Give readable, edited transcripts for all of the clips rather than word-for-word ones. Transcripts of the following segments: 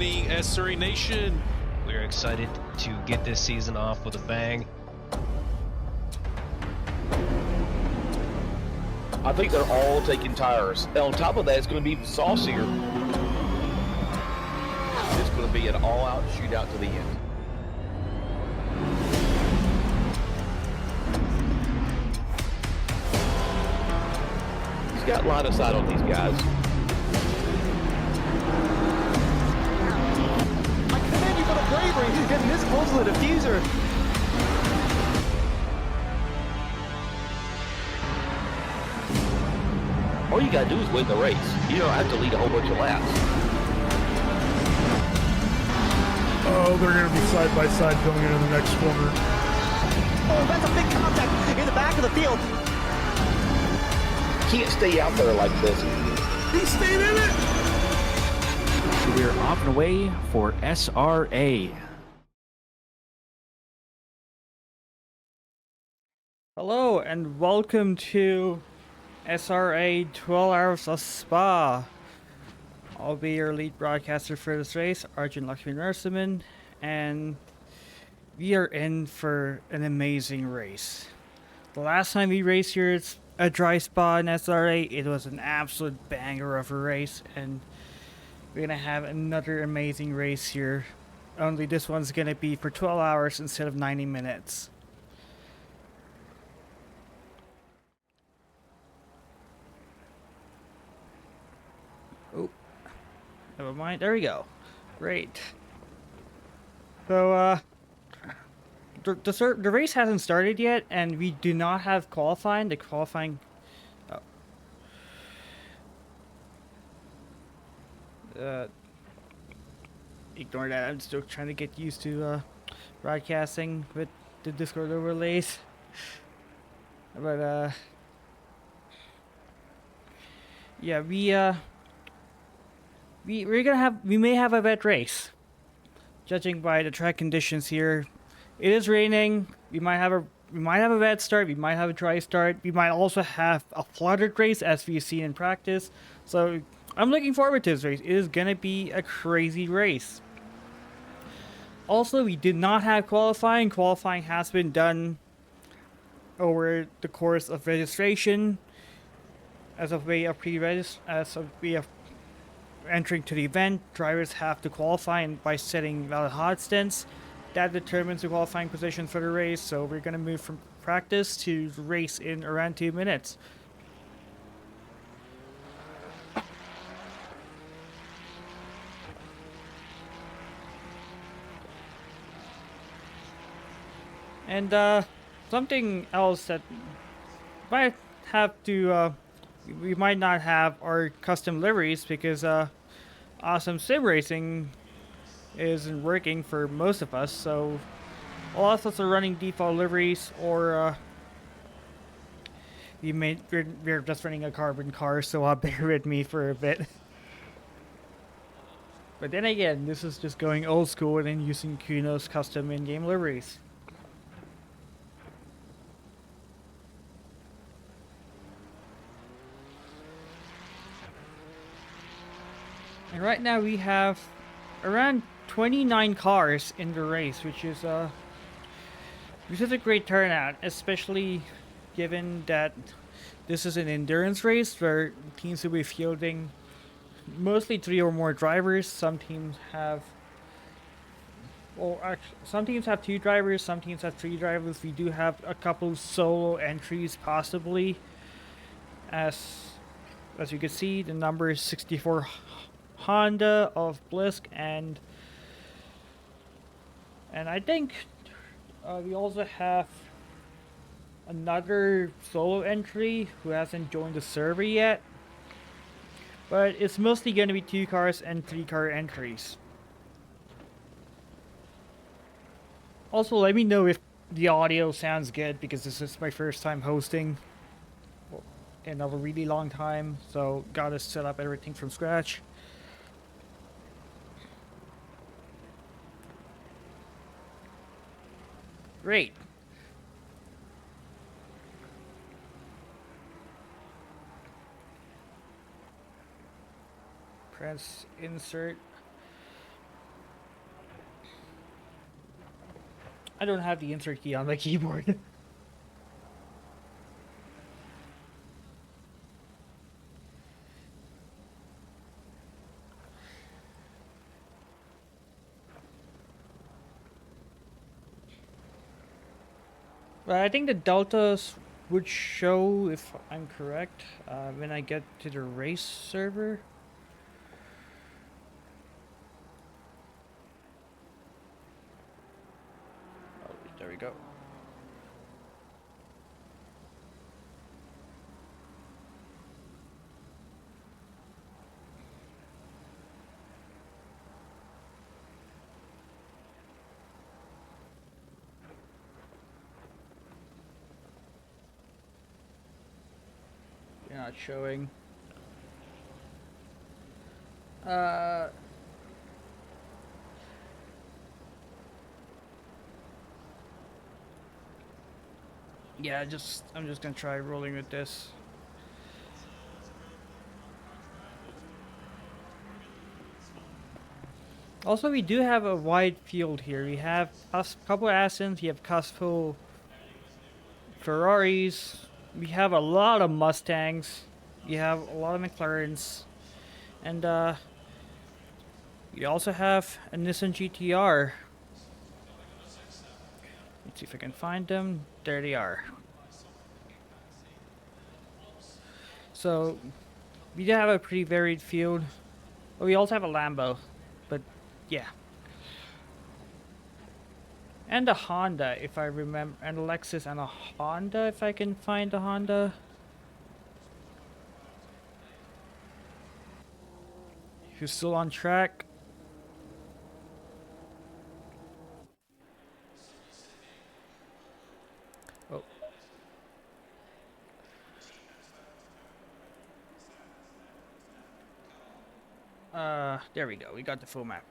morning, SRA Nation. We're excited to get this season off with a bang. I think they're all taking tires. And on top of that, it's going to be saucier. It's going to be an all-out shootout to the end. He's got line of sight on these guys. I commend you for the bravery getting this close to the diffuser. All you gotta do is win the race. You don't have to lead a whole bunch of laps. Oh, they're going to be side by side going into the next corner. Oh, that's a big contact in the back of the field. Can't stay out there like this. He stayed in it! We're off and away for SRA. Hello and welcome to SRA 12 Hours of Spa. I'll be your lead broadcaster for this race, Arjun Lakshmi Narasimhan, and we are in for an amazing race. The last time we raced here at a dry spa in SRA, it was an absolute banger of a race, and we're gonna have another amazing race here. Only this one's gonna be for 12 hours instead of 90 minutes. Oh, never mind. There we go. Great. So, the race hasn't started yet, and we do not have qualifying. The qualifying. Ignore that. I'm still trying to get used to broadcasting with the Discord overlays. But yeah, we may have a wet race, judging by the track conditions here. It is raining. We might have a wet start. We might have a dry start. We might also have a flooded race, as we've seen in practice. So I'm looking forward to this race. It is gonna be a crazy race. Also, we did not have qualifying. Qualifying has been done over the course of registration. As of way of entering to the event, drivers have to qualify by setting valid hot stints. That determines the qualifying position for the race, so we're going to move from practice to race in around 2 minutes. And something else that might have to we might not have our custom liveries because Awesome Sim Racing isn't working for most of us, so a lot of us are running default liveries, or we're just running a carbon car, so bear with me for a bit. But then again, this is just going old school and using Kuno's custom in-game liveries. And right now we have around 29 cars in the race, which is a great turnout, especially given that this is an endurance race where teams will be fielding mostly 3 or more drivers. Some teams have, well, actually, some teams have 2 drivers, some teams have 3 drivers. We do have a couple solo entries possibly. As you can see, the number is 64 Honda of Blisk, and I think we also have another solo entry who hasn't joined the server yet, but it's mostly going to be 2 cars and 3 car entries. Also, let me know if the audio sounds good, because this is my first time hosting in a really long time, so gotta set up everything from scratch. Great. Press insert. I don't have the insert key on my keyboard. But I think the deltas would show, if I'm correct, when I get to the race server. Oh, there we go. You're not showing. Yeah, I'm just gonna try rolling with this. Also, we do have a wide field here. We have a couple of Astons, we have couple Ferraris, we have a lot of Mustangs, we have a lot of McLarens, and we also have a Nissan GTR. Let's see if I can find them. There they are. So we do have a pretty varied field. But we also have a Lambo, but yeah. And a Honda, if I remember, and a Lexus and a Honda, if I can find a Honda. Who's still on track? Oh. There we go. We got the full map.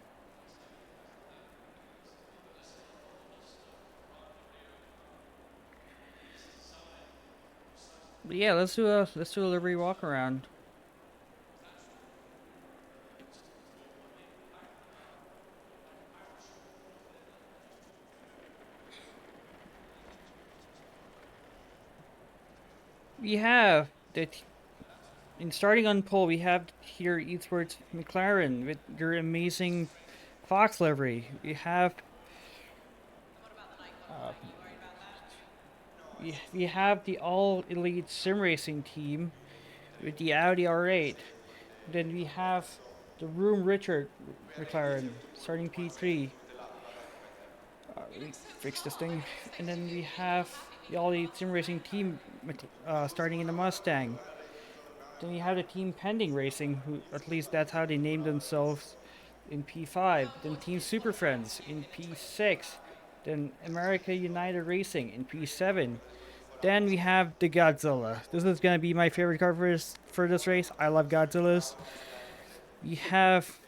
But yeah, let's do a livery walk around. We have in starting on pole, we have here Eastwards McLaren with their amazing Fox livery. We have we have the all elite sim racing team with the Audi R8. Then we have the Room Richard McLaren starting P3. We fix this thing, and then we have the all elite sim racing team starting in the Mustang. Then you have the team Pending Racing, who at least that's how they named themselves, in P5. Then Team Super Friends in P6. Then America United Racing in P7. Then we have the Godzilla. This is going to be my favorite car for this race. I love Godzillas. You have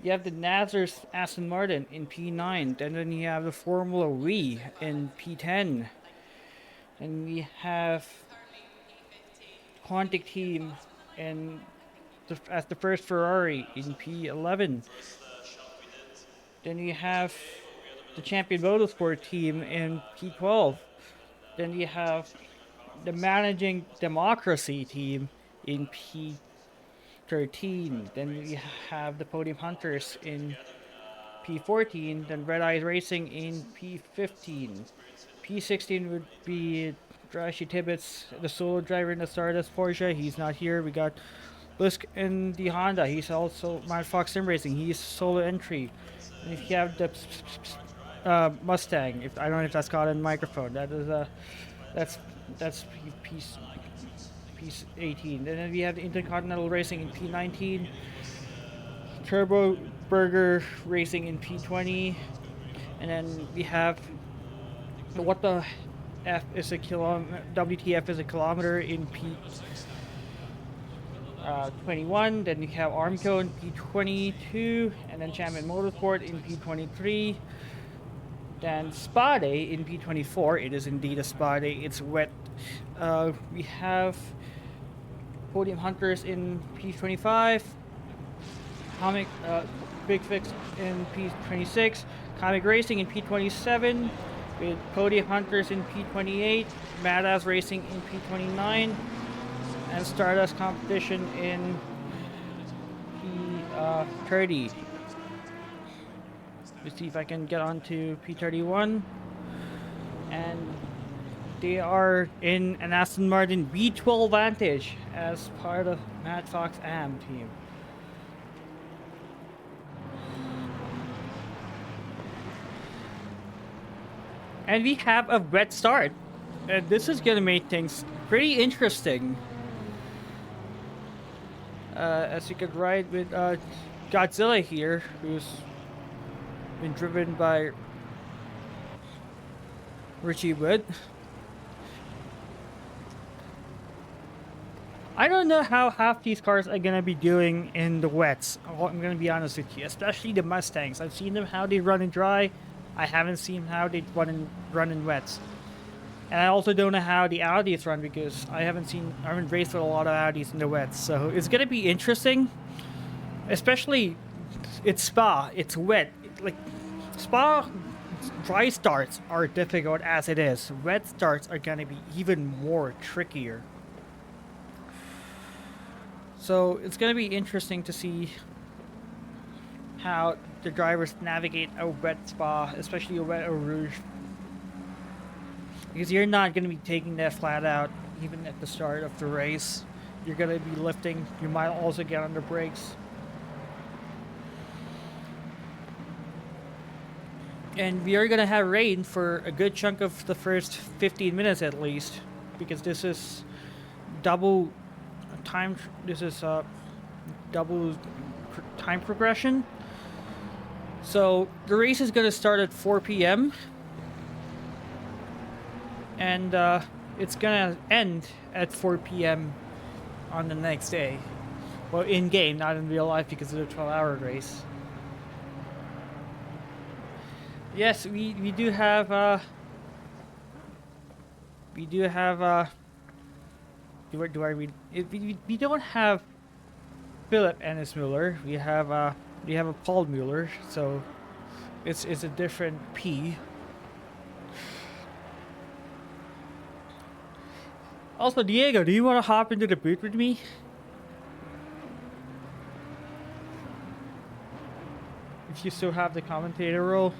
the Nazareth Aston Martin in P9. Then you have the Formula V in P10. And we have Quantic Team and as the first Ferrari in P11. Then you have the Champion Motorsport team in P12. Then you have the Managing Democracy team in P13. Then we have the Podium Hunters in P14. Then Red Eyes Racing in P15. P16 would be Drashi Tibbetts, the solo driver in the Stardust Porsche. He's not here. We got Lusk in the Honda. He's also Mad Fox Sim Racing. He's solo entry. And if you have the Mustang, if I don't know if that's called in microphone, that is that's piece 18. And then we have the Intercontinental Racing in P19. Turbo Burger Racing in P20. And then we have what the F is a WTF is a kilometer in P21. Then we have Armco in P22, and then Champion Motorsport in P23. Then Spa Day in P24. It is indeed a Spa Day. It's wet. We have Podium Hunters in P25. Comic Big Fix in P26. Comic Racing in P27, with Cody Hunters in P28, Badass Racing in P29, and Stardust Competition in P30. Let's see if I can get onto P31. And they are in an Aston Martin V12 Vantage as part of Matt Fox AM team. And we have a wet start. And this is gonna make things pretty interesting. As you could ride with Godzilla here, who's been driven by Richie Wood. I don't know how half these cars are gonna be doing in the wets. I'm gonna be honest with you, especially the Mustangs. I've seen them how they run in dry. I haven't seen how they run in wets. And I also don't know how the Audis run because I haven't raced with a lot of Audis in the wets. So it's gonna be interesting, especially it's Spa. It's wet. Like Spa dry starts are difficult as it is. Wet starts are gonna be even more trickier. So it's gonna be interesting to see how the drivers navigate a wet Spa, especially a wet Eau Rouge. Because you're not going to be taking that flat out even at the start of the race. You're going to be lifting. You might also get under brakes. And we are going to have rain for a good chunk of the first 15 minutes at least. Because this is double time. This is double time progression. So the race is going to start at 4 p.m. and it's gonna end at 4 p.m. on the next day. Well, in game, not in real life, because it's a 12-hour race. Yes, we do have do I read? We don't have Philip Ennis-Muller. We have a Paul Mueller, so it's a different P. Also, Diego, do you want to hop into the booth with me? If you still have the commentator role.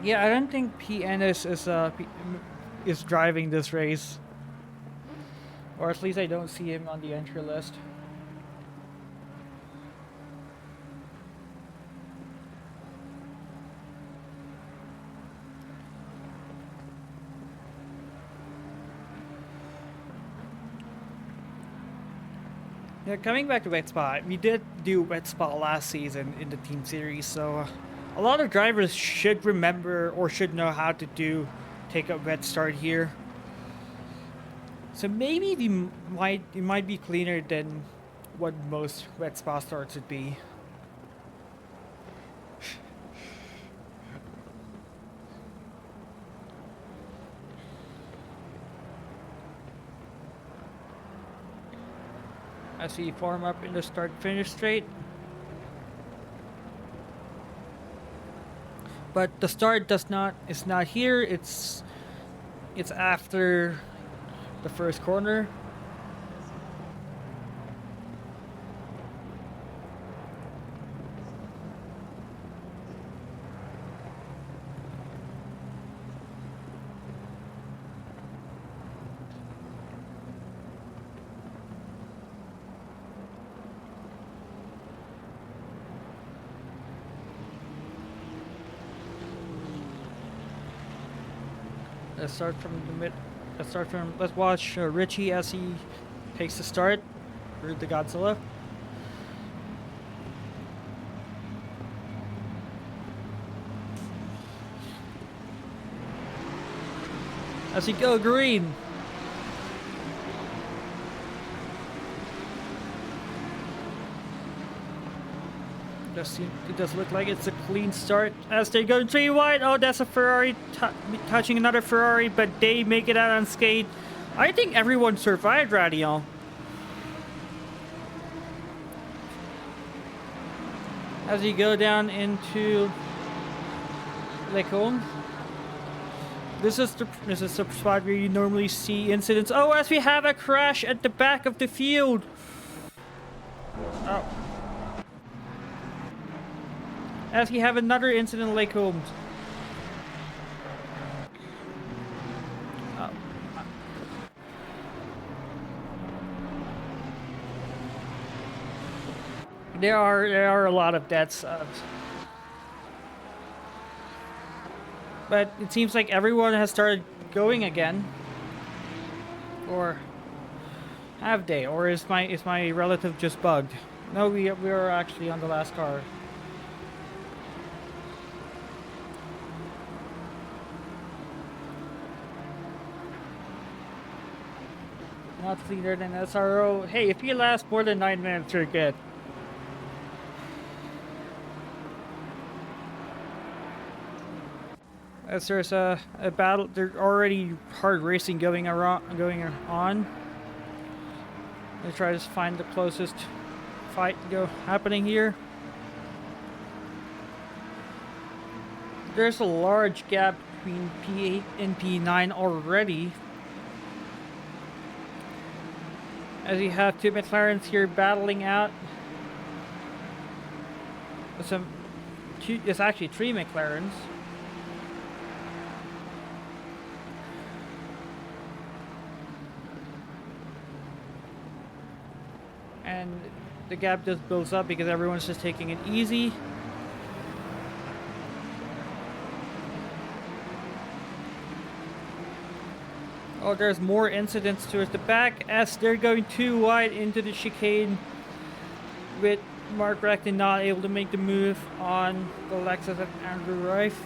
Yeah, I don't think PNS is driving this race. Or at least I don't see him on the entry list. Yeah, coming back to Wet Spa, we did do Wet Spa last season in the team series, so a lot of drivers should remember or should know how to take a wet start here. So maybe it might be cleaner than what most Wet Spa starts would be. As we form up in the start-finish straight. But the start is not here. It's after the first corner. Let's watch Richie as he takes the start for the Godzilla. As he go green. It does look like it's a clean start as they go 3 wide. Oh, that's a Ferrari touching another Ferrari, but they make it out unscathed. I think everyone survived Radion. As you go down into Lake Holmes. This is the spot where you normally see incidents. Oh, as we have a crash at the back of the field. Oh. As we have another incident in Lake Holmes. Oh. There are a lot of dead subs. But it seems like everyone has started going again. Or have they? Or is my relative just bugged? No, we are actually on the last car. Not cleaner than SRO. Hey, if you last more than 9 minutes, you're good. As there's a battle, there's already hard racing going on. They try to find the closest fight happening here. There's a large gap between P8 and P9 already. As you have two McLarens here battling out. It's actually three McLarens. And the gap just builds up because everyone's just taking it easy. Oh, there's more incidents towards the back as they're going too wide into the chicane with Mark Reckton not able to make the move on the Lexus of Andrew Rife.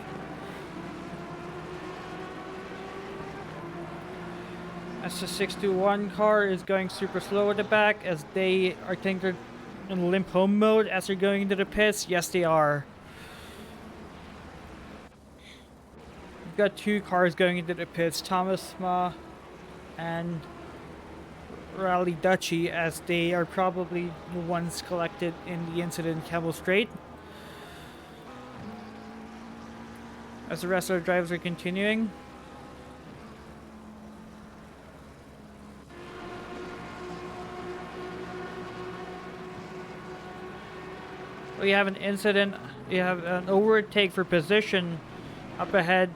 As the 621 car is going super slow at the back as they are they're in limp home mode as they're going into the pits. Yes, they are. We've got two cars going into the pits, Thomas Ma and Rally Dutchy, as they are probably the ones collected in the incident in Campbell Strait. As the rest of the drivers are continuing. We have an incident, you have an overtake for position up ahead.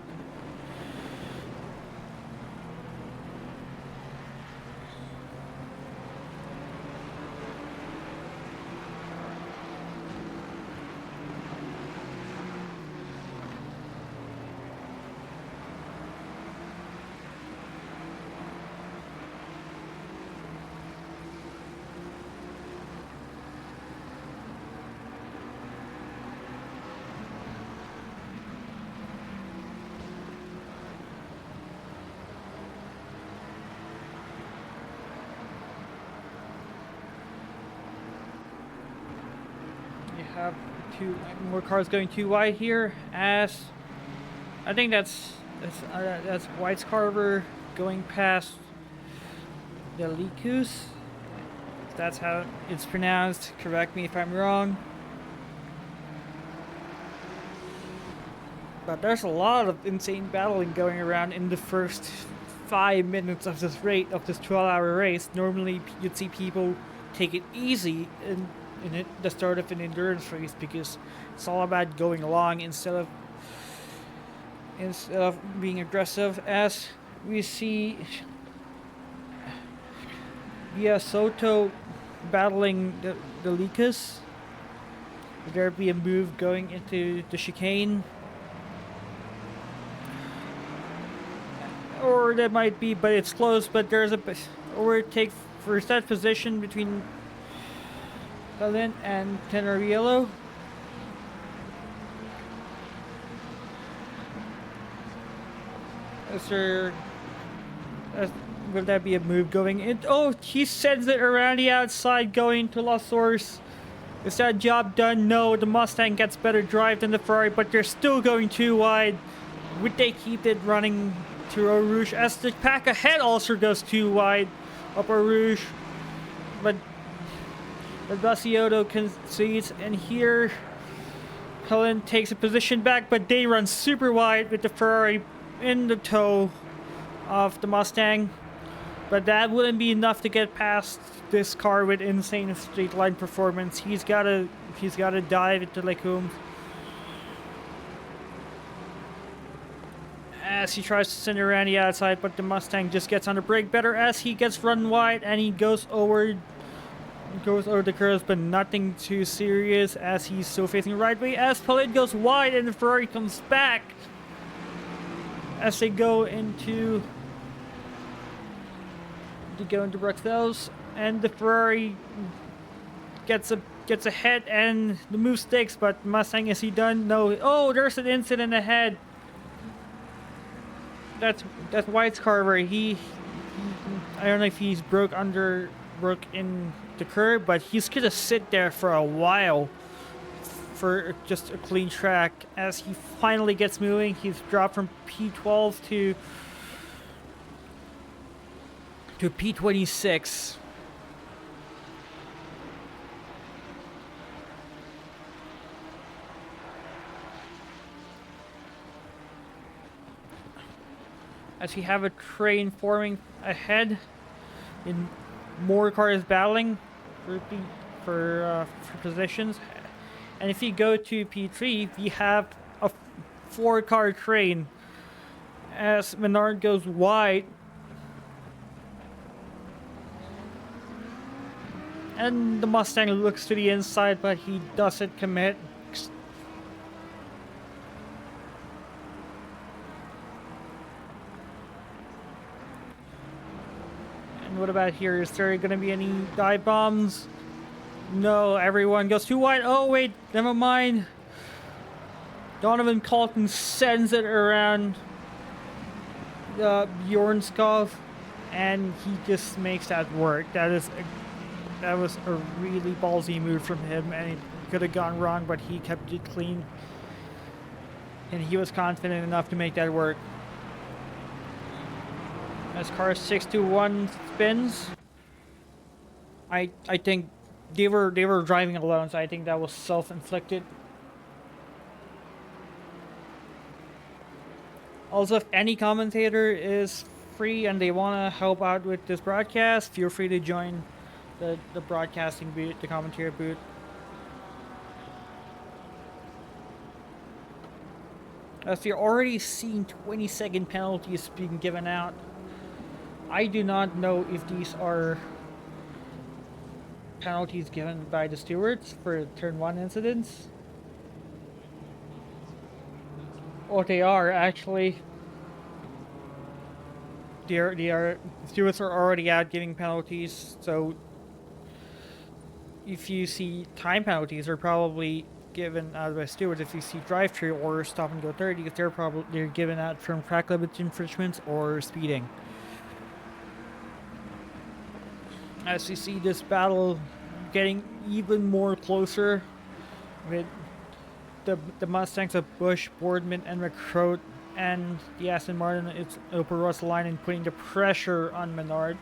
Have two more cars going too wide here, as I think that's White's Carver going past the Likus. That's how it's pronounced. Correct me if I'm wrong. But there's a lot of insane battling going around in the first 5 minutes of this 12-hour race. Normally, you'd see people take it easy in the start of an endurance race because it's all about going along instead of being aggressive. As we see Via Soto battling the Likas. Would there be a move going into the chicane? Or there might be, but it's close, but there's a overtake for that position between Helen and Teneriello. Will there be a move going in? Oh, he sends it around the outside going to Los Oros. Is that job done? No, the Mustang gets better drive than the Ferrari, but they're still going too wide. Would they keep it running to Eau Rouge as the pack ahead also goes too wide up Eau Rouge. But Bassiotto concedes, and here Helen takes a position back, but they run super wide with the Ferrari in the toe of the Mustang. But that wouldn't be enough to get past this car with insane straight line performance. He's gotta dive into Lecombe as he tries to send it around the outside, but the Mustang just gets on the brake better as he gets run wide and he goes over the curves, but nothing too serious as he's still facing the right way as Paulin goes wide and the Ferrari comes back as they go into Bruxelles, and the Ferrari gets ahead and the move sticks, but Mustang, is he done? No. Oh, there's an incident ahead. That's White's car where he I don't know if he's broke in the curb, but he's gonna sit there for a while for just a clean track as he finally gets moving. He's dropped from P12 to P26. As we have a train forming ahead, in more cars battling for positions, and if you go to P3, we have a 4-car train as Menard goes wide, and the Mustang looks to the inside, but he doesn't commit. What about here? Is there going to be any dive bombs? No, everyone goes too wide. Oh, wait, never mind. Donovan Colton sends it around Bjornskov, and he just makes that work. That was a really ballsy move from him, and it could have gone wrong, but he kept it clean. And he was confident enough to make that work. As car 621 spins, I think they were driving alone, so I think that was self-inflicted. Also, if any commentator is free and they want to help out with this broadcast, feel free to join the broadcasting booth, the commentary booth. As you're already seeing 20-second penalties being given out, I do not know if these are penalties given by the stewards for turn 1 incidents, or they are actually. The stewards are already out giving penalties, so if you see time penalties, they're probably given out by stewards. If you see drive-through or stop and go 30, they're given out from track limit infringements or speeding. As you see this battle getting even more closer with the Mustangs of Busch, Boardman, and McCroat, and the Aston Martin, it's Opel Russellinen putting the pressure on Menard.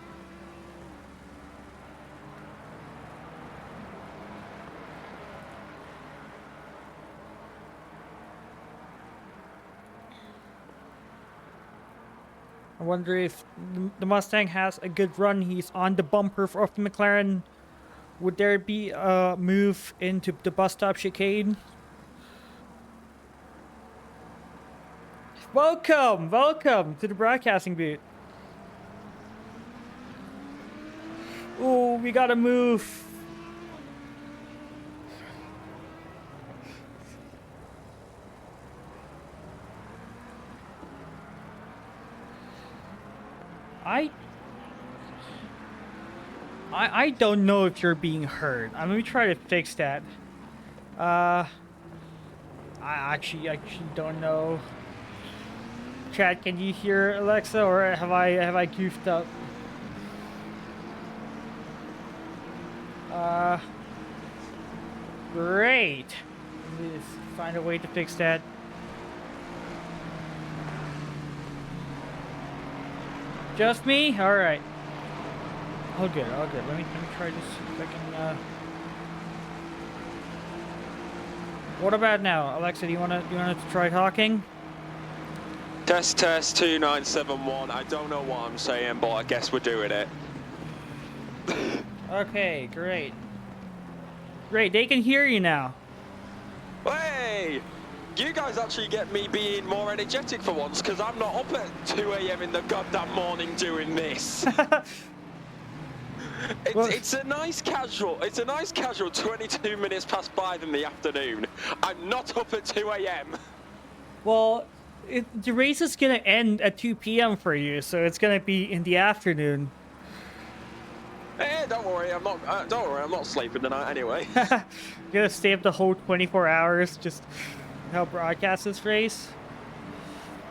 I wonder if the Mustang has a good run. He's on the bumper of the McLaren. Would there be a move into the bus stop chicane? Welcome to the broadcasting booth. Ooh, we gotta move. I don't know if you're being heard. Let me try to fix that. I actually don't know. Chat, can you hear Alexa, or have I goofed up? Great. Let's find a way to fix that. Just me? All right. All good, all good. Let me try this if I can. What about now, Alexa? Do you wanna try talking? Test 2971. I don't know what I'm saying, but I guess we're doing it. Okay, great. Great, they can hear you now. Hey! You guys actually get me being more energetic for once, because I'm not up at 2 a.m. in the goddamn morning doing this. It's a nice casual 22 minutes past 5 in the afternoon. I'm not up at 2 a.m. Well, the race is gonna end at 2 p.m. for you, so it's gonna be in the afternoon. Hey, don't worry, I'm not sleeping tonight anyway. You're gonna stay up the whole 24 hours just to help broadcast this race?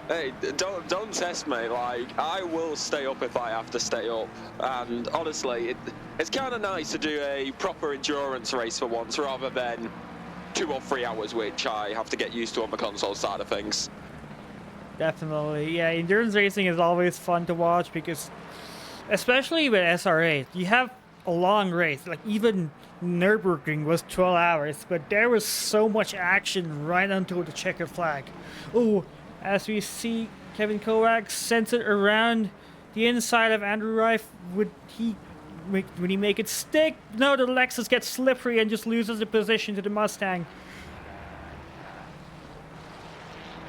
Hey, don't test me. Like, I will stay up if I have to stay up. And honestly, it's kind of nice to do a proper endurance race for once, rather than 2 or 3 hours, which I have to get used to on the console side of things. Definitely, yeah. Endurance racing is always fun to watch because, especially with SRA, you have a long race. Like even Nürburgring was 12 hours, but there was so much action right until the checkered flag. Oh, as we see Kevin Kovacs sends it around the inside of Andrew Rife. Would he make it stick? No, the Lexus gets slippery and just loses the position to the Mustang.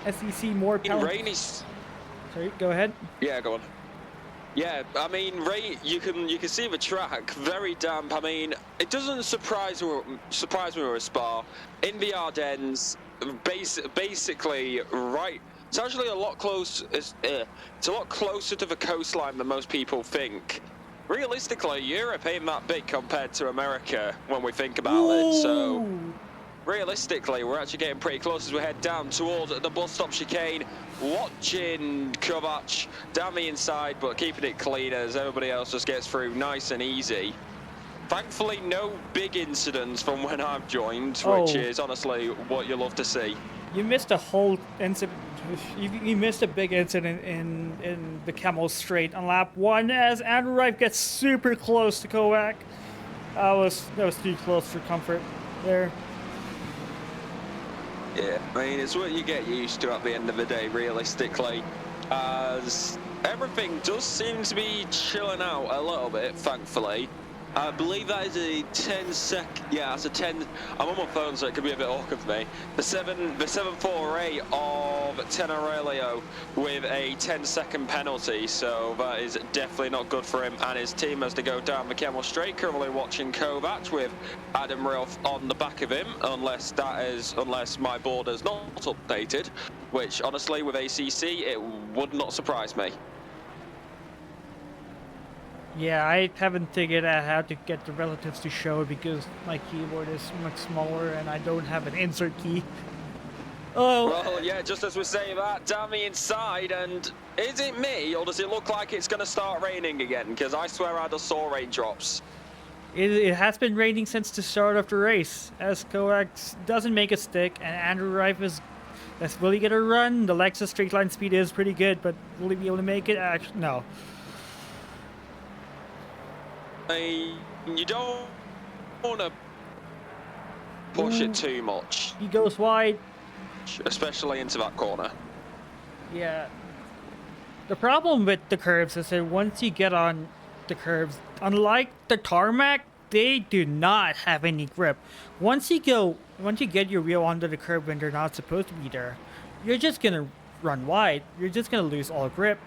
SEC more penalty. Sorry, go ahead. Yeah, go on. Yeah, I mean, Ray, you can see the track very damp. I mean, it doesn't surprise me with Spa in the Ardennes. Basically, right. It's actually a lot close. It's a lot closer to the coastline than most people think. Realistically, Europe ain't that big compared to America when we think about it. So, realistically, we're actually getting pretty close as we head down towards the bus stop chicane. Watching Kovac down the inside, but keeping it clean as everybody else just gets through nice and easy. Thankfully, no big incidents from when I've joined, which is honestly what you love to see. You missed a whole incident. You missed a big incident in the Camel Straight on lap 1 as Andrew Rife gets super close to Kovac. That was too close for comfort there. Yeah, I mean, it's what you get used to at the end of the day, realistically, as everything does seem to be chilling out a little bit, thankfully. I believe that is a 10-sec. Yeah, that's a 10. I'm on my phone, so it could be a bit awkward for me. The 748 of Tenerelio with a 10-second penalty, so that is definitely not good for him and his team as they go down the Camel Straight. Currently watching Kovac with Adam Rilf on the back of him, unless my board is not updated, which honestly with ACC it would not surprise me. Yeah, I haven't figured out how to get the relatives to show because my keyboard is much smaller and I don't have an insert key. Oh. Well, yeah, just as we say that, down the inside, and is it me, or does it look like it's going to start raining again? Because I swear I just saw raindrops. It has been raining since the start of the race, as Kovacs doesn't make a stick, and Andrew Rife will he get a run? The Lexus straight line speed is pretty good, but will he be able to make it? Actually, no. You don't want to push it too much. He goes wide. Especially into that corner. Yeah. The problem with the curves is that once you get on the curves, unlike the tarmac, they do not have any grip. Once you get your wheel onto the curb when they're not supposed to be there, you're just gonna run wide. You're just gonna lose all grip.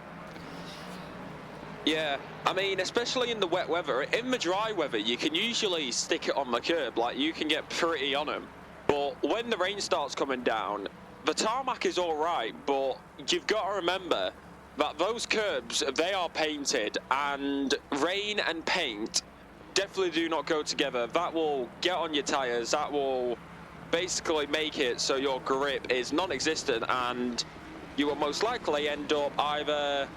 Yeah, I mean, especially in the wet weather. In the dry weather, you can usually stick it on the curb, like you can get pretty on them. But when the rain starts coming down, the tarmac is all right, but you've got to remember that those curbs, they are painted, and rain and paint definitely do not go together. That will get on your tires, that will basically make it so your grip is non-existent, and you will most likely end up either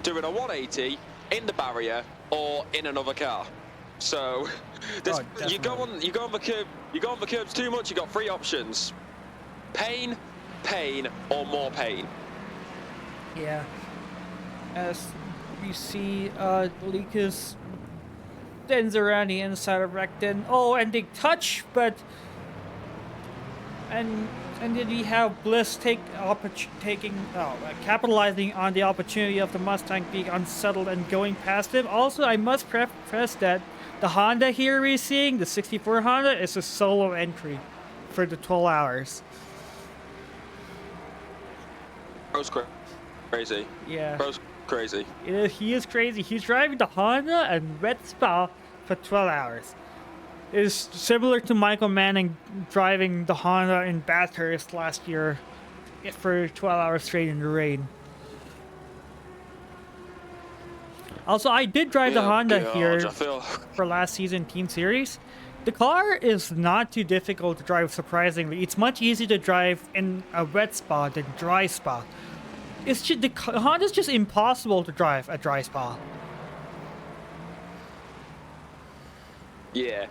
doing a 180 in the barrier or in another car. So you go on the curbs too much, you got 3 options: pain, pain, or more pain. Yeah. As we see Lucas spins around the inside of Recton. Oh, and they touch, but and did we have Bliss capitalizing on the opportunity of the Mustang being unsettled and going past him? Also, I must preface that the Honda here we're seeing, the 64 Honda, is a solo entry for the 12 hours. Bro's crazy. Yeah. Bro's crazy. He is crazy. He's driving the Honda and Red Spa for 12 hours. It is similar to Michael Manning driving the Honda in Bathurst last year for 12 hours straight in the rain. Also, I did drive the Honda here for last season Team Series. The car is not too difficult to drive, surprisingly. It's much easier to drive in a wet spot than dry spot. It's just, the Honda's just impossible to drive at dry spot. Yeah.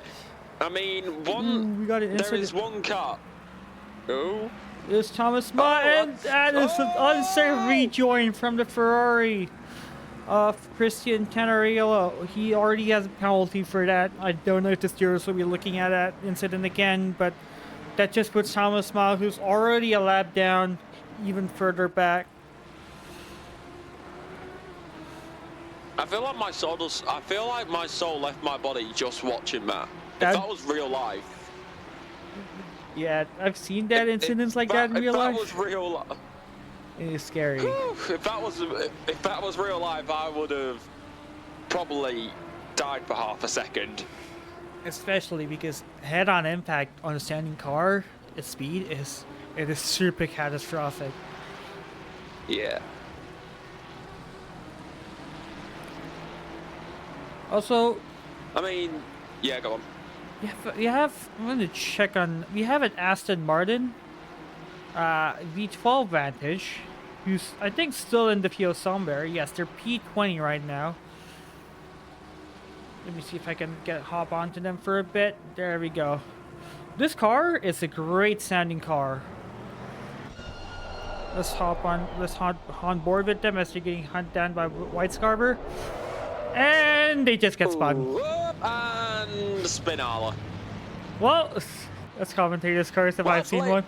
I mean, we got it there is one car. Oh. It's Thomas Martin, and it's an unsafe rejoin from the Ferrari of Christian Tanarillo. He already has a penalty for that. I don't know if the stewards will be looking at that incident again, but that just puts Thomas Ma, who's already a lap down, even further back. I feel like my soul left my body just watching that. If that was real life. Yeah, I've seen that incidents like that in real life. If that was real life. It is scary. If that was real life, I would have probably died for half a second. Especially because head-on impact on a standing car, its speed is super catastrophic. Yeah. Also, I mean, yeah, go on. I'm going to check on, we have an Aston Martin V12 Vantage, who's, I think, still in the field somewhere. Yes, they're P20 right now. Let me see if I can hop onto them for a bit. There we go. This car is a great sounding car. Let's hop on board with them as they're getting hunted down by White Scarver. And they just get spun. And Spinala. Well, that's commentator's curse if I've seen one.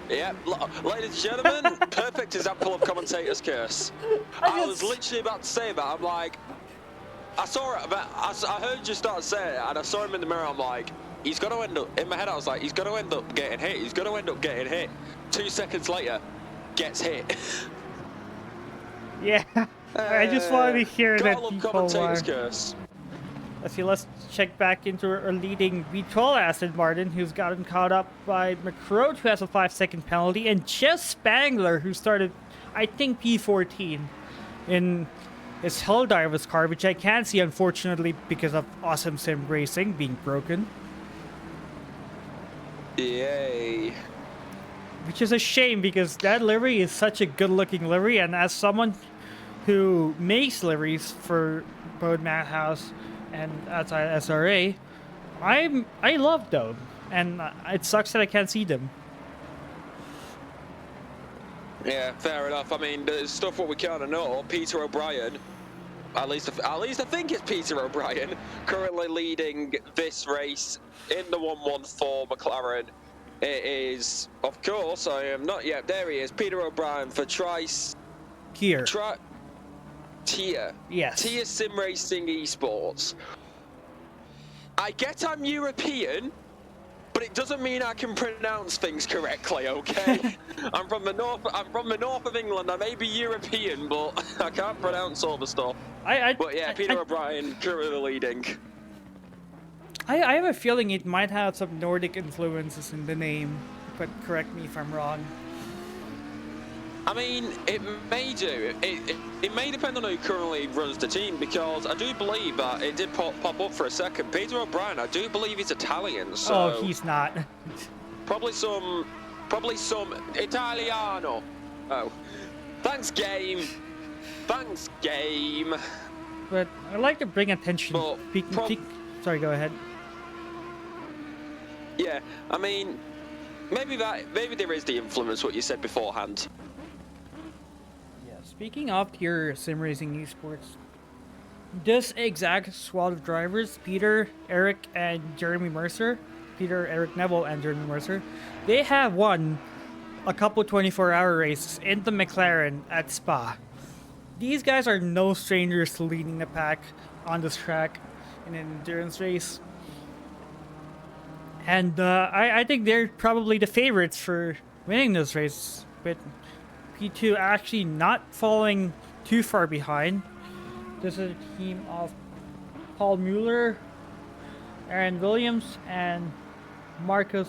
Yeah, ladies and gentlemen, perfect example of commentator's curse. I was literally about to say that. I'm like, I saw it, I heard you start saying it, and I saw him in the mirror. I'm like, he's going to end up, in my head I was like, he's going to end up getting hit. He's going to end up getting hit. 2 seconds later, gets hit. Yeah, I just wanted to hear that commentator's curse. Let's check back into our leading V12 Aston Martin, who's gotten caught up by McCroat, who has a 5-second penalty, and Jess Spangler, who started, I think, P14 in his Helldivers car, which I can't see, unfortunately, because of Awesome Sim Racing being broken. Yay. Which is a shame, because that livery is such a good-looking livery, and as someone who makes liveries for both Madhouse and outside SRA, I love them, and it sucks that I can't see them. Yeah, fair enough. I mean, there's stuff what we kind of know. Peter O'Brien, at least I think it's Peter O'Brien, currently leading this race in the 114 McLaren. It is, of course, I am not yet. There he is, Peter O'Brien for Trice. Here. Tia. Yes. Tia Sim Racing Esports. I get I'm European, but it doesn't mean I can pronounce things correctly, okay? I'm from the north of England. I may be European, but I can't pronounce all the stuff. But yeah, Peter O'Brien currently leading. I have a feeling it might have some Nordic influences in the name, but correct me if I'm wrong. I mean, it may do. It may depend on who currently runs the team, because I do believe that it did pop up for a second. Peter O'Brien, I do believe he's Italian, so... Oh, he's not. Probably some Italiano. Oh. Thanks, game. But I'd like to bring attention... Sorry, go ahead. Yeah, I mean, maybe there is the influence, what you said beforehand. Yes, Speaking of your sim racing esports, this exact squad of drivers, Peter, Eric, and Jeremy Mercer, Peter, Eric Neville, and Jeremy Mercer, they have won a couple 24-hour races in the McLaren at Spa. These guys are no strangers to leading the pack on this track in an endurance race. And I think they're probably the favorites for winning this race, with P2 actually not falling too far behind. This is a team of Paul Mueller, Aaron Williams, and Marcus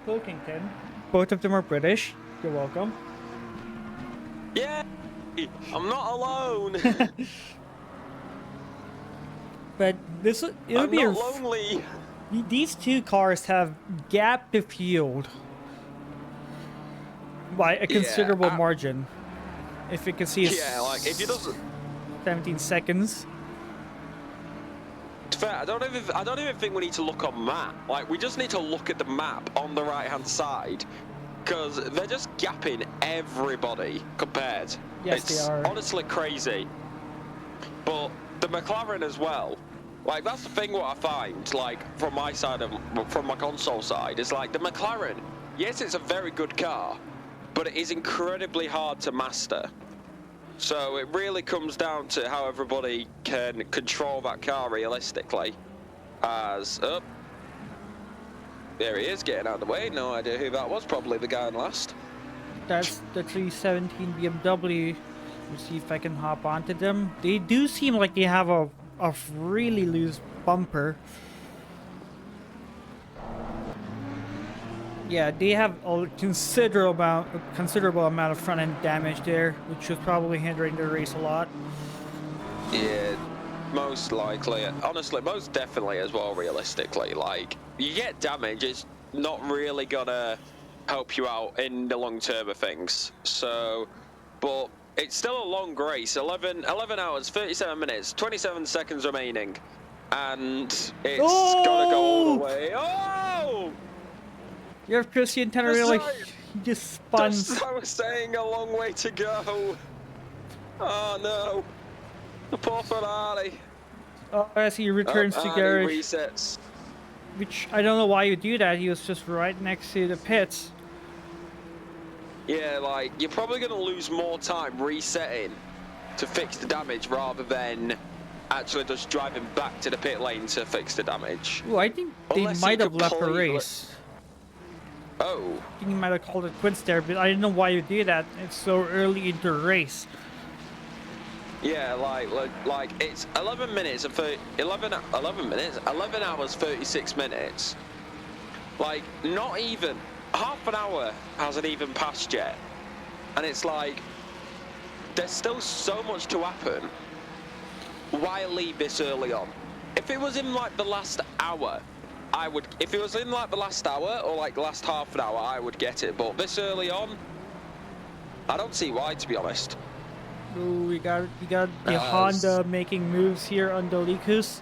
Pilkington. Both of them are British. You're welcome. Yeah, I'm not alone. But it'll be not lonely. These two cars have gapped the field by a considerable margin. If you can see, like if you doesn't 17 seconds. To be fair, I don't even think we need to look on map. Like, we just need to look at the map on the right hand side, because they're just gapping everybody compared. Yes, it's they are. Honestly crazy. But the McLaren as well. Like, that's the thing what I find, like, from my side from my console side, is like the McLaren. Yes, it's a very good car, but it is incredibly hard to master. So it really comes down to how everybody can control that car realistically. As, there he is, getting out of the way. No idea who that was, probably the guy in last. That's the 317 BMW. Let's see if I can hop onto them. They do seem like they have a really loose bumper. Yeah, they have a considerable amount of front end damage there, which is probably hindering the race a lot. Yeah, most likely. Honestly, most definitely as well, realistically. Like, you get damage, it's not really gonna help you out in the long term of things. So, but it's still a long race. 11 hours, 37 minutes, 27 seconds remaining. And it's gotta go all the way. Oh! You have Christian Tenerielli, he just spun. Just, I was saying, a long way to go. Oh no. The poor Ferrari. Oh, as he returns to garage. He resets. Which, I don't know why you do that, he was just right next to the pits. Yeah, like, you're probably going to lose more time resetting to fix the damage rather than actually just driving back to the pit lane to fix the damage. Ooh, I think they might have left the race. Oh. I think he might have called it quits there, but I don't know why you do that. It's so early into the race. Yeah, like it's 11 minutes and 11 hours 36 minutes. Like, not even half an hour hasn't even passed yet, and it's like there's still so much to happen. Why leave this early on? If it was in like the last hour, I would. If it was in like the last hour or like the last half an hour, I would get it. But this early on, I don't see why, to be honest. Ooh, we got the Honda making moves here on the Likus.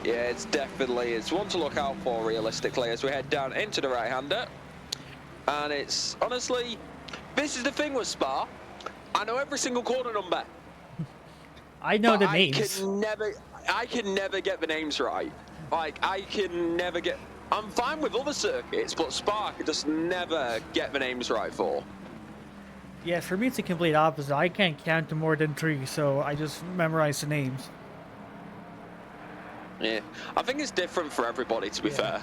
Yeah, it's one to look out for realistically as we head down into the right-hander. And it's honestly, this is the thing with Spa. I know every single corner number. I know the names. I can never get the names right. Like, I'm fine with other circuits, but Spa I could just never get the names right for. Yeah, for me it's the complete opposite. I can't count to more than 3, so I just memorize the names. Yeah, I think it's different for everybody, to be fair.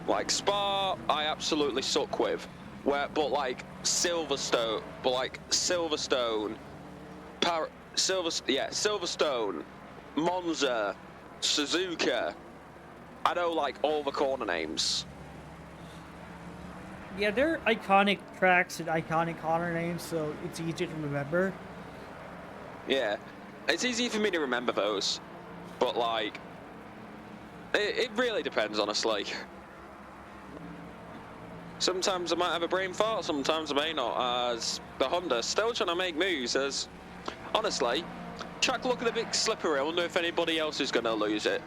Like, Spa, I absolutely suck with. Silverstone, Silverstone, Monza, Suzuka. I know, like, all the corner names. Yeah, they're iconic tracks and iconic corner names, so it's easy to remember. Yeah, it's easy for me to remember those, but like, it really depends, honestly. Sometimes I might have a brain fart, sometimes I may not, as the Honda still trying to make moves, as, honestly, track look at the bit slippery. I wonder if anybody else is going to lose it.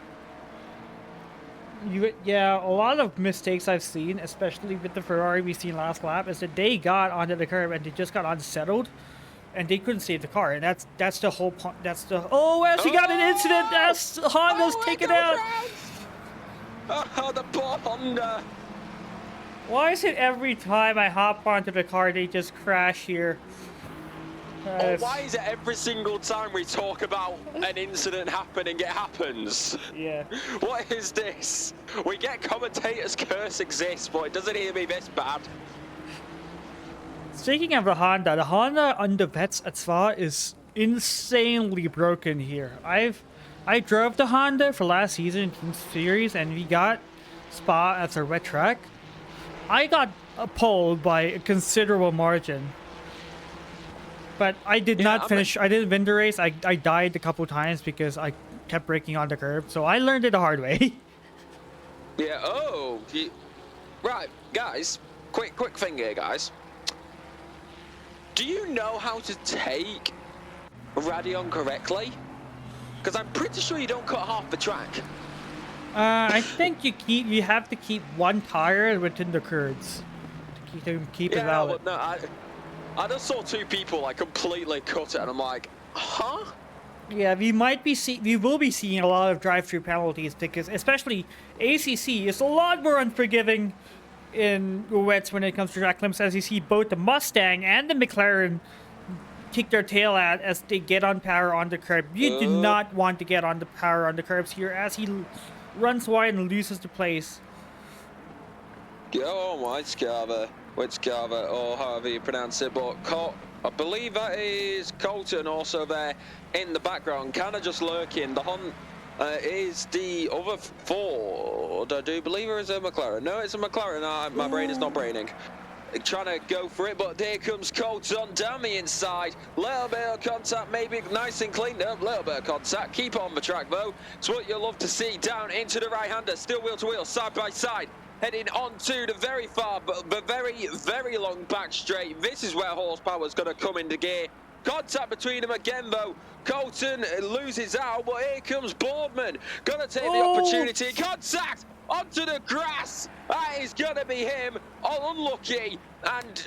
Yeah, a lot of mistakes I've seen, especially with the Ferrari we seen last lap, is that they got onto the curb and they just got unsettled, and they couldn't save the car. And that's the whole point. That's the we got an incident. That's Honda's taken out. Oh, the poor Honda. Why is it every time I hop onto the car they just crash here? Or why is it every single time we talk about an incident happening, it happens? Yeah. What is this? We get commentators curse exists, but it doesn't even be this bad. Speaking of the Honda on the vets at Spa is insanely broken here. I drove the Honda for last season in Team Series, and we got Spa as a wet track. I got pulled by a considerable margin. But I did not finish. I didn't win the race. I died a couple times because I kept braking on the curb. So I learned it the hard way. Yeah. Oh. Right, guys. Quick thing here, guys. Do you know how to take Radeon correctly? Because I'm pretty sure you don't cut half the track. I think you have to keep one tire within the curves to keep it valid. No, I just saw two people like completely cut it, and I'm like, huh? Yeah, we will be seeing a lot of drive-through penalties because, especially ACC, is a lot more unforgiving in wets when it comes to track limits. As you see, both the Mustang and the McLaren kick their tail out as they get on power on the curb. You do not want to get on the power on the curbs here as he runs wide and loses the place. Oh my Scarver. Which Carver, or however you pronounce it, but I believe that is Colton also there in the background, kind of just lurking. The Hunt is the other Ford, I do believe, or is it a McLaren? No, it's a McLaren. My brain is not braining. Trying to go for it, but here comes Colton down the inside. Little bit of contact, maybe nice and cleaned up. Little bit of contact. Keep on the track though. It's what you'll love to see. Down into the right-hander, still wheel to wheel, side by side. Heading onto the very far, but very, very long back straight. This is where horsepower is going to come into gear. Contact between them again, though. Colton loses out, but here comes Boardman. Going to take the opportunity. Contact onto the grass. That is going to be him. All unlucky. And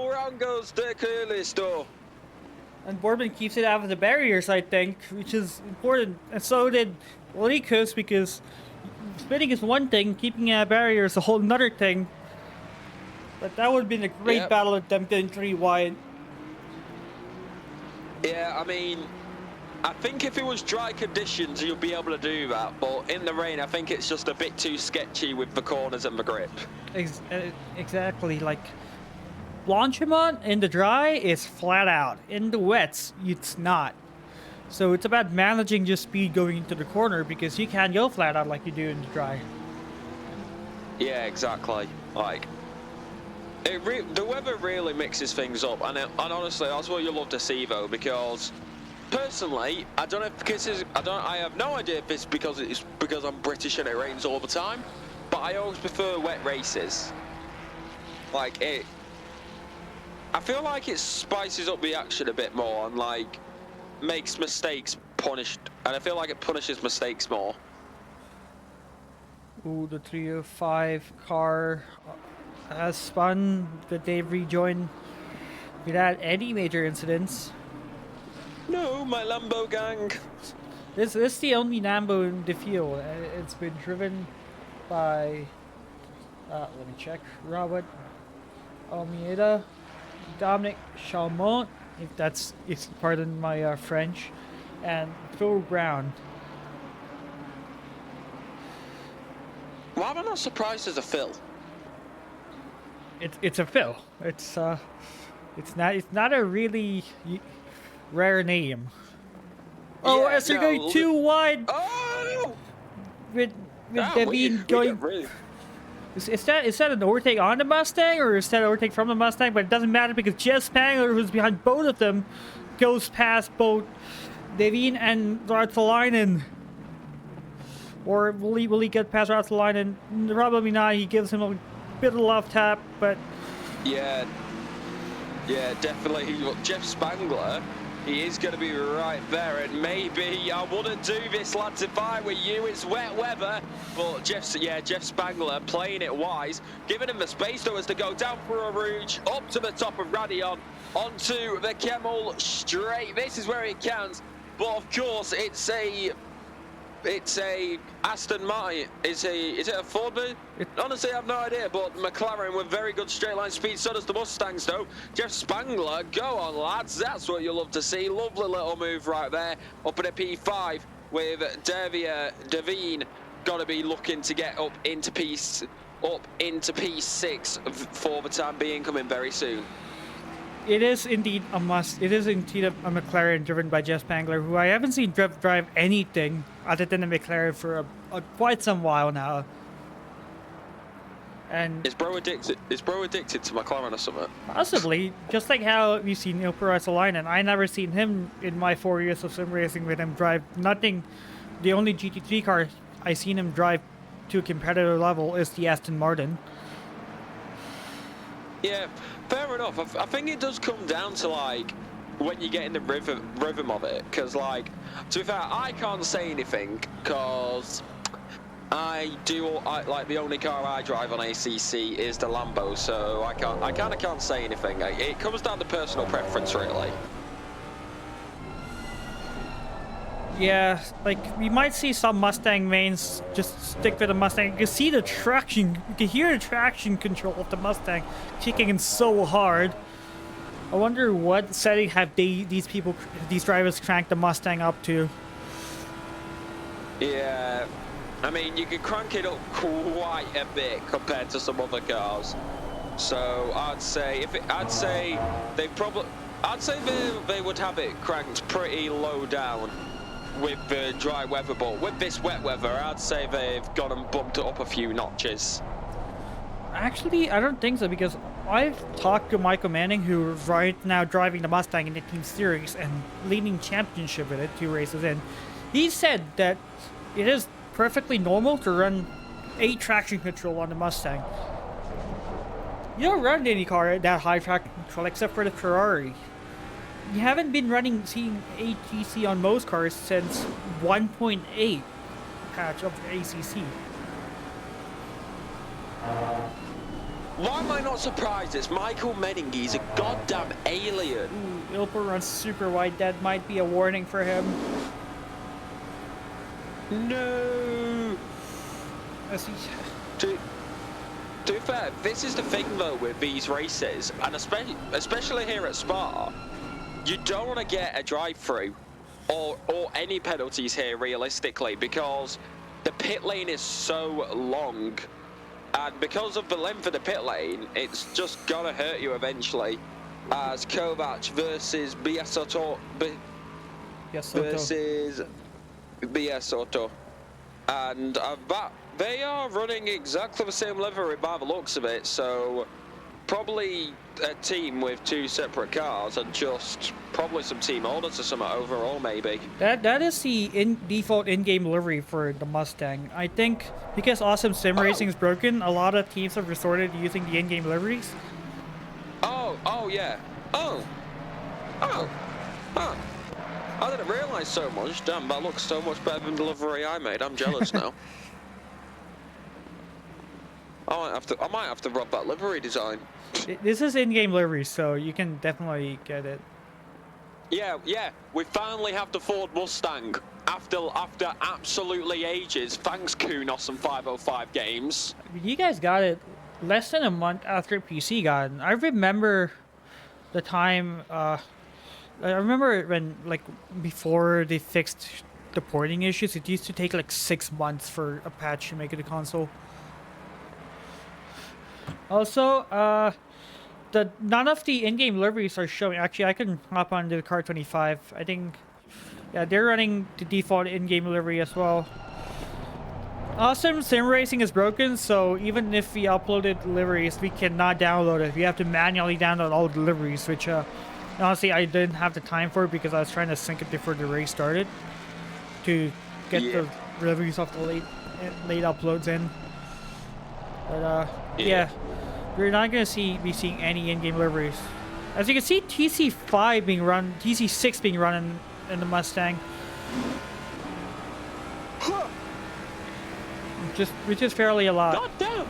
wrong goes the coolest door. And Boardman keeps it out of the barriers, I think, which is important. And so did Likus, because spinning is one thing, keeping a barrier is a whole nother thing. But that would have been a great battle of them getting 3 wide. Yeah, I mean, I think if it was dry conditions, you'd be able to do that. But in the rain, I think it's just a bit too sketchy with the corners and the grip. Exactly. Like, Blanchimont in the dry is flat out. In the wets, it's not. So it's about managing your speed going into the corner because you can't go flat out like you do in the dry. Yeah, exactly. Like, the weather really mixes things up, and honestly, that's what you love to see though. Because personally, I don't know if I have no idea if it's because I'm British and it rains all the time, but I always prefer wet races. Like I feel like it spices up the action a bit more and like makes mistakes punished, and I feel like it punishes mistakes more. Ooh, the 305 car has spun, but they've rejoined without any major incidents. No, my Lambo gang. This is the only Lambo in the field. It's been driven by, let me check, Robert Almeida, Dominic Chalmont, if pardon my French, and Phil Brown. Why am I not surprised as a Phil? It's a Phil. It's not a really rare name. Oh, as they're going too wide. Oh! With Devine going. Really... Is that an overtake on the Mustang, or is that an overtake from the Mustang? But it doesn't matter because Jeff Spangler, who's behind both of them, goes past both Devine and Ratsalainen. Or will he get past Ratsalainen? Probably not. He gives him a bit of love tap, but yeah, definitely. Jeff Spangler He is going to be right there, and maybe I wouldn't do this, lads, if I were you. It's wet weather, but Jeff Spangler playing it wise, giving him the space though as to go down for a Rouge, up to the top of Radion, onto the Kemmel straight. This is where it counts, but of course it's a Aston Martin. Is it a Ford? Honestly, I have no idea, but McLaren with very good straight line speed. So does the Mustangs, though. Jeff Spangler, go on, lads. That's what you love to see. Lovely little move right there. Up at a P5 with Devine. Got to be looking to get up into P6 for the time being, coming very soon. It is indeed a must. It is indeed a McLaren driven by Jeff Spangler, who I haven't seen drive anything other than a McLaren for quite some while now. And Is bro addicted to McLaren or something? possibly, just like how we've seen Ilpo Ruotsalainen, I never seen him in my 4 years of sim racing with him drive nothing. The only GT3 car I seen him drive to a competitive level is the Aston Martin. Yeah, fair enough. I think it does come down to like when you get in the rhythm of it, because like, to be fair, I can't say anything because like the only car I drive on ACC is the Lambo, so I kind of can't say anything. It comes down to personal preference, really. Yeah, like we might see some Mustang mains just stick with the Mustang. You can see the traction, you can hear the traction control of the Mustang kicking in so hard. I wonder what setting have these drivers cranked the Mustang up to. Yeah, I mean you can crank it up quite a bit compared to some other cars. So I'd say they would have it cranked pretty low down with the dry weather, but with this wet weather, I'd say they've got them bumped it up a few notches. Actually, I don't think so, because I've talked to Michael Manning, who's right now driving the Mustang in the Team Series and leading championship with it 2 races in. He said that it is perfectly normal to run 8 traction control on the Mustang. You don't run any car that high traction control except for the Ferrari. You haven't been seeing 8 GC on most cars since 1.8 patch of ACC. Why am I not surprised? It's Michael Manning. He's a goddamn alien. Ooh, Ilpo runs super wide. That might be a warning for him. No. As he... To be fair, this is the thing though with these races, and especially here at Spa. You don't want to get a drive-through or any penalties here realistically, because the pit lane is so long, and because of the length of the pit lane, it's just gonna hurt you eventually. As Kovac versus Biasotto versus Biasotto, and they are running exactly the same livery by the looks of it, so probably a team with 2 separate cars and just probably some team orders or something overall, maybe. That is the default in-game livery for the Mustang. I think because Awesome Sim Racing is broken, a lot of teams have resorted to using the in-game liveries. Oh yeah. Oh. I didn't realise so much. Damn, that looks so much better than the livery I made. I'm jealous now. I might have to rob that livery design. This is in-game livery, so you can definitely get it. Yeah, we finally have the Ford Mustang after absolutely ages. Thanks, Kunos and 505 Games. You guys got it less than a month after PC got it. I remember the time. I remember when, like, before they fixed the porting issues, it used to take like 6 months for a patch to make it a console. Also, none of the in-game liveries are showing. Actually, I can hop onto the car 25. I think, yeah, they're running the default in-game livery as well. Awesome Sim Racing is broken, so even if we uploaded liveries, we cannot download it. We have to manually download all the liveries, which honestly I didn't have the time for because I was trying to sync it before the race started to get the liveries off the late uploads in. But yeah, we're not gonna be seeing any in-game liveries. As you can see, TC6 being run in the Mustang. Which is fairly a lot. God damn!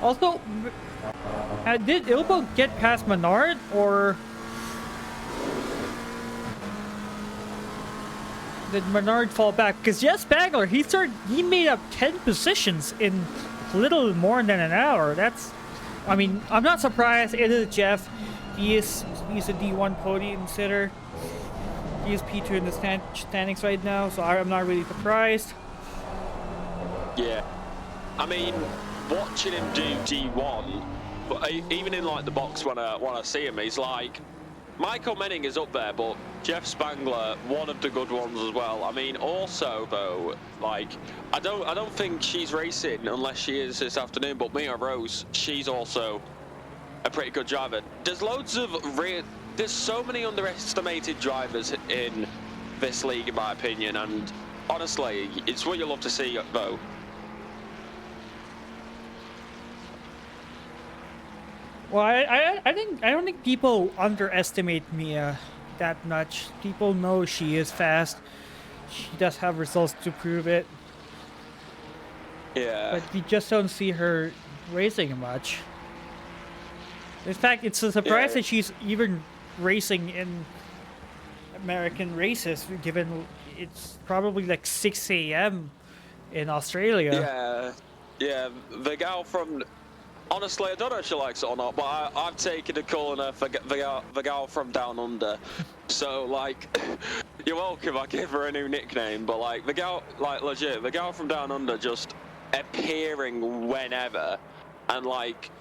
Also, did Ilbo get past Menard, or did Menard fall back? Because Jeff Spangler, he made up 10 positions in little more than an hour. I mean, I'm not surprised. It is Jeff. He's a D1 podium sitter. He is P2 in the standings right now, so I'm not really surprised. Yeah. I mean, watching him do D1, but even in like the box when I see him, he's like, Michael Menning is up there, but Jeff Spangler, one of the good ones as well. I mean, also though, like, I don't think she's racing unless she is this afternoon, but Mia Rose, she's also a pretty good driver. There's loads of there's so many underestimated drivers in this league, in my opinion, and honestly, it's what you love to see, though. Well, I don't think people underestimate Mia that much. People know she is fast. She does have results to prove it. Yeah. But we just don't see her racing much. In fact, it's a surprise that she's even racing in American races, given it's probably like 6 a.m. in Australia. Yeah, the gal from... Honestly, I don't know if she likes it or not, but I've taken a calling her for the gal from Down Under. So, like, you're welcome, I give her a new nickname, but, like, the gal, like, legit, the gal from Down Under just appearing whenever, and, like,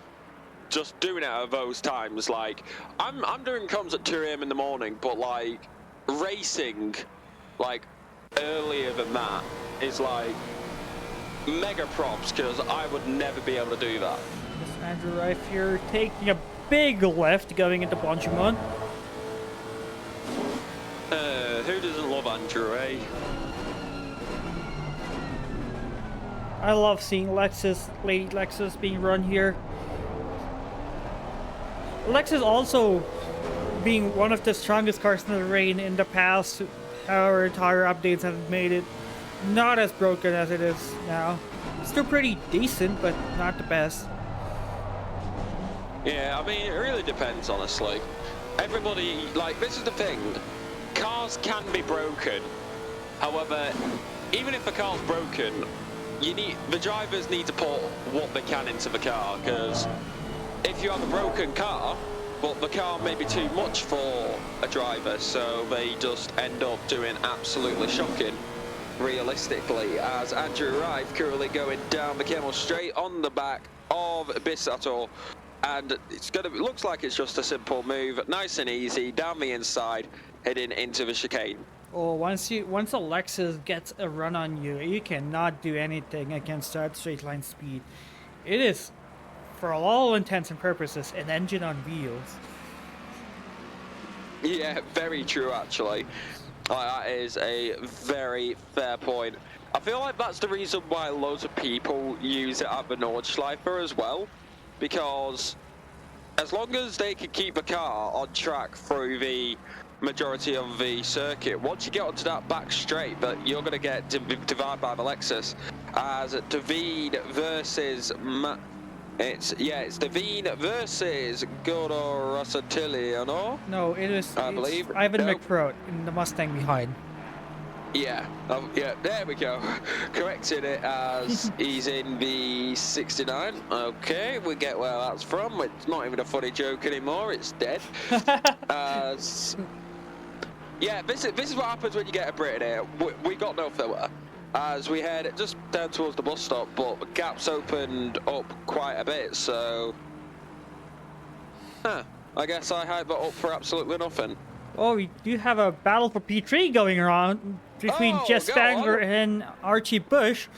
just doing it at those times. Like, I'm doing comms at 2 a.m. in the morning, but, like, racing, like, earlier than that is, like, mega props, because I would never be able to do that. Andrew Rife here taking a big left going into Bonchimon. Who doesn't love Andrew, eh? I love seeing Lady Lexus being run here. Lexus also being one of the strongest cars in the rain in the past. Our tire updates have made it not as broken as it is now. Still pretty decent, but not the best. Yeah, I mean, it really depends, honestly. Everybody, like, this is the thing. Cars can be broken. However, even if the car's broken, the drivers need to put what they can into the car, because if you have a broken car, but the car may be too much for a driver, so they just end up doing absolutely shocking, realistically, as Andrew Rife currently going down the Camel straight on the back of Bisato. And looks like it's just a simple move, nice and easy, down the inside, heading into the chicane. Oh, once a Lexus gets a run on you, you cannot do anything against that straight line speed. It is, for all intents and purposes, an engine on wheels. Yeah, very true, actually. That is a very fair point. I feel like that's the reason why loads of people use it at the Nordschleifer as well. Because as long as they can keep the car on track through the majority of the circuit, once you get onto that back straight, but you're going to get divided by the Lexus. As David versus it's David versus Godo Rossatiliano. No, it's believe Ivan McProat in the Mustang behind. Yeah, there we go. Corrected it as he's in the 69. Okay, we get where that's from. It's not even a funny joke anymore, it's dead. Yeah, this is what happens when you get a Brit in here. We got no filler. As we head just down towards the bus stop, but the gap's opened up quite a bit, so... I guess I hype that up for absolutely nothing. Oh, we do have a battle for P3 going around between Jeff Spangler and Archie Bush.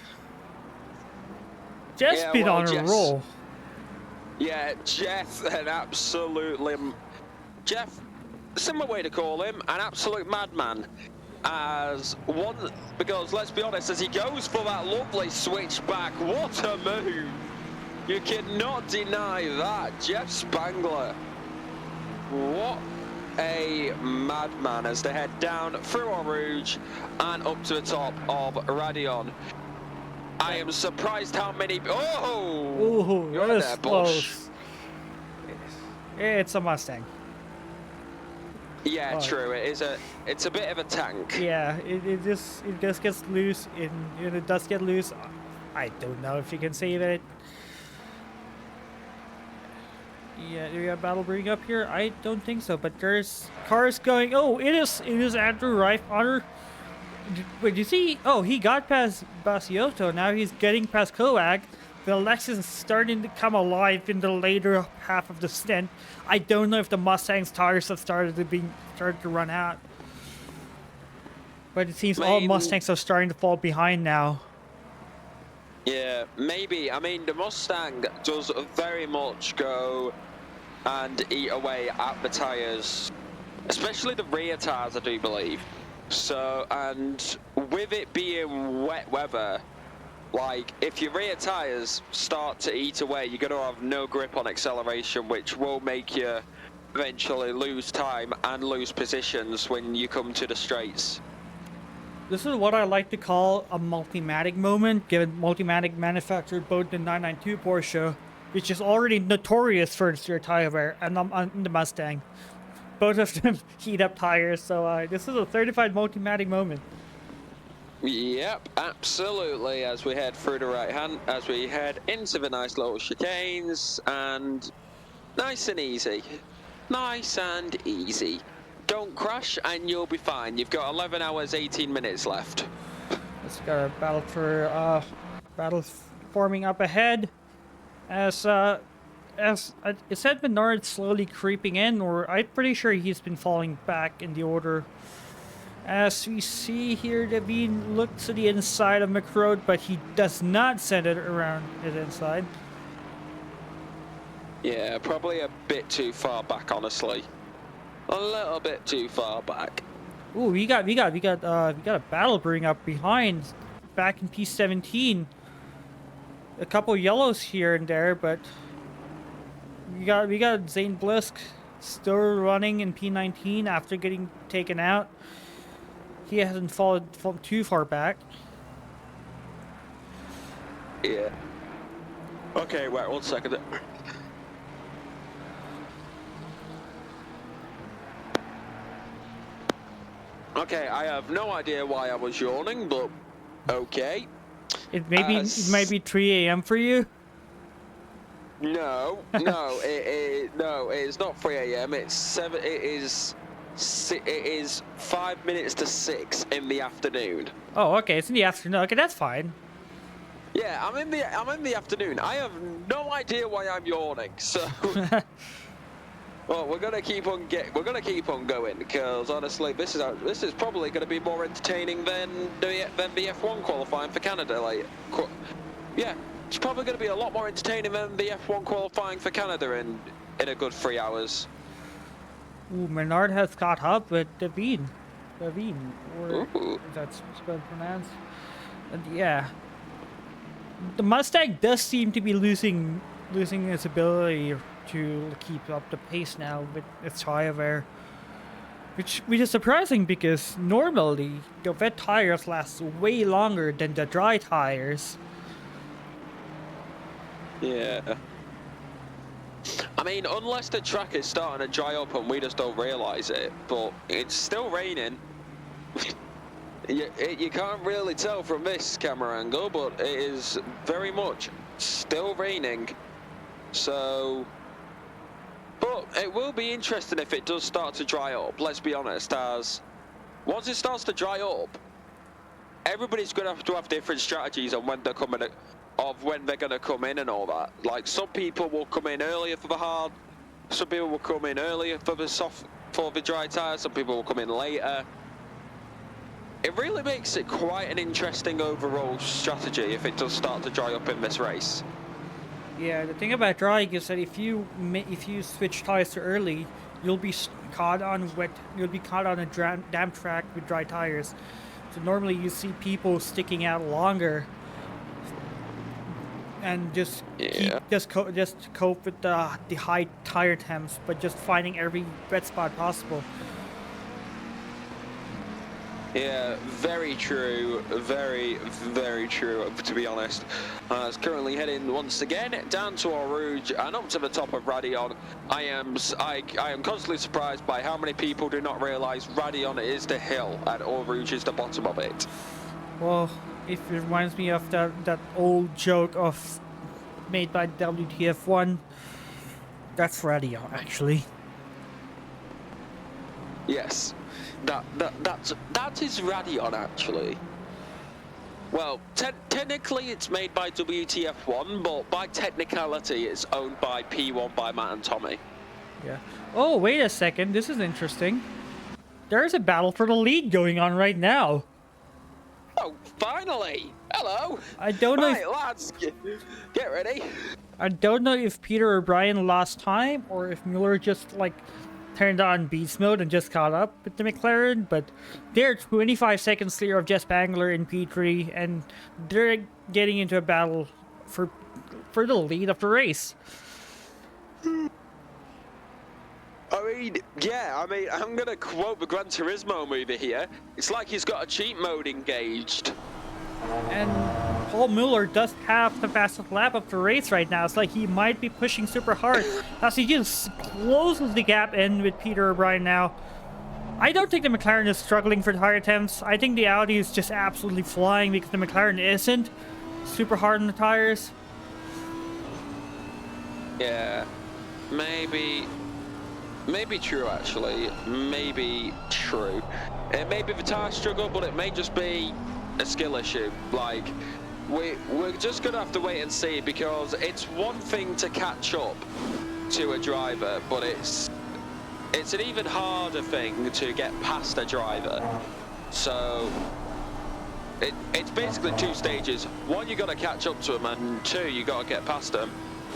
Jeff's been on a roll. Yeah, Jeff, Jeff, similar way to call him, an absolute madman. Because let's be honest, as he goes for that lovely switch back, what a move! You cannot deny that. Jeff Spangler. What a madman as they head down through Eau Rouge and up to the top of Radion. I am surprised how many... Oh! Ooh, You're that in was there, Bosch. close. It's a Mustang. Yeah, Oh. true. It's a bit of a tank. Yeah, it just gets loose, and it does get loose. I don't know if you can save it. Yeah, do we have battle brewing up here? I don't think so, but there's cars going. Oh, it is Andrew Reifhonor. Wait, you see? Oh, he got past Basioto. Now he's getting past Koag. The Lexus is starting to come alive in the later half of the stint. I don't know if the Mustang's tires have started to run out. But it seems all Mustangs are starting to fall behind now. Yeah, maybe. I mean, the Mustang does very much go and eat away at the tyres, especially the rear tyres, I do believe. So, and with it being wet weather, like, if your rear tyres start to eat away, you're going to have no grip on acceleration, which will make you eventually lose time and lose positions when you come to the straights. This is what I like to call a Multimatic moment, given Multimatic manufactured both the 992 Porsche, which is already notorious for its tire wear, and the Mustang. Both of them heat up tires, so this is a certified Multimatic moment. Yep, absolutely. As we head through the right hand, as we head into the nice little chicanes, and nice and easy. Nice and easy. Don't crash and you'll be fine. You've got 11 hours, 18 minutes left. Let's got a battle forming up ahead. As it said Menard slowly creeping in, or I'm pretty sure he's been falling back in the order. As we see here, Devine looks to the inside of McRoad, but he does not send it around his inside. Yeah, probably a bit too far back, honestly. A little bit too far back. Ooh, we got a battle brewing up behind, back in P17. A couple yellows here and there, but we got Zane Blisk still running in P19 after getting taken out. He hasn't fallen too far back. Yeah. Okay, wait 1 second. Okay, I have no idea why I was yawning, but okay. It might be 3 a.m. for you. No, no, it's not 3 a.m. It's 7. It is 5 minutes to 6 in the afternoon. Oh, okay, it's in the afternoon. Okay, that's fine. Yeah, I'm in the afternoon. I have no idea why I'm yawning. So, well, we're gonna keep on going because honestly, this is probably gonna be more entertaining than the F1 qualifying for Canada. Like, yeah. It's probably going to be a lot more entertaining than the F1 qualifying for Canada in a good 3 hours. Ooh, Menard has caught up with Devine, or Ooh. that's been pronounced. And yeah, the Mustang does seem to be losing its ability to keep up the pace now with its tire wear, which is surprising because normally the wet tires last way longer than the dry tires. Yeah. I mean, unless the track is starting to dry up and we just don't realise it, but it's still raining. You can't really tell from this camera angle, but it is very much still raining. So, but it will be interesting if it does start to dry up, let's be honest, as once it starts to dry up, everybody's going to have different strategies on when they're coming when they're going to come in and all that. Like, some people will come in earlier for the hard, some people will come in earlier for the dry tires, some people will come in later. It really makes it quite an interesting overall strategy if it does start to dry up in this race. Yeah, the thing about drying is that if you switch tires too early, you'll be caught on a damp track with dry tires. So normally you see people sticking out longer and just Yeah. just cope with the high tire temps, but just finding every wet spot possible. Yeah, very true. Very, very true, to be honest. It's currently heading once again down to Eau Rouge and up to the top of Radion. I am constantly surprised by how many people do not realise Radion is the hill and Eau Rouge is the bottom of it. Well, it reminds me of that old joke of made by WTF1. That's radio, actually. Yes, that is Radion actually. Well, technically it's made by WTF1, but by technicality it's owned by P1 by Matt and Tommy. Yeah. Oh, wait a second. This is interesting. There's a battle for the lead going on right now. Oh, finally! Hello! I don't know. Right, lads, get ready. I don't know if Peter O'Brien lost time or if Mueller just like turned on beast mode and just caught up with the McLaren, but they're 25 seconds clear of Jess Spangler in P3, and they're getting into a battle for the lead of the race. I'm gonna quote the Gran Turismo movie here. It's like he's got a cheat mode engaged. And Paul Mueller does have the fastest lap of the race right now. It's like he might be pushing super hard as he just closes the gap in with Peter O'Brien now. I don't think the McLaren is struggling for tire temps. I think the Audi is just absolutely flying because the McLaren isn't super hard on the tires. Yeah, maybe true actually. Maybe true. It may be the tire struggle, but it may just be a skill issue. Like, we're just gonna have to wait and see, because it's one thing to catch up to a driver, but it's an even harder thing to get past a driver. So it's basically two stages. One, you got to catch up to them, and two, you got to get past them.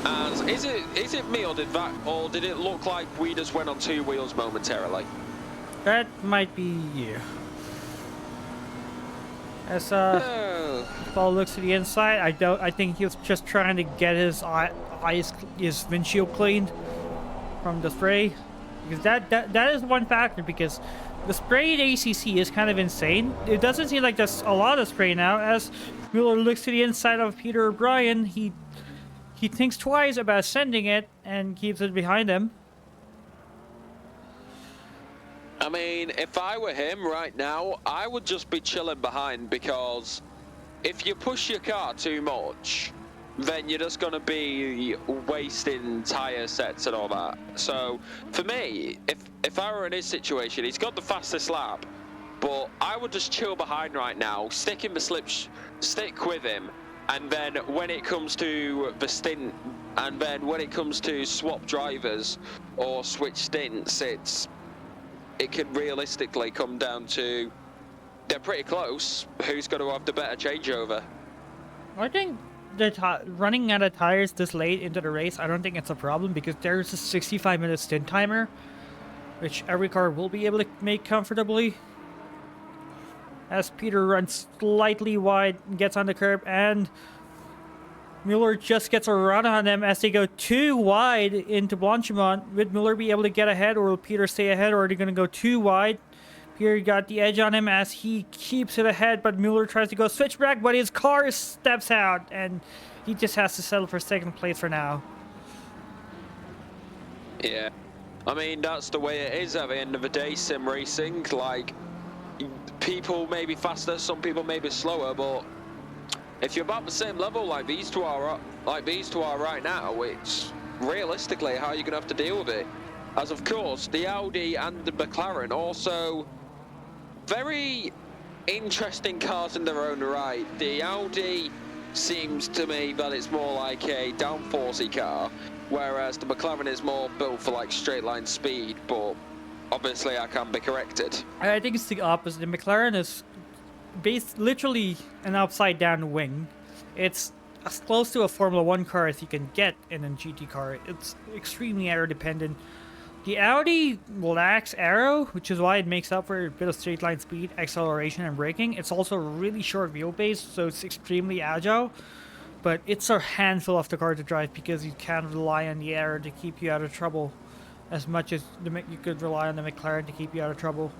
And is it me, or did it look like we just went on two wheels momentarily? That might be you. As Paul looks to the inside, I think he was just trying to get his windshield cleaned from the spray, because that is one factor, because the spray at ACC is kind of insane. It doesn't seem like there's a lot of spray now. As Mueller looks to the inside of Peter O'Brien, he thinks twice about sending it and keeps it behind him. I mean, if I were him right now, I would just be chilling behind, because if you push your car too much, then you're just going to be wasting tyre sets and all that. So, for me, if I were in his situation, he's got the fastest lap, but I would just chill behind right now, stick in the stick with him, and then when it comes to the stint, and then when it comes to swap drivers or switch stints, it can realistically come down to, they're pretty close, who's going to have the better changeover. I think running out of tires this late into the race, I don't think it's a problem, because there's a 65-minute stint timer, which every car will be able to make comfortably. As Peter runs slightly wide, gets on the curb, and Mueller just gets a run on them as they go too wide into Blanchimont. Would Mueller be able to get ahead, or will Peter stay ahead, or are they going to go too wide? Peter got the edge on him as he keeps it ahead, but Mueller tries to go switchback, but his car steps out, and he just has to settle for second place for now. Yeah, I mean, that's the way it is at the end of the day, sim racing. Like, people may be faster, some people may be slower, but if you're about the same level like these two are right now, it's realistically how you're gonna have to deal with it. As of course, the Audi and the McLaren also very interesting cars in their own right. The Audi seems to me that it's more like a downforcey car, whereas the McLaren is more built for like straight line speed, but obviously I can be corrected. I think it's the opposite. The McLaren is literally an upside down wing. It's as close to a Formula 1 car as you can get in a GT car. It's extremely aero dependent. The Audi lacks aero, which is why it makes up for a bit of straight line speed, acceleration, and braking. It's also really short wheelbase, so it's extremely agile. but it's a handful of the car to drive because you can't rely on the aero to keep you out of trouble as much as you could rely on the McLaren to keep you out of trouble.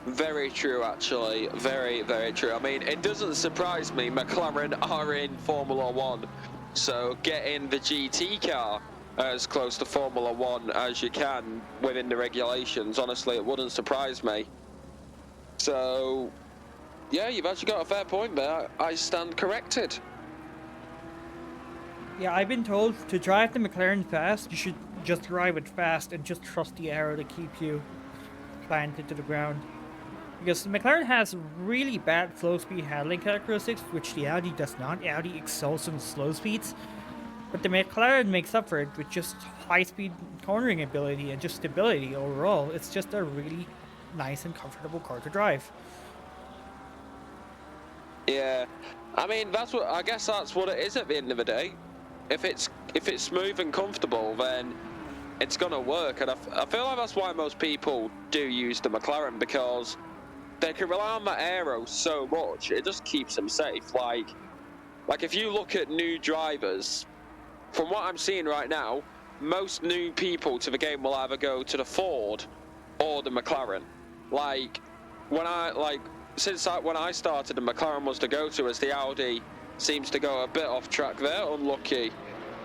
Very true, actually. Very, very true. I mean, it doesn't surprise me. McLaren are in Formula 1, so getting the GT car as close to Formula 1 as you can within the regulations, honestly, it wouldn't surprise me. So, yeah, you've actually got a fair point there. I stand corrected. Yeah, I've been told to drive the McLaren fast, you should just drive it fast and just trust the aero to keep you planted to the ground. Because the McLaren has really bad slow speed handling characteristics, which the Audi does not. The Audi excels in slow speeds, but the McLaren makes up for it with just high speed cornering ability and just stability overall. It's just a really nice and comfortable car to drive. Yeah, I mean, I guess that's what it is at the end of the day. If it's smooth and comfortable, then it's gonna work, and I feel like that's why most people do use the McLaren, because they can rely on that aero so much. It just keeps them safe. Like if you look at new drivers, from what I'm seeing right now, most new people to the game will either go to the Ford or the McLaren. Like when I started, the McLaren was to go to, as the Audi seems to go a bit off track there. Unlucky,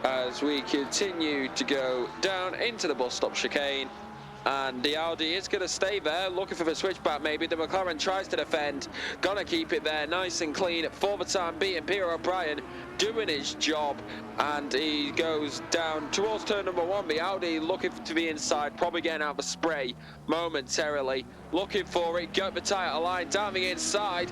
as we continue to go down into the bus stop chicane. And the Audi is going to stay there, looking for the switchback maybe. The McLaren tries to defend, gonna keep it there nice and clean for the time being. Peter O'Brien doing his job, and he goes down towards turn number 1. The Audi looking to the inside, probably getting out the spray momentarily. Looking for it, got the tighter line down the inside.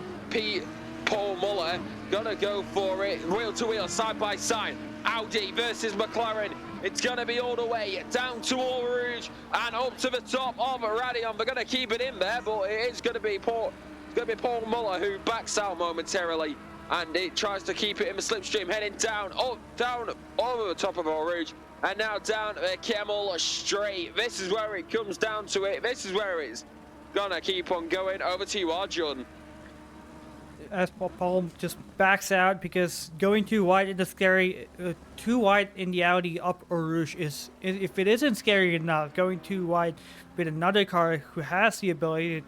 Paul Muller gonna go for it, wheel to wheel, side by side. Audi versus McLaren. It's going to be all the way down to Eau Rouge and up to the top of Radion. They're going to keep it in there, but it is going to be Paul Muller who backs out momentarily, and it tries to keep it in the slipstream, heading down over the top of Eau Rouge, and now down the Kemmel Straight. This is where it comes down to it. This is where it's going to keep on going. Over to you, Arjun. As Paul just backs out because going too wide in the too wide in the Audi up Eau Rouge is, if it isn't scary enough, going too wide with another car who has the ability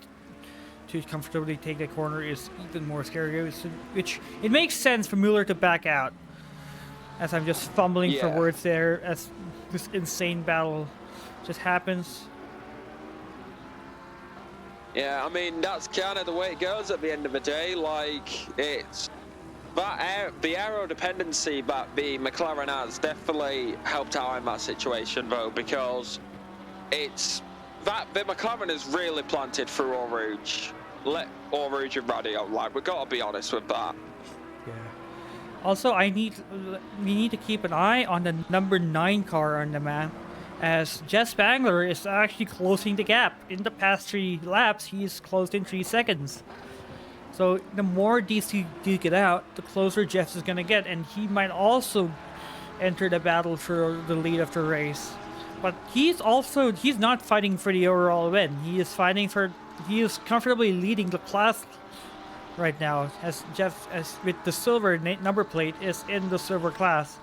to comfortably take the corner is even more scary. Which it makes sense for Mueller to back out. As I'm just fumbling for words there, as this insane battle just happens. Yeah, I mean, that's kind of the way it goes at the end of the day. Like, it's the aero dependency that the McLaren has definitely helped out in that situation, though, because it's that the McLaren is really planted through Eau Rouge. Let Eau Rouge and Radion, like, we've got to be honest with that. Yeah. Also, we need to keep an eye on the number 9 car on the map, as Jeff Spangler is actually closing the gap. In the past 3 laps, he's closed in 3 seconds. So the more these two duke it out, the closer Jeff is going to get, and he might also enter the battle for the lead of the race. But he's not fighting for the overall win. He is comfortably leading the class right now, as Jeff, as with the silver number plate, is in the silver class.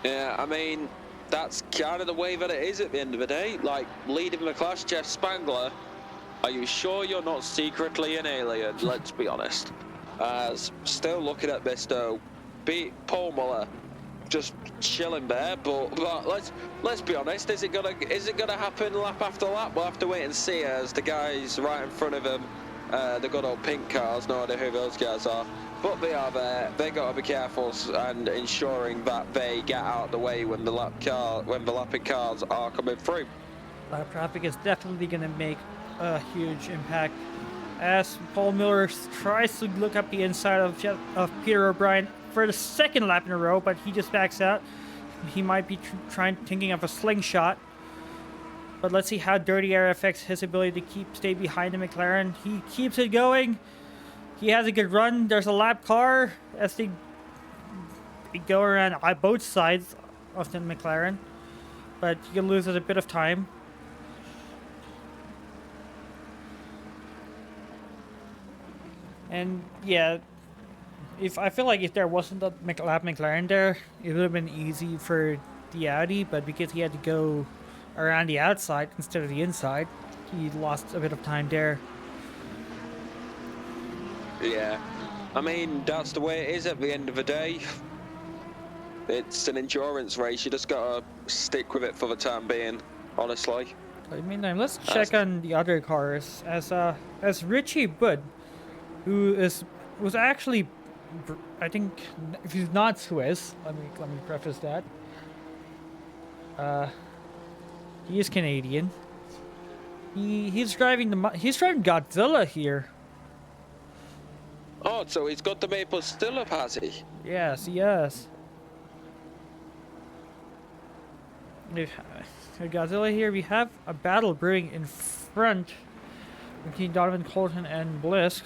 Yeah, I mean, that's kind of the way that it is at the end of the day. Like, leading the class, Jeff Spangler, are you sure you're not secretly an alien? Let's be honest. Still looking at this though, Paul Muller just chilling there, but let's be honest, is it gonna happen lap after lap? We'll have to wait and see, as the guys right in front of him, the good old pink cars, no idea who those guys are, but they are there. They got to be careful and ensuring that they get out of the way when the lapping cars are coming through. Lap traffic is definitely going to make a huge impact, as Paul Miller tries to look up the inside of Peter O'Brien for the 2nd lap in a row, but he just backs out. He might be thinking of a slingshot. But let's see how dirty air affects his ability to stay behind the McLaren. He keeps it going. He has a good run. There's a lap car as they go around both sides of the McLaren, but you lose a bit of time. And yeah, if I feel like if there wasn't a lap McLaren there, it would have been easy for the Audi, but because he had to go around the outside instead of the inside, he lost a bit of time there. Yeah, I mean, that's the way it is at the end of the day. It's an endurance race. You just gotta stick with it for the time being, honestly. But in the meantime, let's check on the other cars. As Richie Budd, who was actually, I think, if he's not Swiss, let me preface that. He is Canadian. He's driving Godzilla here. Oh, so he's got the maple still up, has he? Yes, yes. Godzilla here, we have a battle brewing in front between Donovan Colton and Blisk.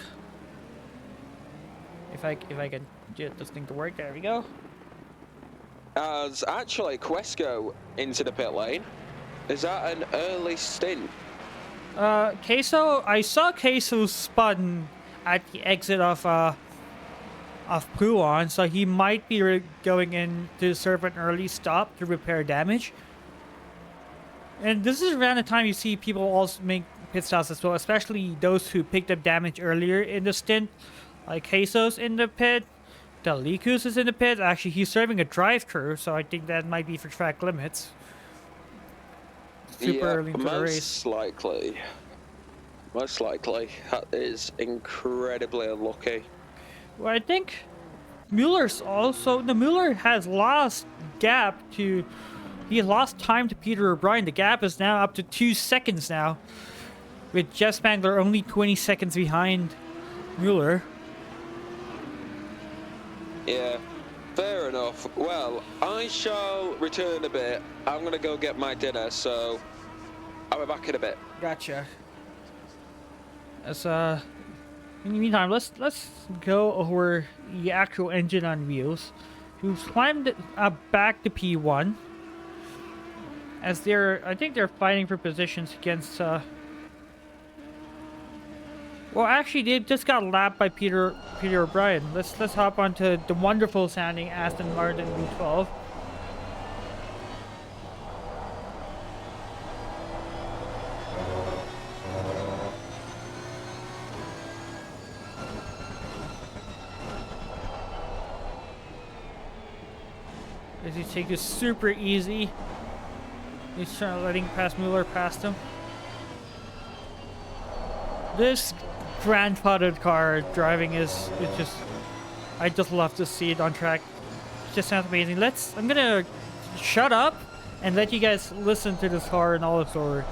If I can get this thing to work, there we go. As actually Quesco into the pit lane. Is that an early stint? Queso, I saw Queso spun at the exit of Pouan, so he might be going in to serve an early stop to repair damage. And this is around the time you see people also make pit stops as well, especially those who picked up damage earlier in the stint. Like Queso's in the pit, Delikus is in the pit. Actually, he's serving a drive-through, so I think that might be for track limits. Super early into the race. Most likely. That is incredibly unlucky. Well, I think Mueller's also... The Mueller has lost he lost time to Peter O'Brien. The gap is now up to 2 seconds now, with Jeff Spangler only 20 seconds behind Mueller. Yeah, fair enough. Well, I shall return a bit. I'm gonna go get my dinner, so I'll be back in a bit. Gotcha. As in the meantime, let's go over the actual engine on wheels, who's climbed back to P1. As I think they're fighting for positions against. Well, actually, they just got lapped by Peter O'Brien. Let's hop onto the wonderful sounding Aston Martin V12. As he takes it super easy. He's trying to letting Mueller past him. This grandfathered car driving is just, I just love to see it on track. It just sounds amazing. I'm gonna shut up and let you guys listen to this car and all its glory.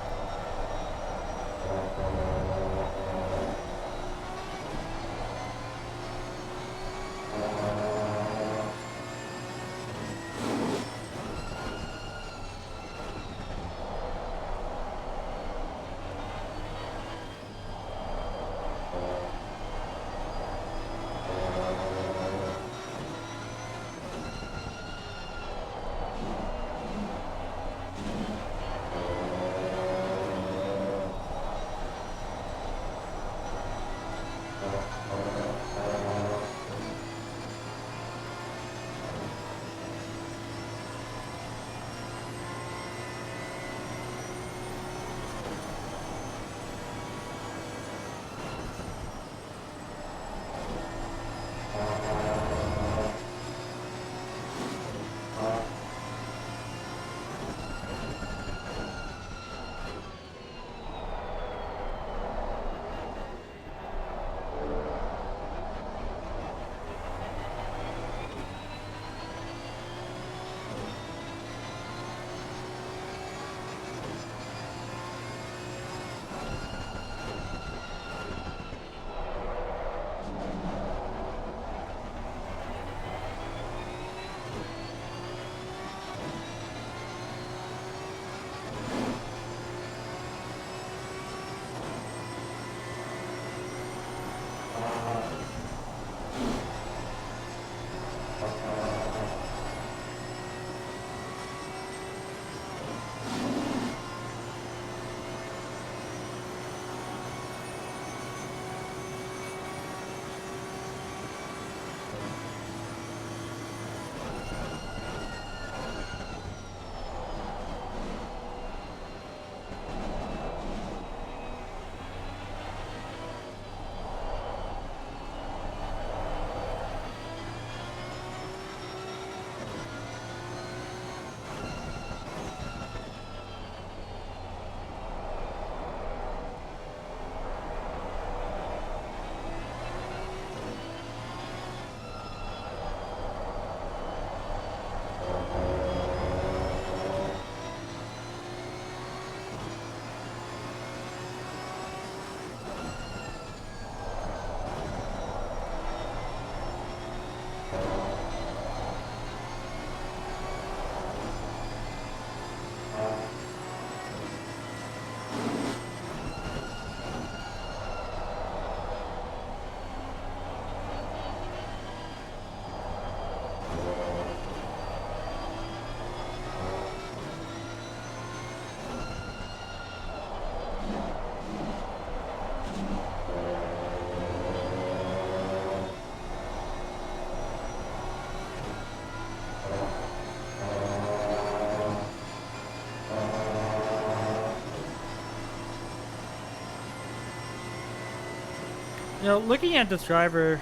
You know, looking at this driver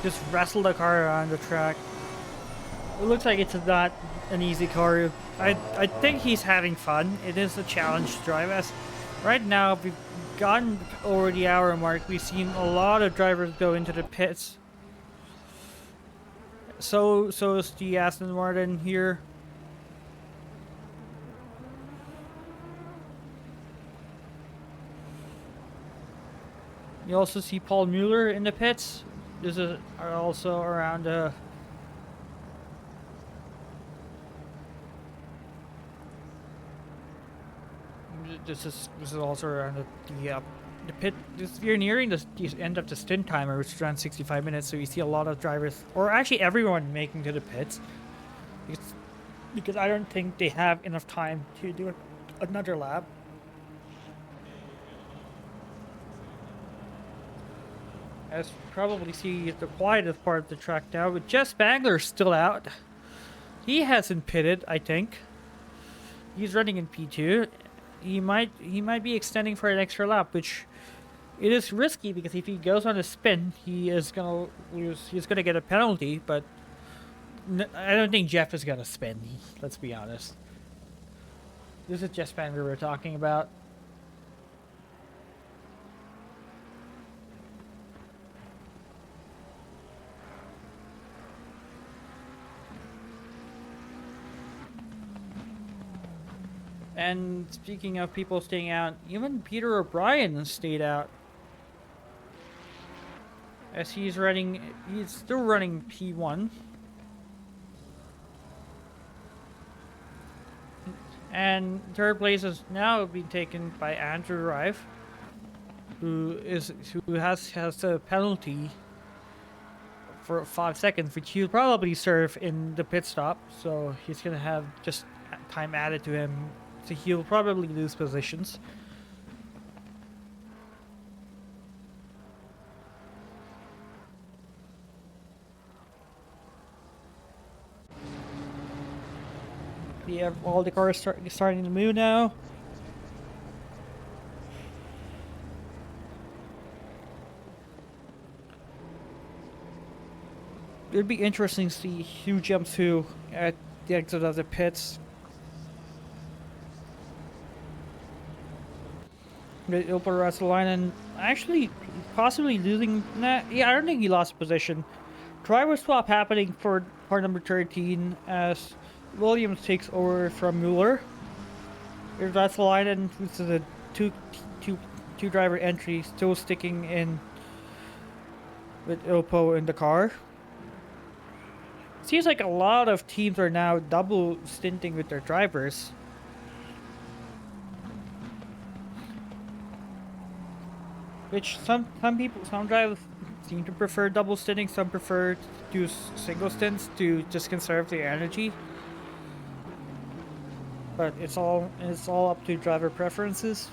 just wrestle the car around the track, it looks like it's not an easy car. I think he's having fun. It is a challenge to drive. As right now, we've gotten over the hour mark. We've seen a lot of drivers go into the pits. So is the Aston Martin here. You also see Paul Mueller in the pits. This is also around this is also around the pit. We're nearing the end of the stint timer, which is around 65 minutes. So you see a lot of drivers, or actually everyone, making to the pits, because I don't think they have enough time to do another lap. As you probably see the quietest part of the track now, with Jeff Spangler still out. He hasn't pitted, I think. He's running in P2. He might be extending for an extra lap, which it is risky because if he goes on a spin, he is gonna lose. He's gonna get a penalty, but I don't think Jeff is gonna spin. Let's be honest. This is Jeff Spangler we're talking about. And speaking of people staying out, even Peter O'Brien stayed out. As he's still running P1. And third place is now being taken by Andrew Rife, who has a penalty for 5 seconds, which he'll probably serve in the pit stop. So he's gonna have just time added to him. So he'll probably lose positions. We have all the cars starting to move now. It'd be interesting to see who jumps who at the exit of the pits. Open Russell actually possibly losing that. Yeah, I don't think he lost position. Driver swap happening for car number 13 as Williams takes over from Mueller. There's Russell, which is a two driver entry, still sticking in with Oppo in the car. Seems like a lot of teams are now double stinting with their drivers. Which some drivers seem to prefer double stinting, some prefer to do single stints to just conserve their energy. But it's all up to driver preferences.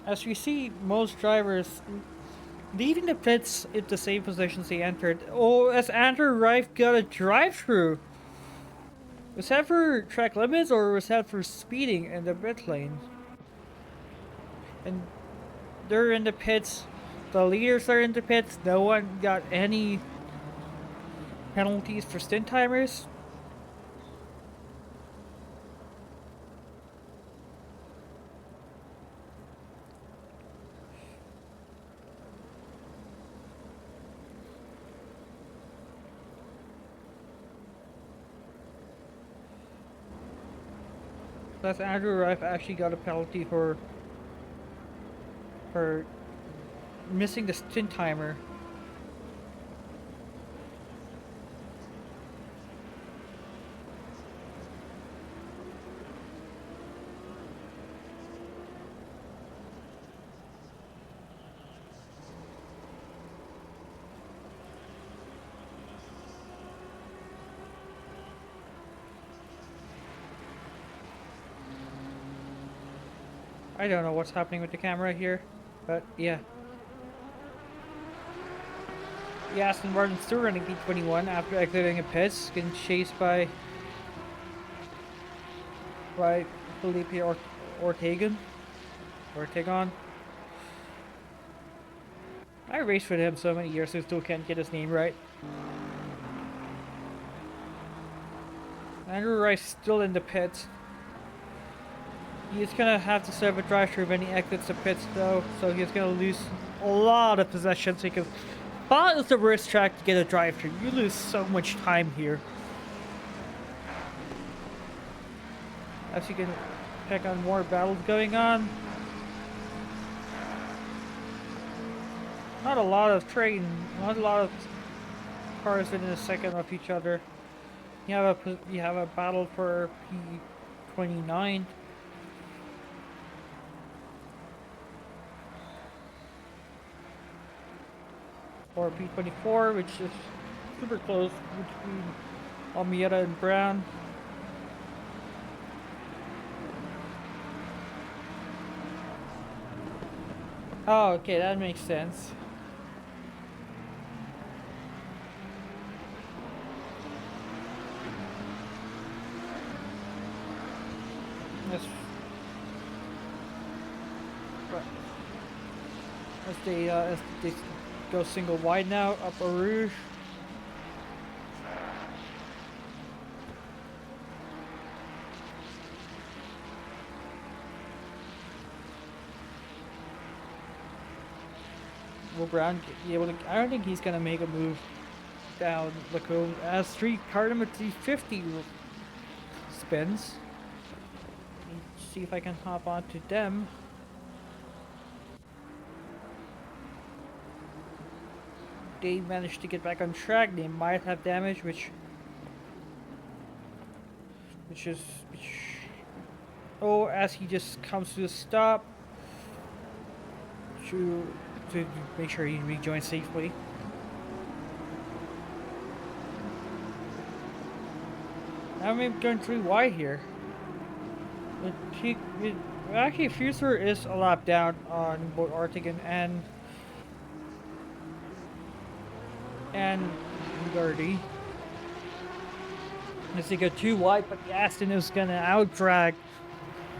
As we see, most drivers leaving the pits in the same positions they entered. Oh, as Andrew Rife got a drive-through. Was that for track limits or was that for speeding in the pit lane? And they're in the pits. The leaders are in the pits. No one got any penalties for stint timers. Plus, Andrew Rife actually got a penalty for missing the stint timer. I don't know what's happening with the camera here, but yeah. the Aston Martin's still running P21 after exiting a pits, getting chased by Felipe Ortegon. I raced with him so many years, I still can't get his name right. Andrew Rice still in the pits. He's gonna have to serve a drive-thru when he exits the pits though, so he's gonna lose a lot of possessions because Spa is the worst track to get a drive-thru. You lose so much time here. As you can check on more battles going on. Not a lot of not a lot of cars within a second of each other. You have a battle for P29. Or P24, which is super close between Almeida and Brown. Oh, okay, that makes sense. Yes. As they go single wide now up Eau Rouge. Will Brown be able to? I don't think he's gonna make a move down Lacombe as 3 car number 350 spins. Let's see if I can hop onto them. They managed to get back on track. They might have damage, which oh, as he just comes to a stop to make sure he rejoins safely. Now I'm going 3 wide here. Actually, Fuser is a lap down on both Ortegon and Gardy. As they go 2 wide, but the Aston is gonna out-drag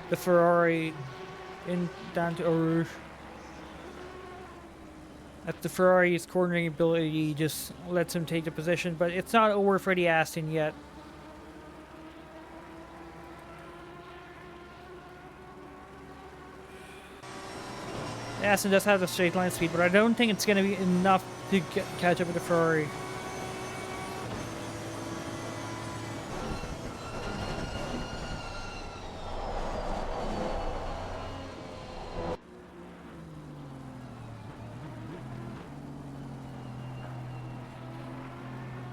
the Ferrari down to Eau Rouge. At the Ferrari's cornering ability just lets him take the position, but it's not over for the Aston yet. The Aston does have the straight line speed, but I don't think it's going to be enough to catch up with the Ferrari.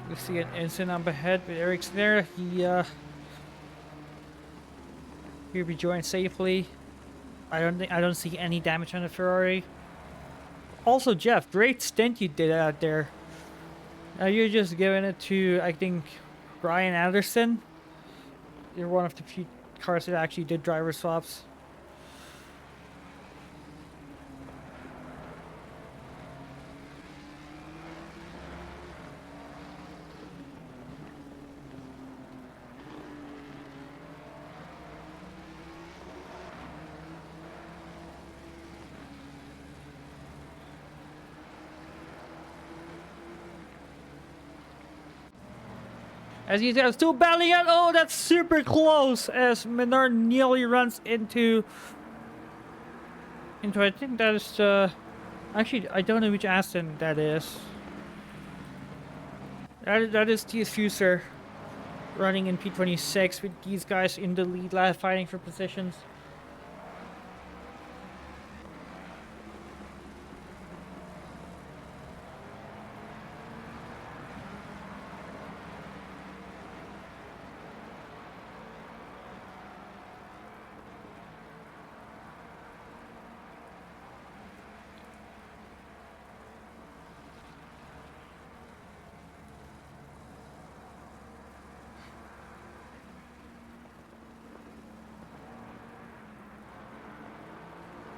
We see an incident up ahead with Eric's there. He'll be joined safely. I don't see any damage on the Ferrari. Also, Jeff, great stint you did out there. Now you're just giving it to, I think, Brian Anderson. You're one of the few cars that actually did driver swaps. As he's still battling out. Oh, that's super close as Menard nearly runs into I think that is actually I don't know which Aston that is. That is TS Fuser running in P26 with these guys in the lead lap fighting for positions.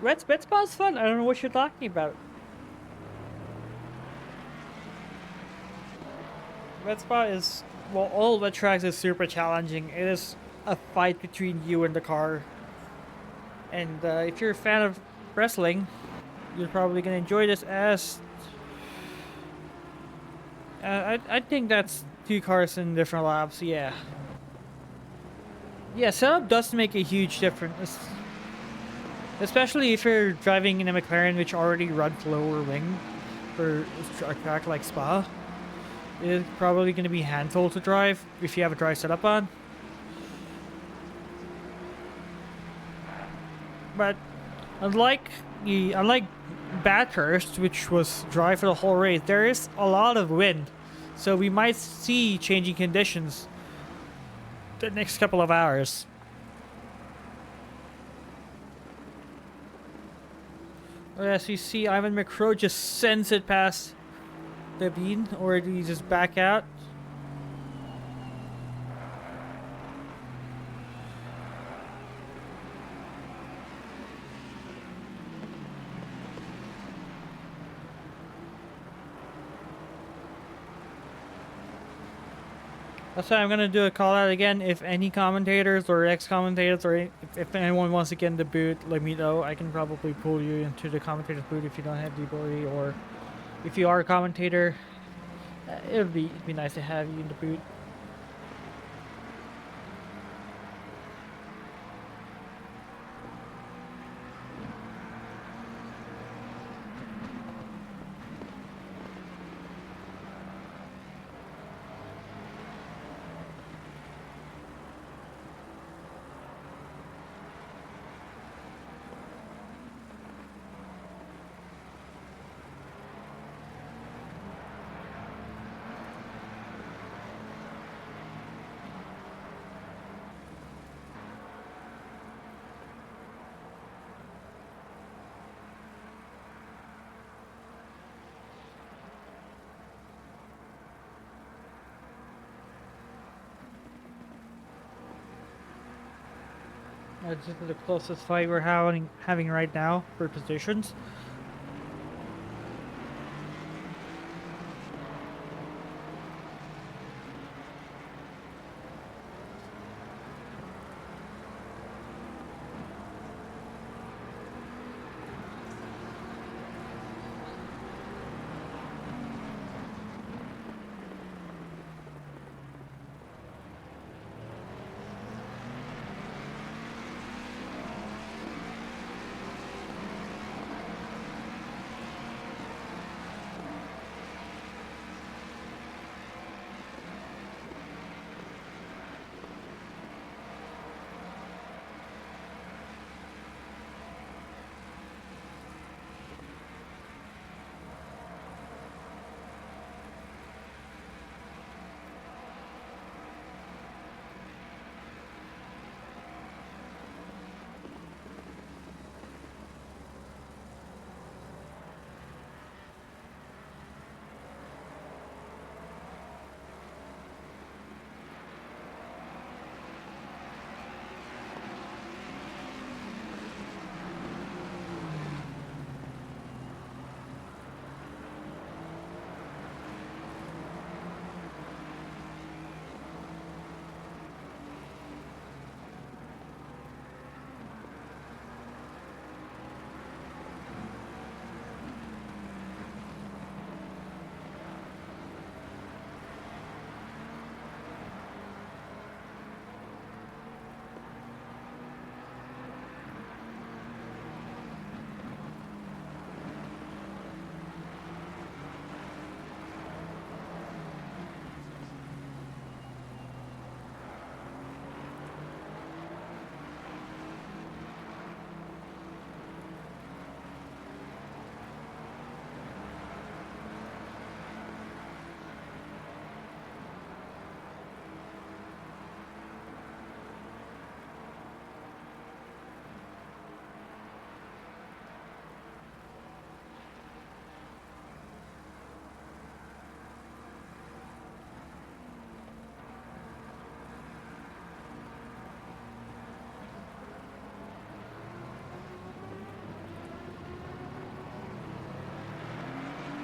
Red Spitspot's fun. I don't know what you're talking about. wet spot is, well, all wet tracks is super challenging. It is a fight between you and the car. And if you're a fan of wrestling, you're probably gonna enjoy this as I think that's 2 cars in different laps. Yeah. Yeah, setup does make a huge difference, especially if you're driving in a McLaren which already runs lower wing for a track like Spa. It's probably going to be a handful to drive if you have a dry setup on. But unlike Bathurst, which was dry for the whole race, there is a lot of wind, so we might see changing conditions the next couple of hours. As you see, Ivan McCrow just sends it past the bean, or do you just back out? That's why I'm gonna do a call out again. If any commentators or ex-commentators or if anyone wants to get in the booth, let me know. I can probably pull you into the commentator's booth if you don't have the ability, or if you are a commentator, it'd be nice to have you in the booth. This is the closest fight we're having right now for positions.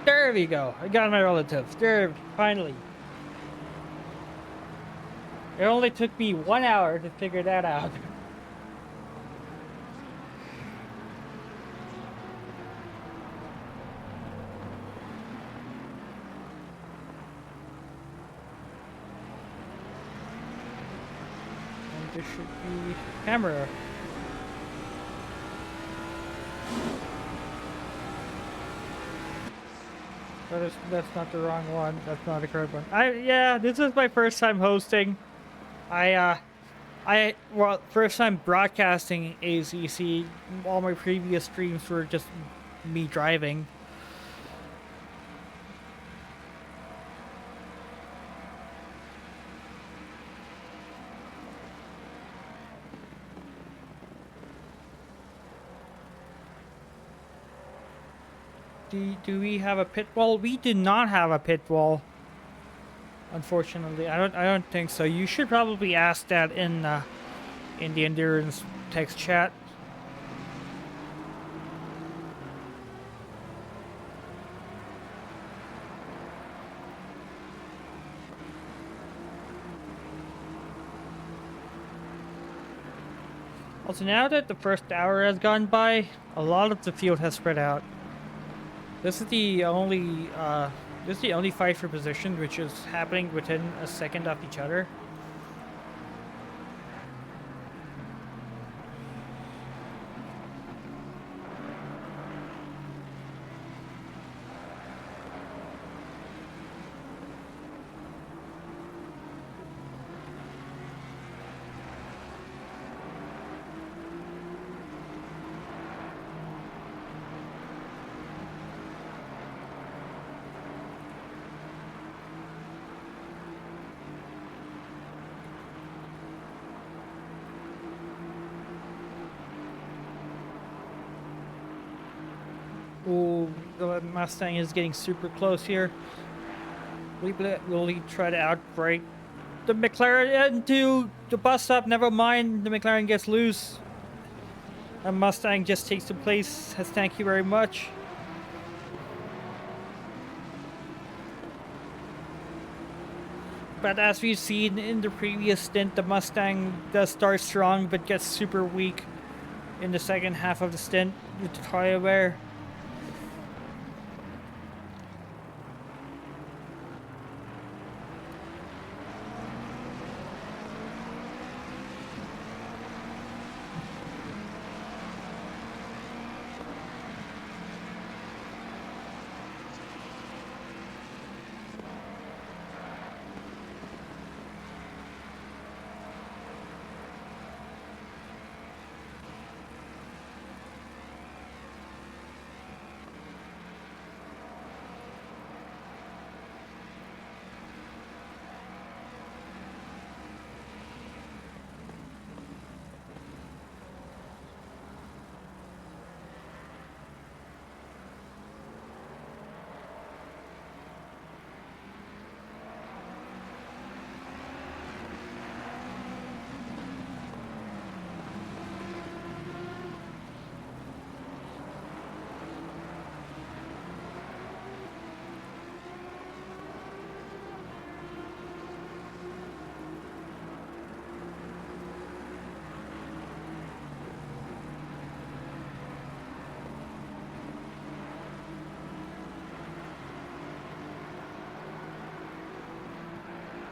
There we go. I got my relatives. There, finally. It only took me 1 hour to figure that out. And this should be camera. That's not the wrong one. That's not the correct one. Yeah, this is my first time hosting. Well, first time broadcasting ACC. All my previous streams were just me driving. Do we have a pit wall? We do not have a pit wall. Unfortunately, I don't think so. You should probably ask that in the endurance text chat. Also, now that the first hour has gone by, a lot of the field has spread out. This is the only fight for position which is happening within a second of each other. Ooh, the Mustang is getting super close here. Will he try to outbrake the McLaren into the bus stop? Never mind, the McLaren gets loose. The Mustang just takes the place. Thank you very much. But as we've seen in the previous stint, the Mustang does start strong but gets super weak in the second half of the stint with the tire wear.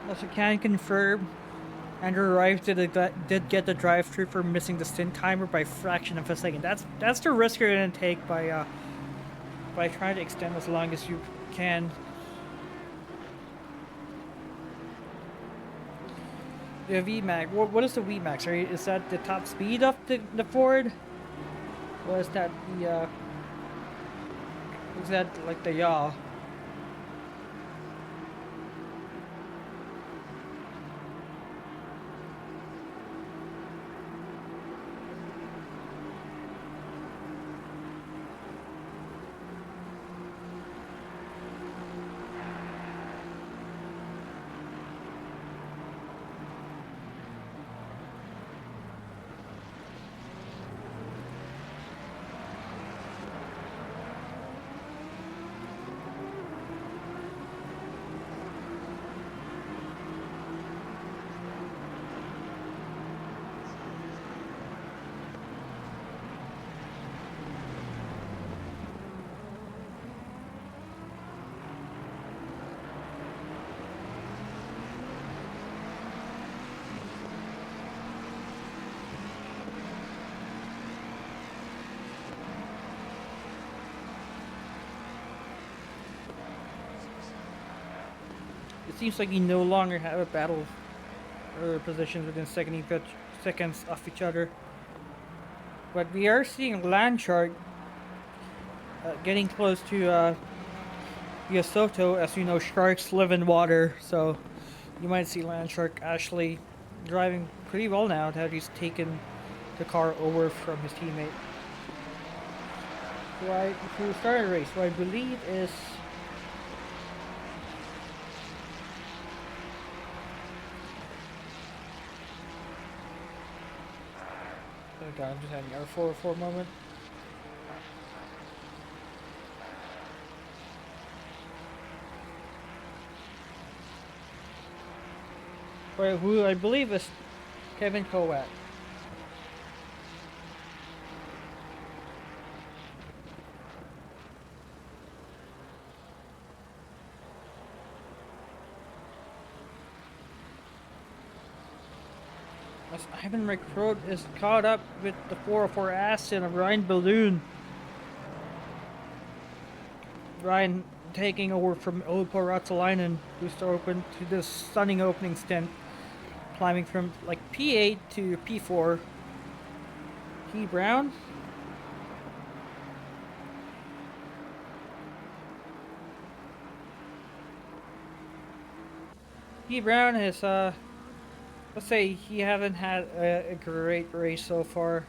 Also, can confirm Andrew Rice did get the drive-through for missing the stint timer by a fraction of a second. That's the risk you're gonna take by trying to extend as long as you can. The VMAX. What is the VMAX? Is that the top speed of the Ford, or is that the is that like the yaw? seems like we no longer have a battle positions within seconds of each other. But we are seeing Land Shark getting close to Yosoto. As you know, sharks live in water, so you might see Land Shark actually driving pretty well now that he's taken the car over from his teammate. So to start a race, what I believe is okay, I'm just having R4 for a moment. Who I believe is Kevin Kowat. As Ivan McCroat is caught up with the 404 Aston of Ryan Balloon. Ryan taking over from Olpo Ratsalainen, who's open to this stunning opening stint, climbing from like P8 to P4. P Brown. P Brown is let's say he hasn't had a great race so far.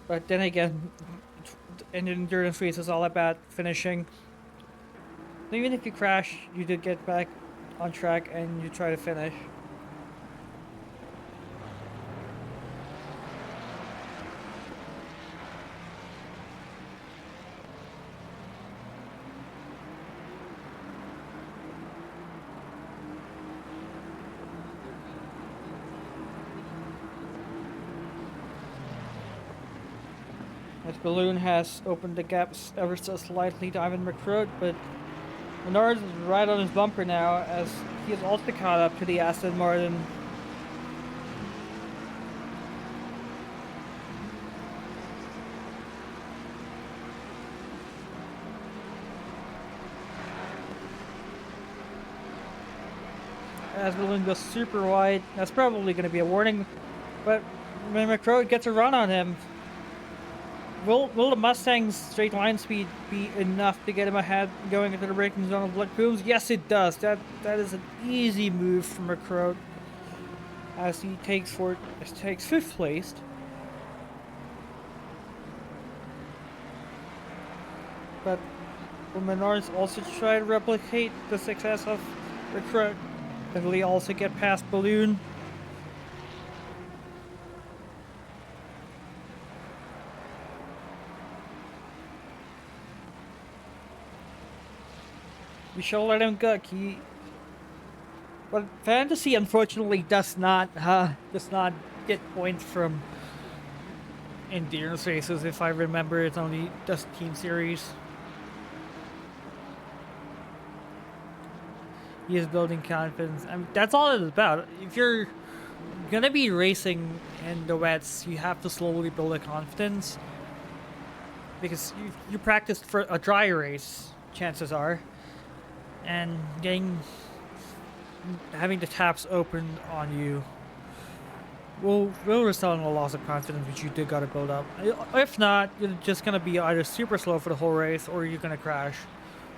But then again, an endurance race is all about finishing. Even if you crash, you did get back on track and you try to finish. As Balloon has opened the gaps ever so slightly to Ivan McCroat, but Menard is right on his bumper now as he is also caught up to the Aston Martin. As Balloon goes super wide, that's probably going to be a warning, but when McCroat gets a run on him, will the Mustang's straight line speed be enough to get him ahead going into the braking zone of Blood Booms? Yes, it does. That is an easy move from McCroat as he takes 5th place. But will Menards also try to replicate the success of McCroat? Will he also get past Balloon? We shall let him cook. But Fantasy unfortunately does not get points from endurance races. If I remember, it's only just team series. He is building confidence. I mean, that's all it's about. If you're gonna be racing in the wets, you have to slowly build a confidence because you practiced for a dry race. Chances are. And having the taps open on you will result in a loss of confidence, which you do gotta build up. If not, you're just gonna be either super slow for the whole race or you're gonna crash.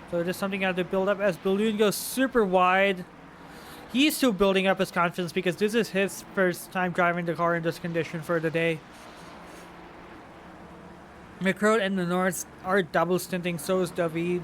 So there's something you have to build up. As Balloon goes super wide, he's still building up his confidence because this is his first time driving the car in this condition for the day. McCroat and the North are double stinting, so is David.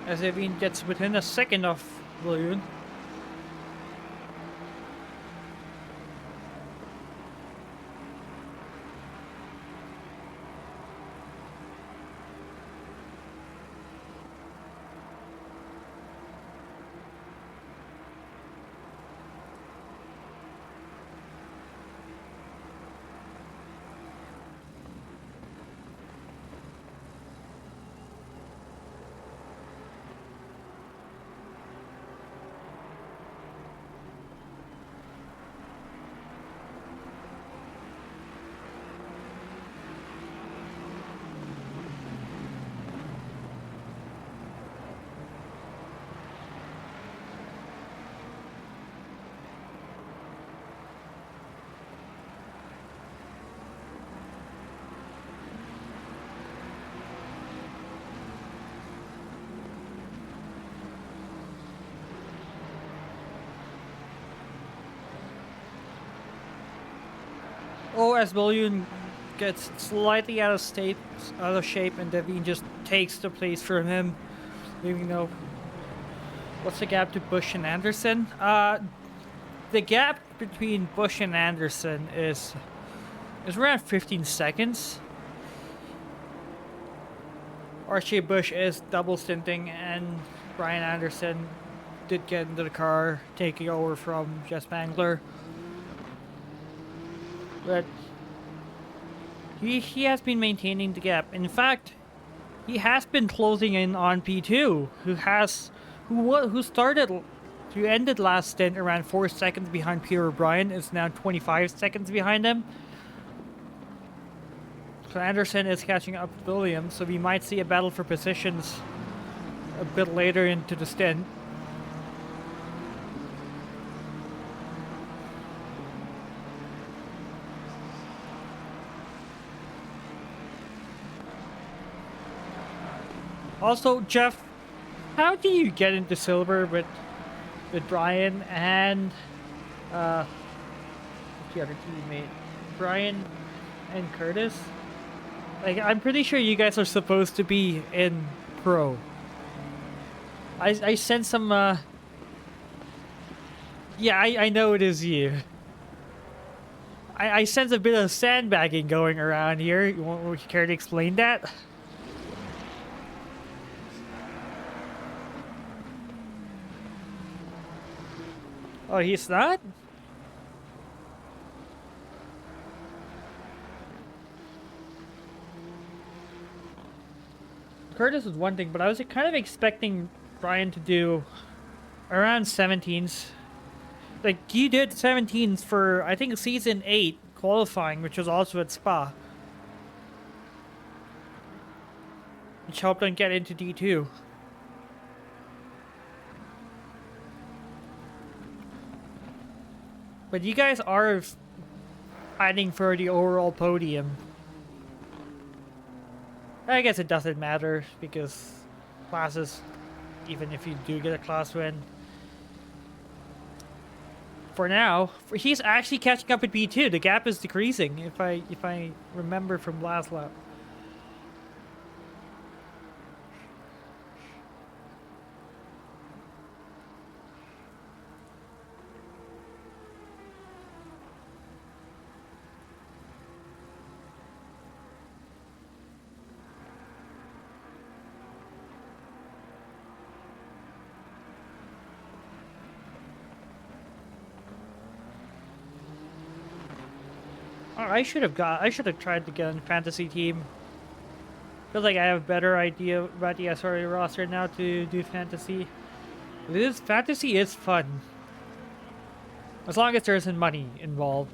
As Evine gets within a second of Balloon. Oh, as Balloon gets slightly out of shape, and Devine just takes the place from him. Leaving no. What's the gap to Bush and Anderson? The gap between Bush and Anderson is around 15 seconds. Archie Bush is double stinting, and Brian Anderson did get into the car, taking over from Jess Spangler. But he has been maintaining the gap. In fact, he has been closing in on P2, who ended last stint around 4 seconds behind Peter O'Brien, is now 25 seconds behind him. So Anderson is catching up with Williams, so we might see a battle for positions a bit later into the stint. Also, Jeff, how do you get into silver with Brian and what's the other teammate? Brian and Curtis? Like, I'm pretty sure you guys are supposed to be in pro. I sense some yeah, I know it is you. I sense a bit of sandbagging going around here. Would you care to explain that? Oh, he's not? Curtis was one thing, but I was kind of expecting Brian to do around 17s. Like, he did 17s for, I think, season 8 qualifying, which was also at Spa. Which helped him get into D2. But you guys are fighting for the overall podium. I guess it doesn't matter because classes, even if you do get a class win. For now, he's actually catching up with B2. The gap is decreasing if I remember from last lap. I should have tried to get a fantasy team. Feels like I have a better idea about the SRA roster now to do fantasy. Fantasy is fun. As long as there isn't money involved.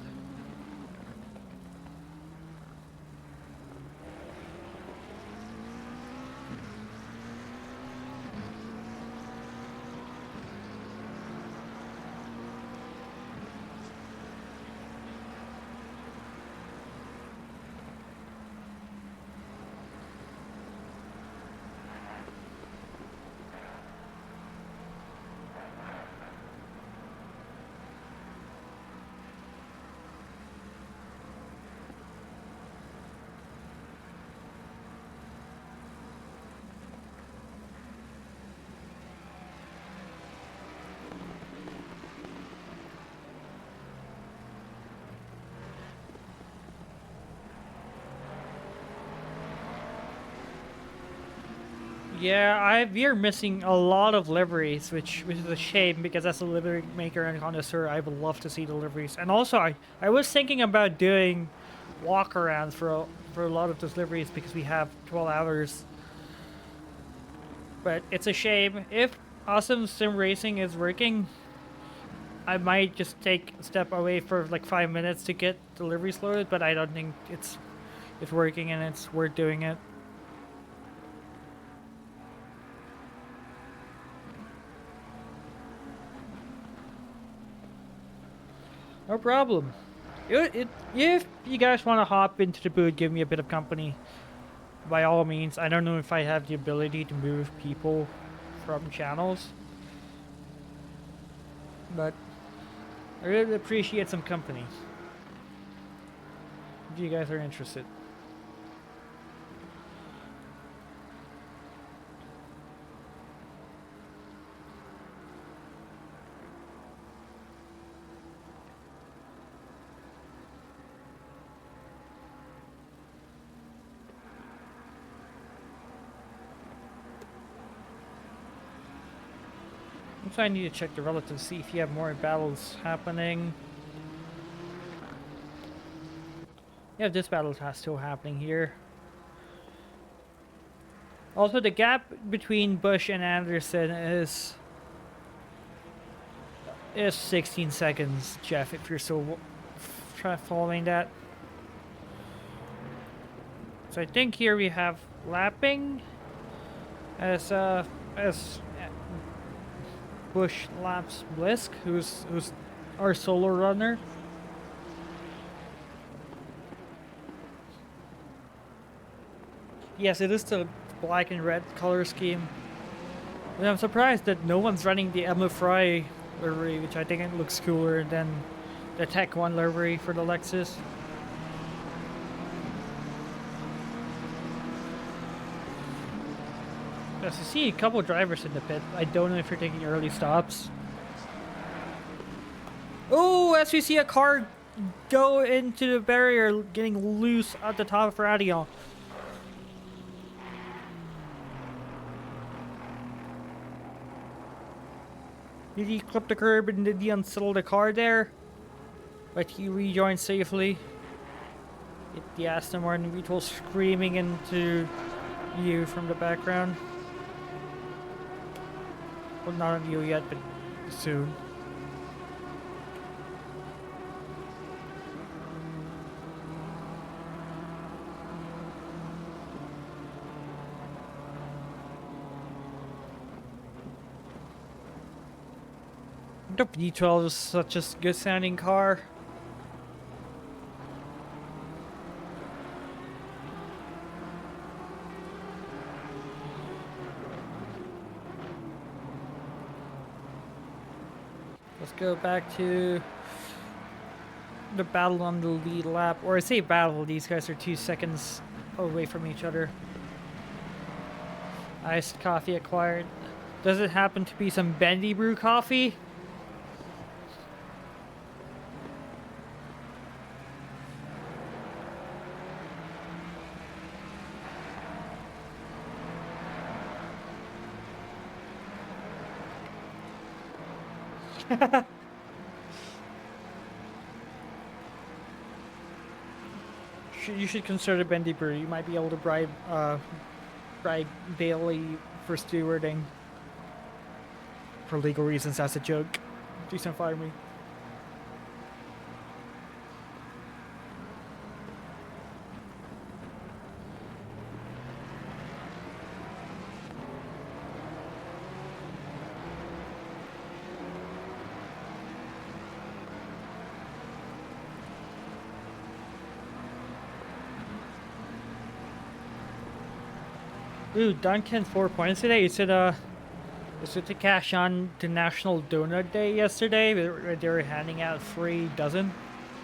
Yeah, we are missing a lot of liveries, which is a shame because as a livery maker and connoisseur, I would love to see the liveries. And also, I was thinking about doing walk-arounds for a lot of those liveries because we have 12 hours. But it's a shame. If Awesome Sim Racing is working, I might just take a step away for like 5 minutes to get deliveries loaded, but I don't think it's working and it's worth doing it. No problem. If you guys want to hop into the booth, give me a bit of company. By all means, I don't know if I have the ability to move people from channels. But I really appreciate some company. you guys are interested. So I need to check the relatives, see if you have more battles happening. Yeah, this battle is still happening here. Also, the gap between Bush and Anderson is 16 seconds, Jeff, if you're still following that. So I think here we have lapping as Bush laps Blisk, who's our solo runner. Yes, it is the black and red color scheme. And I'm surprised that no one's running the Emma Fry livery, which I think it looks cooler than the Tech 1 livery for the Lexus. Yes, I see a couple drivers in the pit. I don't know if you're taking early stops. Oh, as we see a car go into the barrier, getting loose at the top of Radion. Did he clip the curb and did he unsettle the car there? But he rejoined safely. Get the Aston Martin VTOL screaming into you from the background. Well, not on you yet, but soon. The V12 is such a good sounding car. Let's go back to the battle on the lead lap. Or I say battle, these guys are 2 seconds away from each other. Iced coffee acquired. Does it happen to be some Bendy Brew coffee? You should consider Bendy Brew. You might be able to bribe Bailey for stewarding. For legal reasons, that's a joke. Please don't fire me. Ooh, Duncan 4 points today. Is it to cash on to National Donut Day yesterday? Where they were handing out free dozen?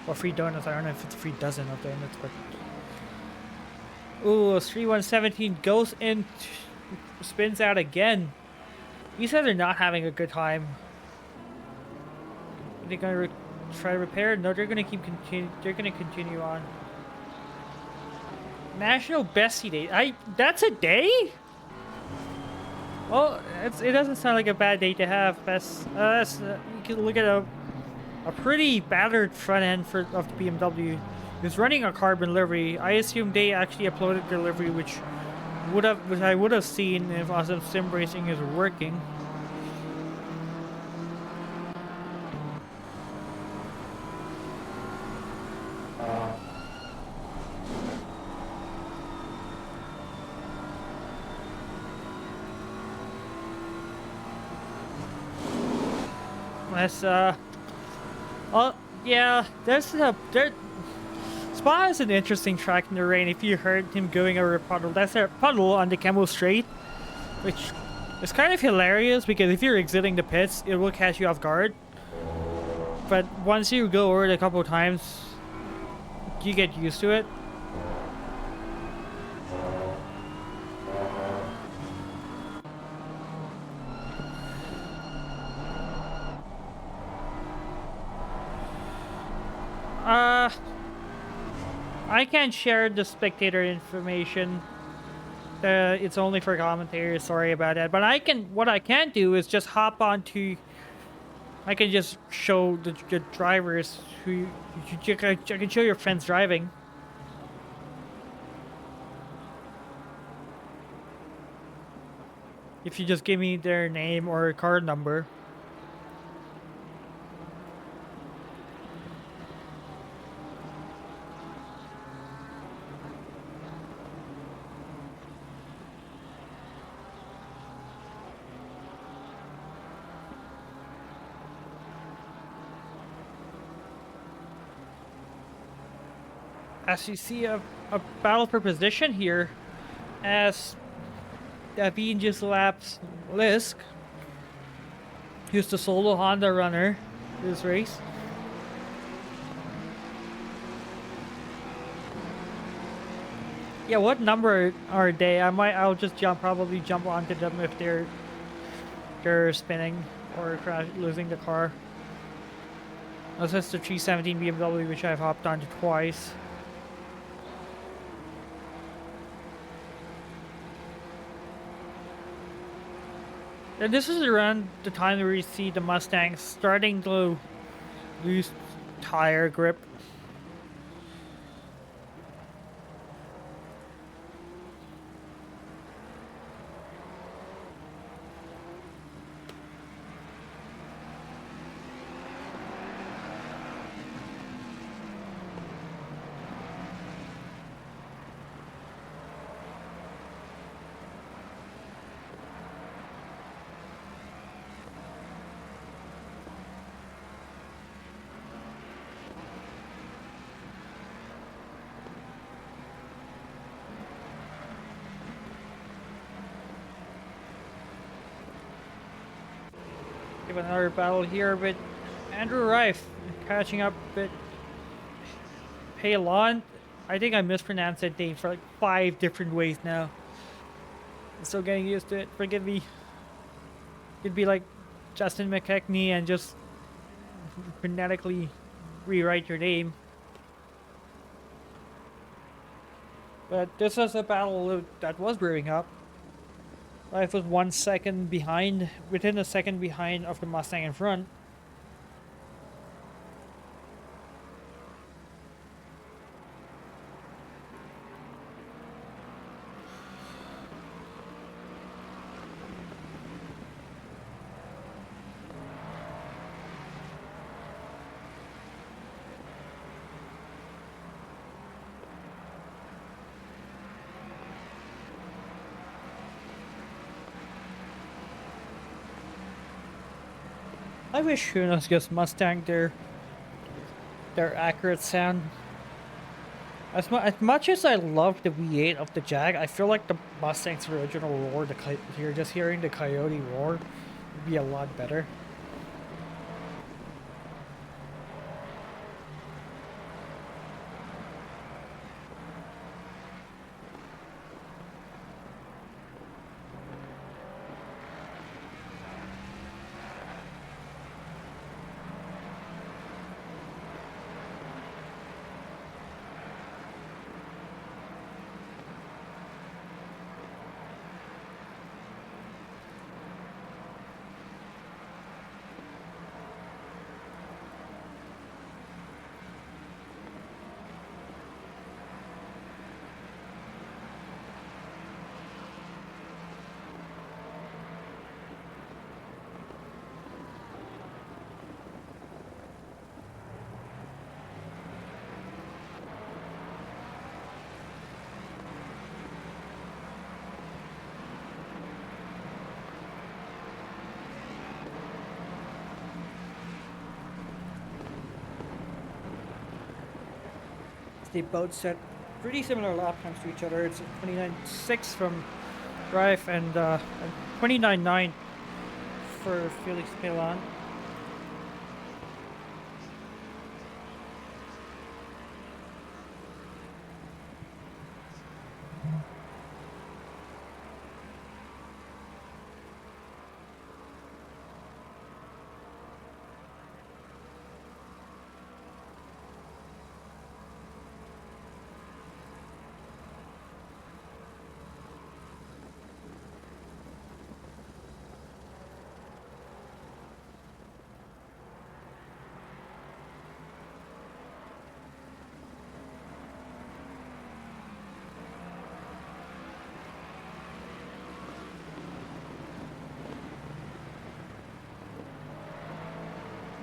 Or free donuts, I don't know if it's free dozen of donuts, but... Ooh, 3-1-17 goes in, spins out again. These guys are not having a good time. Are they gonna try to repair? No, they're gonna continue on. National Bestie Day. That's a day? Well, it doesn't sound like a bad day to have. You can look at a pretty battered front end of the BMW. It's running a carbon livery. I assume they actually uploaded their livery, which I would have seen if Awesome Sim Racing is working. Yeah, Spa is an interesting track in the rain. If you heard him going over a puddle, that's a puddle on the Camel Straight, which is kind of hilarious because if you're exiting the pits, it will catch you off guard. But once you go over it a couple of times, you get used to it? I can't share the spectator information. It's only for commentators. Sorry about that. But what I can do is just hop onto. I can just show the drivers who I can show your friends driving. If you just give me their name or card number. As you see a battle for position here, as David just laps Lisk, who's the solo Honda runner this race. Yeah, what number are they? I'll just probably jump onto them if they're spinning or losing the car. This is the 317 BMW, which I've hopped onto twice. And this is around the time where we see the Mustangs starting to lose tire grip. Give another battle here, but Andrew Rife catching up with Palon. I think I mispronounced that name for like 5 different ways now. I'm still getting used to it. Forgive me. It'd be like Justin McKechnie and just phonetically rewrite your name. But this is a battle that was brewing up. Rife was 1 second behind, within a second behind of the Mustang in front. I wish Hunos just Mustang their accurate sound. As much as I love the V8 of the Jag, I feel like the Mustang's original roar, just hearing the Coyote roar, would be a lot better. They both set pretty similar lap times to each other. It's 29.6 from Rife and 29.9 for Felix Pelon.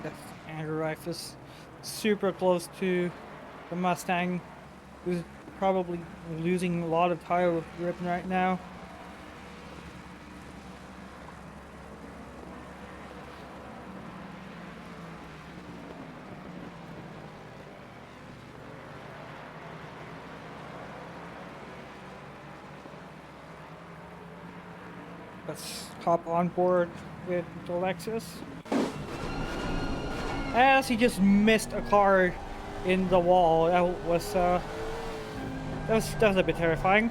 Yes, Andrew Rife is super close to the Mustang, who's probably losing a lot of tire grip right now. Let's hop on board with the Lexus. As he just missed a car in the wall. That was a bit terrifying.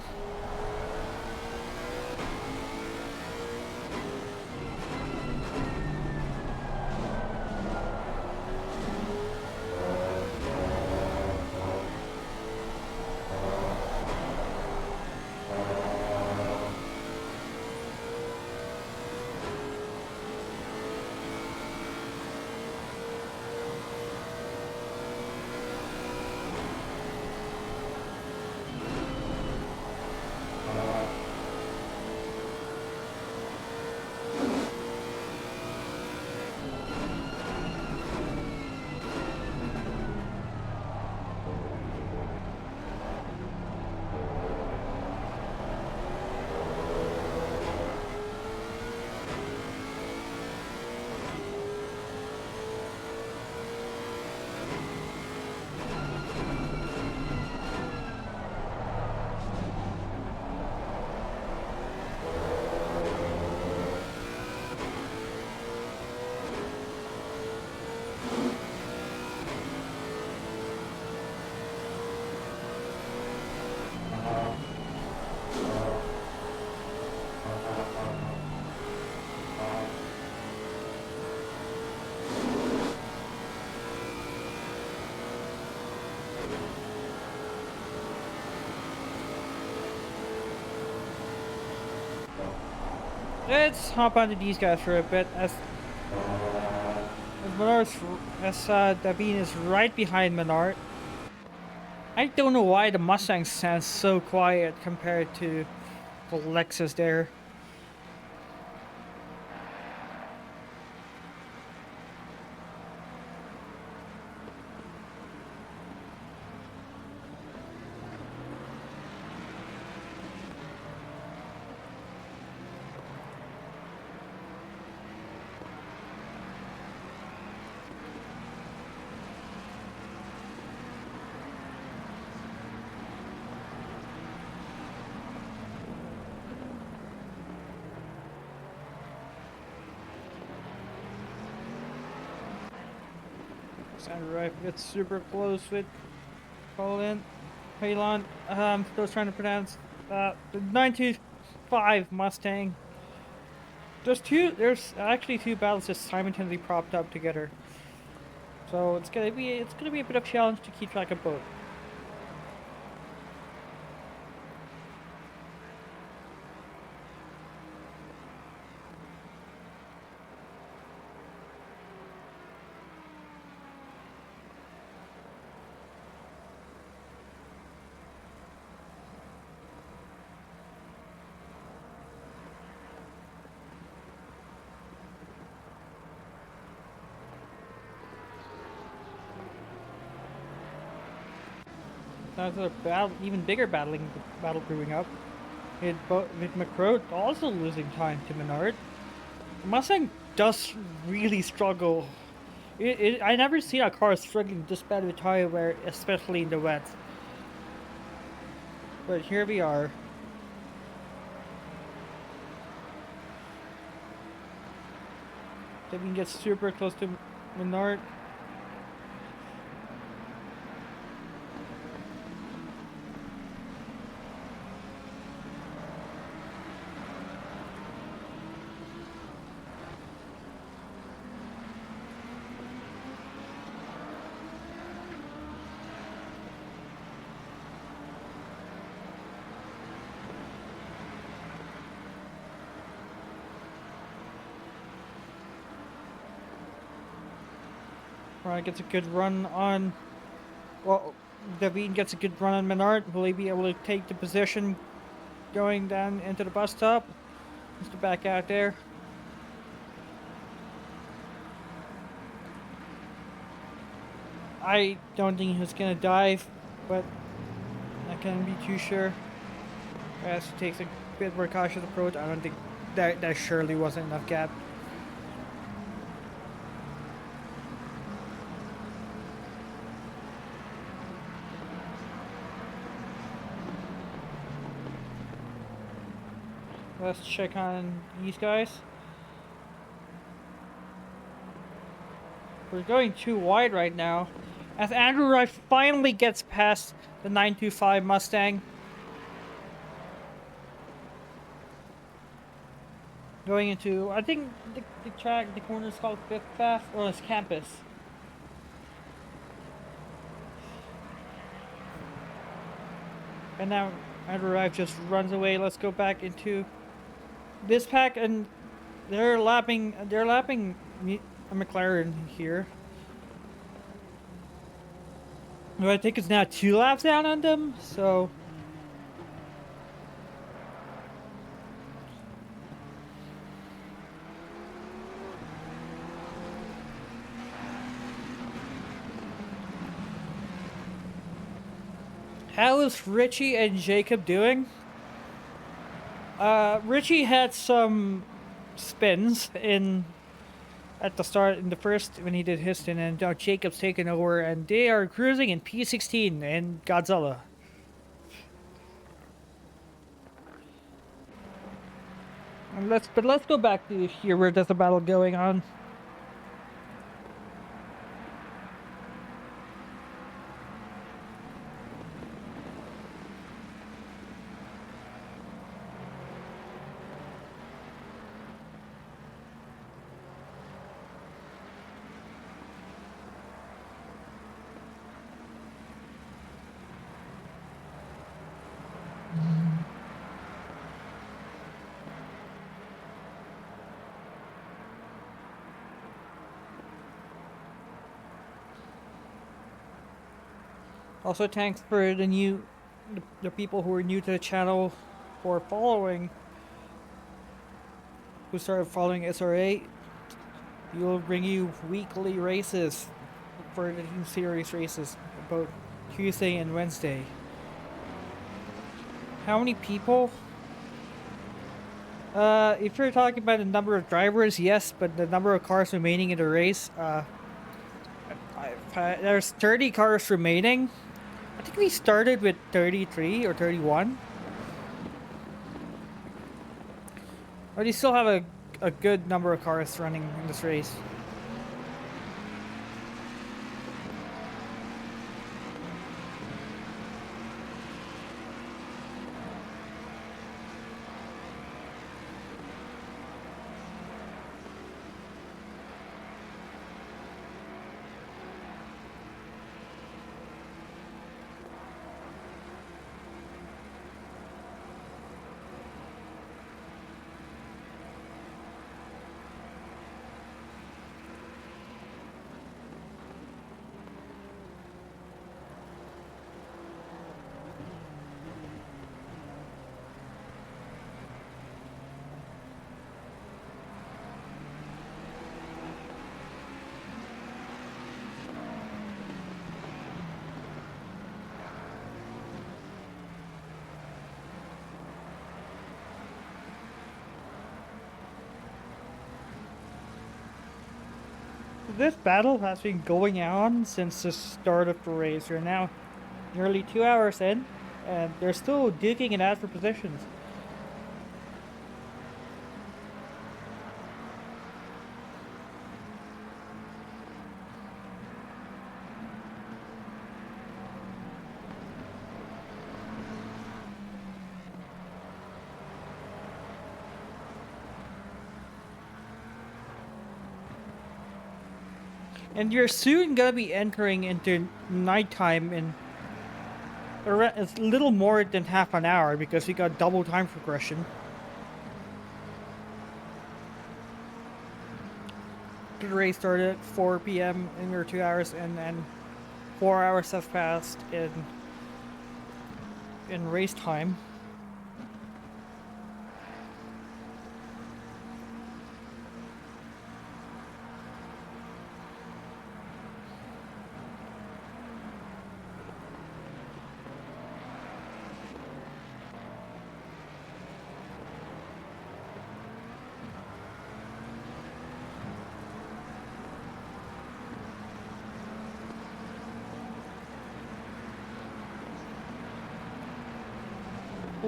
Let's hop onto these guys for a bit as Davine is right behind Menard. I don't know why the Mustang sounds so quiet compared to the Lexus there. Right, it's super close with Palin. Still trying to pronounce the 925 Mustang. There's actually two battles just simultaneously propped up together. So it's gonna be a bit of a challenge to keep track of both. There's a even bigger battle brewing up. With McCrow also losing time to Menard. Mustang does really struggle. I never see a car struggling this bad with tire wear, especially in the wet. But here we are. Then we can get super close to Menard. Gets a good run on. Well, Davine gets a good run on Menard. Will he be able to take the position going down into the bus stop? Just to back out there. I don't think he was gonna dive, but I can't be too sure. As he takes a bit more cautious approach, I don't think that surely wasn't enough gap. Let's check on these guys. We're going too wide right now. As Andrew Wright finally gets past the 925 Mustang. Going into, I think the track, the corner is called Fifth Path, or it's Campus. And now Andrew Wright just runs away. Let's go back into this pack, and they're lapping a McLaren here. But I think it's now 2 laps down on them, so how is Richie and Jacob doing? Richie had some spins at the start in the first when he did his stint, and now Jacob's taken over, and they are cruising in P16 and Godzilla. And let's go back to here where there's a battle going on. Also, thanks for the people who are new to the channel for following, who started following SRA. We'll bring you weekly races for the team series races, about Tuesday and Wednesday. How many people? If you're talking about the number of drivers, yes, but the number of cars remaining in the race, there's 30 cars remaining. I think we started with 33 or 31. But you still have a good number of cars running in this race. This battle has been going on since the start of the race. We're now nearly 2 hours in, and they're still duking it out for positions. And you're soon gonna be entering into nighttime in a little more than half an hour, because we got double time progression. The race started at 4 p.m. and we're 2 hours, and then 4 hours have passed in race time.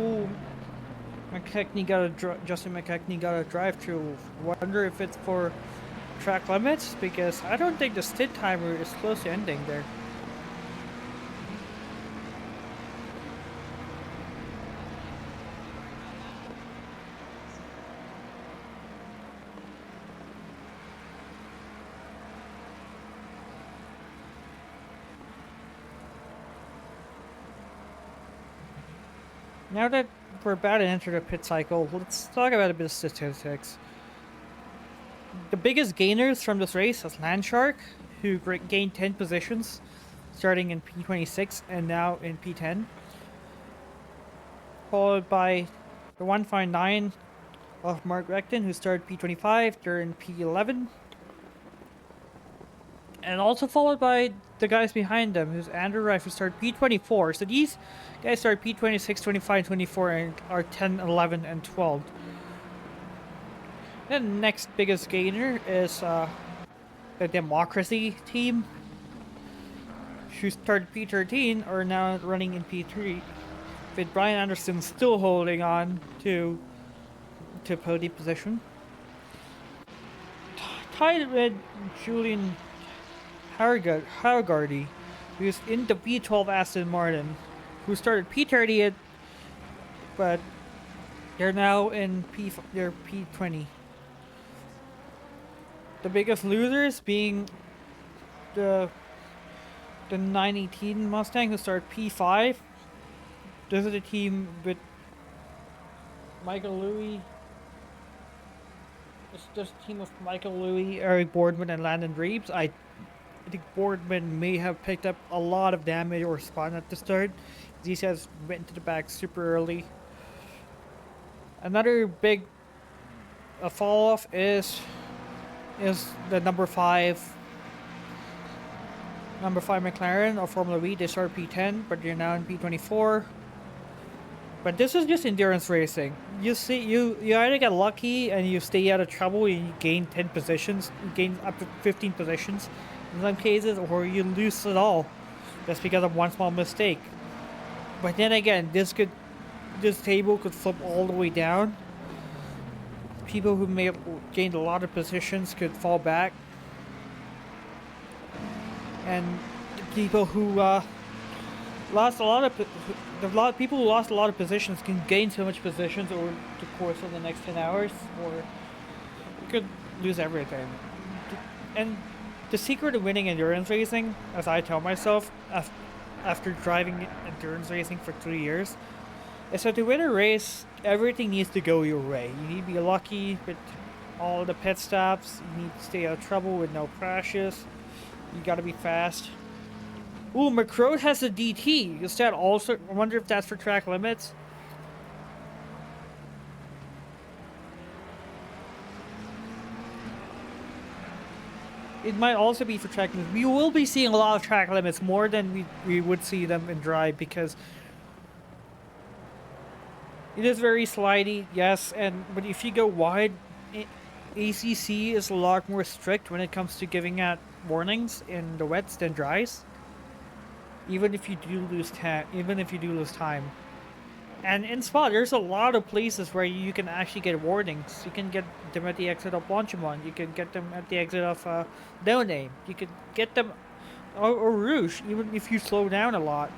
Ooh, Justin McKechnie got a drive-through. Wonder if it's for track limits, because I don't think the stint timer is close to ending there. Now that we're about to enter the pit cycle, let's talk about a bit of statistics. The biggest gainers from this race is Landshark, who gained 10 positions, starting in P26 and now in P10. Followed by the 159 of Mark Recton, who started P25, they're in P11. And also followed by the guys behind them, who's Andrew Rife, who started P24. So these guys started P26, 25, 24, and are 10, 11, and 12. Then the next biggest gainer is the Democracy team, who started P13, are now running in P3, with Brian Anderson still holding on to podium position. Tied with Julian Hargardy, who's in the P12 Aston Martin, who started P30, but they're now in P20. The biggest losers being the 918 Mustang, who started P5. This is the team with Michael Louis. It's just a team of Michael Louis, Eric Boardman, and Landon Reeves. I think Boardman may have picked up a lot of damage or spun at the start. These guys went into the back super early. Another big fall off is the number 5 McLaren of Formula E. They started P10, but they're now in P24. But this is just endurance racing. You see, you either get lucky and you stay out of trouble and you gain 10 positions, you gain up to 15 positions in some cases, or you lose it all just because of one small mistake. But then again, this table could flip all the way down. People who may have gained a lot of positions could fall back, and people who lost a lot of people who lost a lot of positions can gain so much positions over the course of the next 10 hours, or could lose everything. And the secret of winning endurance racing, as I tell myself after driving endurance racing for 3 years, is that to win a race, everything needs to go your way. You need to be lucky with all the pit stops, you need to stay out of trouble with no crashes, you gotta be fast. Ooh, McCrow has a DT. Is that also? I wonder if that's for track limits. It might also be for track limits. We will be seeing a lot of track limits, more than we would see them in drive, because it is very slidey, yes, but if you go wide, ACC is a lot more strict when it comes to giving out warnings in the wets than dries. Even if you do lose time. And in Spa, there's a lot of places where you can actually get warnings. You can get them at the exit of Blanchimont. You can get them at the exit of No Name. You can get them, or Rouge, even if you slow down a lot.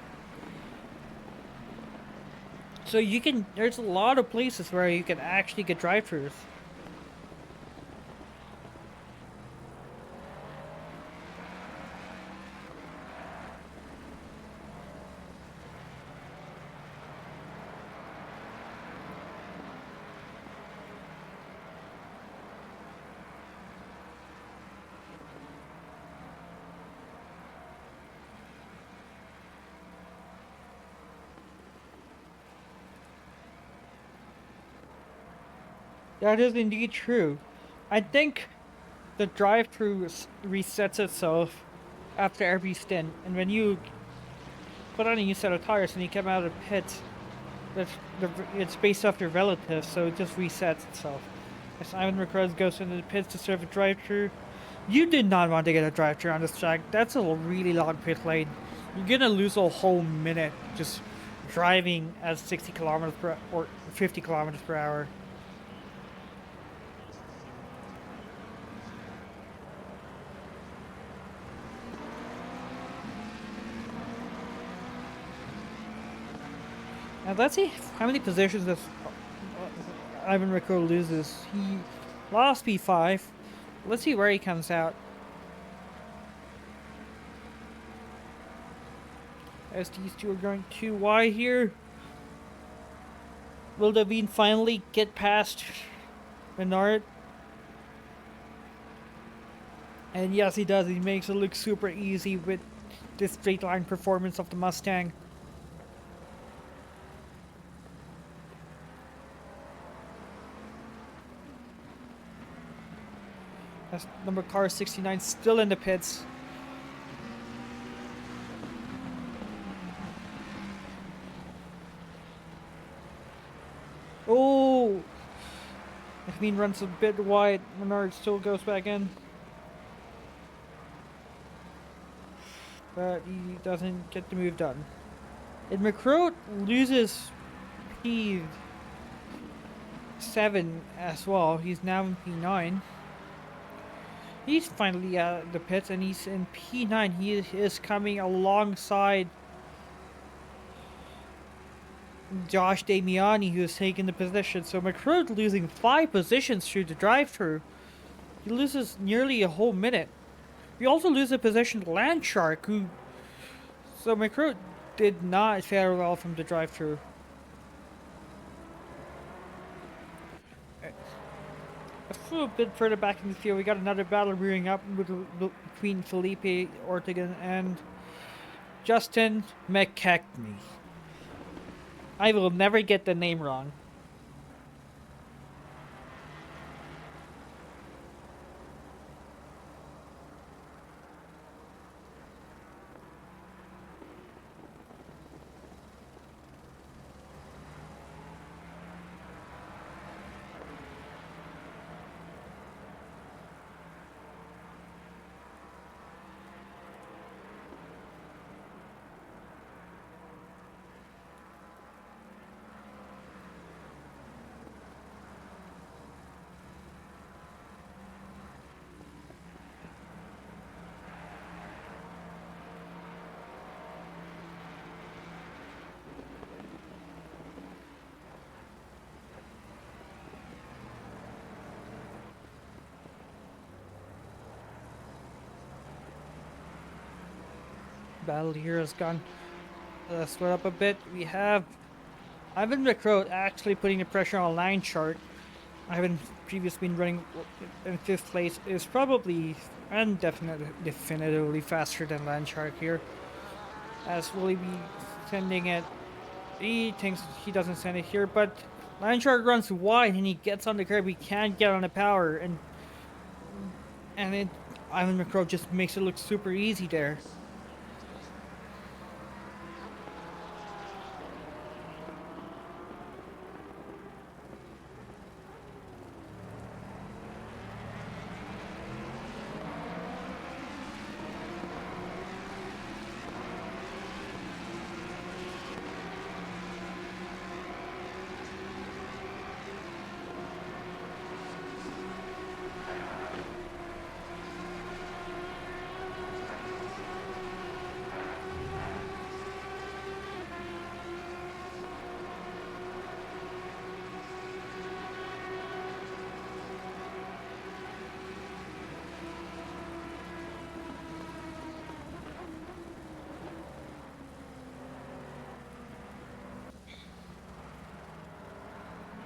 So there's a lot of places where you can actually get drive-thrus. That is indeed true. I think the drive-thru resets itself after every stint, and when you put on a new set of tires and you come out of the pit, it's based off your relatives, so it just resets itself. As Simon McCruz goes into the pits to serve a drive-thru, you did not want to get a drive-thru on this track. That's a really long pit lane. You're gonna lose a whole minute just driving at 60 kilometers per or 50 kilometers per hour. Now let's see how many positions this Ivan Rico loses. He lost P5. Let's see where he comes out. As these two are going too wide here. Will Davine finally get past Menard? And yes, he does. He makes it look super easy with this straight line performance of the Mustang. As number car 69 still in the pits. Oh! Nahmeen runs a bit wide. Menard still goes back in. But he doesn't get the move done. And McCroat loses P7 as well. He's now in P9. He's finally out of the pits and he's in P9. He is coming alongside Josh Damiani, who's taking the position. So McCroat losing 5 positions through the drive-through. He loses nearly a whole minute. We also lose a position to Landshark, who... So McCroat did not fare well from the drive-through. A bit further back in the field, we got another battle rearing up between Felipe Ortegan and Justin McKechnie. I will never get the name wrong. Battle here has gone split up a bit. We have Ivan McCroat actually putting the pressure on Landshark. Ivan previously been running in 5th place, is probably and definitively faster than Landshark here. As will he be sending it? He thinks he doesn't send it here, but Landshark runs wide and he gets on the curb. He can't get on the power, and Ivan McCroat just makes it look super easy there.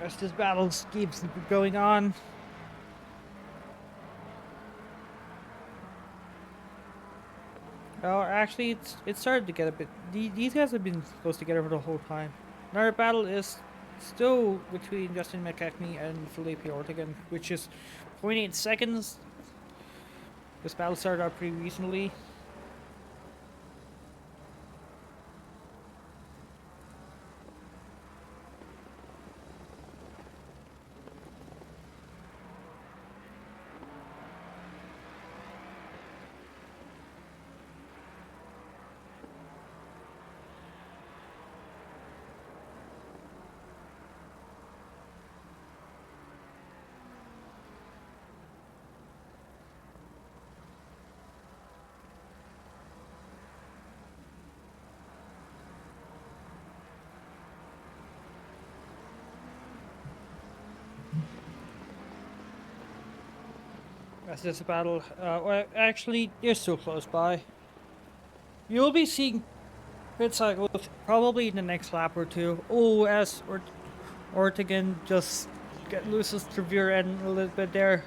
As this battle keeps going on. Oh, actually, it started to get a bit... These guys have been close together for the whole time. Another battle is still between Justin McKechnie and Felipe Ortegan, which is 0.8 seconds. This battle started out pretty recently. as this battle. Well, actually, you're so close by. You'll be seeing pit cycles probably in the next lap or two. Oh, as Ortegan just loses the rear end a little bit there.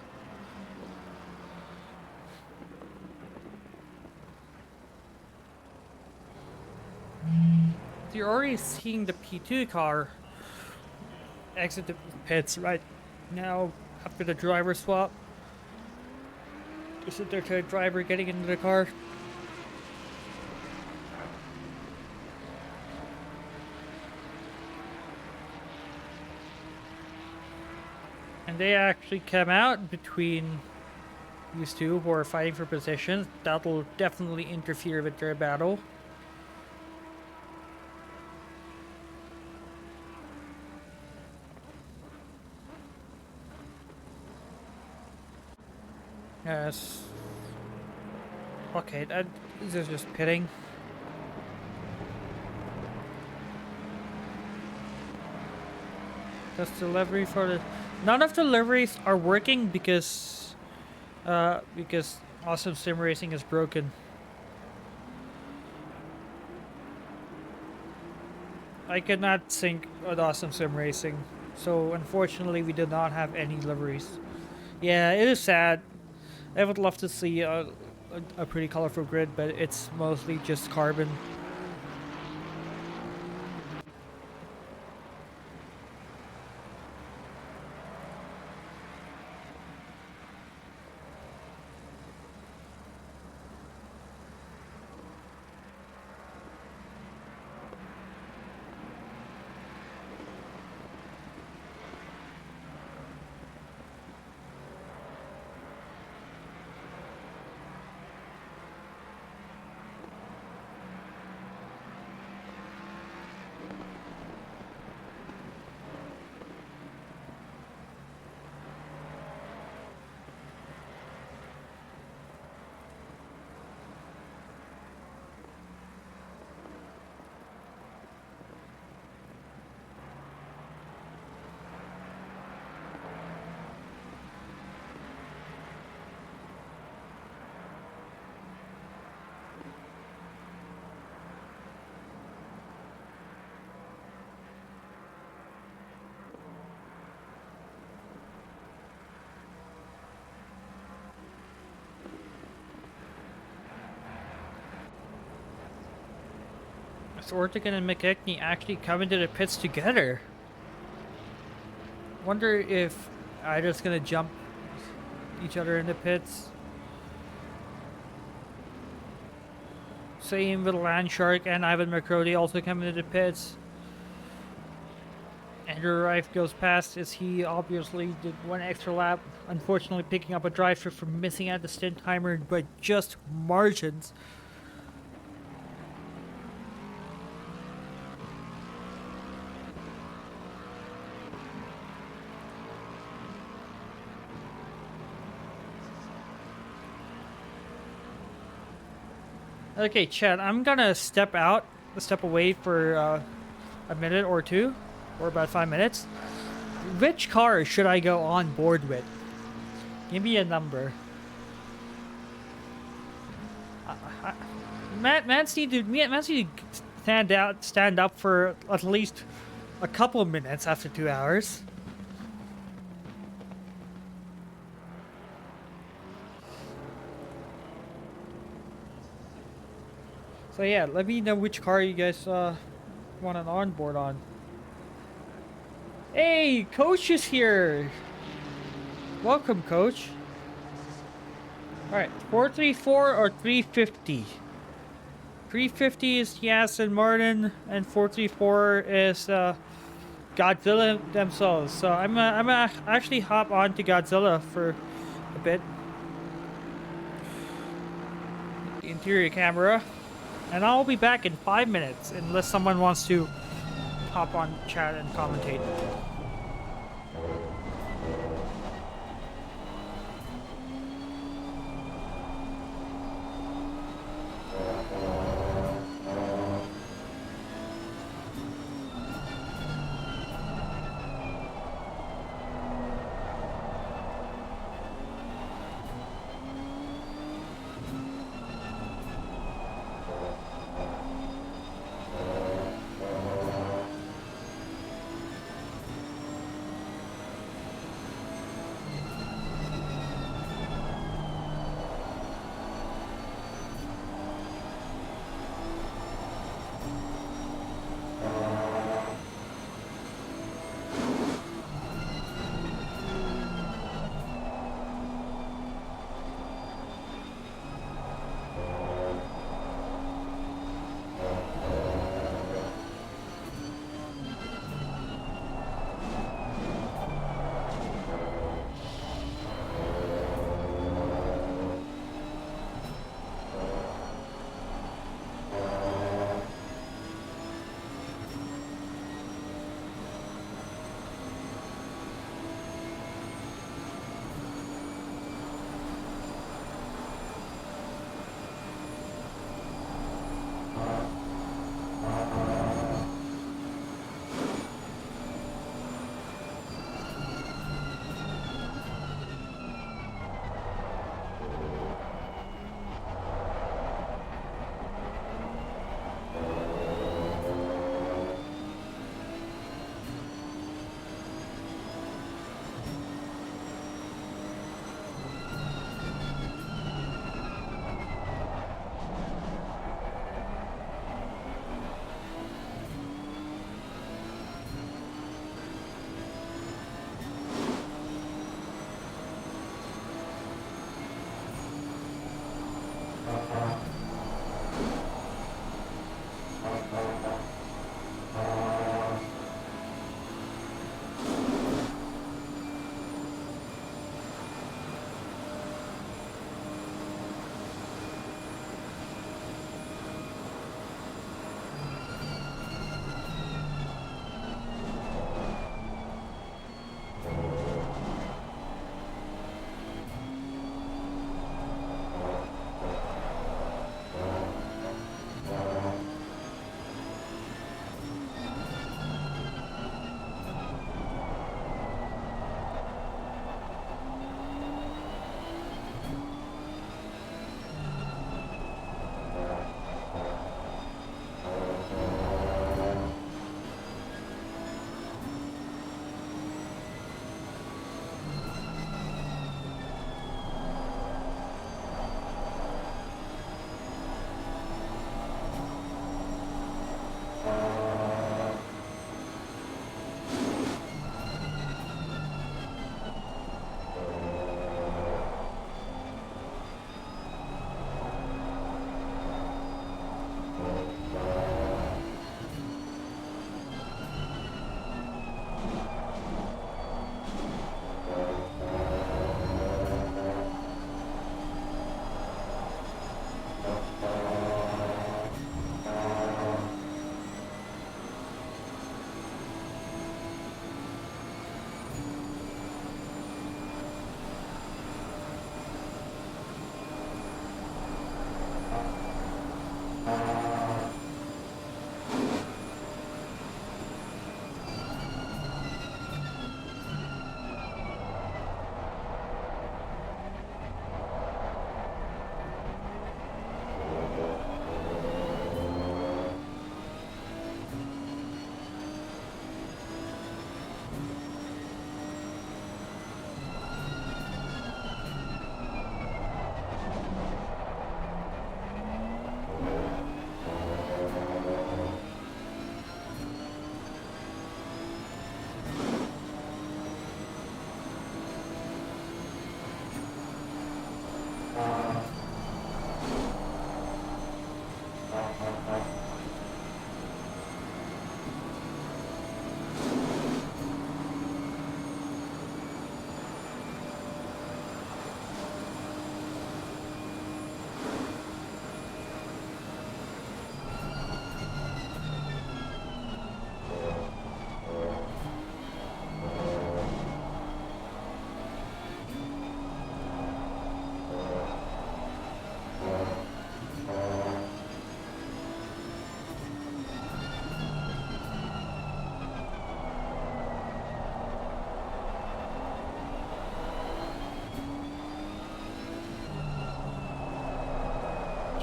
You're already seeing the P2 car exit the pits right now after the driver swap. Is it their third driver getting into the car? And they actually came out between these two who are fighting for positions. That'll definitely interfere with their battle. Yes. Okay, this is just pitting. That's the livery for the... None of the liveries are working because Awesome Sim Racing is broken. I could not sync with Awesome Sim Racing, so unfortunately we did not have any liveries. Yeah, it is sad. I would love to see a pretty colorful grid, but it's mostly just carbon. So Ortegan and McKechnie actually come into the pits together. Wonder if either's gonna jump each other in the pits. Same with Landshark and Ivan McCrody also come into the pits. Andrew Rife goes past as he obviously did one extra lap, unfortunately picking up a driver for missing out the stint timer by just margins. Okay, Chad, I'm gonna step away for a minute or two, or about 5 minutes. Which car should I go on board with? Give me a number. Mans need to stand up for at least a couple of minutes after 2 hours. So yeah, let me know which car you guys want an onboard on. Hey, Coach is here! Welcome, Coach. Alright, 434 or 350? 350 is the Aston Martin, and 434 is Godzilla themselves. So I'm actually hop on to Godzilla for a bit. The interior camera. And I'll be back in 5 minutes, unless someone wants to hop on chat and commentate.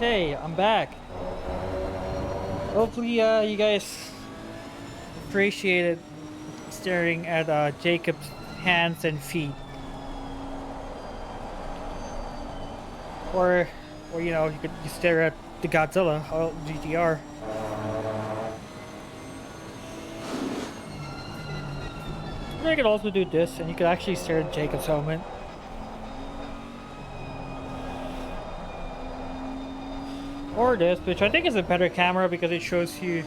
Okay, I'm back. Hopefully, you guys appreciated staring at Jacob's hands and feet, or you know, you stare at the Godzilla GTR. Or you could also do this, and you could actually stare at Jacob's helmet. Or this, which I think is a better camera because it shows you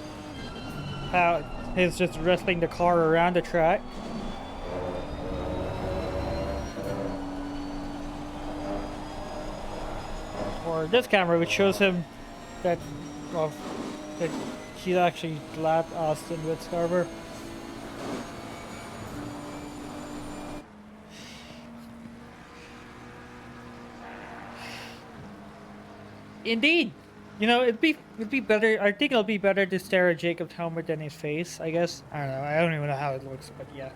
how he's just wrestling the car around the track. Or this camera, which shows him that, well, that he's actually slapped Austin with Scarver. Indeed. You know, it'd be better. I think it'll be better to stare at Jacob's helmet than his face, I guess. I don't know. I don't even know how it looks, but yeah.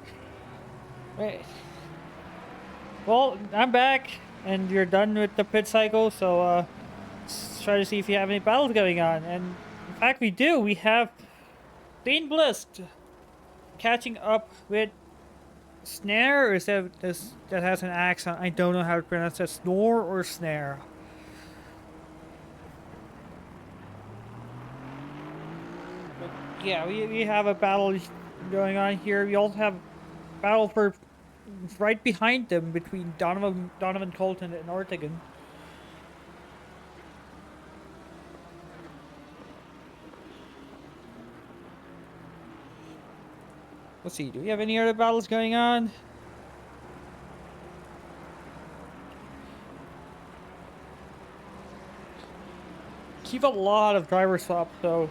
Right. Well, I'm back, and you're done with the pit cycle, so let's try to see if you have any battles going on. And in fact, we do. We have Dean Bliss catching up with Snare, or is that has an accent? I don't know how to pronounce that. Snore or Snare? Yeah, we have a battle going on here. We also have a battle for right behind them between Donovan Colton and Ortegan. Let's see, do we have any other battles going on? Keep a lot of driver swap, though.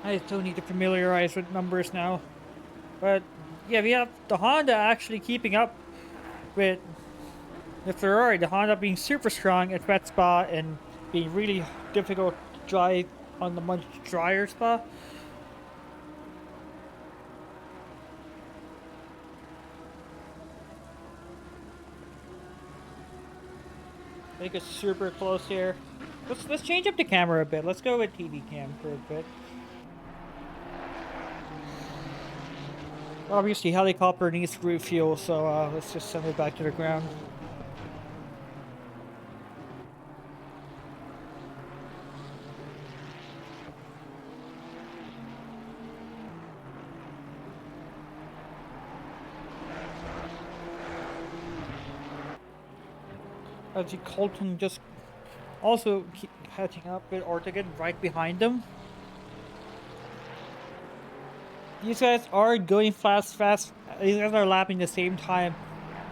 I still need to familiarize with numbers now. But yeah, we have the Honda actually keeping up with the Ferrari. The Honda being super strong at wet spa and being really difficult to drive on the much drier spa. I think it's super close here. Let's change up the camera a bit. Let's go with TV cam for a bit. Obviously, helicopter needs refuel, so let's just send it back to the ground. As the Colton just also keep catching up with Ortegan right behind them. These guys are going fast. These guys are lapping the same time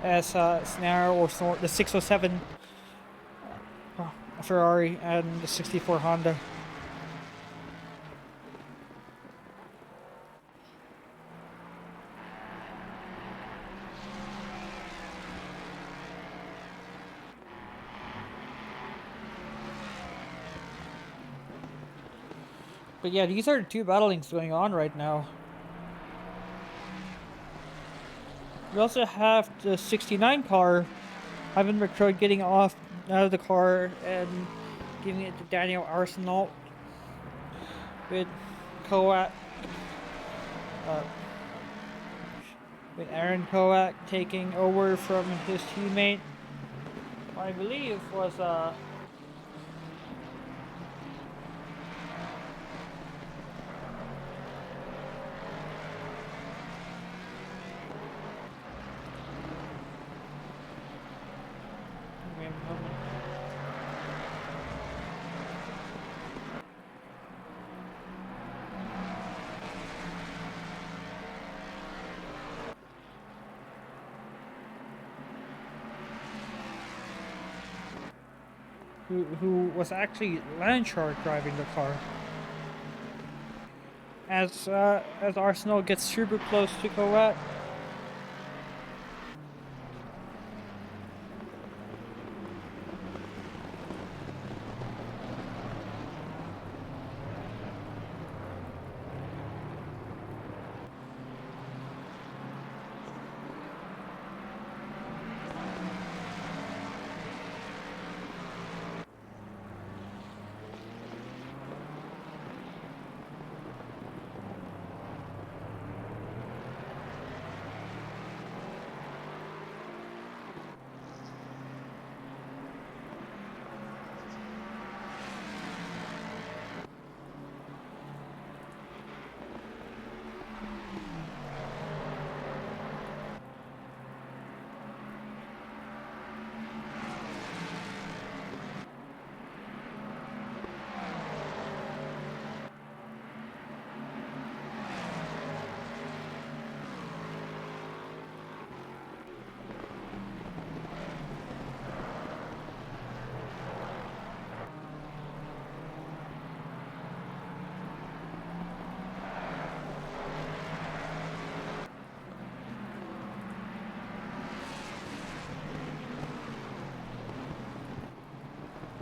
as Snare or the 607 Ferrari and the 64 Honda. But yeah, these are the two battlings going on right now. We also have the 69 car, Ivan McCroy getting off out of the car and giving it to Daniel Arsenault with Kowak, with Aaron Kowak taking over from his teammate, I believe was who was actually Lanchard driving the car. As Arsenal gets super close to Kowak.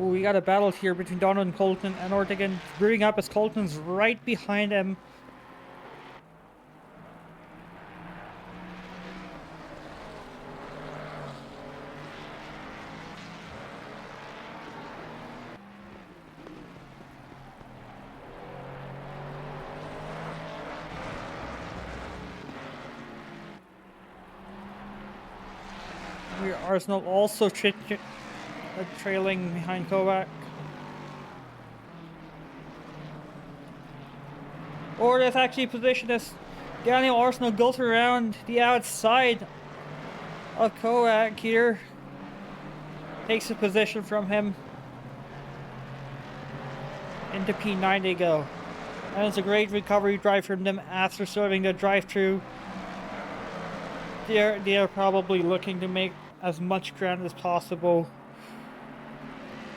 Ooh, we got a battle here between Donald and Colton, and Ortegan brewing up as Colton's right behind him. Arsenal also trailing behind Kovac. Or that's actually positioned as Daniel Arsenal goes around the outside of Kovac here. Takes a position from him. Into P9 they go. And it's a great recovery drive from them after starting the drive-through. They are probably looking to make as much ground as possible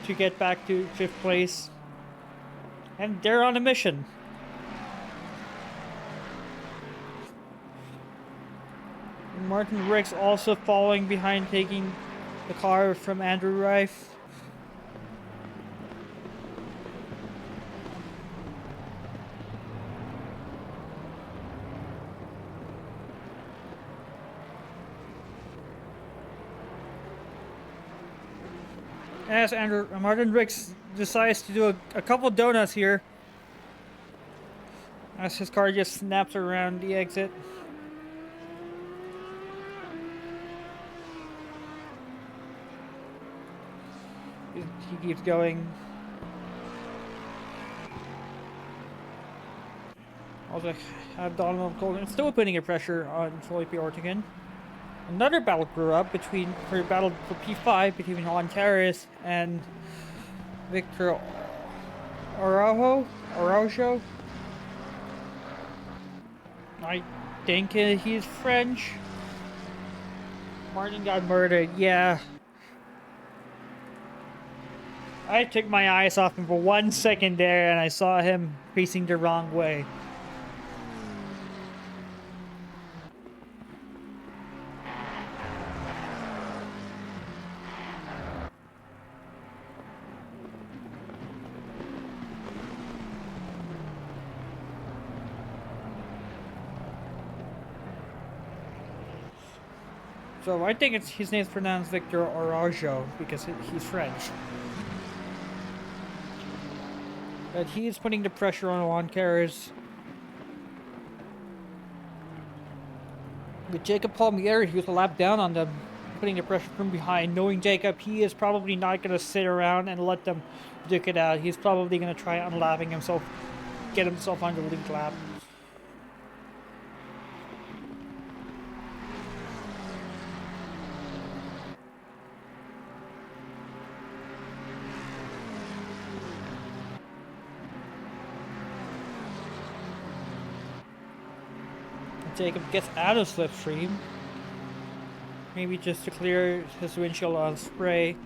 to get back to 5th place. And they're on a mission. Martin Riggs also following behind, taking the car from Andrew Rife. As Martin Riggs decides to do a couple donuts here, as his car just snaps around the exit. He keeps going. Also have Donald Golden still putting a pressure on Felipe Ortegan. Another battle grew up battle for P5 between Juan Terrace and Victor Araujo. I think he's French. Martin got murdered, yeah. I took my eyes off him for 1 second there and I saw him facing the wrong way. So I think his name's pronounced Victor Araujo because he's French. But he's putting the pressure on Juan Carres. With Jacob Palmieri, he was a lap down on them, putting the pressure from behind. Knowing Jacob, he is probably not going to sit around and let them duke it out. He's probably going to try unlapping himself, get himself on the lead lap. Jacob gets out of slipstream. Maybe just to clear his windshield on spray.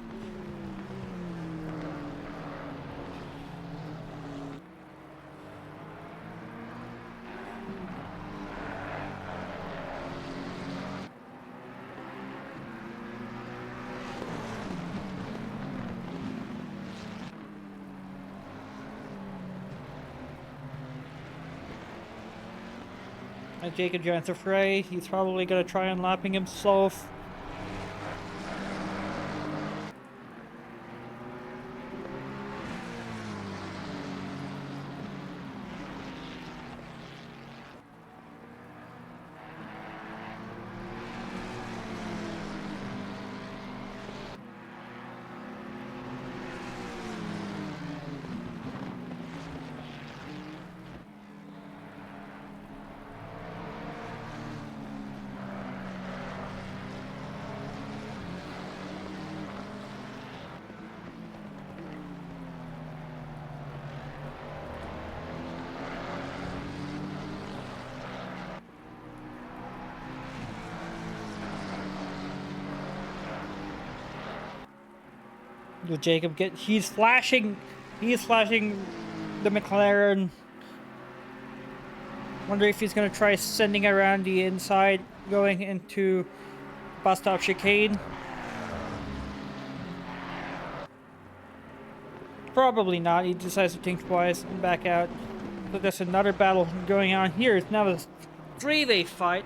Jacob joins the fray. He's probably going to try unlapping himself. Will Jacob get? He's flashing the McLaren. Wonder if he's gonna try sending it around the inside, going into bus stop chicane. Probably not. He decides to think twice and back out. So there's another battle going on here. It's now a three-way fight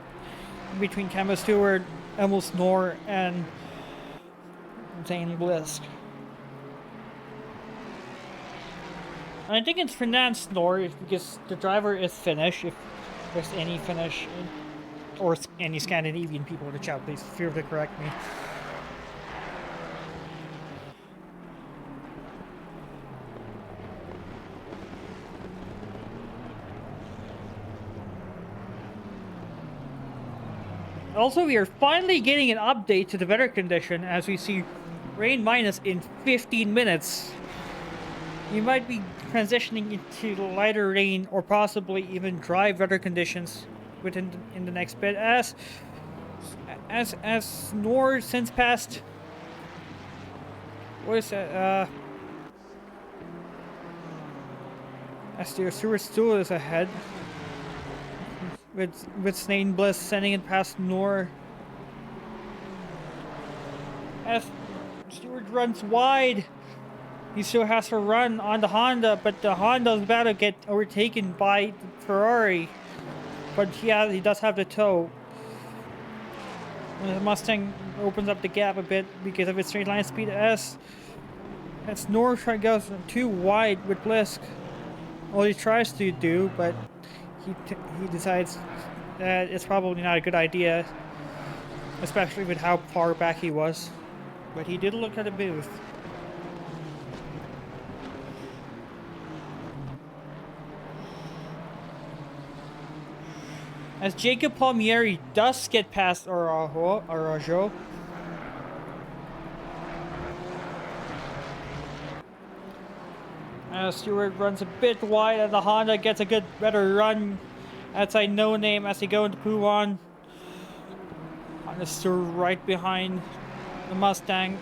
between Kemba Stewart, Emil Snor, and Zane Blisk. I think it's pronounced Snor because the driver is Finnish. If there's any Finnish or any Scandinavian people in the chat, please feel free to correct me. Also, we are finally getting an update to the weather condition as we see rain minus in 15 minutes. We might be transitioning into lighter rain or possibly even dry weather conditions in the next bit as Nord since passed. What is that? As the Stewart still is ahead with Snake Bliss sending it past Nor. As Stewart runs wide, he still has to run on the Honda, but the Honda is about to get overtaken by the Ferrari. But he does have the tow. And the Mustang opens up the gap a bit because of its straight line speed as North goes too wide with Bliss. Well, he tries to do, but he decides that it's probably not a good idea, especially with how far back he was. But he did look at the booth. As Jacob Palmieri does get past Arajo. Stewart runs a bit wide and the Honda gets a better run outside No Name as they go into Puwan. Honda's still right behind the Mustang.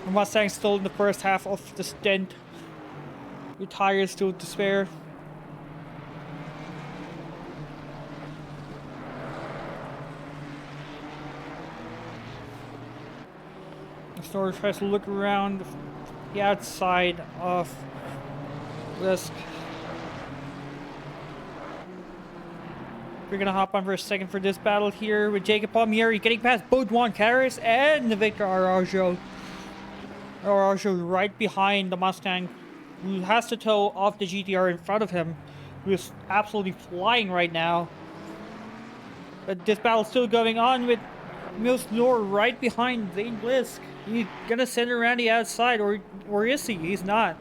The Mustang's still in the first half of the stint. Your tires still to spare. Snorr tries to look around the outside of this. We're gonna hop on for a second for this battle here with Jacob Palmieri getting past both Juan Carres and Victor Arajo. Arajo right behind the Mustang, who has to tow off the GTR in front of him, who is absolutely flying right now. But this battle's still going on with Mills Noor right behind Zane Blisk. He's gonna send it around the outside, or is he? He's not.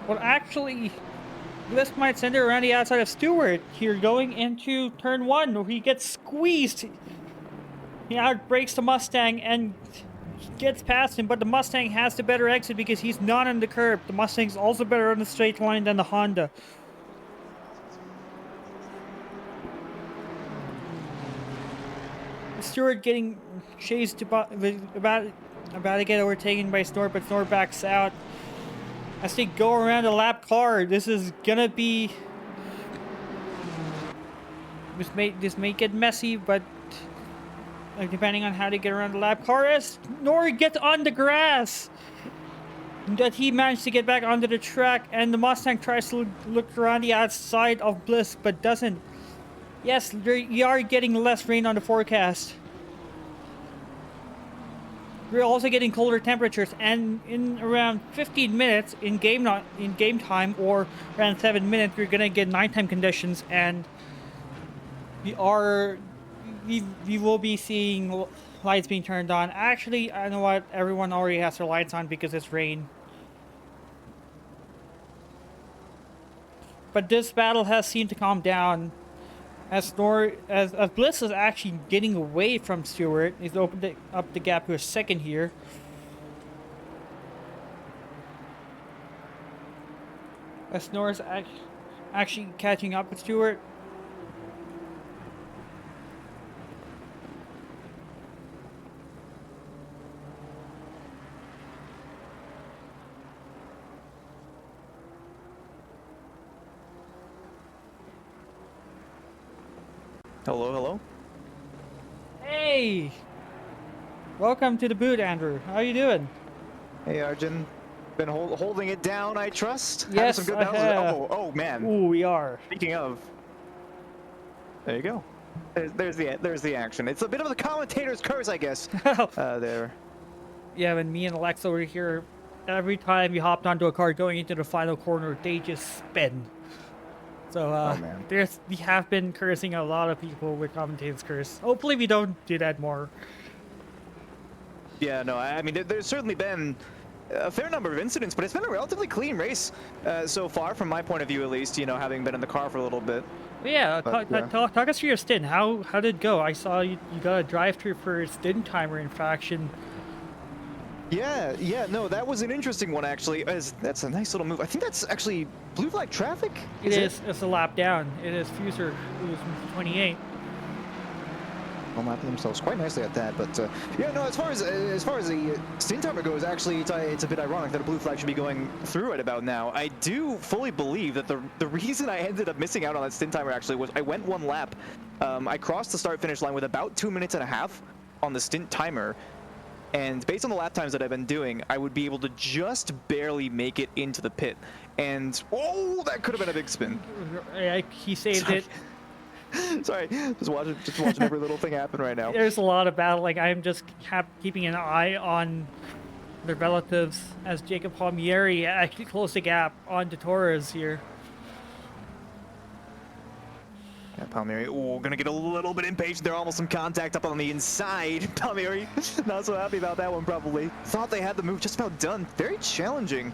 Well, actually, Blisk might send it around the outside of Stewart here going into turn 1, where he gets squeezed. He outbrakes the Mustang and gets past him, but the Mustang has the better exit because he's not on the curb. The Mustang's also better on the straight line than the Honda. Stewart getting chased about to get overtaken by Snort, but Snort backs out. As they go around the lap car, this is gonna be... This may get messy, but depending on how they get around the lap car, as Nori gets on the grass, that he managed to get back onto the track, and the Mustang tries to look around the outside of Bliss, but doesn't. Yes, we are getting less rain on the forecast. We're also getting colder temperatures, and in around 15 minutes in game time, or around 7 minutes, we're gonna get nighttime conditions, and we will be seeing lights being turned on. Actually, I know what, everyone already has their lights on because it's rain. But this battle has seemed to calm down as Bliss is actually getting away from Stewart. He's opened up the gap to a second here. As Norris actually catching up with Stewart. Hello, hello. Hey! Welcome to the booth, Andrew. How you doing? Hey, Arjun. Been holding it down, I trust? Yes, Having some good battles. I have. Oh, man. Ooh, we are. Speaking of, there you go. There's the action. It's a bit of the commentator's curse, I guess. There. Yeah, when me and Alexa were here, every time we hopped onto a car going into the final corner, they just spin. So, we have been cursing a lot of people with commentators curse. Hopefully we don't do that more. Yeah, no, I mean, there's certainly been a fair number of incidents, but it's been a relatively clean race so far, from my point of view at least, you know, having been in the car for a little bit. But yeah, But, talk us through your stint. How did it go? I saw you got a drive-through for a stint timer infraction. Yeah, no, that was an interesting one actually. That's a nice little move. I think that's actually blue flag traffic. It is. It's a lap down. It is Fuser, who's 28. Well, mapping themselves quite nicely at that, but yeah, no. As far as the stint timer goes, actually, it's a bit ironic that a blue flag should be going through right about now. I do fully believe that the reason I ended up missing out on that stint timer actually was I went one lap. I crossed the start-finish line with about 2.5 minutes on the stint timer, and based on the lap times that I've been doing, I would be able to just barely make it into the pit. And oh, that could have been a big spin. He saved it. Sorry, just watching every little thing happen right now. There's a lot of battling. I'm just keeping an eye on the relatives as Jacob Palmieri actually closed the gap on Torres here. Yeah, Palmieri, gonna get a little bit impatient there. Almost some contact up on the inside. Palmieri, not so happy about that one probably. Thought they had the move just about done. Very challenging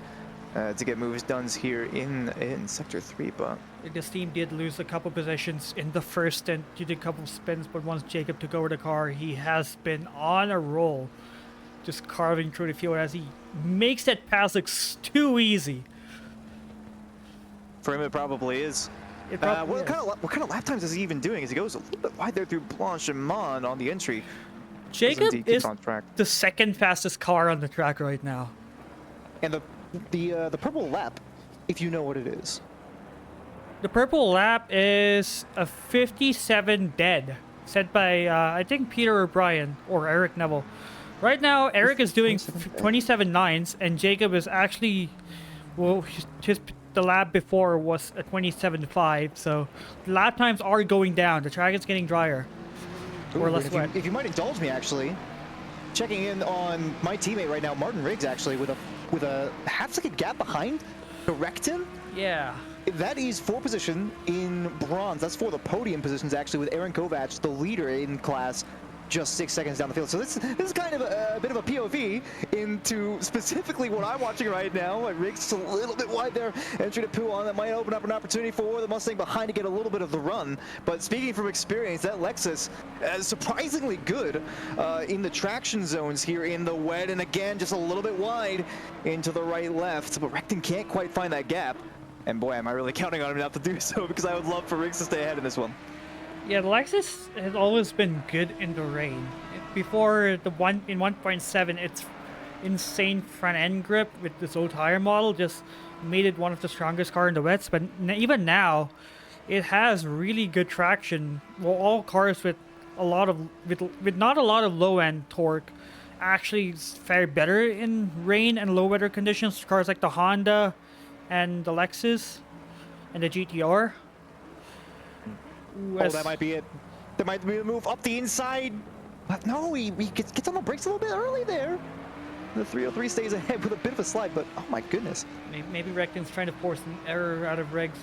to get moves done here in Sector 3, but... This team did lose a couple positions in the first stint due to a couple spins, but once Jacob took over the car, he has been on a roll, just carving through the field as he makes that pass look too easy. For him, it probably is. It probably what kind of lap times is he even doing? As he goes a little bit wide there through Blanchimont on the entry. Jacob is on track. the second fastest car on the track right now. And the purple lap, if you know what it is. The purple lap is a 57 dead, said by I think Peter O'Brien or Eric Neville. Right now, Eric is doing 27 nines, and Jacob is actually, well, the lap before was a 27.5. So lap times are going down. The track is getting drier or less wet. If you might indulge me, actually, checking in on my teammate right now, Martin Riggs, actually with a half-second gap behind Recton. Yeah. That is for position in bronze. That's for the podium positions, actually, with Aaron Kovac, the leader in class, just 6 seconds down the field. So this is kind of a bit of a POV into specifically what I'm watching right now. Riggs just a little bit wide there, entry to Puon. That might open up an opportunity for the Mustang behind to get a little bit of the run. But speaking from experience, that Lexus is surprisingly good in the traction zones here in the wet. And again, just a little bit wide into the right-left. But Recton can't quite find that gap. And boy, am I really counting on him not to do so, because I would love for Riggs to stay ahead in this one. Yeah, the Lexus has always been good in the rain. Before the 1.7, its insane front end grip with this old tire model just made it one of the strongest cars in the wets. But even now, it has really good traction. Well, all cars with not a lot of low end torque actually fare better in rain and low weather conditions. Cars like the Honda and the Lexus and the GTR. Oh, that might be it. That might be a move up the inside. But no, he gets on the brakes a little bit early there. The 303 stays ahead with a bit of a slide, but oh my goodness. Maybe Recton's trying to force an error out of Riggs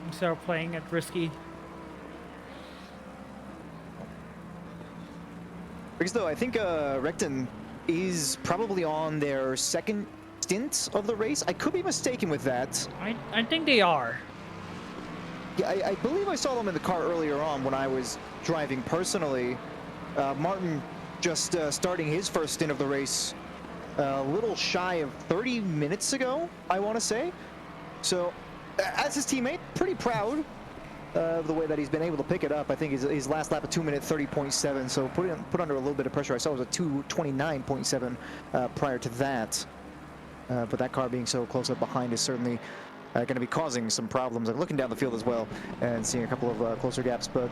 instead of playing it risky. Riggs, though, I think Recton is probably on their second stint of the race. I could be mistaken with that. I think they are. Yeah, I believe I saw them in the car earlier on when I was driving personally. Martin just starting his first stint of the race a little shy of 30 minutes ago, I want to say. So, as his teammate, pretty proud of the way that he's been able to pick it up. I think his last lap, a 2-minute 30.7, so put under a little bit of pressure. I saw it was a 2:29.7 prior to that. But that car being so close up behind is certainly going to be causing some problems. I'm looking down the field as well and seeing a couple of closer gaps. But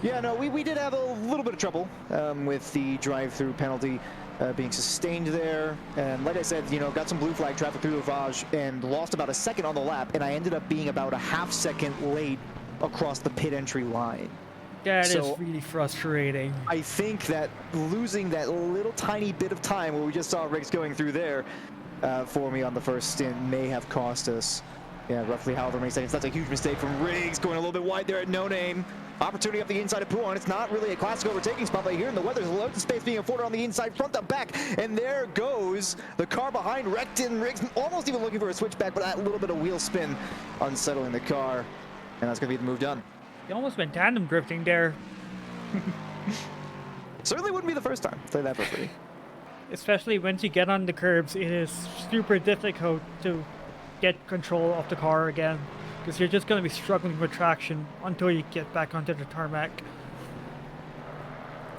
yeah, no, we did have a little bit of trouble with the drive-through penalty being sustained there. And like I said, you know, got some blue flag traffic through Lavage and lost about a second on the lap. And I ended up being about a half second late across the pit entry line. That is really frustrating. I think that losing that little tiny bit of time where we just saw Riggs going through there for me on the first stint may have cost us Yeah, roughly however many seconds. That's a huge mistake from Riggs, going a little bit wide there at No Name. Opportunity up the inside of Puon. It's not really a classic overtaking spot, but here in the weather, there's loads of space being afforded on the inside, front to back. And there goes the car behind Recton. Riggs almost even looking for a switchback, but that little bit of wheel spin unsettling the car. And that's going to be the move done. He almost went tandem drifting there. Certainly wouldn't be the first time. I'll say that for free. Especially once you get on the curbs, it is super difficult to get control of the car again, because you're just going to be struggling with traction until you get back onto the tarmac.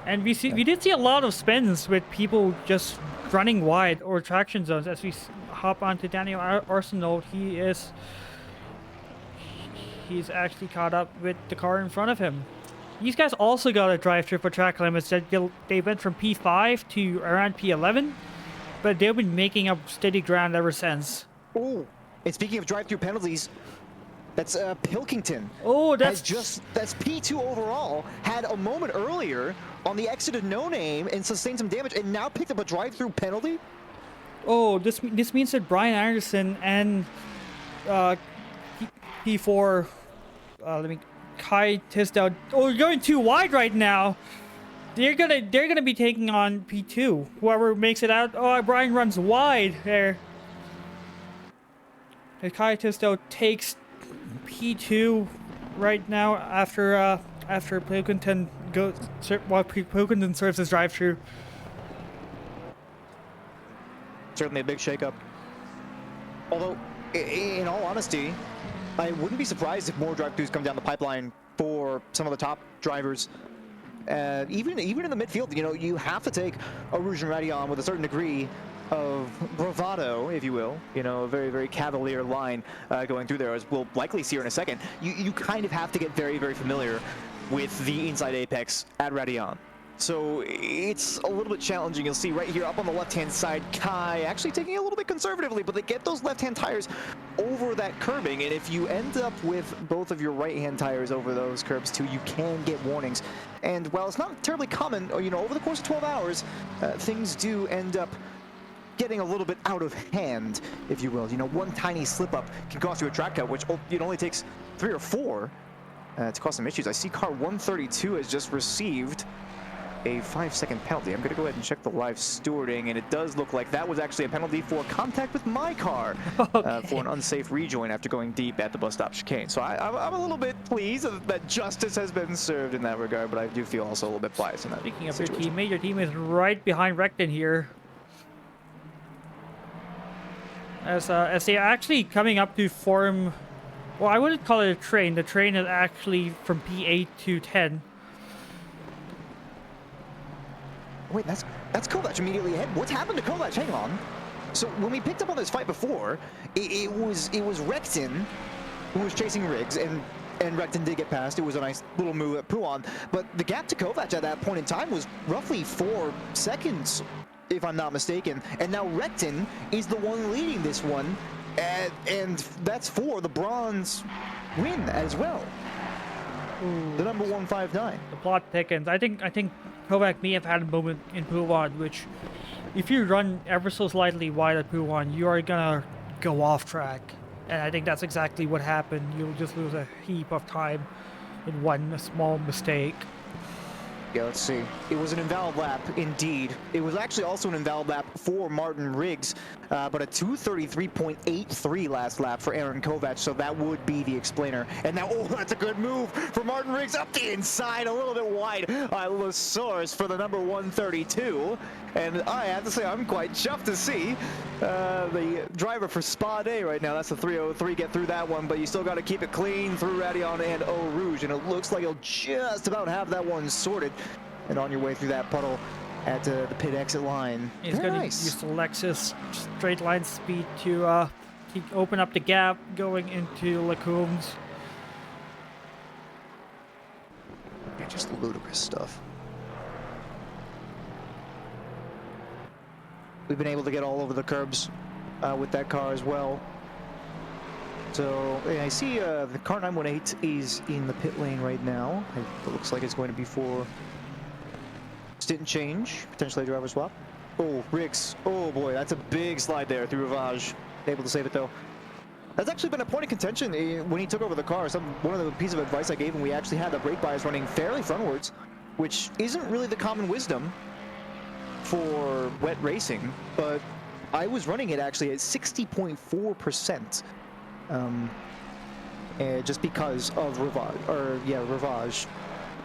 And we did see a lot of spins with people just running wide or traction zones. As we hop onto Daniel Arsenault, he's actually caught up with the car in front of him. These guys also got a drive through for track limits that they went from P5 to around P11, but they've been making up steady ground ever since. Oh, and speaking of drive-through penalties, that's Pilkington. Oh, that's P2 overall. Had a moment earlier on the exit of No Name and sustained some damage, and now picked up a drive-through penalty. Oh, this means that Brian Anderson and P4, Kai Tisdale. Oh, you're going too wide right now. They're gonna be taking on P2. Whoever makes it out. Oh, Brian runs wide there. And Kai Tisdale takes P2 right now after Pilkington goes while Pilkington serves his drive-through. Certainly a big shakeup. Although, in all honesty, I wouldn't be surprised if more drive-thrus come down the pipeline for some of the top drivers. Even in the midfield, you know, you have to take a Rouge and Radillon with a certain degree of bravado, if you will. You know, a very, very cavalier line going through there, as we'll likely see here in a second. You kind of have to get very, very familiar with the inside apex at Radillon. So it's a little bit challenging. You'll see right here up on the left-hand side, Kai actually taking it a little bit conservatively, but they get those left-hand tires over that curbing. And if you end up with both of your right-hand tires over those curbs too, you can get warnings. And while it's not terribly common, you know, over the course of 12 hours, things do end up getting a little bit out of hand, if you will. You know, one tiny slip-up can cost you a track cut, which it only takes 3 or 4 to cause some issues. I see car 132 has just received a 5-second penalty. I'm going to go ahead and check the live stewarding, and it does look like that was actually a penalty for contact with my car for an unsafe rejoin after going deep at the bus stop chicane. So I'm a little bit pleased that justice has been served in that regard, but I do feel also a little bit biased in that Speaking of situation. your team is right behind Recton here. As they're actually coming up to form, well, I wouldn't call it a train. The train is actually from P8 to 10. Wait, that's Kovac immediately ahead. What's happened to Kovac? Hang on. So when we picked up on this fight before, it was Recton who was chasing Riggs, and Recton did get past. It was a nice little move at Puon, but the gap to Kovac at that point in time was roughly 4 seconds, if I'm not mistaken. And now Recton is the one leading this one, and that's for the bronze win as well. The number 159. The plot thickens. I think Kovac may have had a moment in Puwan, which, if you run ever so slightly wide at Puwan, you are gonna go off track. And I think that's exactly what happened. You'll just lose a heap of time in one small mistake. Yeah, let's see. It was an invalid lap, indeed. It was actually also an invalid lap for Martin Riggs, but a 2:33.83 last lap for Aaron Kovac, so that would be the explainer. And now, oh, that's a good move for Martin Riggs up the inside, a little bit wide. Lasource for the number 132. And I have to say, I'm quite chuffed to see the driver for Spa Day right now. That's the 303, get through that one, but you still got to keep it clean through Radillon and Eau Rouge, and it looks like you'll just about have that one sorted. And on your way through that puddle at the pit exit line. He's going to use the Lexus straight line speed to open up the gap going into Lacombe's. Yeah, just ludicrous stuff. We've been able to get all over the curbs with that car as well. So yeah, I see the car 918 is in the pit lane right now. It looks like it's going to be for stint change, potentially a driver swap. Oh, Riggs. Oh boy, that's a big slide there through Ravage. Able to save it though. That's actually been a point of contention when he took over the car. One of the pieces of advice I gave him, we actually had the brake bias running fairly frontwards, which isn't really the common wisdom for wet racing, but I was running it actually at 60.4%, just because of Rivage.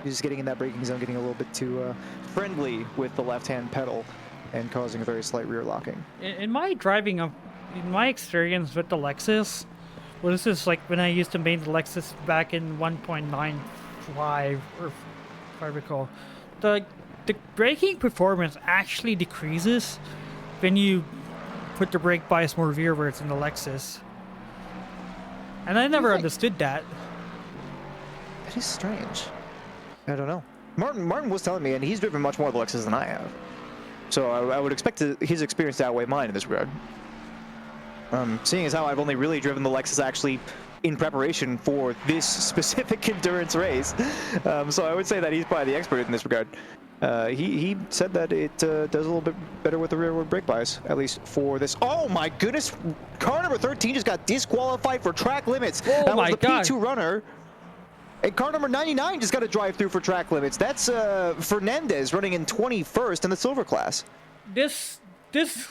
Just getting in that braking zone, getting a little bit too friendly with the left-hand pedal, and causing a very slight rear locking. In my experience with the Lexus, well, this is like when I used to main the Lexus back in 1.95, or if I recall, the braking performance actually decreases when you put the brake bias more rearwards in the Lexus. And I never understood that. That is strange. I don't know. Martin was telling me, and he's driven much more of the Lexus than I have. So I would expect his experience to outweigh mine in this regard. Seeing as how I've only really driven the Lexus actually in preparation for this specific endurance race. So I would say that he's probably the expert in this regard. He said that it does a little bit better with the rearward brake bias, at least for this. Oh my goodness! Car number 13 just got disqualified for track limits. Oh that my was the God. P2 runner. And car number 99 just got to drive through for track limits. That's Fernandez running in 21st in the silver class. This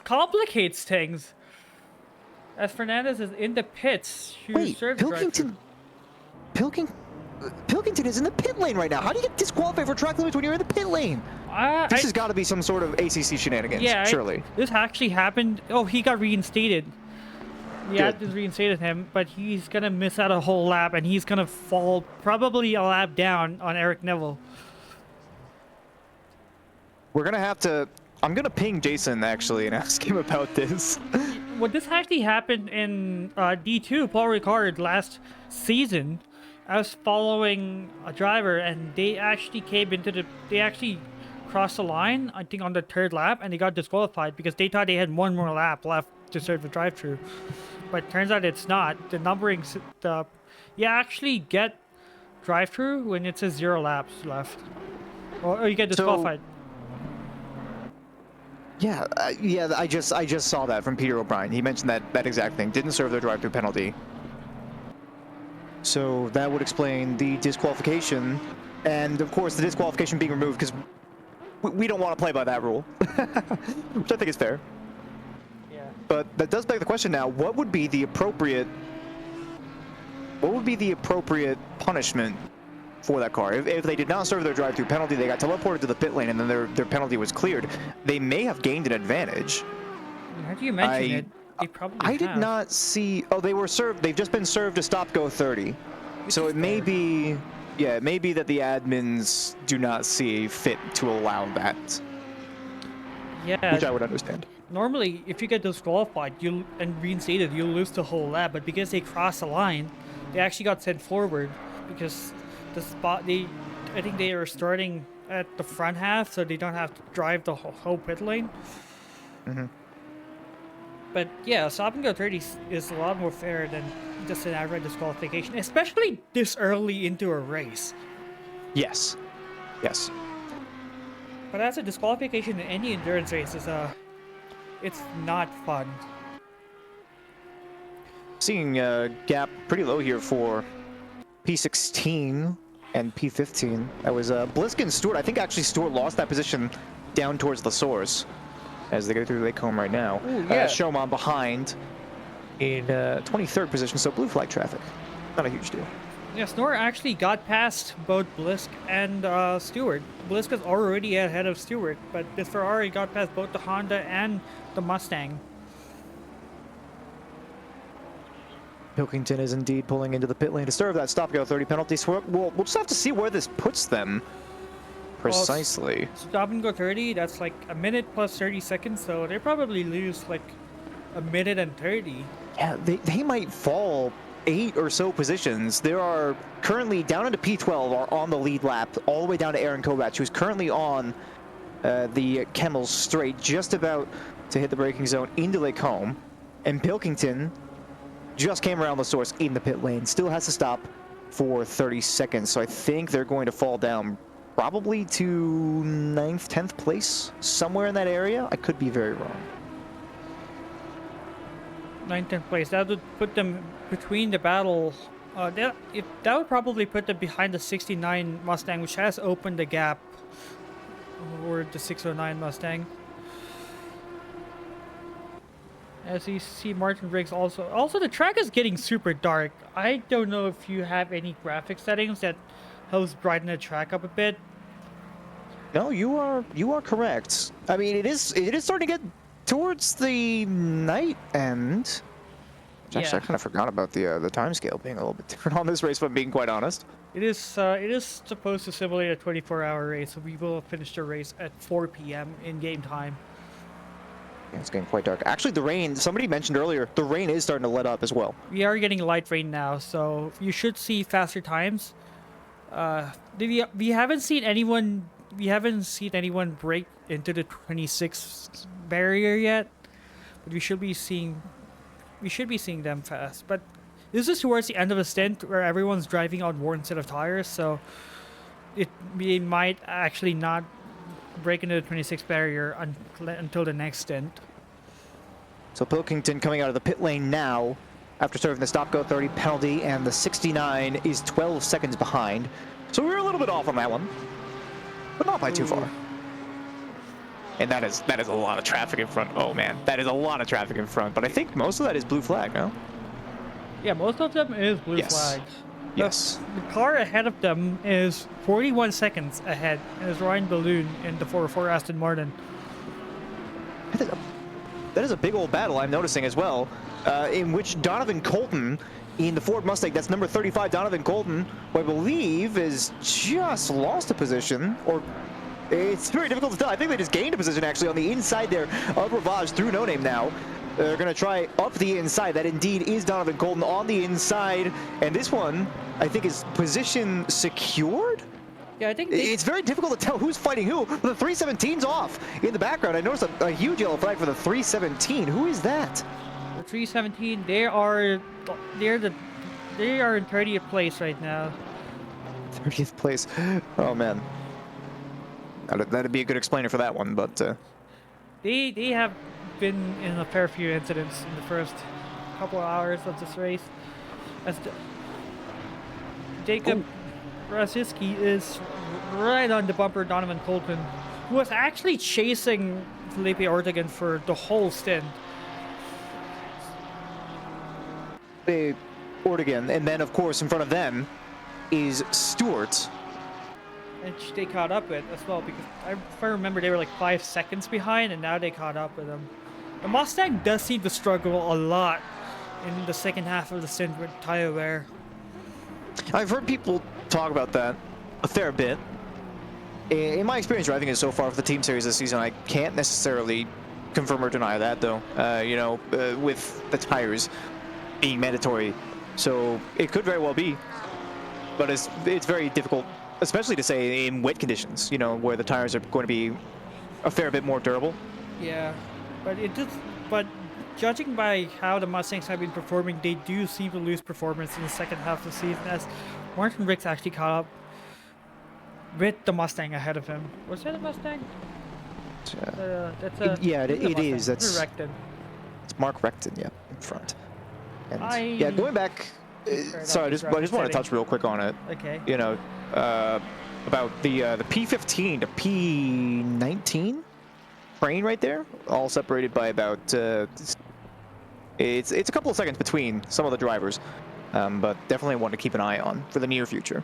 complicates things. As Fernandez is in the pits. Wait, Pilkington is in the pit lane right now. How do you get disqualified for track limits when you're in the pit lane? This has got to be some sort of ACC shenanigans, yeah, surely. This actually happened. Oh, he got reinstated. Yeah, it reinstated him, but he's gonna miss out a whole lap, and he's gonna fall probably a lap down on Eric Neville. We're gonna have to. I'm gonna ping Jason actually and ask him about this. Well, this actually happened in D2 Paul Ricard last season. I was following a driver, and they actually they actually crossed the line, I think on the 3rd lap, and they got disqualified because they thought they had one more lap left to serve the drive-through. But turns out it's not. The numbering, you actually get drive-through when it says 0 laps left, or you get disqualified. Yeah, I just saw that from Peter O'Brien. He mentioned that exact thing. Didn't serve their drive-through penalty. So that would explain the disqualification, and of course the disqualification being removed because we don't want to play by that rule, which I think is fair. Yeah. But that does beg the question now: what would be the appropriate punishment for that car? If they did not serve their drive-through penalty, they got teleported to the pit lane, and then their penalty was cleared. They may have gained an advantage. How do you mention it? They probably I did not see. Oh, they were served. They've just been served a stop-go 30. So it may be. Yeah, it may be that the admins do not see fit to allow that. Yeah. Which I would understand. Normally, if you get disqualified and reinstated, you'll lose the whole lap. But because they crossed the line, they actually got sent forward because the spot I think they are starting at the front half, so they don't have to drive the whole pit lane. Mm-hmm. But yeah, stop and go 30 is a lot more fair than just an outright disqualification, especially this early into a race. Yes. Yes. But as a disqualification in any endurance race is it's not fun. Seeing gap pretty low here for P16 and P15. That was Blisk and Stewart. I think actually Stewart lost that position down towards the source as they go through Lake Home right now. Ooh, yeah. Showman behind in 23rd position, so blue flag traffic. Not a huge deal. Yeah, Snore actually got past both Blisk and Stewart. Blisk is already ahead of Stewart, but this Ferrari got past both the Honda and the Mustang. Pilkington is indeed pulling into the pit lane to serve that stop-go 30 penalty. So we'll just have to see where this puts them precisely. Well, stop and go 30, that's like a minute plus 30 seconds, so they probably lose like a minute and 30. Yeah, they might fall 8 or so positions. There are currently down into P12 are on the lead lap, all the way down to Aaron Kovach, who's currently on the Kemmels straight, just about to hit the braking zone into Lake Home. And Pilkington just came around the source in the pit lane, still has to stop for 30 seconds. So I think they're going to fall down probably to 9th, 10th place, somewhere in that area. I could be very wrong. 9th, 10th place. That would put them between the battle. That would probably put them behind the 69 Mustang, which has opened the gap, or the 609 Mustang. As you see, Martin Riggs also the track is getting super dark. I don't know if you have any graphic settings that helps brighten the track up a bit. No, you are correct. I mean, it is starting to get towards the night end. Actually, I kind of forgot about the time scale being a little bit different on this race, if I'm being quite honest. It is supposed to simulate a 24-hour race, so we will finish the race at 4 p.m. in game time. Yeah, it's getting quite dark. Actually, the rain, somebody mentioned earlier, the rain is starting to let up as well. We are getting light rain now, so you should see faster times. We haven't seen anyone break into the 26 barrier yet, but we should be seeing them fast. But this is towards the end of the stint where everyone's driving on one set of tires, so we might actually not break into the 26 barrier until the next stint. So Pilkington coming out of the pit lane now after serving the stop-go 30 penalty, and the 69 is 12 seconds behind. So we were a little bit off on that one, but not by too far. And that is a lot of traffic in front. Oh man, that is a lot of traffic in front. But I think most of that is blue flag, no? Yeah, most of them is blue flags. Yes. The car ahead of them is 41 seconds ahead, and is Ryan Balloon in the 404 Aston Martin. That is a big old battle I'm noticing as well, in which Donovan Colton in the Ford Mustang, that's number 35, Donovan Colton, who I believe is just lost a position, or it's very difficult to tell. I think they just gained a position actually on the inside there of Ravage through No Name now. They're going to try up the inside. That indeed is Donovan Colton on the inside. And this one, I think, is position secured? Yeah, I think it's very difficult to tell who's fighting who. The 317's off in the background. I noticed a huge yellow flag for the 317. Who is that? The 317, they are in 30th place right now. 30th place. Oh, man. That'd be a good explainer for that one, but... They have been in a fair few incidents in the first couple of hours of this race. As Jacob Rasiski is right on the bumper, Donovan Colton, who was actually chasing Felipe Ortegan for the whole stint. Ortegan, and then of course in front of them is Stewart. And they caught up with as well, because if I remember they were like 5 seconds behind, and now they caught up with them. The Mustang does seem to struggle a lot in the second half of the stint with tire wear. I've heard people talk about that a fair bit. In my experience driving it so far for the team series this season, I can't necessarily confirm or deny that though. With the tires being mandatory, so it could very well be. But it's very difficult, especially to say in wet conditions, where the tires are going to be a fair bit more durable. Yeah, but judging by how the Mustangs have been performing, they do seem to lose performance in the second half of the season, as Martin Riggs actually caught up with the Mustang ahead of him. Was that a Mustang? It is. That's Recton. It's Mark Recton, yeah, in front. And going back. Sorry, I just want to touch real quick on it. Okay. About the P15 to P19 train right there, all separated by about it's a couple of seconds between some of the drivers, but definitely one to keep an eye on for the near future.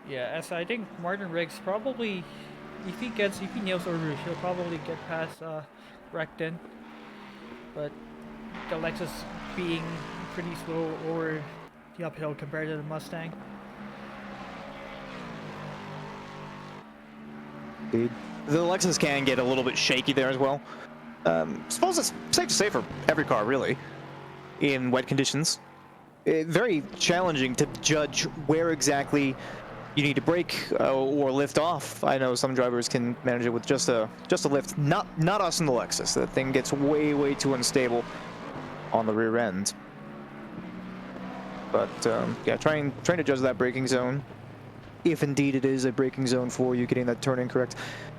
Yeah, as I think Martin Riggs probably, if he nails the rouge, he'll probably get past Recton, but the Lexus being pretty slow over the uphill compared to the Mustang. Indeed. The Lexus can get a little bit shaky there as well. Suppose it's safe to say for every car, really, in wet conditions. Very challenging to judge where exactly you need to brake or lift off. I know some drivers can manage it with just a lift. Not us in the Lexus. That thing gets way too unstable on the rear end. But yeah, trying to judge that braking zone, if indeed it is a braking zone for you, getting that turn in correct.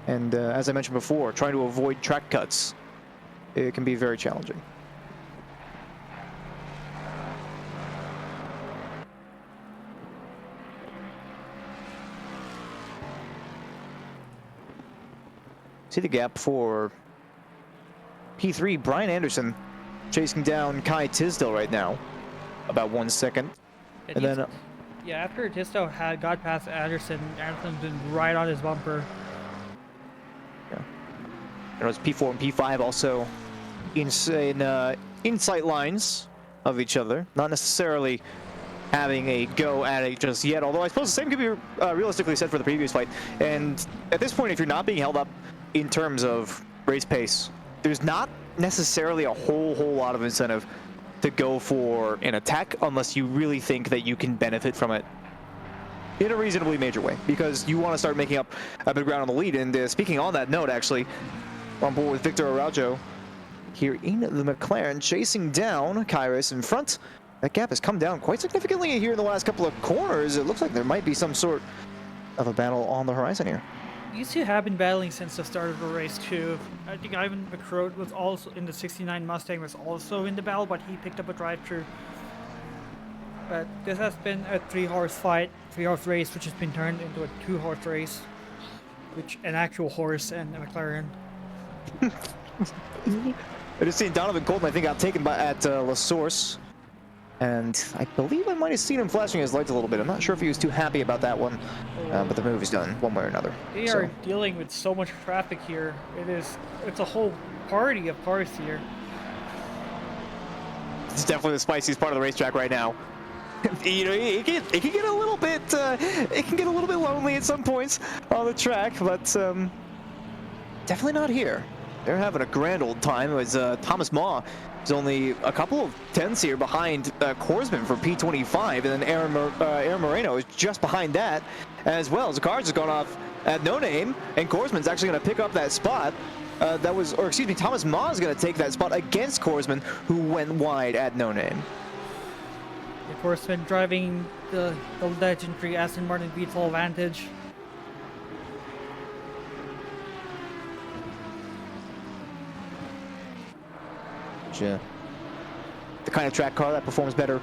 And as I mentioned before, trying to avoid track cuts it can be very challenging. See the gap for P3, Brian Anderson chasing down Kai Tisdale right now. About 1 second. And then... yeah, after Tisdale got past Anderson, Anderson's been right on his bumper. Yeah. And it was P4 and P5 also in sight lines of each other. Not necessarily having a go at it just yet, although I suppose the same could be realistically said for the previous fight. And at this point, if you're not being held up in terms of race pace, there's not necessarily a whole lot of incentive to go for an attack unless you really think that you can benefit from it in a reasonably major way, because you want to start making up a bit of ground on the lead. And speaking on that note, actually, on board with Victor Araujo here in the McLaren, chasing down Kairos in front. That gap has come down quite significantly here in the last couple of corners. It looks like there might be some sort of a battle on the horizon here. These two have been battling since the start of the race too. I think Ivan McCroat was also in the 69 Mustang, was also in the battle, but he picked up a drive-through. But this has been a 3-horse fight, 3-horse race, which has been turned into a 2-horse race, which an actual horse and a McLaren. I just seen Donovan Colton, I think, got taken at La Source. And I believe I might have seen him flashing his lights a little bit. I'm not sure if he was too happy about that one, but the move is done one way or another. They are dealing with so much traffic here. It's a whole party of cars here. It's definitely the spiciest part of the racetrack right now. You know, it can get a little bit lonely at some points on the track, but definitely not here. They're having a grand old time. It was Thomas Maw is only a couple of tenths here behind Korsman for P25, and then Aaron Moreno is just behind that as well. Zakars has gone off at no name, and Korsman's actually going to pick up that spot. Thomas Maw is going to take that spot against Korsman, who went wide at no name. Korsman driving the legendary Aston Martin V12 Vantage. Yeah. The kind of track car that performs better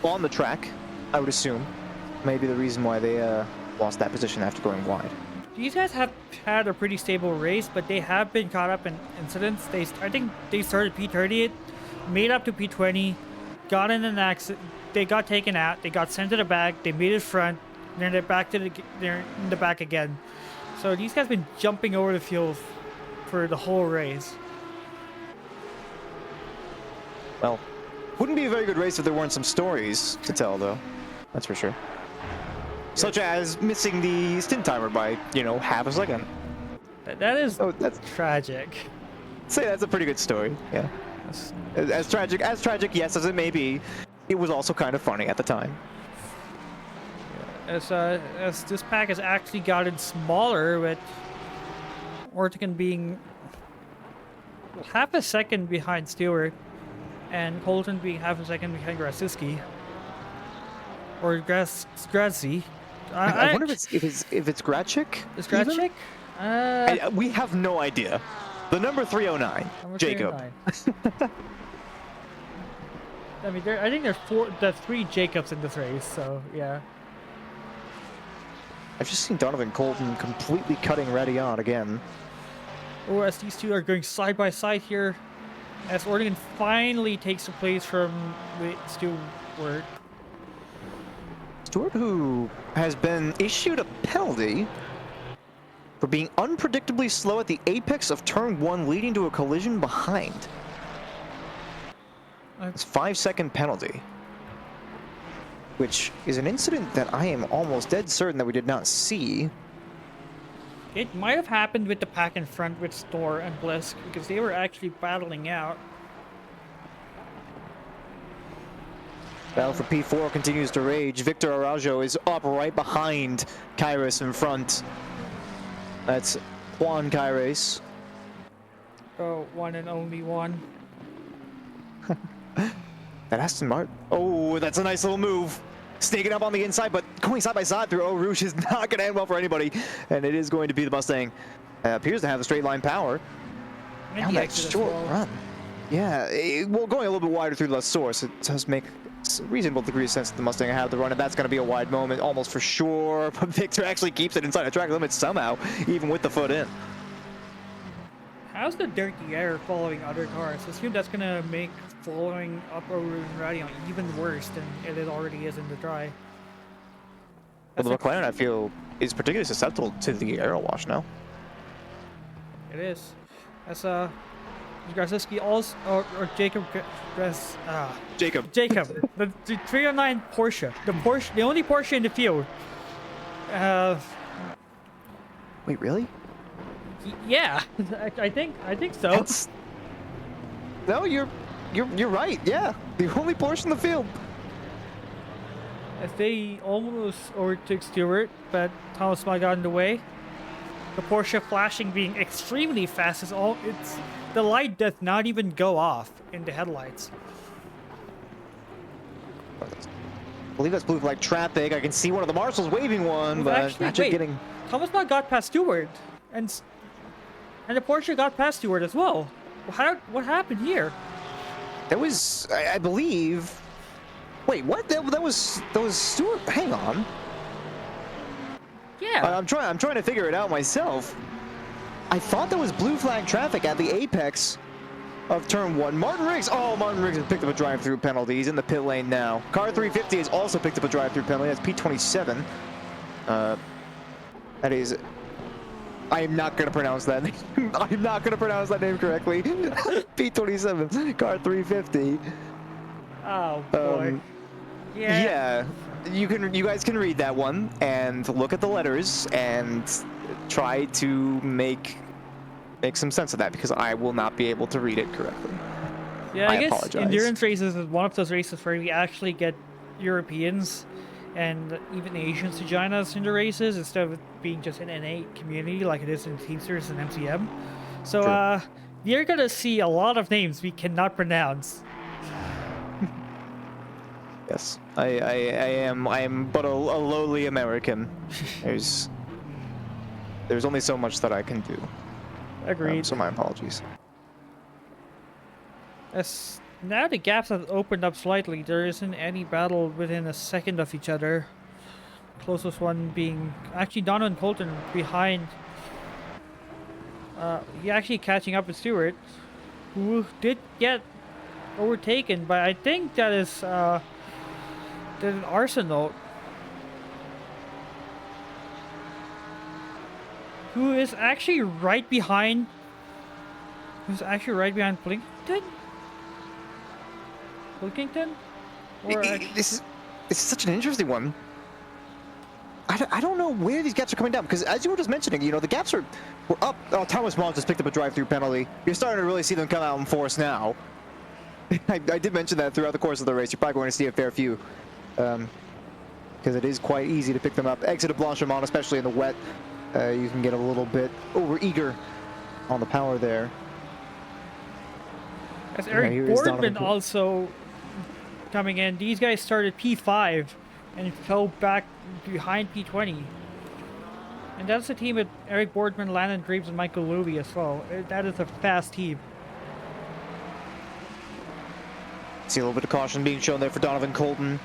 on the track, I would assume. Maybe the reason why they lost that position after going wide. These guys have had a pretty stable race, but they have been caught up in incidents. I think they started P30, made up to P20, got in an accident. They got taken out. They got sent to the back. They made it front. Then they're in the back again. So these guys have been jumping over the field for the whole race. Well, wouldn't be a very good race if there weren't some stories to tell, though. That's for sure. Such as missing the stint timer by, half a second. That is that's tragic. Say that's a pretty good story, yeah. As tragic, yes, as it may be, it was also kind of funny at the time. As this pack has actually gotten smaller, with Ortegan being half a second behind Stewart, and Colton being half a second behind Grasiski. Or Grazi. I wonder if it's Gratchik? Is Gratchik? We have no idea. The number 309, Jacob. 309. I mean, I think there's 3 Jacobs in this race, so yeah. I've just seen Donovan Colton completely cutting Radion again. Oh, as these two are going side by side here, as Ortegan finally takes the place from Stewart. Stewart, who has been issued a penalty for being unpredictably slow at the apex of turn 1, leading to a collision behind. It's a 5-second penalty, which is an incident that I am almost dead certain that we did not see. It might have happened with the pack in front with Storr and Blisk, because they were actually battling out. Battle for P4 continues to rage. Victor Araujo is up right behind Kairos in front. That's Juan Kairos. Oh, one and only one. That Aston Martin. Oh, that's a nice little move. Sneaking up on the inside, but going side by side through Eau Rouge is not going to end well for anybody. And it is going to be the Mustang. Appears to have the straight line power. And Down the that exit as short well. run. Yeah, well, going a little bit wider through the source, it does make a reasonable degree of sense that the Mustang have the run, and that's going to be a wide moment almost for sure. But Victor actually keeps it inside the track limit somehow, even with the foot in. How's the dirty air following other cars? I assume that's gonna make following up over in radio even worse than it already is in the dry. Well, the That's McLaren, I feel, is particularly susceptible to the aero wash now. It is. That's Garzinski also or Jacob Jacob. Jacob, the 309 Porsche, the only Porsche in the field. Wait, really? Yeah, I think so. That's... No, you're right. Yeah, the only Porsche in the field. As they almost overtook Stewart, but Thomas Mann got in the way. The Porsche flashing being extremely fast is all. It's the light does not even go off in the headlights. I believe that's blue flag traffic. I can see one of the marshals waving one, but Actually, wait, getting. Thomas Mann got past Stewart, and the Porsche got past Stewart as well. What happened here? That was, I believe. Wait, what? That was Stewart. Hang on. Yeah. I'm trying to figure it out myself. I thought there was blue flag traffic at the apex of turn 1. Martin Riggs. Oh, Martin Riggs has picked up a drive-through penalty. He's in the pit lane now. Car 350 has also picked up a drive-through penalty. That's P27. That is. I am not going to pronounce that name. I'm not going to pronounce that name correctly. P27. Car 350. Oh boy. Yeah, you guys can read that one and look at the letters and try to make some sense of that, because I will not be able to read it correctly. Yeah, I guess apologize. endurance races is one of those races where we actually get Europeans and even Asians to join us in the races instead of it being just an NA community like it is in Teamsters and MCM. So True. you're gonna see a lot of names we cannot pronounce. Yes, I am but a lowly American. There's only so much that I can do. Agreed. So my apologies. As now the gaps have opened up slightly, there isn't any battle within a second of each other. Closest one being actually Donovan Colton behind. He actually catching up with Stewart, who did get overtaken, but I think that is an Arsenal. Who is actually right behind? Who's actually right behind Plinkton? Pilkington? Or This is such an interesting one. I don't know where these gaps are coming down, because as you were just mentioning, you know, the gaps were up. Oh, Thomas Mons just picked up a drive-through penalty. You're starting to really see them come out in force now. I did mention that throughout the course of the race. You're probably going to see a fair few, because it is quite easy to pick them up. Exit of Blanchimont, especially in the wet, you can get a little bit over-eager on the power there. as Eric Boardman also coming in, these guys started P5 and fell back behind P20. And that's the team with Eric Boardman, Landon Graves, and Michael Louie as well. That is a fast team. See a little bit of caution being shown there for Donovan Colton.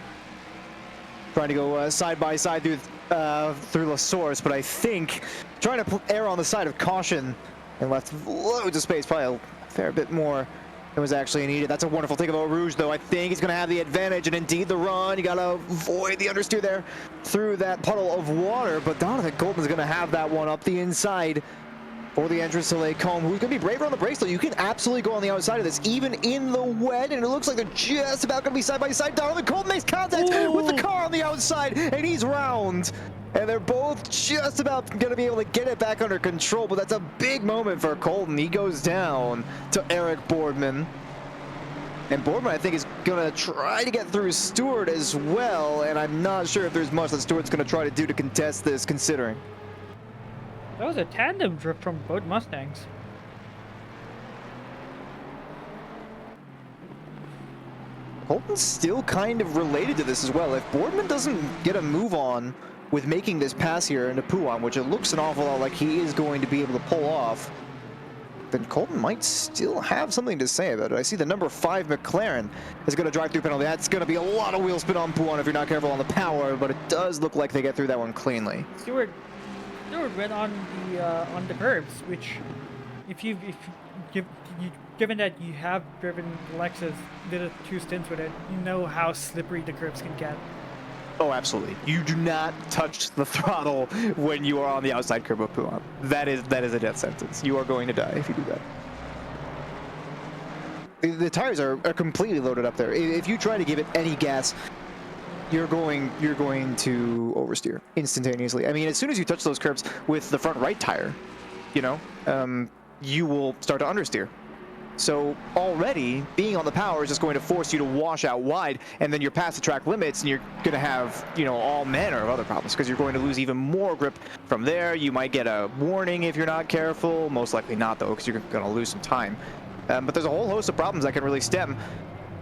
Trying to go side by side through La Source, but I think trying to err on the side of caution and left loads of space, probably a fair bit more than was actually needed. That's a wonderful take of Eau Rouge, though. I think he's going to have the advantage, and indeed the run. You got to avoid the understeer there through that puddle of water, but Donovan Colton's going to have that one up the inside for the entrance to Lake Combe. Who's going to be braver on the brakes, though? You can absolutely go on the outside of this, even in the wet, and it looks like they're just about going to be side by side. Donovan Colton makes contact with the car on the outside, and he's round. And they're both just about going to be able to get it back under control, but that's a big moment for Colton. He goes down to Eric Boardman. And Boardman, I think, is going to try to get through Stewart as well, and I'm not sure if there's much that Stewart's going to try to do to contest this, considering. That was a tandem drift from both Mustangs. Colton's still kind of related to this as well. If Boardman doesn't get a move on with making this pass here into Puan, which it looks an awful lot like he is going to be able to pull off, then Colton might still have something to say about it. I see the number 5 McLaren is going to drive through penalty. That's going to be a lot of wheel spin on Puan if you're not careful on the power, but it does look like they get through that one cleanly. Stewart went on the curbs, which, given that you have driven Lexus, did 2 stints with it, you know how slippery the curbs can get. Oh, absolutely. You do not touch the throttle when you are on the outside curb of Puan. That is a death sentence. You are going to die if you do that. The tires are completely loaded up there. If you try to give it any gas, you're going to oversteer instantaneously. I mean, as soon as you touch those curbs with the front right tire, you know, you will start to understeer. So already being on the power is just going to force you to wash out wide, and then you're past the track limits, and you're going to have, you know, all manner of other problems because you're going to lose even more grip from there. You might get a warning if you're not careful. Most likely not, though, because you're going to lose some time. But there's a whole host of problems that can really stem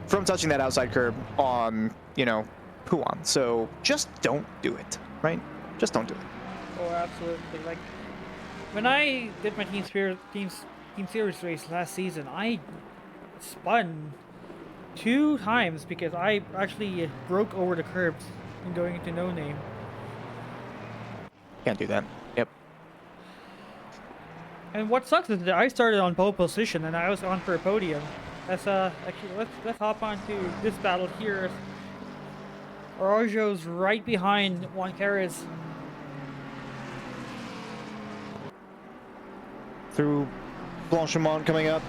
from touching that outside curb on, you know, Puan. So just don't do it, right? Just don't do it. Oh, absolutely. Like, when I did my Team Series race last season, I spun 2 times because I actually broke over the curbs and going into no name. Can't do that. Yep. And what sucks is that I started on pole position and I was on for a podium. Actually let's hop on to this battle here. Araujo's right behind Juan Carres. Through Blanchimont coming up.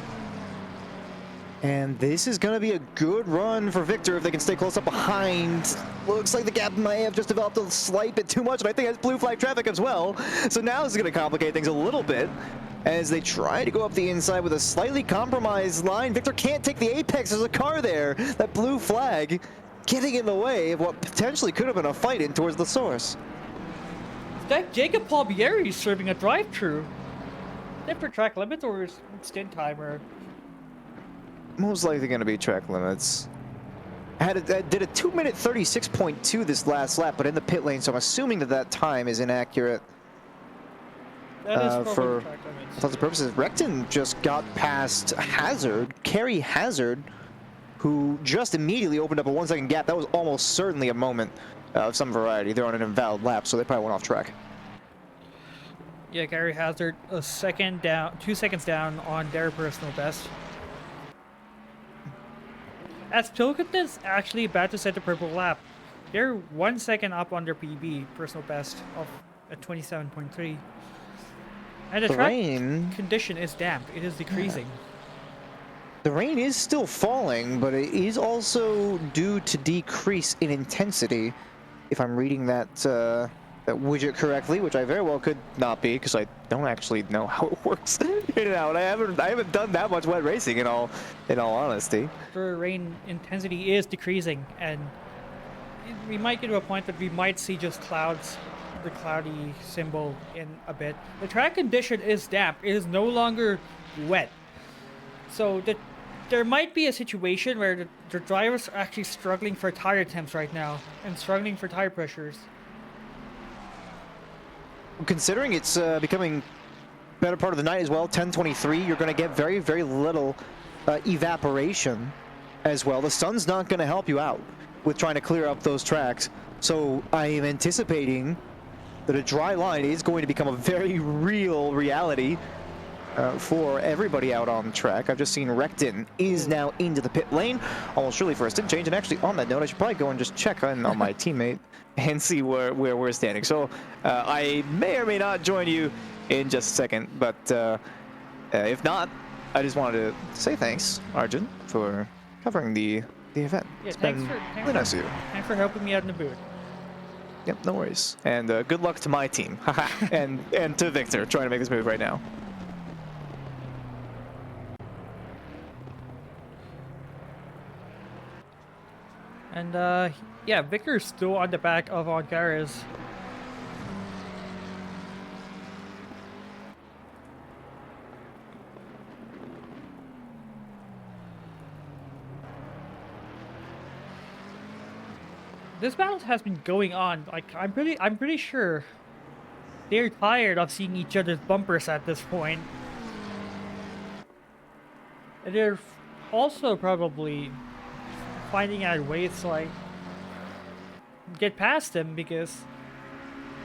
And this is going to be a good run for Victor if they can stay close up behind. Looks like the gap may have just developed a slight bit too much, and I think that's blue flag traffic as well. So now this is going to complicate things a little bit as they try to go up the inside with a slightly compromised line. Victor can't take the apex. There's a car there. That blue flag getting in the way of what potentially could have been a fight in towards the source. Is that Jacob Palmieri serving a drive-through? Is that for track limits or stint timer? Most likely going to be track limits. Did a 2-minute 36.2 this last lap, but in the pit lane, so I'm assuming that time is inaccurate. That is for track limits. lots of purposes. Recton just got past Hazard, Kerry Hazard, who just immediately opened up a 1-second gap. That was almost certainly a moment of some variety. They're on an invalid lap, so they probably went off track. Yeah, Gary Hazard, 2 seconds down on their personal best. As Pilkington is actually about to set the purple lap, they're 1 second up on their PB, personal best, of a 27.3. And the track condition is damp. It is decreasing. Yeah. The rain is still falling, but it is also due to decrease in intensity, if I'm reading that widget correctly, which I very well could not be, because I don't actually know how it works in and out. I haven't done that much wet racing in all honesty. The rain intensity is decreasing, and we might get to a point that we might see just clouds, the cloudy symbol in a bit. The track condition is damp. It is no longer wet. So there might be a situation where the drivers are actually struggling for tire temps right now and struggling for tire pressures. Considering it's becoming better part of the night as well, 10:23, you're going to get very, very little evaporation as well. The sun's not going to help you out with trying to clear up those tracks. So I am anticipating that a dry line is going to become a very real reality for everybody out on the track. I've just seen Recton is now into the pit lane, almost surely for a stint change. And actually, on that note, I should probably go and just check on my teammate and see where we're standing. So I may or may not join you in just a second, but if not, I just wanted to say thanks, Arjun, for covering the event. Yeah, it's been really nice of you. Thanks for helping me out in the booth. Yep, no worries. And good luck to my team, and to Victor, trying to make this move right now. And yeah, Victor's still on the back of Oncaris. This battle has been going on. Like I'm pretty sure they're tired of seeing each other's bumpers at this point. And they're also probably finding out ways to like get past them, because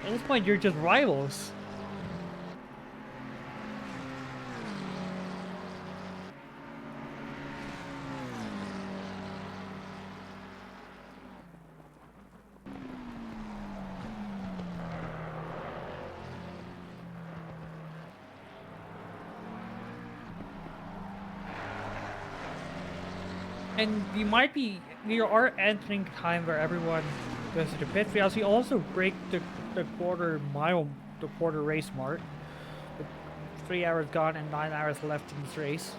at this point you're just rivals. And we are entering a time where everyone goes to the pit. We also break the quarter race mark. With 3 hours gone and 9 hours left in this race.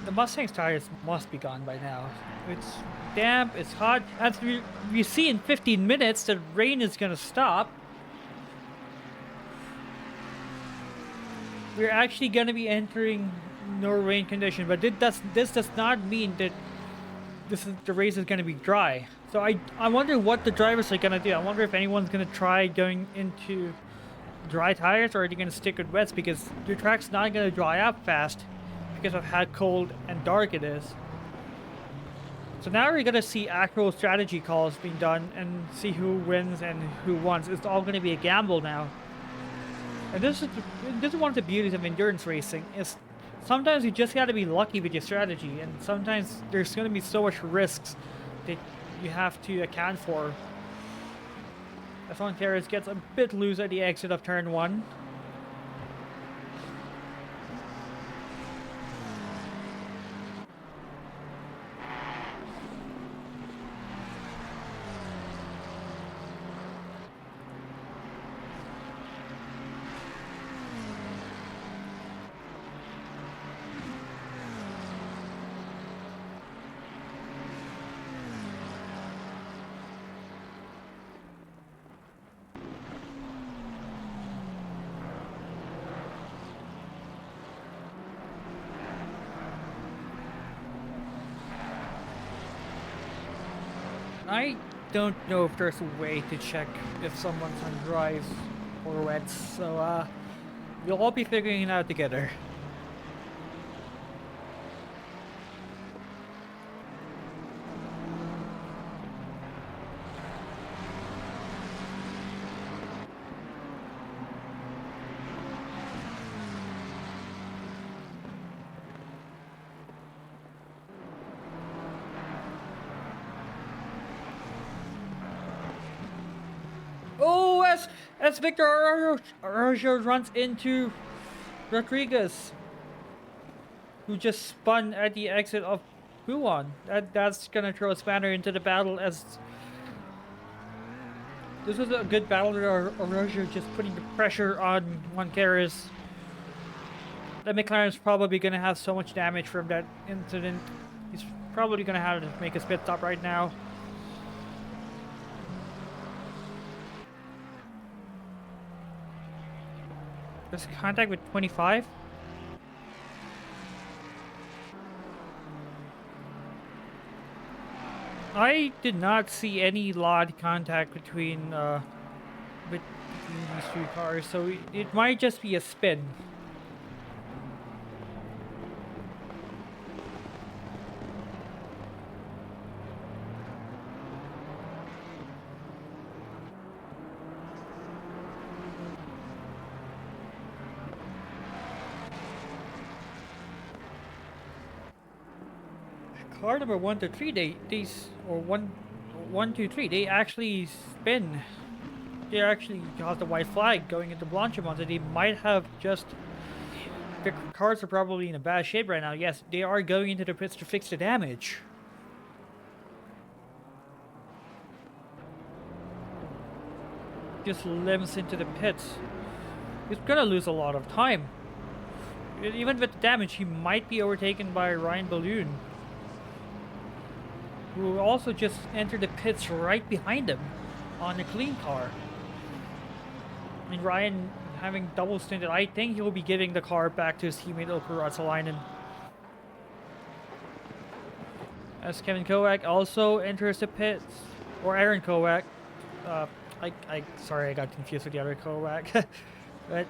The Mustang's tires must be gone by now. It's damp, it's hot. As we see in 15 minutes, the rain is gonna stop. We're actually gonna be entering no rain condition, but this does not mean that the race is gonna be dry. So I wonder what the drivers are gonna do. I wonder if anyone's gonna try going into dry tires, or are they gonna stick with wets, because your track's not gonna dry up fast because of how cold and dark it is. So now we're gonna see actual strategy calls being done and see who wins and who wants. It's all gonna be a gamble now. And this is one of the beauties of endurance racing, is sometimes you just gotta be lucky with your strategy, and sometimes there's gonna be so much risks that you have to account for. F1 Terrace gets a bit loose at the exit of turn 1. I don't know if there's a way to check if someone's on dries or wets, so we'll all be figuring it out together. Oh, as Victor Araujo runs into Rodriguez, who just spun at the exit of Buon. That's gonna throw a spanner into the battle, as this was a good battle with Araujo just putting the pressure on Monteros. The McLaren's probably gonna have so much damage from that incident. He's probably gonna have to make a pit stop right now. There's contact with 25. I did not see any LOD contact between these two cars, so it might just be a spin. Car number 1 to 3, one, 2, 3, they actually spin. They actually got the white flag going into Blanchimont, so they might have just the cars are probably in a bad shape right now. Yes, they are going into the pits to fix the damage. Just limps into the pits. He's gonna lose a lot of time. Even with the damage, he might be overtaken by Ryan Balloon, who also just entered the pits right behind him on a clean car. I mean, Ryan having double stinted, I think he'll be giving the car back to his teammate Ilkka Ruotsalainen. As Kevin Kovac also enters the pits, or Aaron Kovac. Sorry, I got confused with the other Kovac. But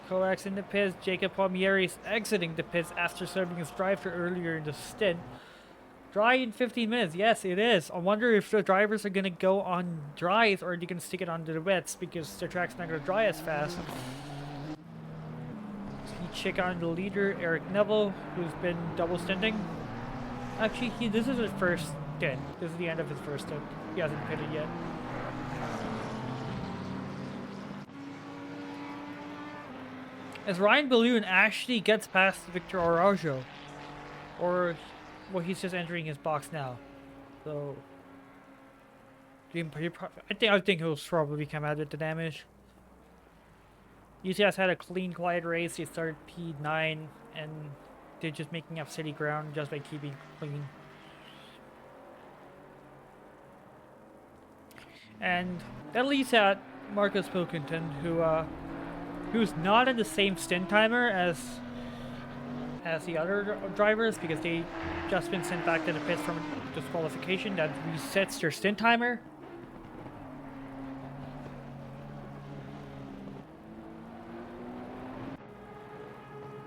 Kovac's in the pits. Jacob Palmieri's exiting the pits after serving his drive-thru earlier in the stint. Dry in 15 minutes. Yes, it is. I wonder if the drivers are going to go on dries or are they going to stick it onto the wets because the track's not going to dry as fast. You check on the leader, Eric Neville, who's been double stinting. Actually, this is his first stint. This is the end of his first stint. He hasn't pitted yet. As Ryan Balloon actually gets past Victor Araujo. Or, well, he's just entering his box now. So, I think he'll probably come out with the damage. UCS had a clean, quiet race. They started P9, and they're just making up city ground just by keeping clean. And that leaves out Marcus Pilkington, who's not in the same stint timer as the other drivers because they just been sent back to the pits from disqualification that resets their stint timer.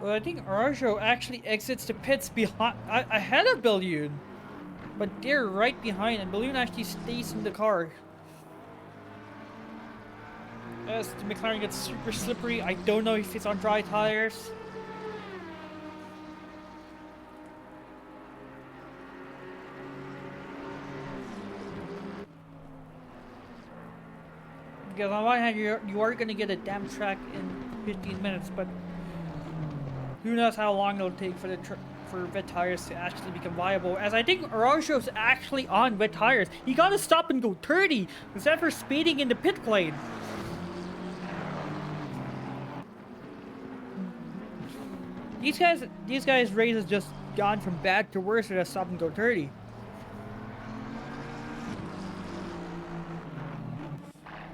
Well, I think Araujo actually exits the pits ahead of Balloon, but they're right behind, and Balloon actually stays in the car. As the McLaren gets super slippery, I don't know if it's on dry tires. Because on one hand, you are going to get a damn track in 15 minutes, but who knows how long it'll take for wet tires to actually become viable. As I think Araujo's actually on wet tires. He got to stop and go 30 instead of speeding in the pit lane. These guys' race has just gone from bad to worse with a stop and go 30.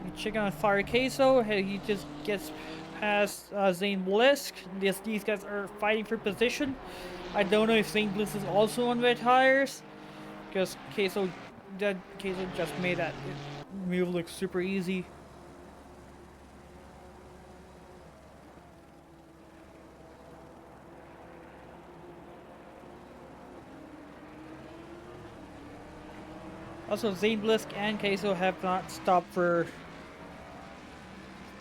You check on Fire Queso, he just gets past Zane Blisk. These guys are fighting for position. I don't know if Zane Blisk is also on wet tires, because Queso just made that move look super easy. Also, Zane Blisk and Queso have not stopped for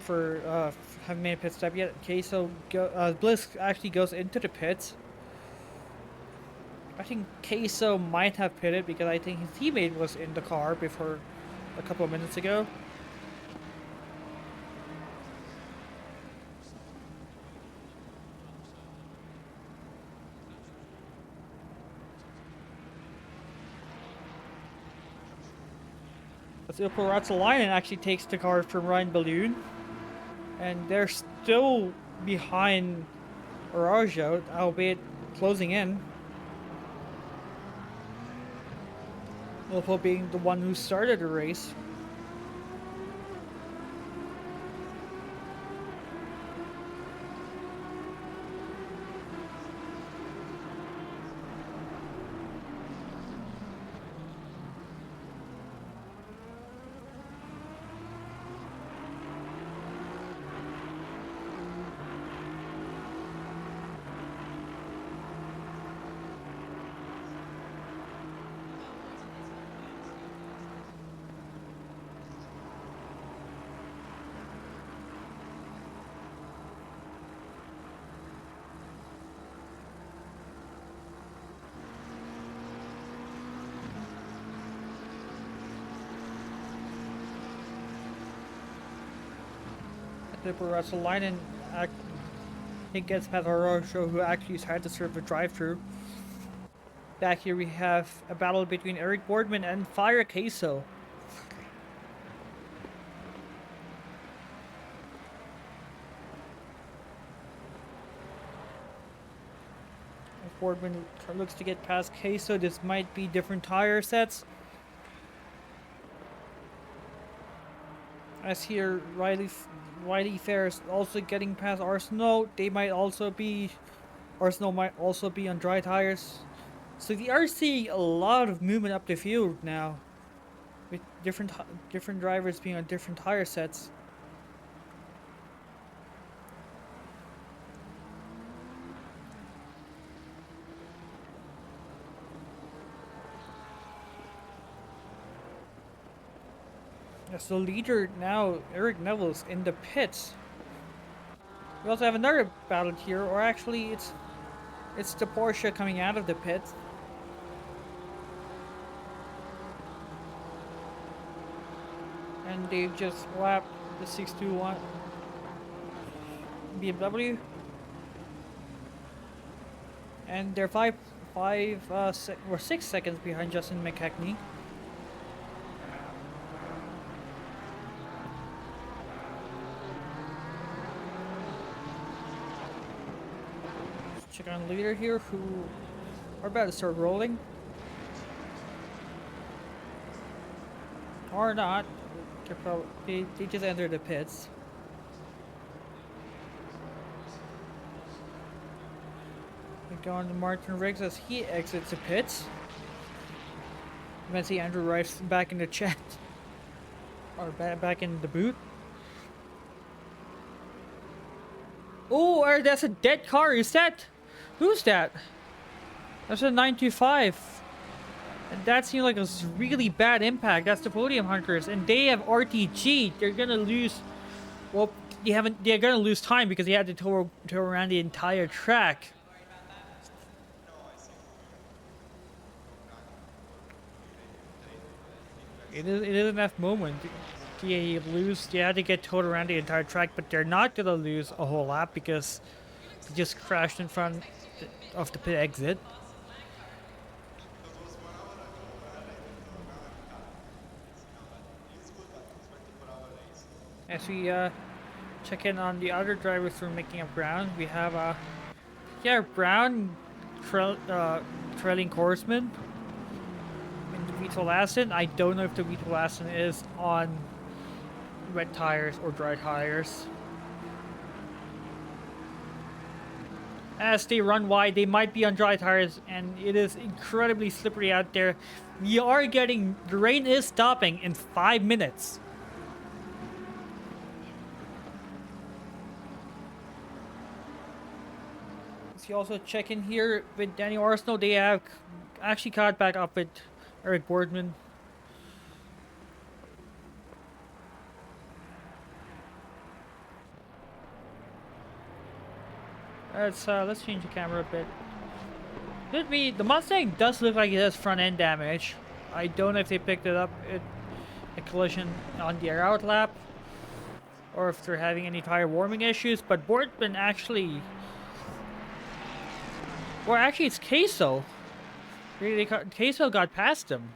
haven't made a pit stop yet. Blisk actually goes into the pits. I think Queso might have pitted because I think his teammate was in the car before a couple of minutes ago. Ilkka Ruotsalainen actually takes the car from Ryan Balloon, and they're still behind Araujo, albeit closing in. Ilkka being the one who started the race. Ilkka Ruotsalainen he gets past Arosho, who actually had to serve the drive-through. Back here we have a battle between Eric Boardman and Fire Queso. Boardman looks to get past Queso. This might be different tire sets. As here, Riley Fair's also getting past Arsenal. They might also be, Arsenal might also be on dry tires. So we are seeing a lot of movement up the field now, with different drivers being on different tire sets. As the leader now, Eric Neville's in the pits. We also have another battle here, or actually it's the Porsche coming out of the pits. And they've just lapped the 621 BMW. And they're 6 seconds behind Justin McKechnie. Check on the leader here, who are about to start rolling. Or not. They just entered the pits. We go on to Martin Riggs as he exits the pits. You might see Andrew Rice back in the chat. Or back in the booth. Oh, that's a dead car. Is that? Who's that? That's a 925. And that seems like a really bad impact. That's the Podium Hunters. And they have RTG. They're gonna lose. Well, they're gonna lose time because they had to tow around the entire track. It is enough moment. They had to get towed around the entire track, but they're not gonna lose a whole lap because they just crashed in front of the pit exit. As we check in on the other drivers who are making up ground, we have Brown trailing Korsman in the Vito Lassen. I don't know if the Vito Lassen is on wet tires or dry tires. As they run wide, they might be on dry tires, and it is incredibly slippery out there. The rain is stopping in 5 minutes. Let's also check in here with Danny Arsenault. They have actually caught back up with Eric Boardman. Let's change the camera a bit. The Mustang does look like it has front end damage. I don't know if they picked it up at a collision on the air out lap, or if they're having any tire warming issues. But Boardman actually, or actually it's Queso. Queso got past him.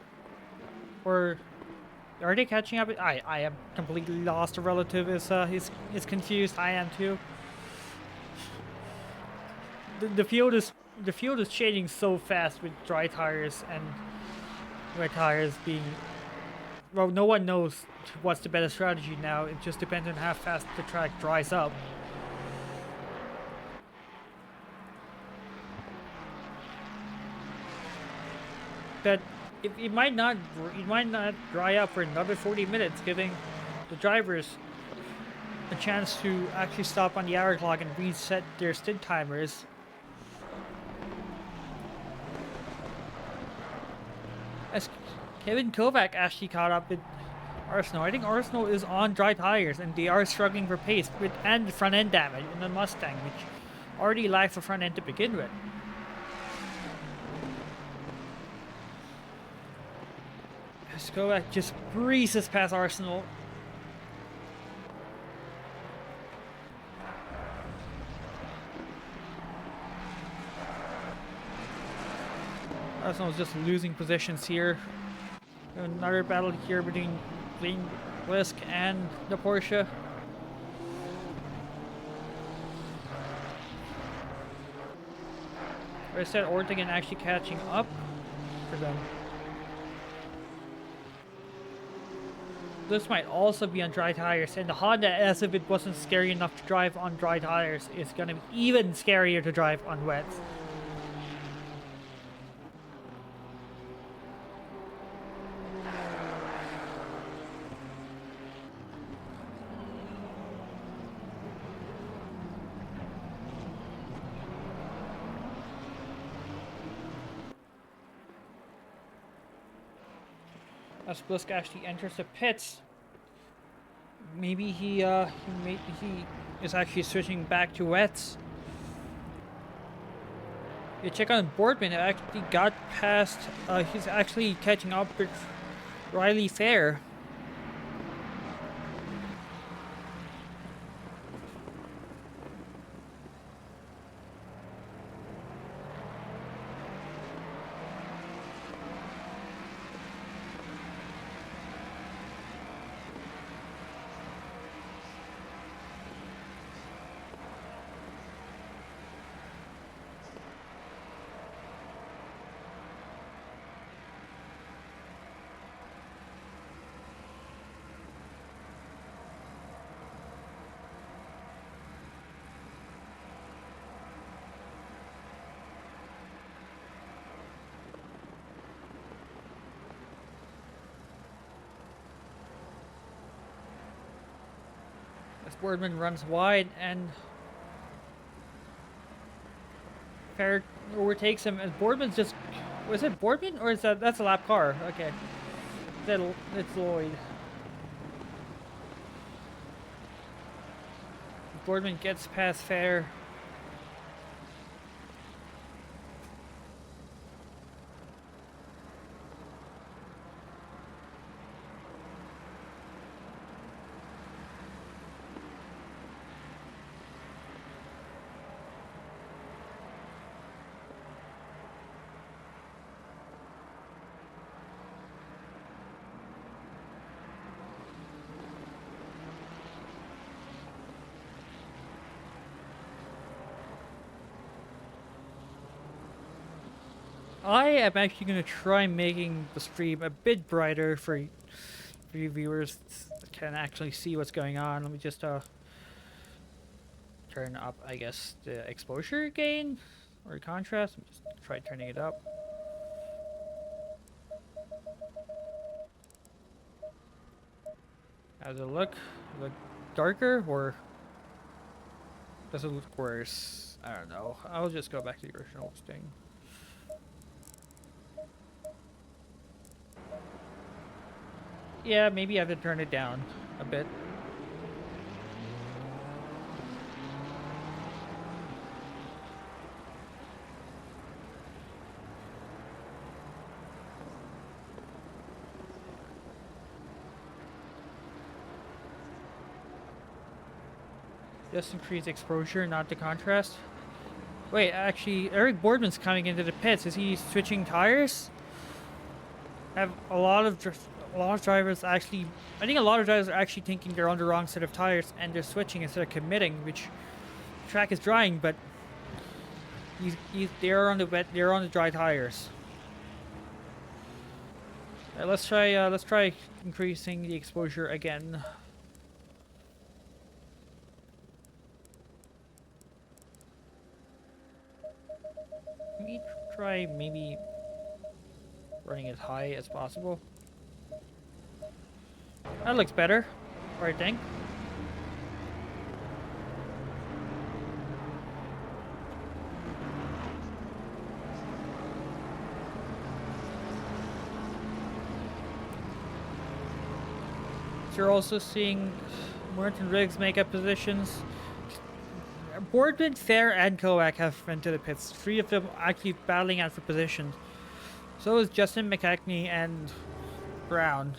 Or are they catching up? I am completely lost. A relative is confused. I am too. The field is changing so fast with dry tires and wet tires being. Well, no one knows what's the better strategy now. It just depends on how fast the track dries up. But it might not dry up for another 40 minutes, giving the drivers a chance to actually stop on the hour clock and reset their stint timers. As Kevin Kovac actually caught up with Arsenault. I think Arsenault is on dry tires, and they are struggling for pace and front end damage in the Mustang, which already lacks the front end to begin with. As Kovac just breezes past Arsenault. Arsenal's just losing positions here. Another battle here between Blisk and the Porsche. I said Ortegan actually catching up for them. This might also be on dry tires, and the Honda, as if it wasn't scary enough to drive on dry tires, is gonna be even scarier to drive on wet. As Blisk actually enters the pits, maybe he is actually switching back to wets. You check on Boardman, who actually got past. He's actually catching up with Riley Fair. As Boardman runs wide and Fair overtakes him, and Boardman's just... Was it Boardman or is that's a lap car? Okay. It's Lloyd. Boardman gets past Fair. I am actually going to try making the stream a bit brighter for you viewers that can actually see what's going on. Let me just turn up, I guess, the exposure gain or contrast. Let me just try turning it up. How does it look? Look darker, or does it look worse? I don't know. I'll just go back to the original thing. Yeah, maybe I have to turn it down a bit. Just increase exposure, not the contrast. Wait, actually, Eric Boardman's coming into the pits. Is he switching tires? Have a lot of drivers actually... I think a lot of drivers are actually thinking they're on the wrong set of tires and they're switching instead of committing, which the track is drying, but they're on the wet, they're on the dry tires. Let's try increasing the exposure again. Let me try maybe running as high as possible. That looks better, I think. So you're also seeing Martin Riggs make up positions. Boardman, Fair, and Kowak have entered the pits. 3 of them actually battling out for position. So is Justin McCackney and Brown.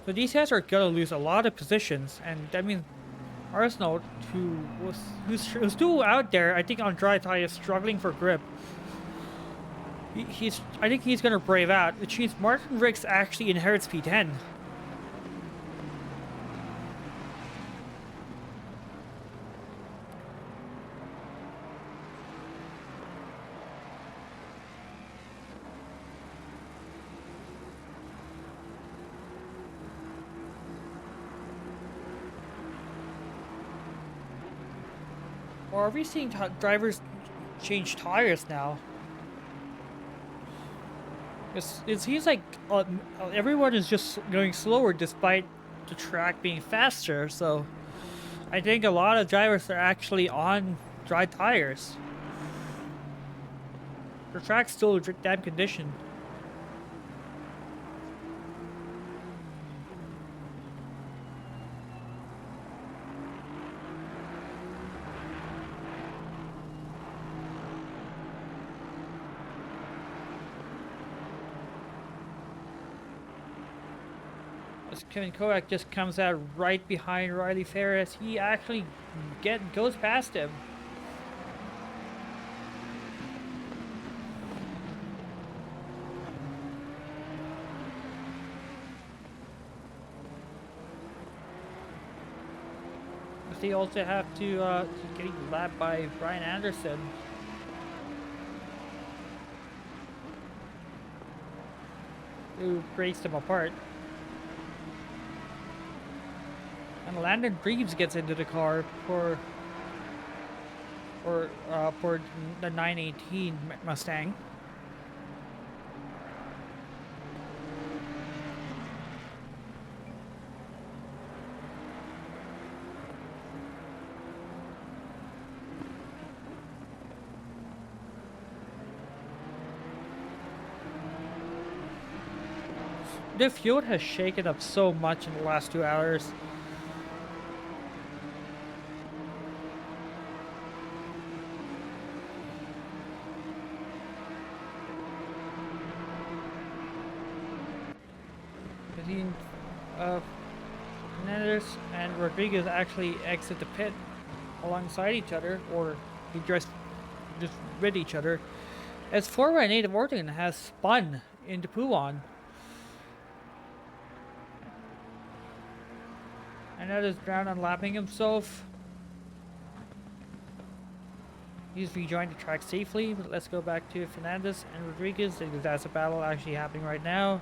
So these guys are gonna lose a lot of positions, and that means Arsenal, who's still out there, I think on dry tires, struggling for grip. I think he's gonna brave out, which means Martin Riggs actually inherits P10. Or are we seeing drivers change tires now? It seems like everyone is just going slower despite the track being faster, so I think a lot of drivers are actually on dry tires. The track's still damn condition. Kevin Kovac just comes out right behind Riley Ferris. He actually goes past him. But they also have to get lapped by Brian Anderson. Who breaks them apart. And Landon Reeves gets into the car for the 918 Mustang. The field has shaken up so much in the last 2 hours. Hernandez and Rodriguez actually exit the pit alongside each other, or he just rid each other, as 418 of Orton has spun into Puan. Hernandez drowned on lapping himself. He's rejoined the track safely, but let's go back to Fernandez and Rodriguez, because that's a battle actually happening right now.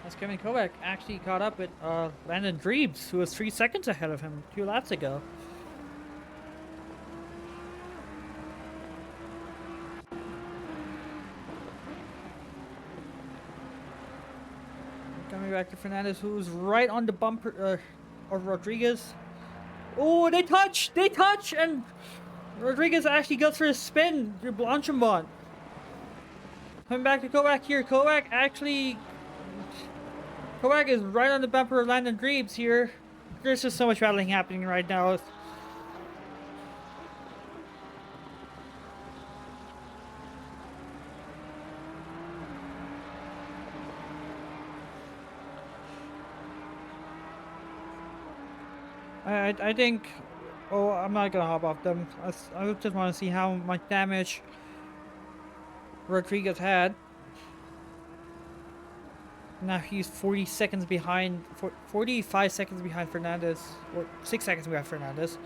As Kevin Kovac actually caught up with Landon Dreebs, who was 3 seconds ahead of him 2 laps ago. Coming back to Fernandez, who was right on the bumper of Rodriguez. Oh, they touch, and Rodriguez actually goes for a spin through Blanchimont. Coming back to Kovac here. Kovac is right on the bumper of Landon Dreebs here. There's just so much battling happening right now. I think... Oh, I'm not gonna hop off them. I just want to see how much damage Rodriguez had. Now he's 40 seconds behind, 45 seconds behind Fernandez, or 6 seconds behind Fernandez.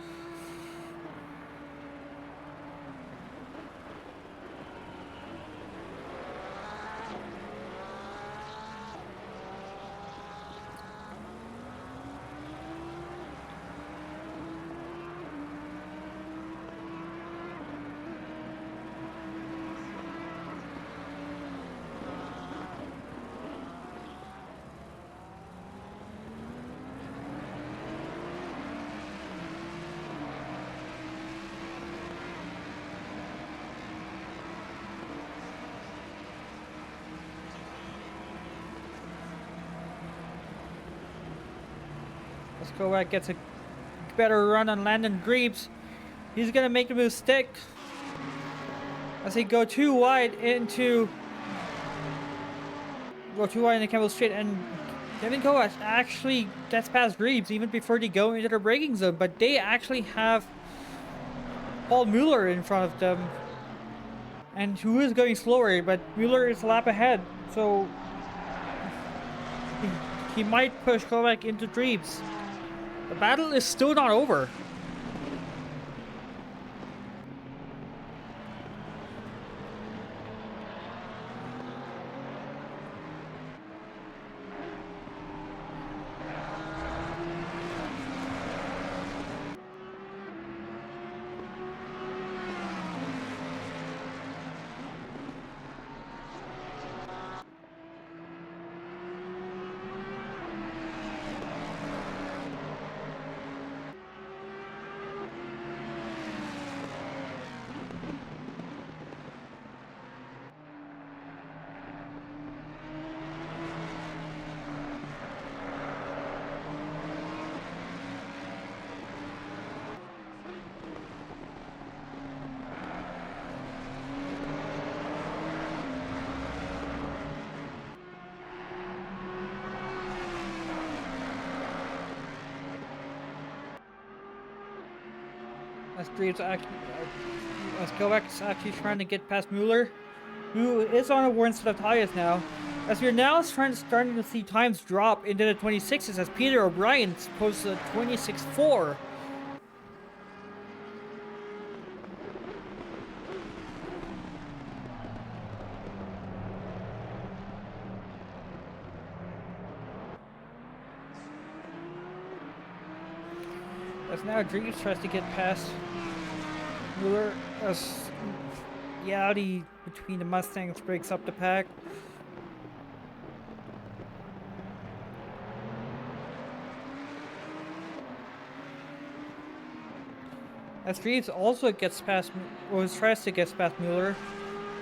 Let's go back, gets a better run on Landon Greaves. He's gonna make the move stick as he go too wide into the Campbell Straight, and Kevin Kovacs actually gets past Greaves even before they go into their braking zone, but they actually have Paul Mueller in front of them, and who is going slower, but Mueller is a lap ahead, so he might push Kovacs into Greaves. The battle is still not over. As Kovacs actually trying to get past Mueller, who is on a one set of tires now. As we're now starting to see times drop into the 26s as Peter O'Brien posts a 26.4. As now Dreams tries to get past Mueller as the Audi between the Mustangs breaks up the pack. As Dreams also gets past, or tries to get past Mueller.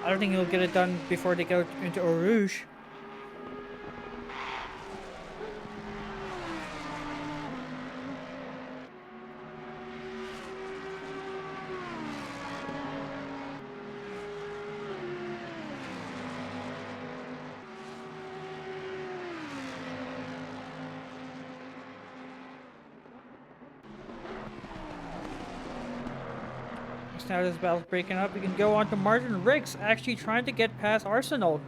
I don't think he'll get it done before they go into Eau Rouge. Now this battle's breaking up. We can go on to Martin Riggs, actually trying to get past Arsenal.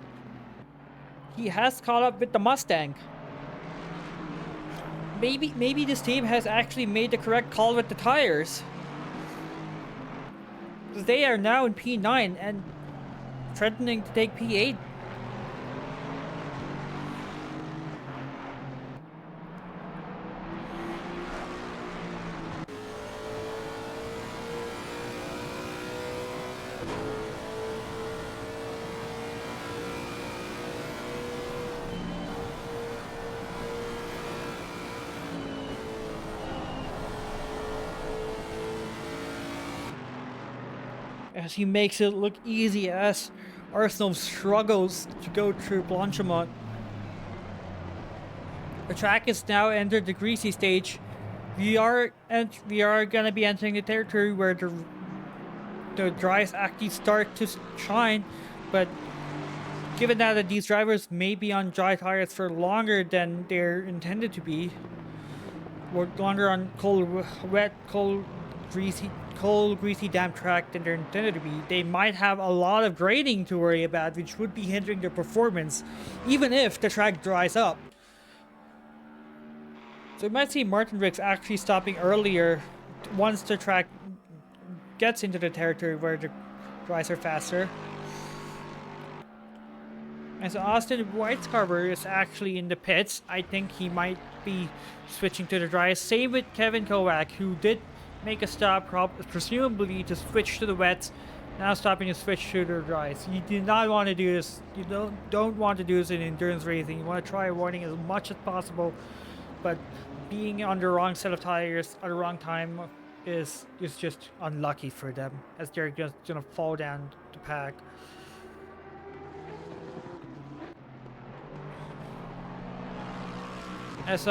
He has caught up with the Mustang. Maybe this team has actually made the correct call with the tires. Because they are now in P9 and threatening to take P8. As he makes it look easy as Arsenal struggles to go through Blanchimont. The track is now entered the greasy stage. We are gonna be entering the territory where the dries actually start to shine, but given that these drivers may be on dry tires for longer than they're intended to be, or longer on cold, cold, greasy, damp track than they're intended to be, they might have a lot of grading to worry about, which would be hindering their performance, even if the track dries up. So you might see Martin Riggs actually stopping earlier once the track gets into the territory where the dries are faster. And so Austin Whitescarver is actually in the pits. I think he might be switching to the dries. Same with Kevin Kovac, who did make a stop, presumably to switch to the wets, now stopping to switch to the dries. You do not want to do this. You don't want to do this in endurance racing. You want to try avoiding as much as possible, but being on the wrong set of tires at the wrong time is just unlucky for them, as they're just gonna fall down the pack. As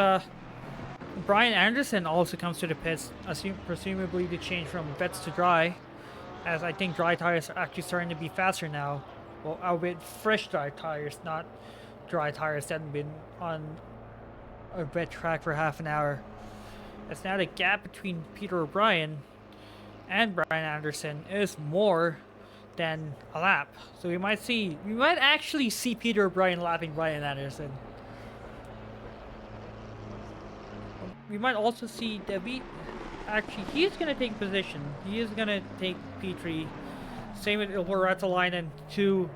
Brian Anderson also comes to the pits, presumably to change from wets to dry, as I think dry tires are actually starting to be faster now. Well, albeit fresh dry tires, not dry tires that have been on a wet track for half an hour. As now the gap between Peter O'Brien and Brian Anderson is more than a lap. So we might actually see Peter O'Brien lapping Brian Anderson. We might also see that he's going to take position. He is going to take P3. Same with Ilva who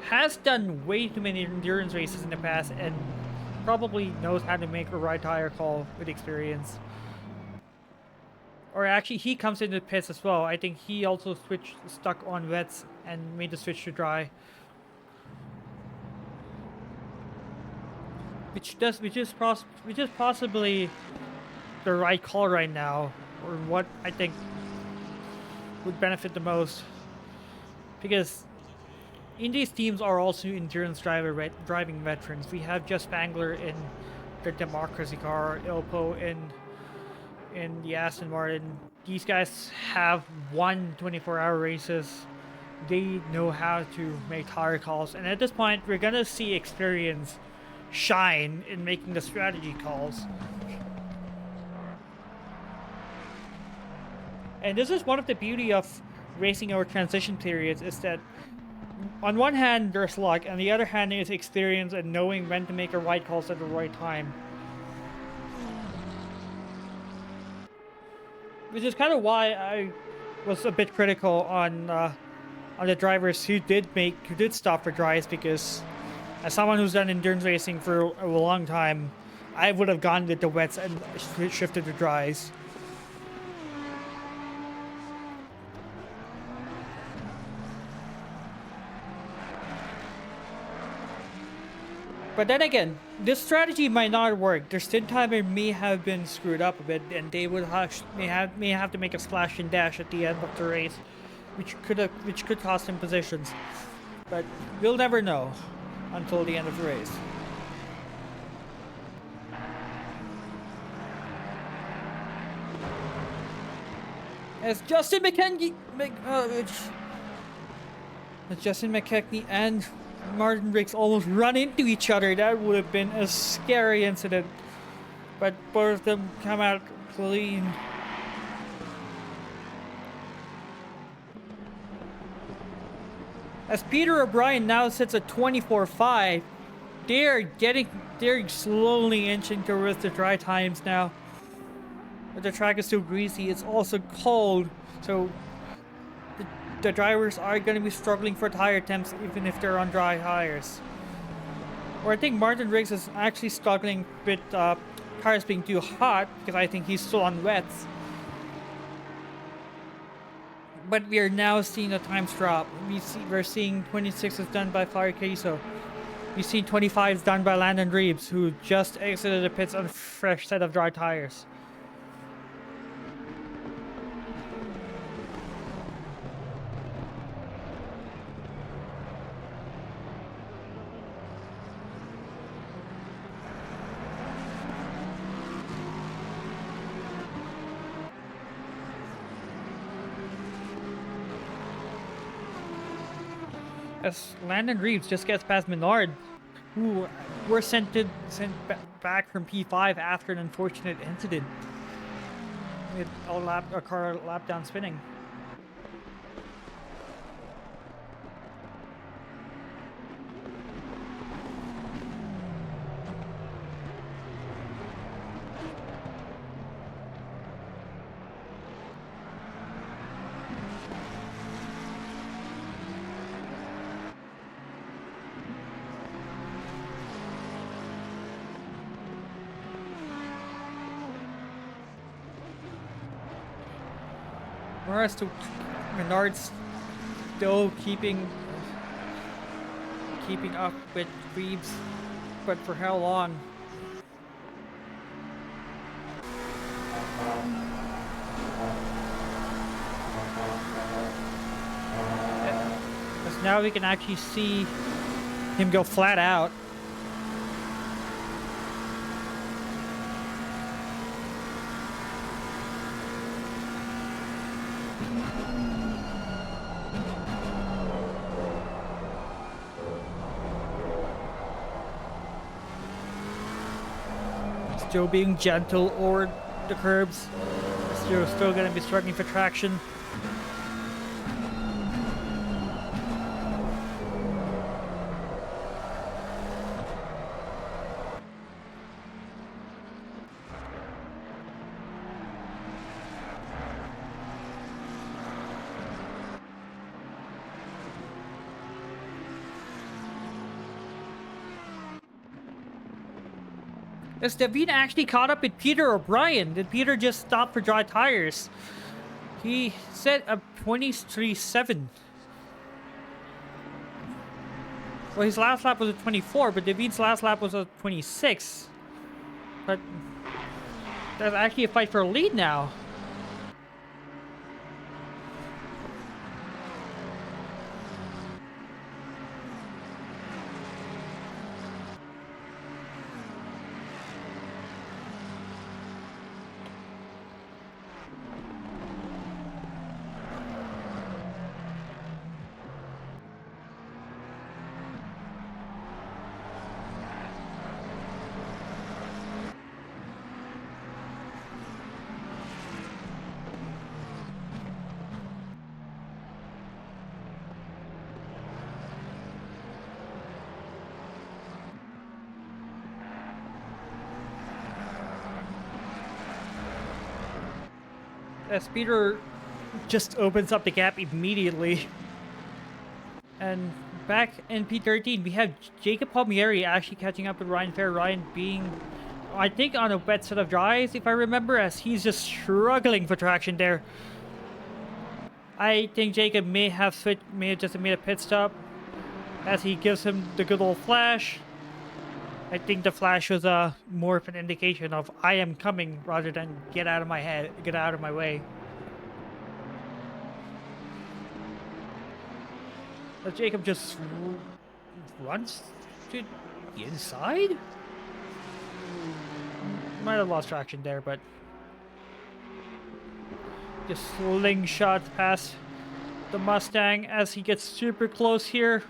has done way too many endurance races in the past and probably knows how to make a right tire call with experience. Or actually, he comes into the pits as well. I think he also stuck on wets and made the switch to dry. Which is possibly the right call right now, or what I think would benefit the most, because Indy's teams are also endurance driving veterans. We have Jess Spangler in the Democracy car, Ilpo in the Aston Martin. These guys have won 24-hour races. They know how to make tire calls, and at this point, we're gonna see experience shine in making the strategy calls. And this is one of the beauty of racing over transition periods, is that on one hand there's luck, and the other hand is experience and knowing when to make the right calls at the right time. Which is kind of why I was a bit critical on the drivers who did stop for dries, because as someone who's done endurance racing for a long time, I would have gone with the wets and shifted to dries. But then again, this strategy might not work. Their stint timer may have been screwed up a bit, and they would may have to make a splash and dash at the end of the race, which could cost them positions. But we'll never know until the end of the race. As Justin McKechnie and Martin Riggs almost run into each other, that would have been a scary incident. But both of them come out clean. As Peter O'Brien now sits at 24.5, they're slowly inching towards the dry times now. But the track is still greasy, it's also cold, so the drivers are going to be struggling for tire temps even if they're on dry tires. Or I think Martin Riggs is actually struggling with tires being too hot, because I think he's still on wets. But we are now seeing the times drop. We're seeing 26s done by Fire Queso. We've seen 25s done by Landon Reeves, who just exited the pits on a fresh set of dry tires. As Landon Reeves just gets past Menard, who were sent back from P5 after an unfortunate incident. with a car lap down spinning. Whereas to Menard's still keeping up with Reeves, but for how long? Because now we can actually see him go flat out. Still being gentle over the curbs. Still going to be struggling for traction. As David actually caught up with Peter O'Brien. Did Peter just stop for dry tires? He set a 23.7. Well, his last lap was a 24, but David's last lap was a 26. But there's actually a fight for a lead now. As Peter just opens up the gap immediately. And back in P13, we have Jacob Palmieri actually catching up with Ryan Fair. Ryan being, I think, on a wet set of dries, if I remember, as he's just struggling for traction there. I think Jacob may have just made a pit stop as he gives him the good old flash. I think the flash was more of an indication of I am coming rather than get out of my head, get out of my way. But Jacob just runs to the inside? Might have lost traction there, but just slingshot past the Mustang as he gets super close here.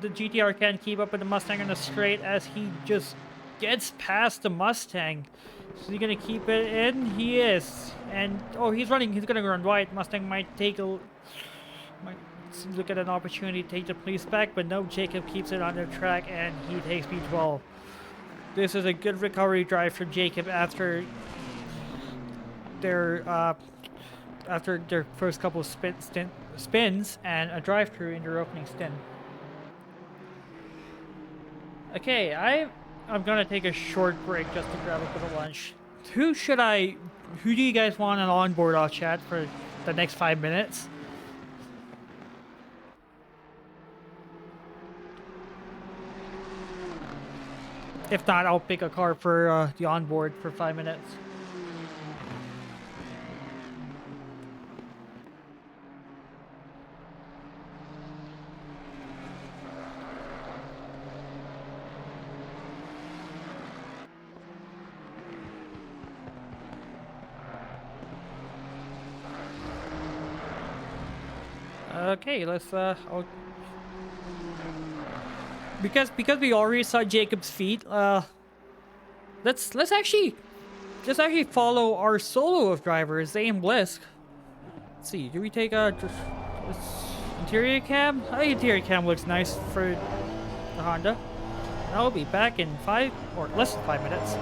The GTR can't keep up with the Mustang on the straight as he just gets past the Mustang. Is he gonna keep it in? He is. And oh, he's gonna run wide. Mustang might look at an opportunity to take the police back, but no, Jacob keeps it on the track and he takes P12. This is a good recovery drive for Jacob after their first couple of spins and a drive-through in their opening stint. Okay, I'm gonna take a short break just to grab a bit of lunch. Who do you guys want on onboard? I'll chat for the next 5 minutes. If not, I'll pick a car for the onboard for 5 minutes. Okay, let's because we already saw Jacob's feet, let's actually follow our solo of drivers, Zane Blisk. Let's see, do we take a interior cam? Oh, interior cam looks nice for the Honda. I'll be back in 5 or less than 5 minutes.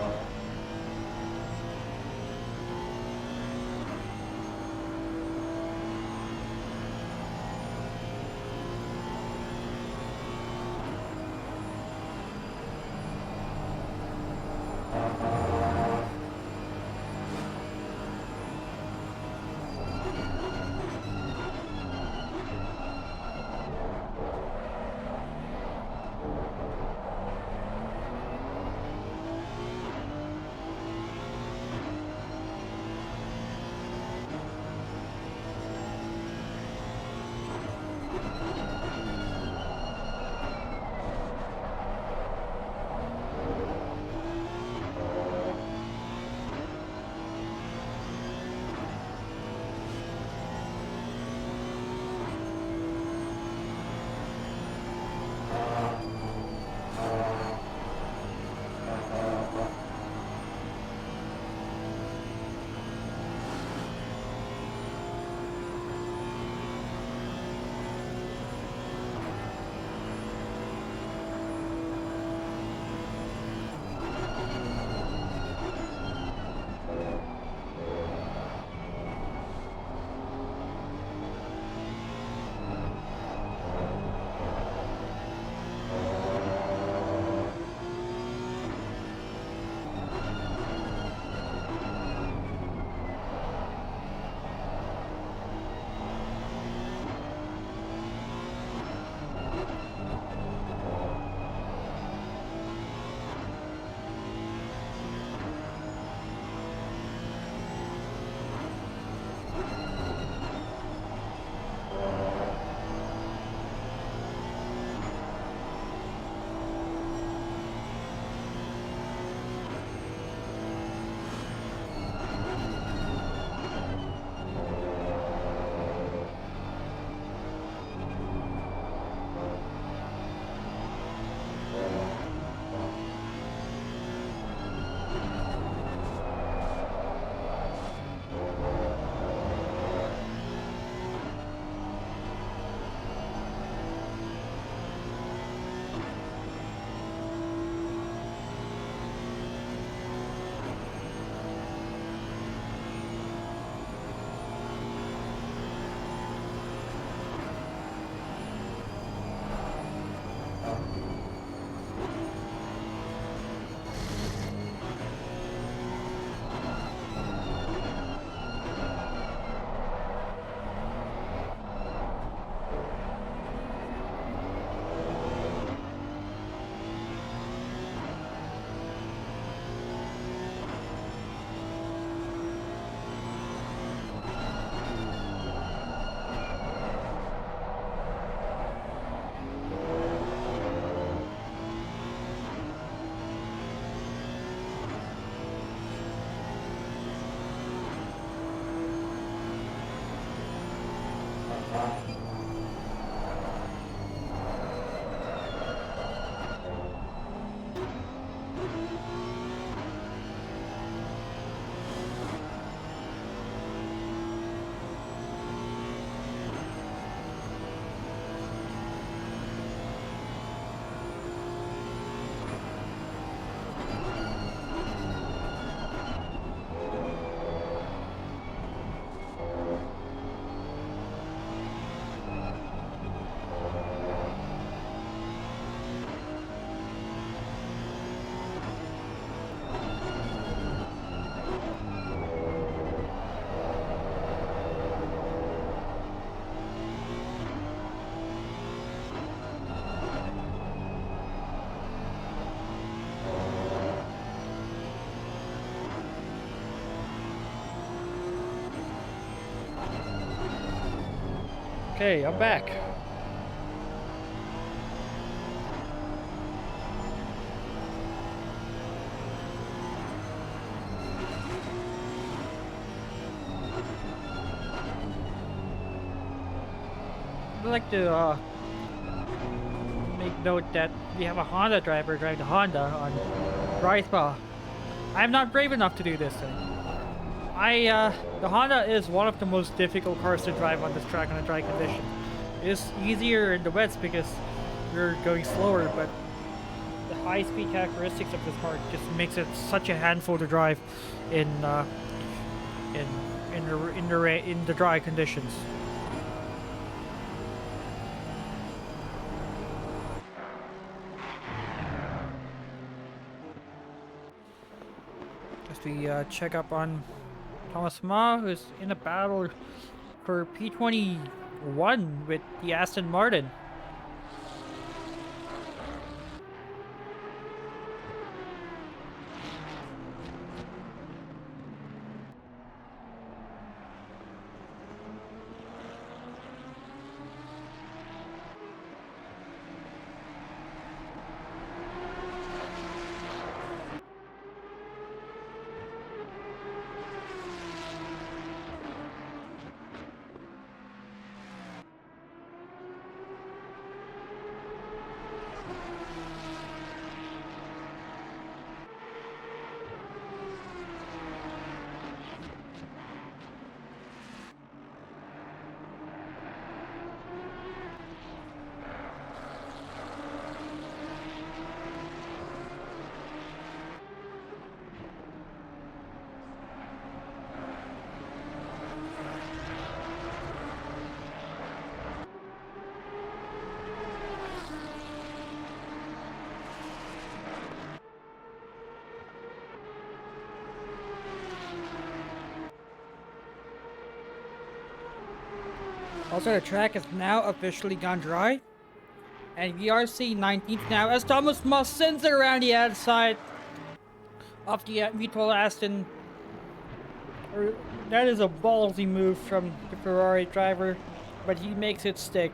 Okay, I'm back. I'd like to make note that we have a Honda driver driving the Honda on dry spell. I'm not brave enough to do this thing. The Honda is one of the most difficult cars to drive on this track on a dry condition. It's easier in the wets because you're going slower, but the high-speed characteristics of this car just makes it such a handful to drive in the dry conditions. As we check up on Thomas Ma, who's in a battle for P21 with the Aston Martin. Also, the track has now officially gone dry. And we are seeing 19th now as Thomas Moss sends it around the outside of the V12 Aston. That is a ballsy move from the Ferrari driver, but he makes it stick.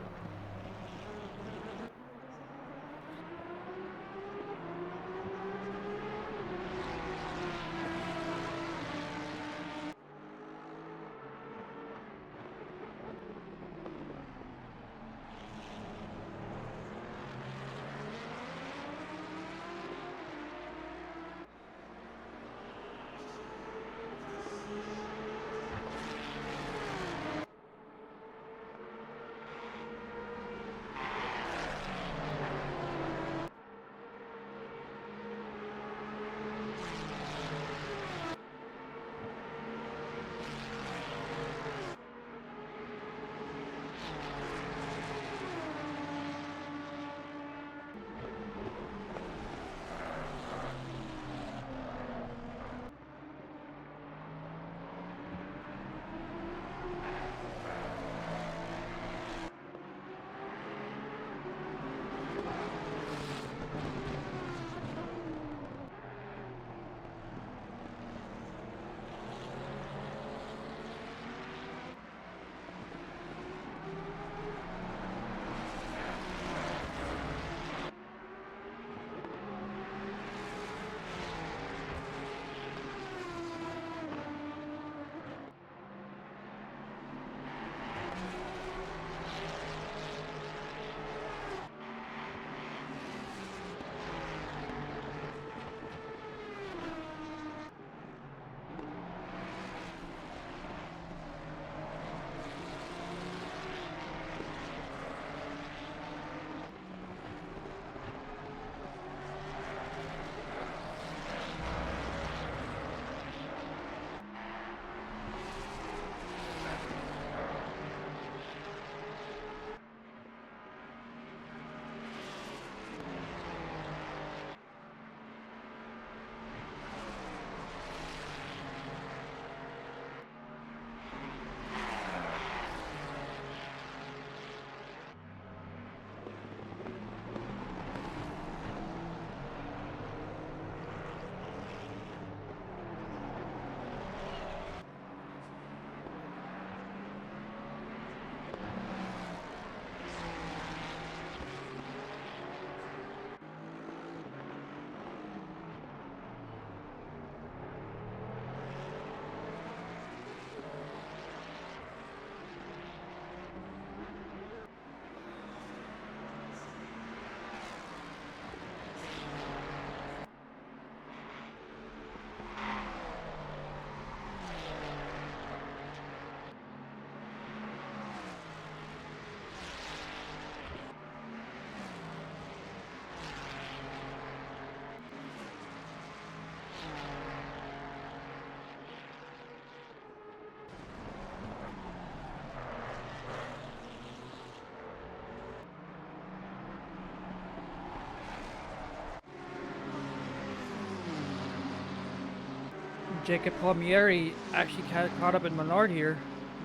Jacob Palmieri actually caught up in Menard here.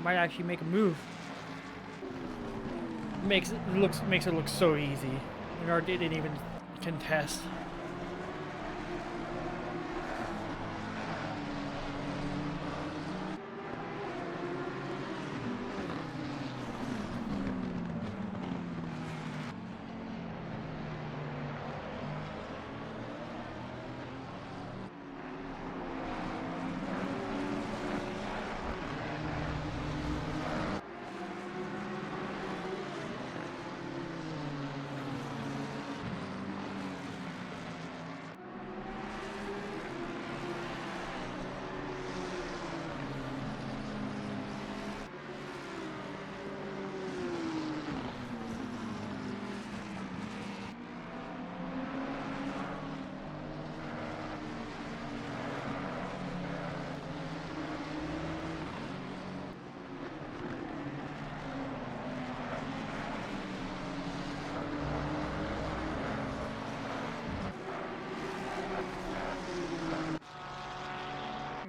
Might actually make a move. Makes it look so easy. Menard didn't even contest.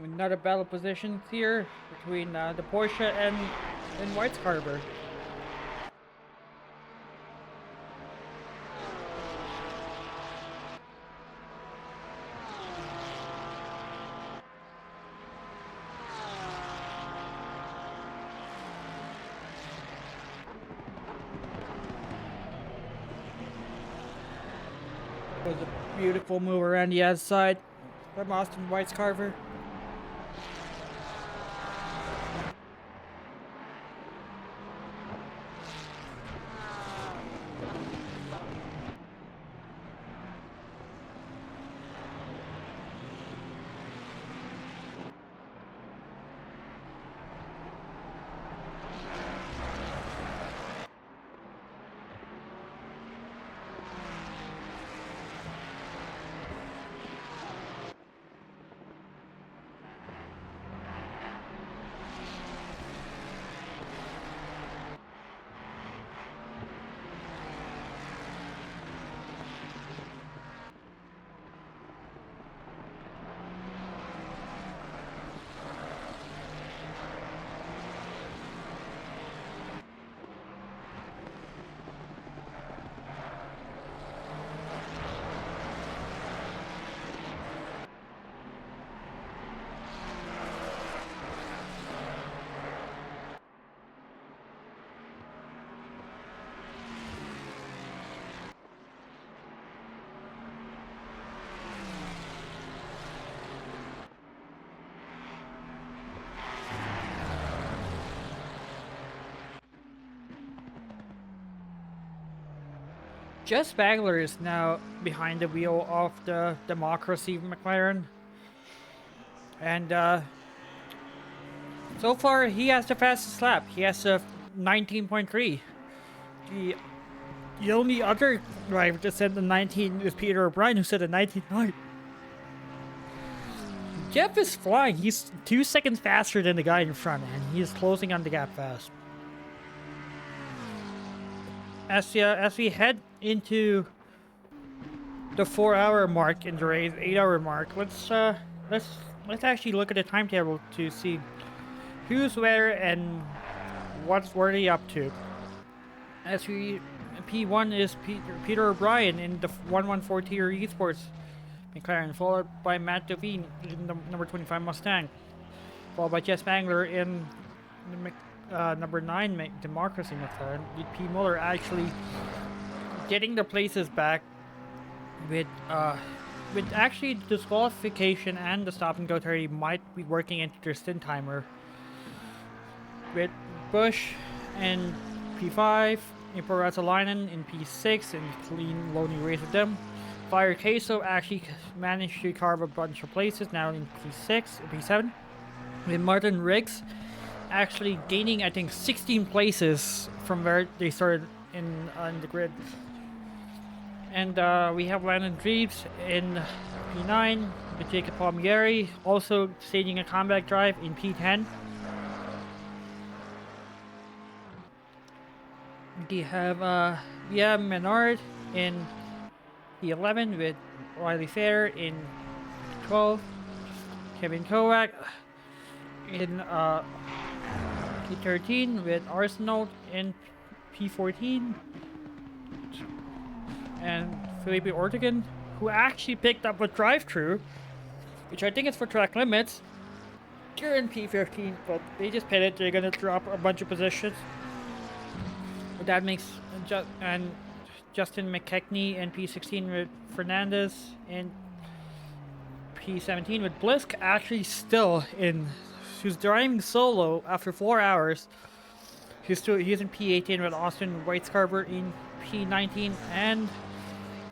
Another battle position here between the Porsche and White's Harbor. Was a beautiful move around the outside from Austin White's Carver. Jess Spangler is now behind the wheel of the Democracy McLaren. And so far he has the fastest lap. He has a 19.3. The only other driver to set the 19 is Peter O'Brien, who set a 19.9. Jeff is flying. He's 2 seconds faster than the guy in front, and he is closing on the gap fast. As we head into the 4-hour mark in the race, 8-hour mark, let's actually look at the timetable to see who's where and where they up to. As we P1 is Peter O'Brien in the 114 tier esports McLaren, followed by Matt Devine in the number 25 Mustang, followed by Jess Spangler in the number 9 Democracy McLaren, with P. Muller actually getting the places back with actually the disqualification and the stop and go 30 might be working into their stint timer, with Bush and P5, Impro Razzolainen in P6 and clean lonely race with them. Fire Queso actually managed to carve a bunch of places, now in P6, P7, with Martin Riggs actually gaining, I think, 16 places from where they started in the grid. And we have Landon Dreves in P9, with Jacob Palmieri also staging a comeback drive in P10. We have Menard in P11 with Riley Fair in 12. Kevin Kovac in P13 with Arsenal in P14. And Felipe Ortegan, who actually picked up a drive-through, which I think is for track limits. They're in P15, but they just pitted. They're gonna drop a bunch of positions. But that makes Justin McKechnie in P16 with Fernandez, and P17 with Blisk actually still in. Who's driving solo after 4 hours. He's in P18 with Austin Weiskarber in P19, and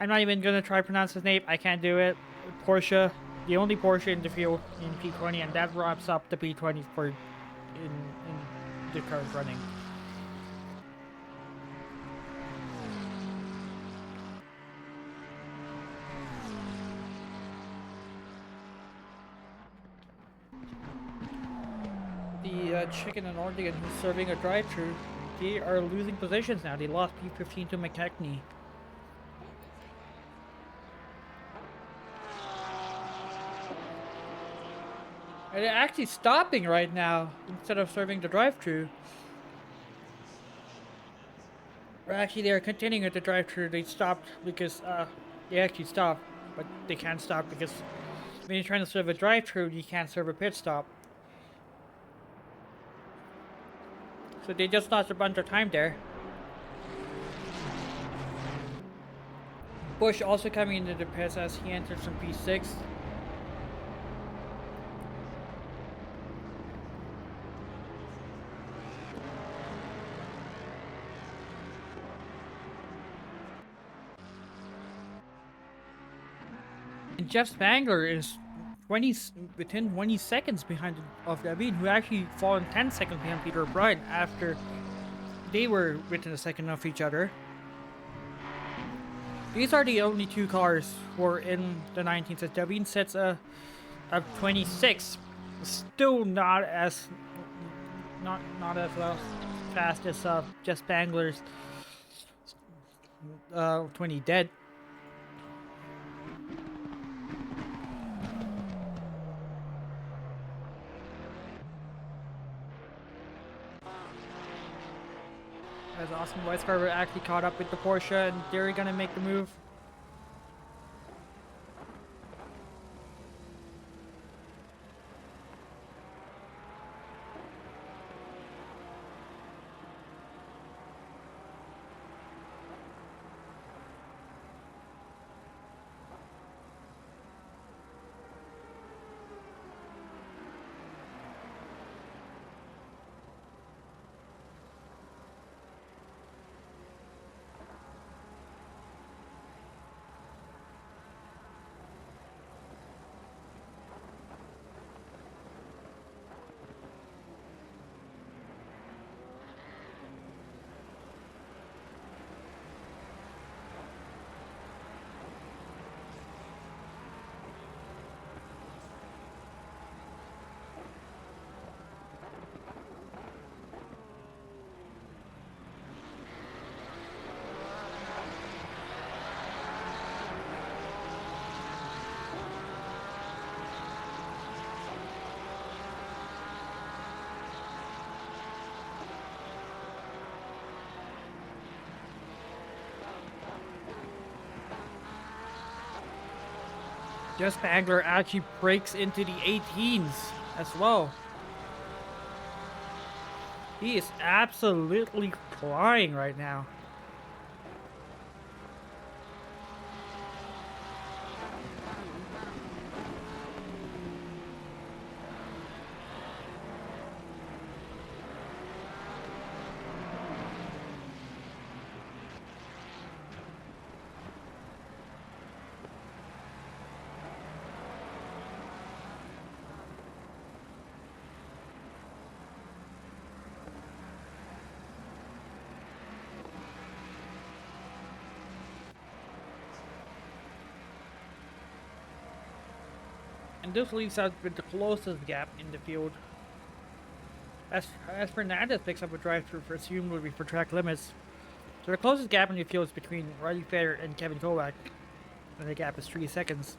I'm not even gonna try to pronounce his name. I can't do it. Porsche, the only Porsche in the field in P20, and that wraps up the P20 for in the current running. The Chicken and Ortegan, who's serving a drive-through, they are losing positions now. They lost P15 to McKechnie. And they're actually stopping right now instead of serving the drive-through. Or actually, they're continuing at the drive-through. They stopped because they actually stopped, but they can't stop because when you're trying to serve a drive-through, you can't serve a pit stop. So they just lost a bunch of time there. Bush also coming into the pits as he enters from P6. And Jeff Spangler is within 20 seconds behind of David, who actually fallen 10 seconds behind Peter O'Brien after they were within a second of each other. These are the only two cars who are in the 19th. As David sets a 26, still not as fast as Jeff Spangler's 20 dead. As Austin Weiskarber actually caught up with the Porsche, and they're gonna make the move. Jeff Spangler actually breaks into the 18s as well. He is absolutely flying right now. And this leaves us with the closest gap in the field. As Fernandez picks up a drive-through for presumably for track limits. So the closest gap in the field is between Riley Fair and Kevin Kovac. And the gap is 3 seconds.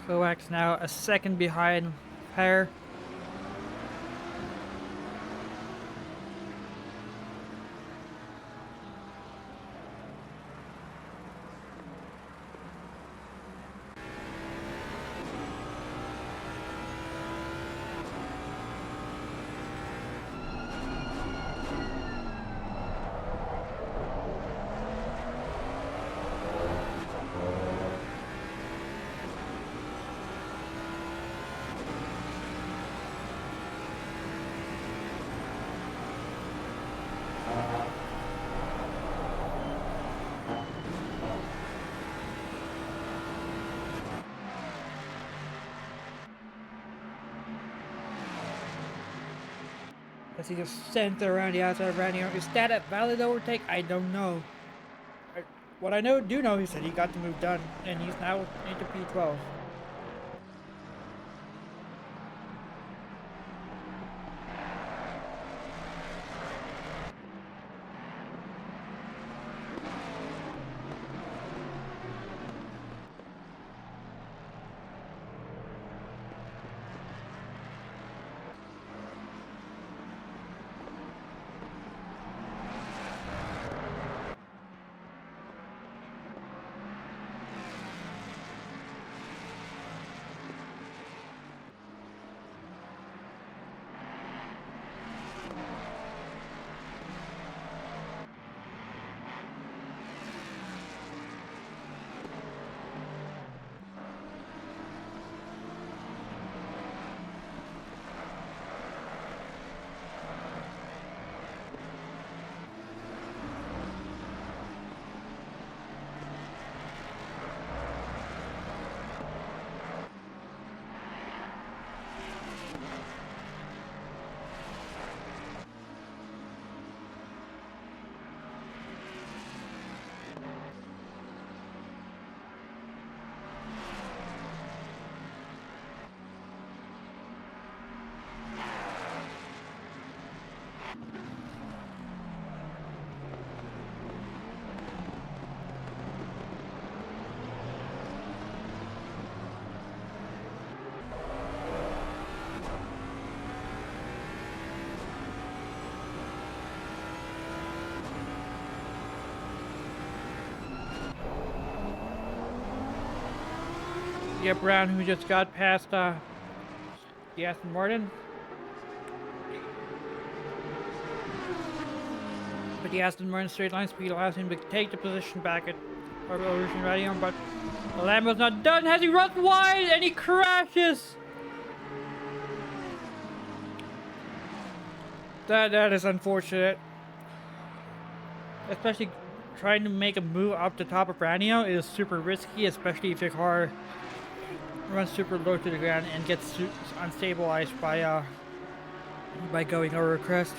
Coax now a second behind Hare. As he just sent around the outside of Randy. Is that a valid overtake? I don't know. What I do know is that he got the move done, and he's now into P12. Get Brown, who just got past the Aston Martin. But the Aston Martin straight line speed allows him to take the position back at original radio, but the Lambo's not done. Has he run wide and he crashes? That is unfortunate. Especially trying to make a move up the top of Ranio is super risky, especially if your car runs super low to the ground and gets unstabilized by going over a crest.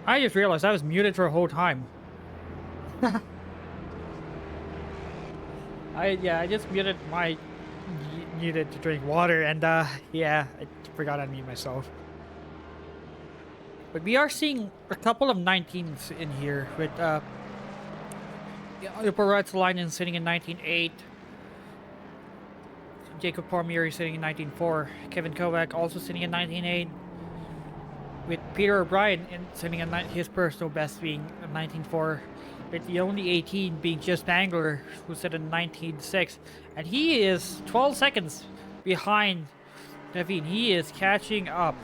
I just realized I was muted for a whole time. I just muted to drink water, and yeah, I forgot to mute myself. But we are seeing a couple of 19s in here with Line sitting in 19.8. Jacob Palmieri sitting in 19.4. Kevin Kovac also sitting in 19.8. With Peter O'Brien sitting at his personal best being 19.4. With the only 18 being just Angler, who set in 19.6. And he is 12 seconds behind Devine. He is catching up.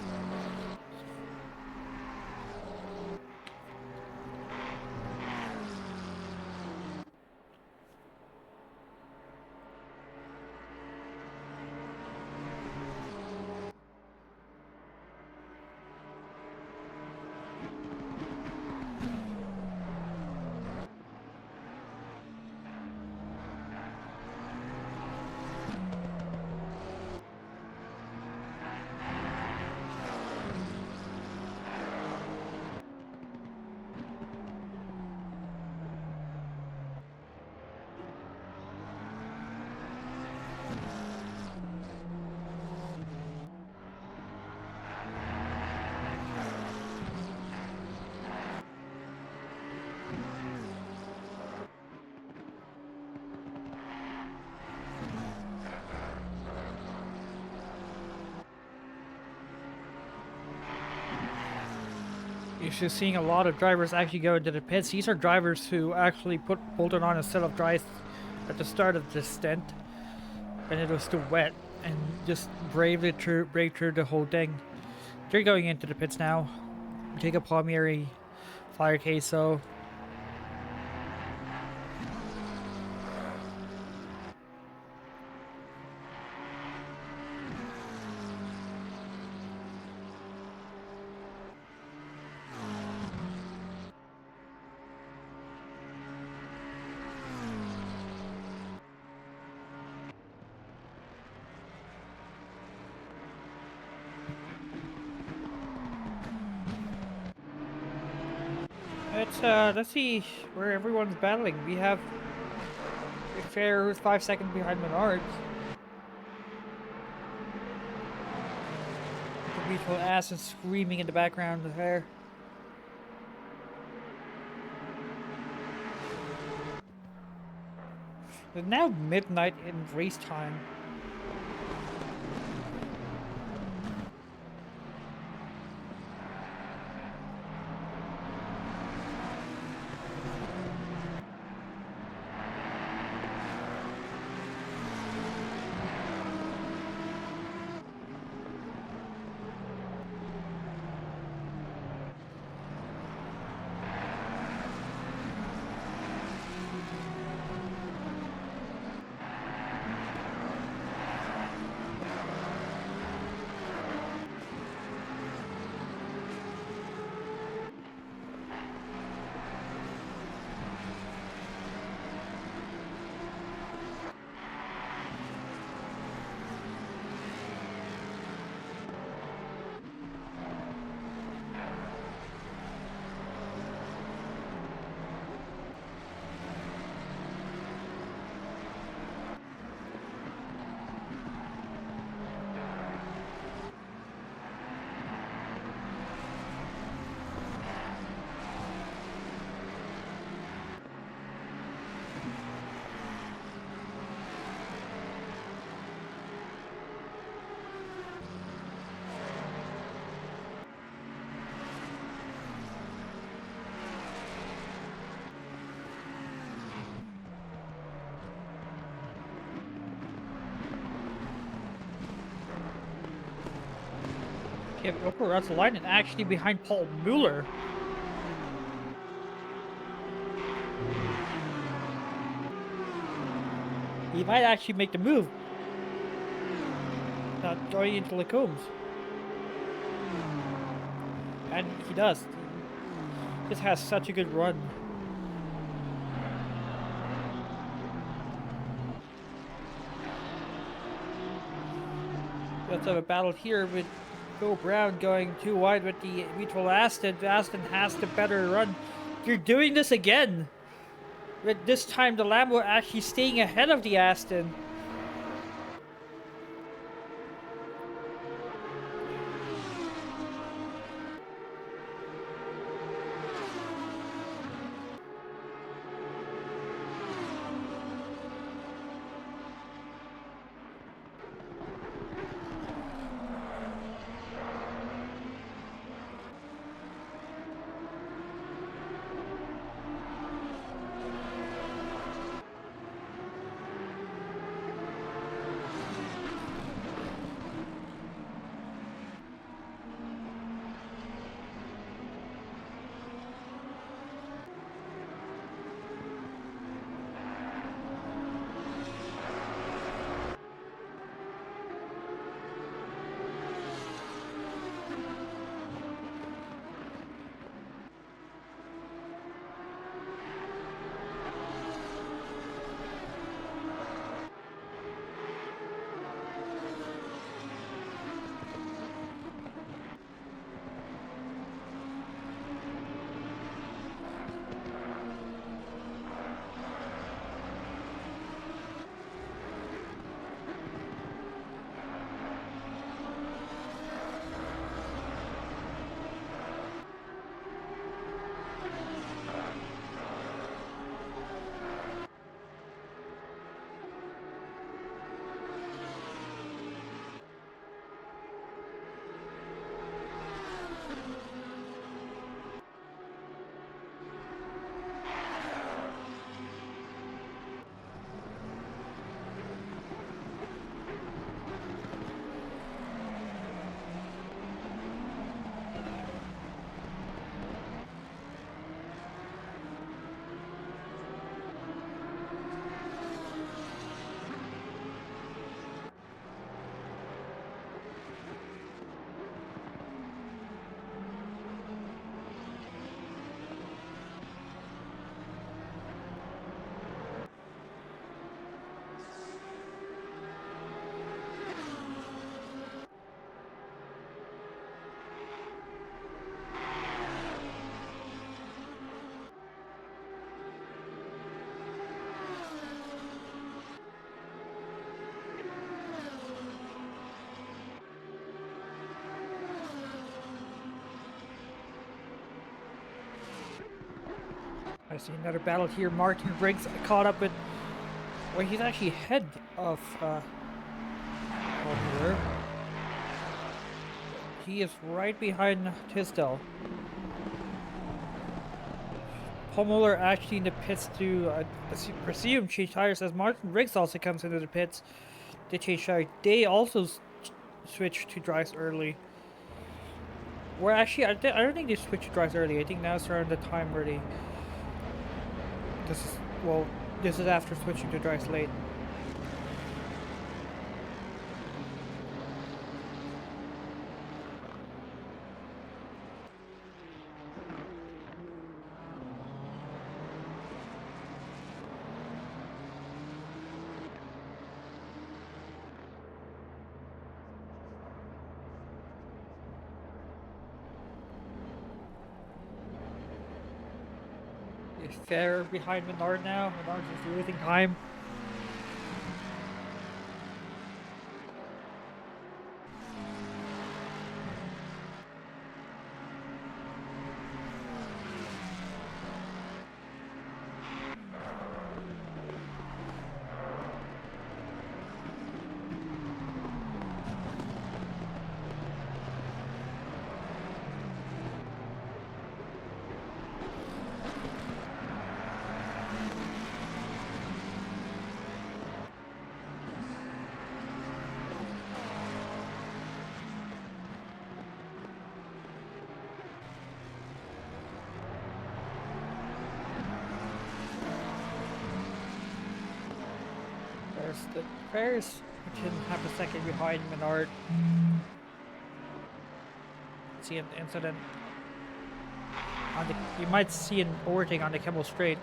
You're just seeing a lot of drivers actually go into the pits. These are drivers who actually bolted on a set of dries at the start of this stint, and it was still wet, and just braved through the whole thing. They're going into the pits now. Jacob Palmieri, Fire Queso. Let's see where everyone's battling. We have Fair, who's 5 seconds behind Menards. The beautiful ass is screaming in the background of Fair. It's now midnight in race time. Yeah, Upper Russell Line and actually behind Paul Mueller. He might actually make the move. Not going into Lacombs. And he does. He just has such a good run. Let's have a battle here with Go Brown going too wide with the mutual Aston. Aston has the better run. You're doing this again. But this time the Lambo actually staying ahead of the Aston. I see another battle here. Martin Briggs caught up with... Well, he's actually ahead of... Palmer. He is right behind Tisdale. Paul Muller actually in the pits to, I presume, change tires as Martin Briggs also comes into the pits. They change tires. They also switch to drives early. Well, actually, I don't think they switch to drives early. I think now it's around the time where they... This is after switching to drives late. Fair behind Menard now. Menard's just losing time. The Bears can have a second behind Menard. See an incident on the. You might see an overtake on the Kimmel Straight.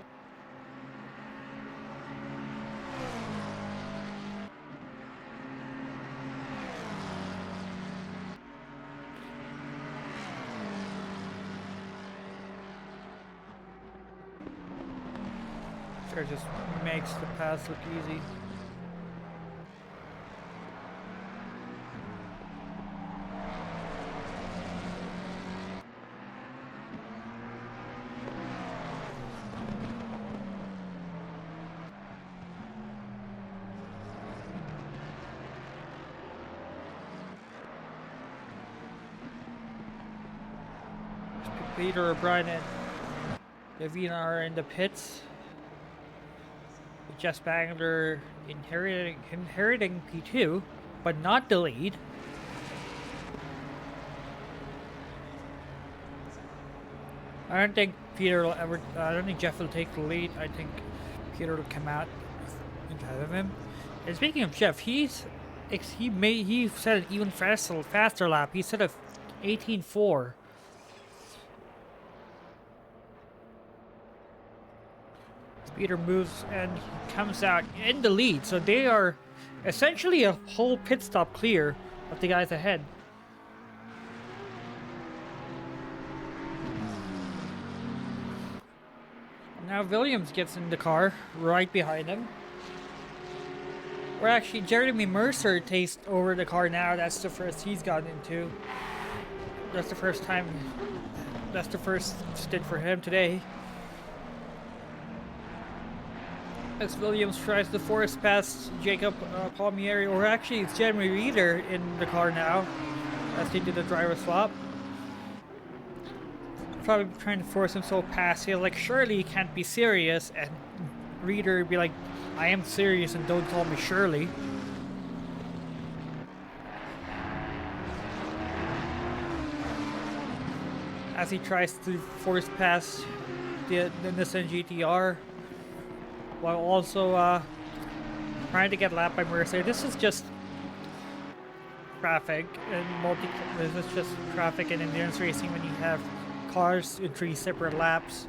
Sure, just makes the pass look easy. Peter O'Brien and Davina are in the pits. Jess Spangler inheriting P2, but not the lead. I don't think Peter will ever. I don't think Jeff will take the lead. I think Peter will come out ahead of him. And speaking of Jeff, he set an even faster lap. He set a 18.4. Peter moves and comes out in the lead, so they are essentially a whole pit stop clear of the guys ahead. Now Williams gets in the car right behind him. Or actually, Jeremy Mercer takes over the car now. That's the first he's gotten into. That's the first time. That's the first stint for him today. As Williams tries to force past Jacob Palmieri, or actually it's Jeremy Reeder in the car now, as they do the driver swap. Probably trying to force himself past here, like surely he can't be serious, and Reeder would be like, I am serious and don't call me Shirley. As he tries to force past the Nissan GTR, while also trying to get lapped by Mercer. This is just traffic and this is just traffic and endurance racing when you have cars in 3 separate laps.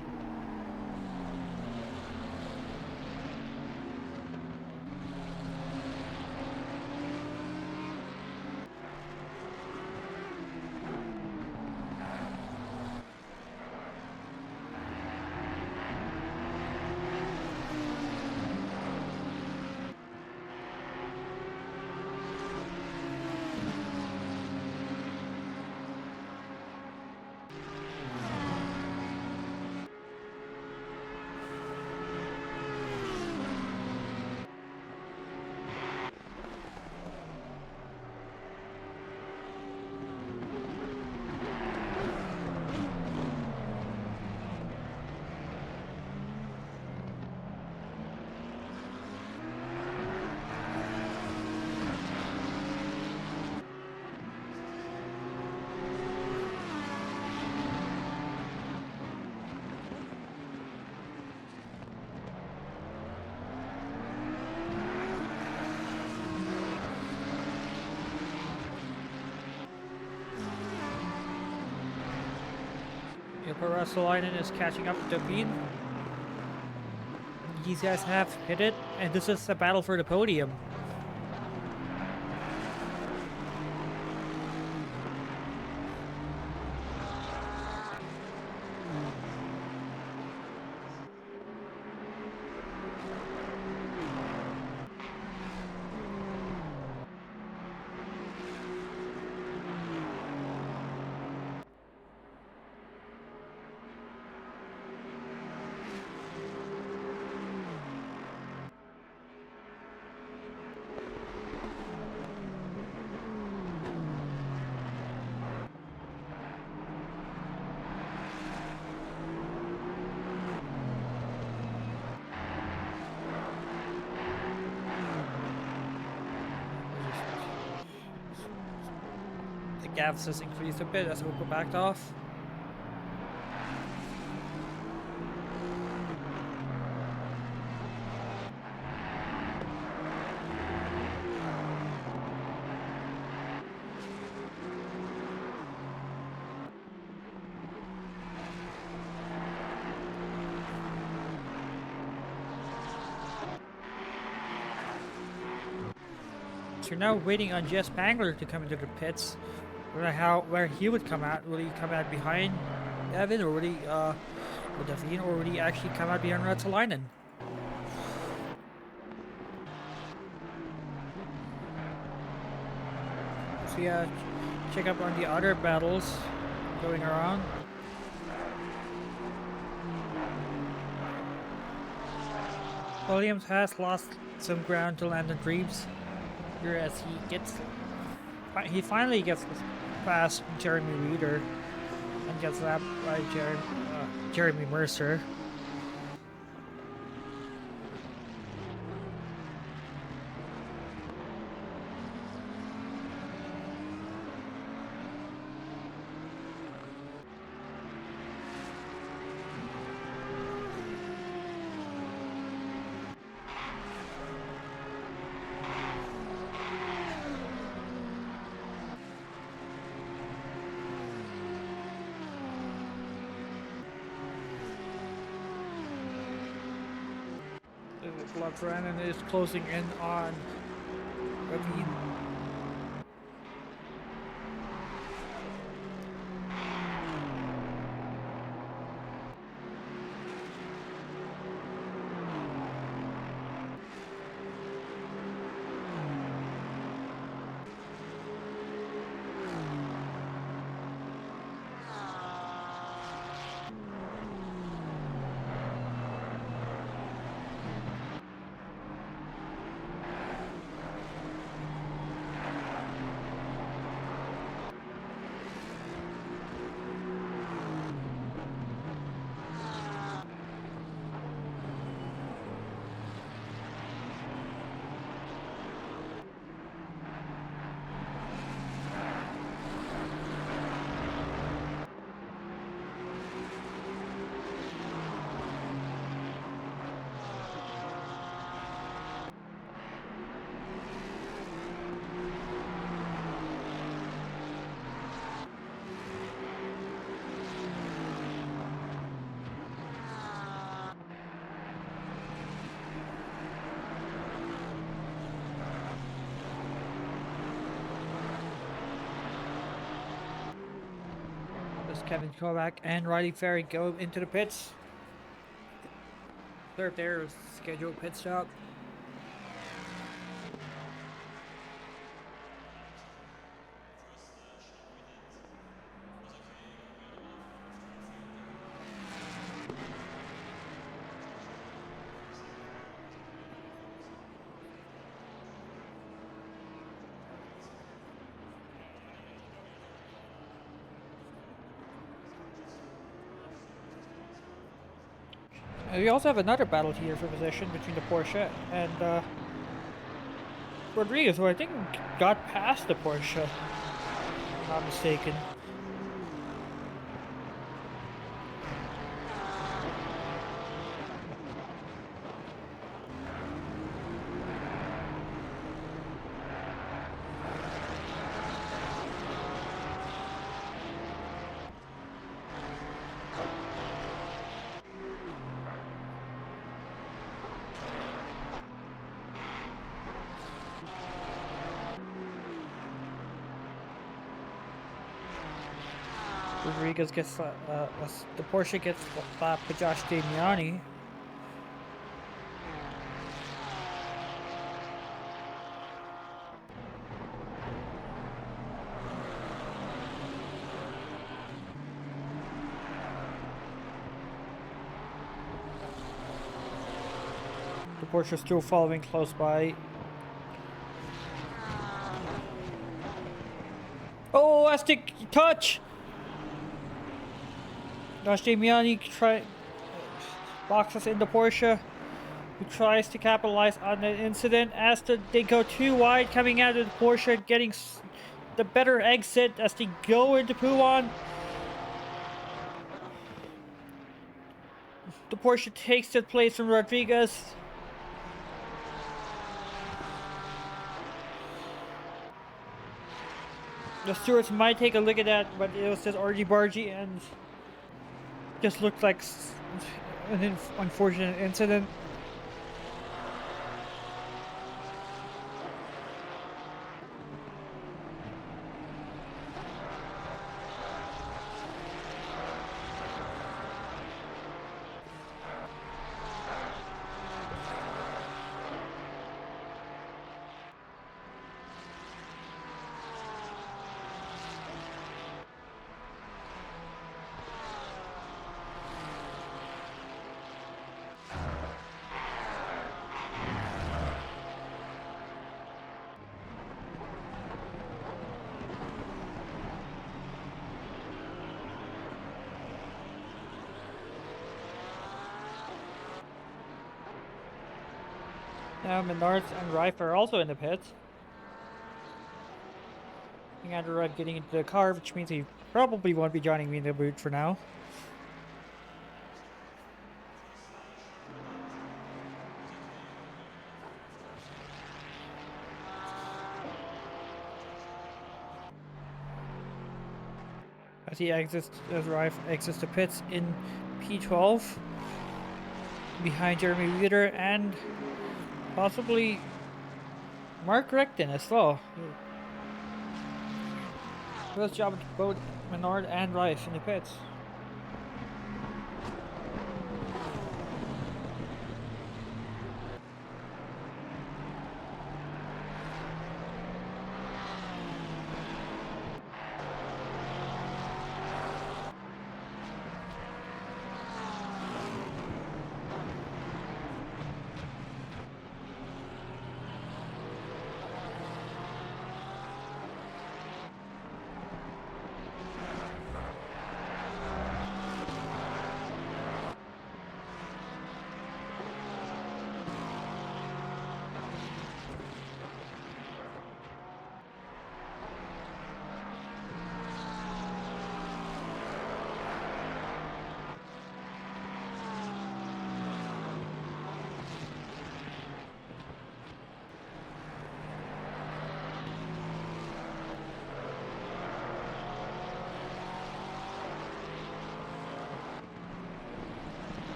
Russellinen is catching up to Devine. These guys have hit it, and this is a battle for the podium. Gaps has increased a bit as Opel backed off. So you're now waiting on Jess Spangler to come into the pits. Where he would come out. Would he come out behind Evan, or would he with Davine, or would he actually come out behind Rutsalainen? check up on the other battles going around. Williams has lost some ground to Landon Reeves here as he finally gets past Jeremy Reeder and gets lapped by Jeremy Mercer. Brandon is closing in on Ravine. Kevin Kovac and Riley Ferry go into the pits. They're their scheduled pit stop. We also have another battle here for position between the Porsche and Rodriguez, who I think got past the Porsche, if I'm not mistaken. Rodriguez gets the Porsche gets lapped by Josh Damiani. The Porsche still following close by. Oh, elastic touch! Josh Damiani boxes in the Porsche, who tries to capitalize on the incident as they go too wide, coming out of the Porsche, getting the better exit as they go into Pouan. The Porsche takes the place from Rodriguez. The stewards might take a look at that, but it was just argy-bargy and just looked like an unfortunate incident. Now Menards and Rife are also in the pits. And Rife getting into the car, which means he probably won't be joining me in the boot for now. As Rife exits the pits in P12 behind Jeremy Weeder and possibly Mark Recton as well. First job at both Menard and Rife in the pits.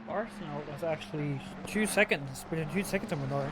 Arsenal was actually 2 seconds, within 2 seconds of Menard.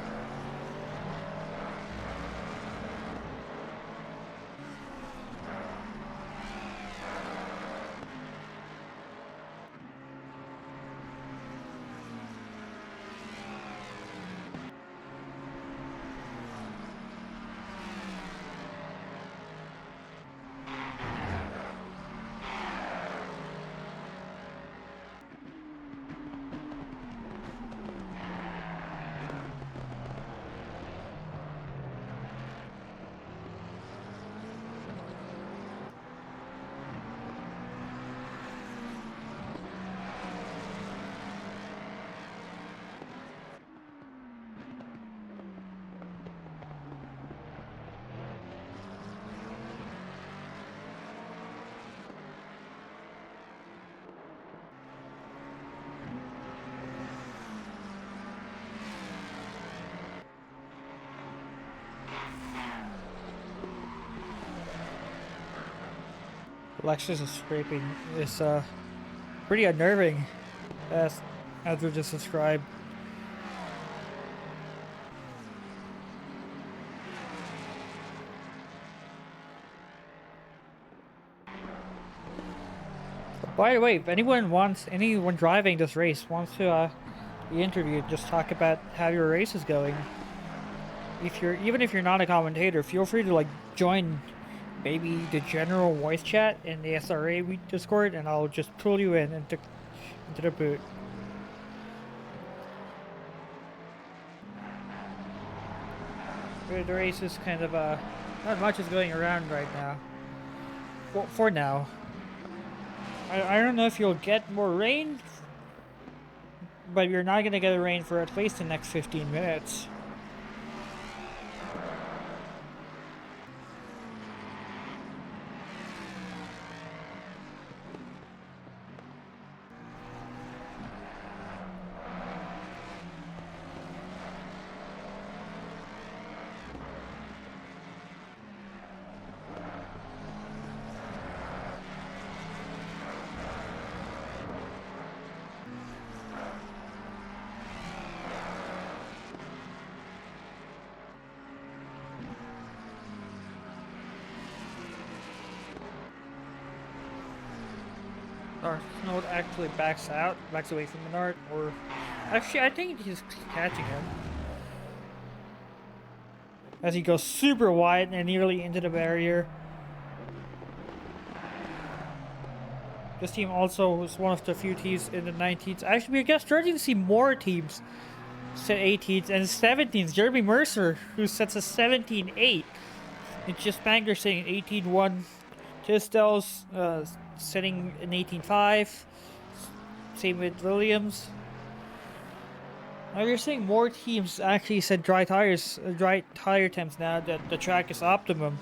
Lexus is scraping is pretty unnerving, as we just described. By the way, if anyone driving this race wants to be interviewed, just talk about how your race is going. Even if you're not a commentator, feel free to join maybe the general voice chat in the SRA Discord, and I'll just pull you into the boot. The race is kind of not much is going around right now. Well, for now. I don't know if you'll get more rain, but you're not going to get rain for at least the next 15 minutes. Arnold actually backs away from Menard, or actually I think he's catching him as he goes super wide and nearly into the barrier. This team also was one of the few teams in the 19s. Actually, we're starting to see more teams set 18s and 17s. Jeremy Mercer, who sets a 17-8. It's just Spangler saying 18-1. Tisdale's setting an 18-5. Same with Williams. Now you're seeing more teams actually set dry tire temps now that the track is optimum.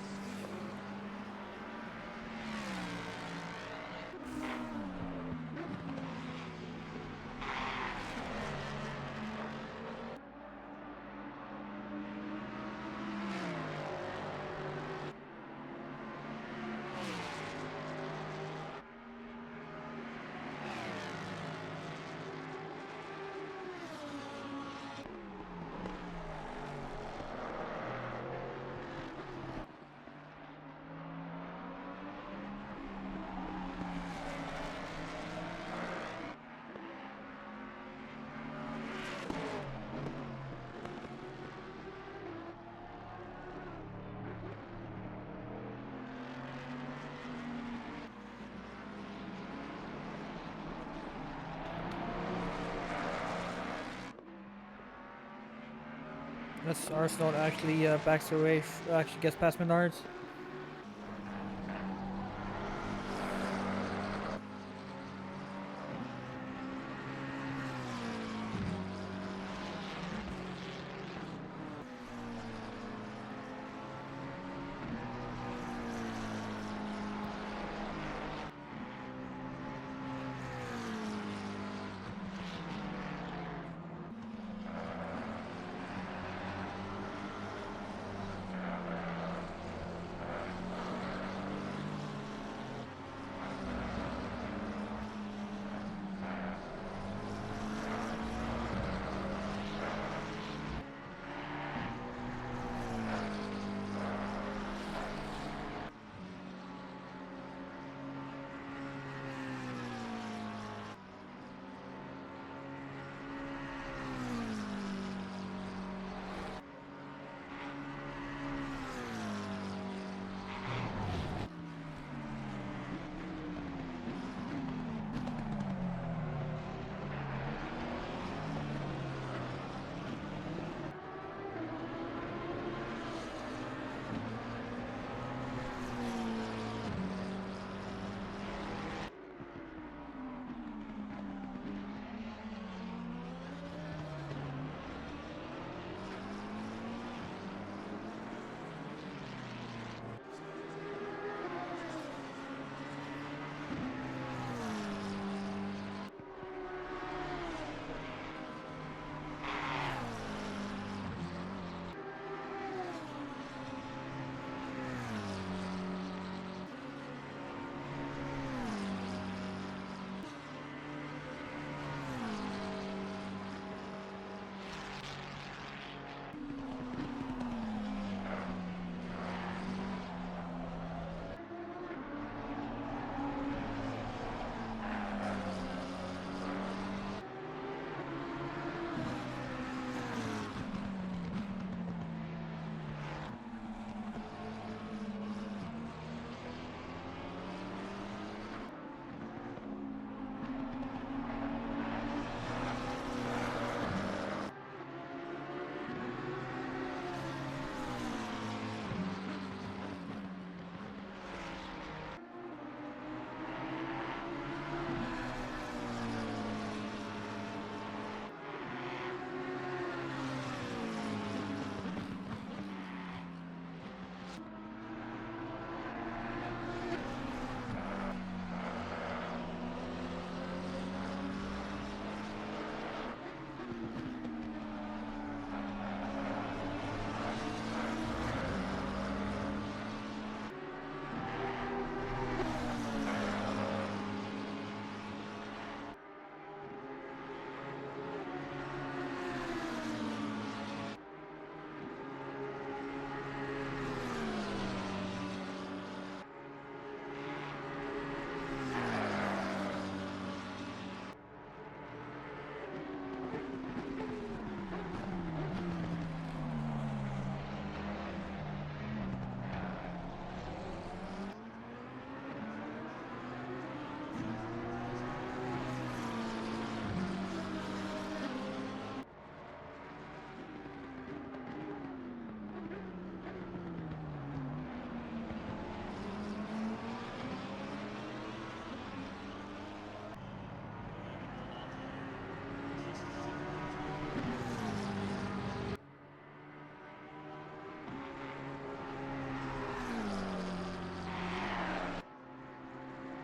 That's Arsenal actually backs away, actually gets past Menards.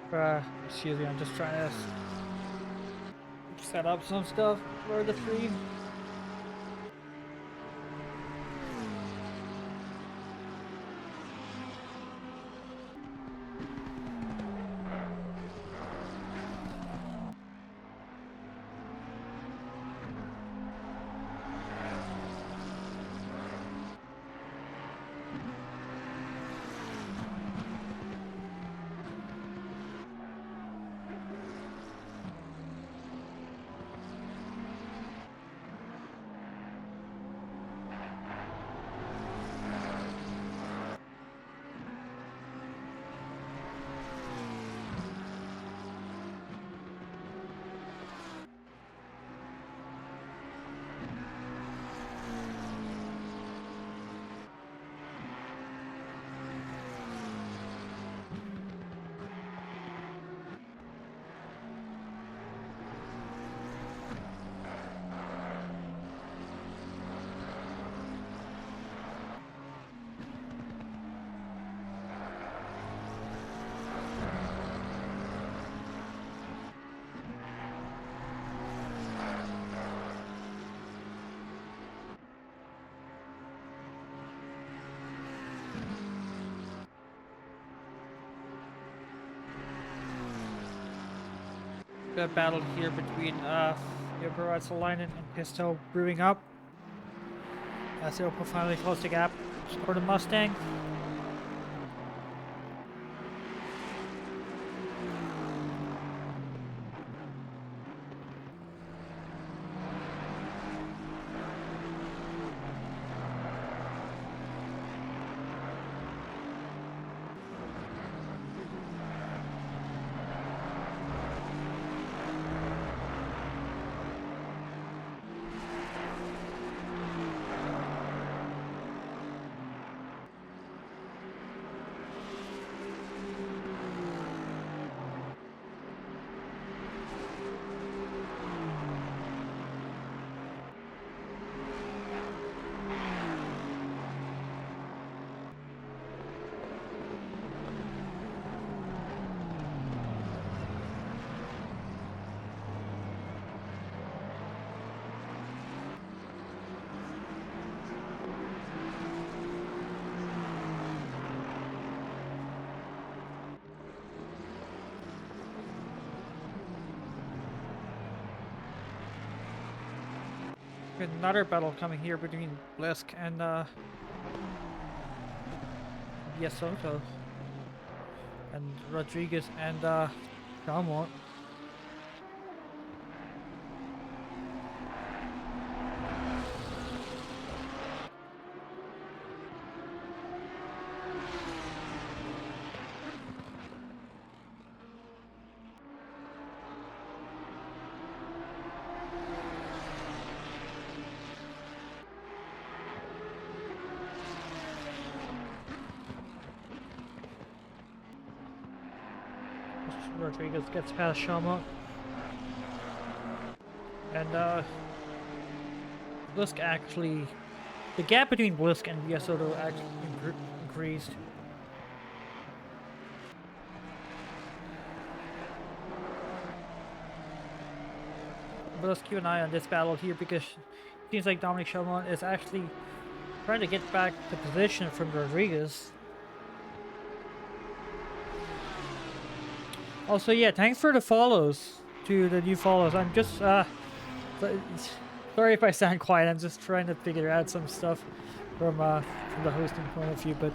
Excuse me, I'm just trying to set up some stuff for the stream. Got a battle here between Salainen and Pisto brewing up. As they'll finally close the gap for the Mustang. Another battle coming here between Blisk and Soto and Rodriguez and Belmont. Rodriguez gets past Shama. And Blisk actually, the gap between Blisk and Soto actually increased. But let's keep an eye on this battle here because it seems like Dominic Shama is actually trying to get back the position from Rodriguez. Also, yeah, thanks for the follows, to the new follows. I'm just, sorry if I sound quiet, I'm just trying to figure out some stuff from the hosting point of view, but...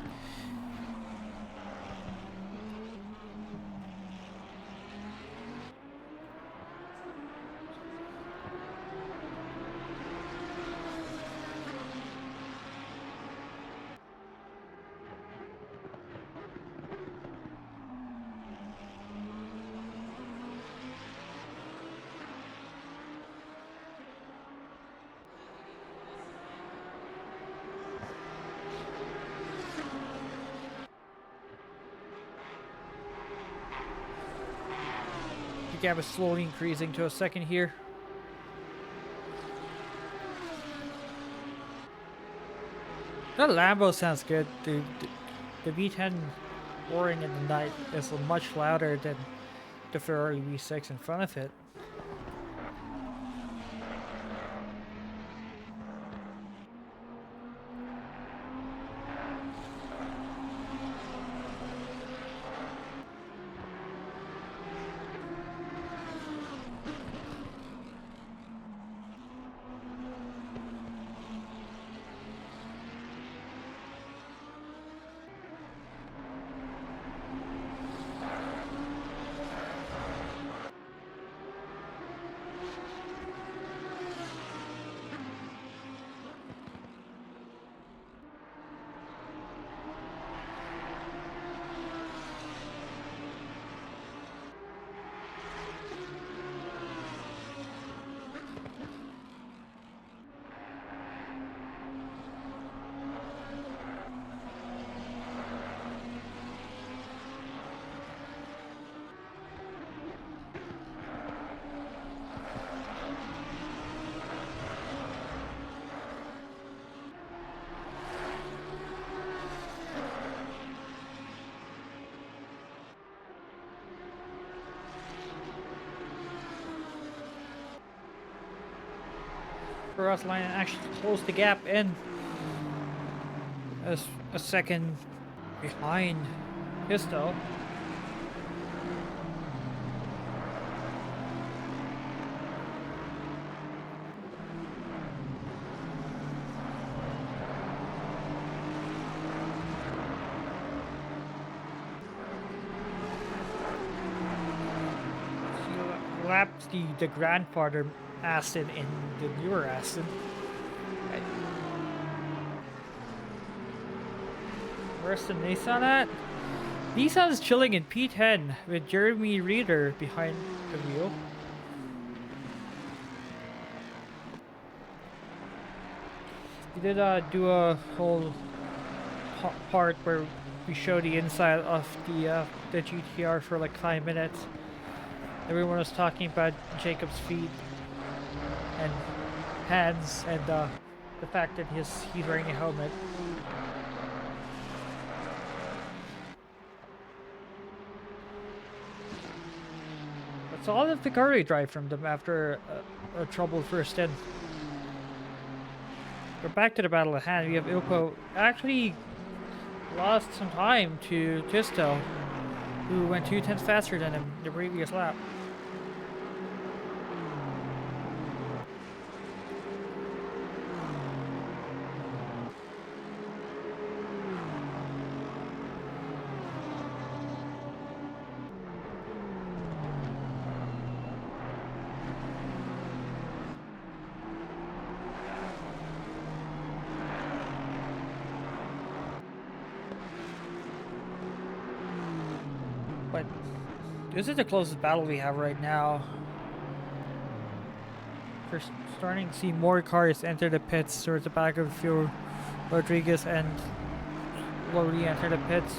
gap is slowly increasing to a second here. That Lambo sounds good. The V10 roaring in the night is much louder than the Ferrari V6 in front of it. Ross line actually closed the gap in a second behind Pisto. She lapped the grandfather Aston in the newer Aston. Where's the Nissan at? Nissan's chilling in P10 with Jeremy Reeder behind the wheel. We did do a whole part where we show the inside of the GTR for like 5 minutes. Everyone was talking about Jacob's feet and hands and the fact that he's wearing a helmet. That's all the Ferrari drive from them after a troubled first stint. But back to the battle at hand. We have Ilko actually lost some time to Tisto, who went 2/10 faster than him the previous lap. But this is the closest battle we have right now. We're starting to see more cars enter the pits towards the back of the field. Rodriguez and Lodi enter the pits.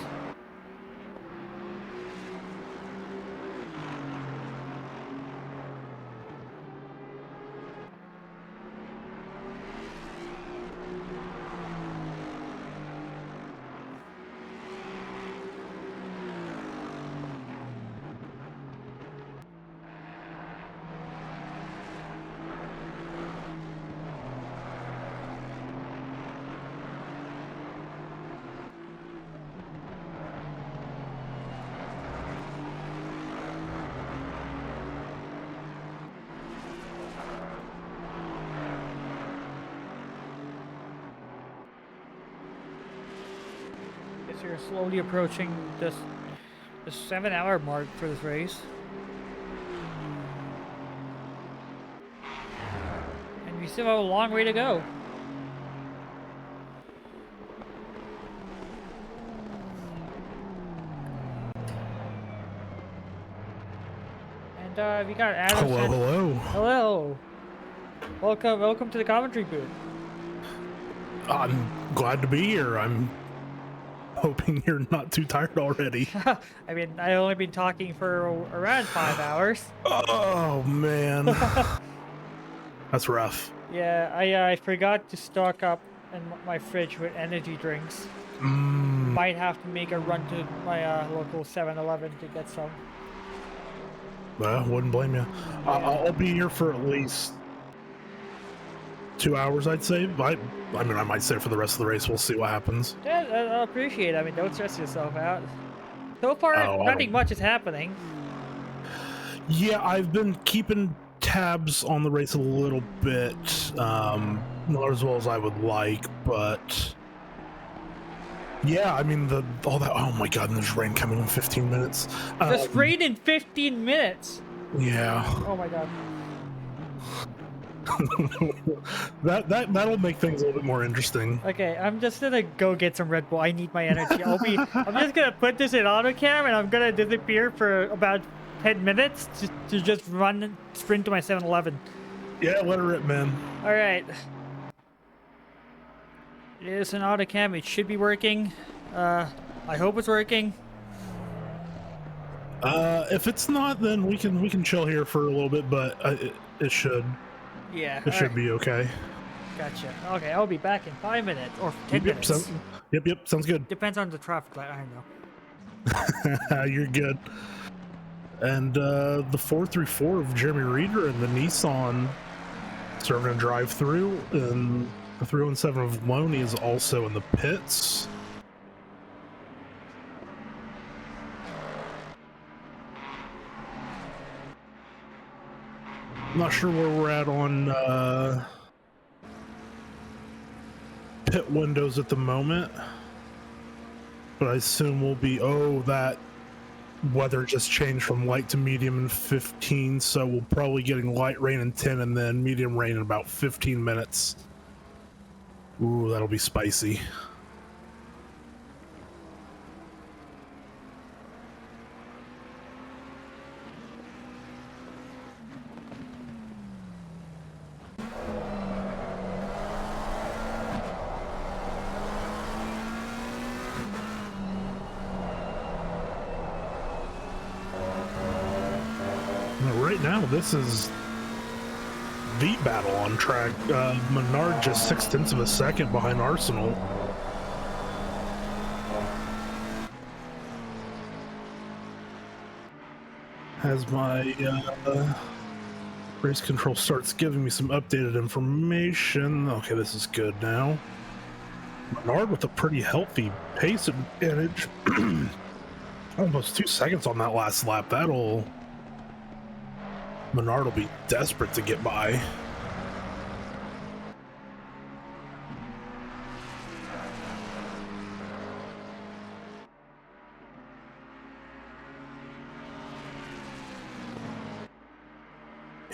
You're slowly approaching the 7-hour mark for this race. And we still have a long way to go. And we got Adam. Hello. Welcome to the commentary booth. I'm glad to be here. I'm hoping you're not too tired already. I mean, I've only been talking for around 5 hours. Oh, man. That's rough. Yeah, I forgot to stock up in my fridge with energy drinks. Mmm. might have to make a run to my local 7-Eleven to get some. Well, wouldn't blame you. I'll be here for at least 2 hours, I'd say. I mean, I might stay for the rest of the race. We'll see what happens. Yeah, I appreciate it. I mean, don't stress yourself out. So far, Oh, nothing much is happening. Yeah, I've been keeping tabs on the race a little bit, not as well as I would like, but yeah, I mean all that. Oh my God, and there's rain coming in 15 minutes. Just rain in 15 minutes. Yeah. Oh my God. That'll make things a little bit more interesting. Okay, I'm just gonna go get some Red Bull. I need my energy. I'm just gonna put this in auto cam and I'm gonna disappear for about 10 minutes to just sprint to my 7-Eleven. Yeah, let her rip, man. All right. It is an auto cam. It should be working. I hope it's working. If it's not, then we can chill here for a little bit, but it should. Yeah. It should be okay. Gotcha. Okay, I'll be back in 5 minutes or 10 minutes. Yep, sounds good. Depends on the traffic light. I know. You're good. And the 434 of Jeremy Reeder and the Nissan serving a drive-through, and the 317 of Loney is also in the pits. I'm not sure where we're at on pit windows at the moment, but I assume we'll be, that weather just changed from light to medium in 15, so we'll probably getting light rain in 10 and then medium rain in about 15 minutes. Ooh, that'll be spicy. Right now, this is the battle on track. Menard just 0.6 of a second behind Arsenal. As my race control starts giving me some updated information. Okay, this is good now. Menard with a pretty healthy pace advantage. Almost 2 seconds on that last lap. Menard will be desperate to get by.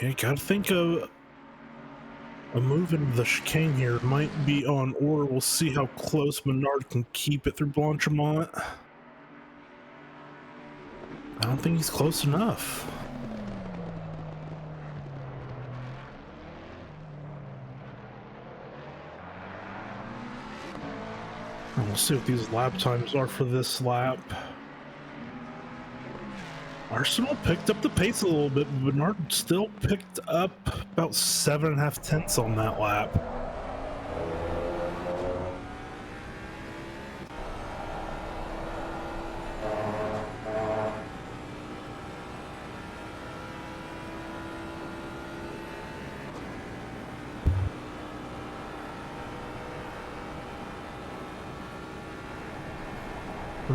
Yeah, gotta think of a move into the chicane here. Might be on order. We'll see how close Menard can keep it through Blanchimont. I don't think he's close enough. We'll see what these lap times are for this lap. Arsenal picked up the pace a little bit, but Bernard still picked up about 7.5 tenths on that lap.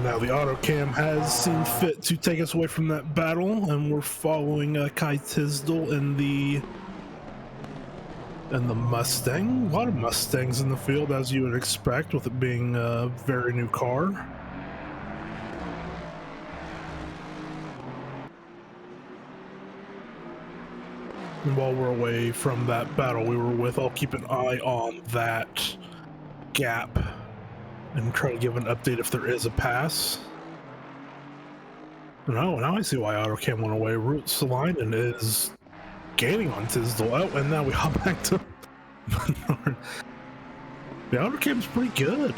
Now the auto cam has seen fit to take us away from that battle, and we're following Kai Tisdall in the Mustang. A lot of Mustangs in the field, as you would expect, with it being a very new car. And while we're away from that battle we were with, I'll keep an eye on that gap and try to give an update if there is a pass. No, now I see why AutoCam went away. Root Salinen is gaining on Tisdall. Oh, and now we hop back to Menard. The AutoCam's pretty good.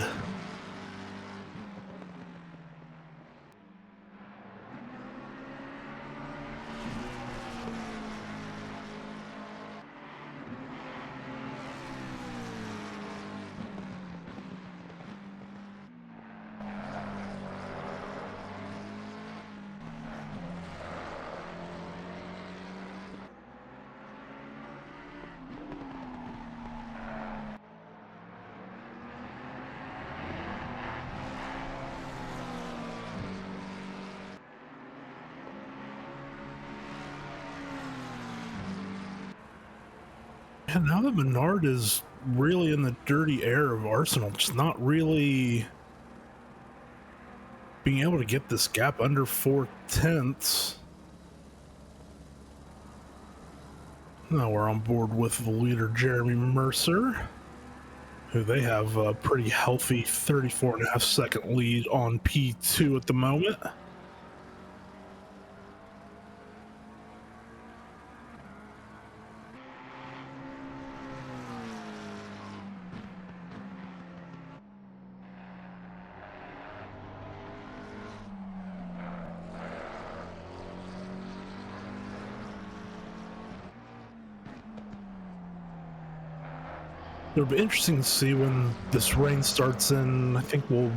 And now that Menard is really in the dirty air of Arsenal, just not really being able to get this gap under 4/10. Now we're on board with the leader, Jeremy Mercer, who they have a pretty healthy 34.5-second lead on P2 at the moment. It'll be interesting to see when this rain starts in. I think we'll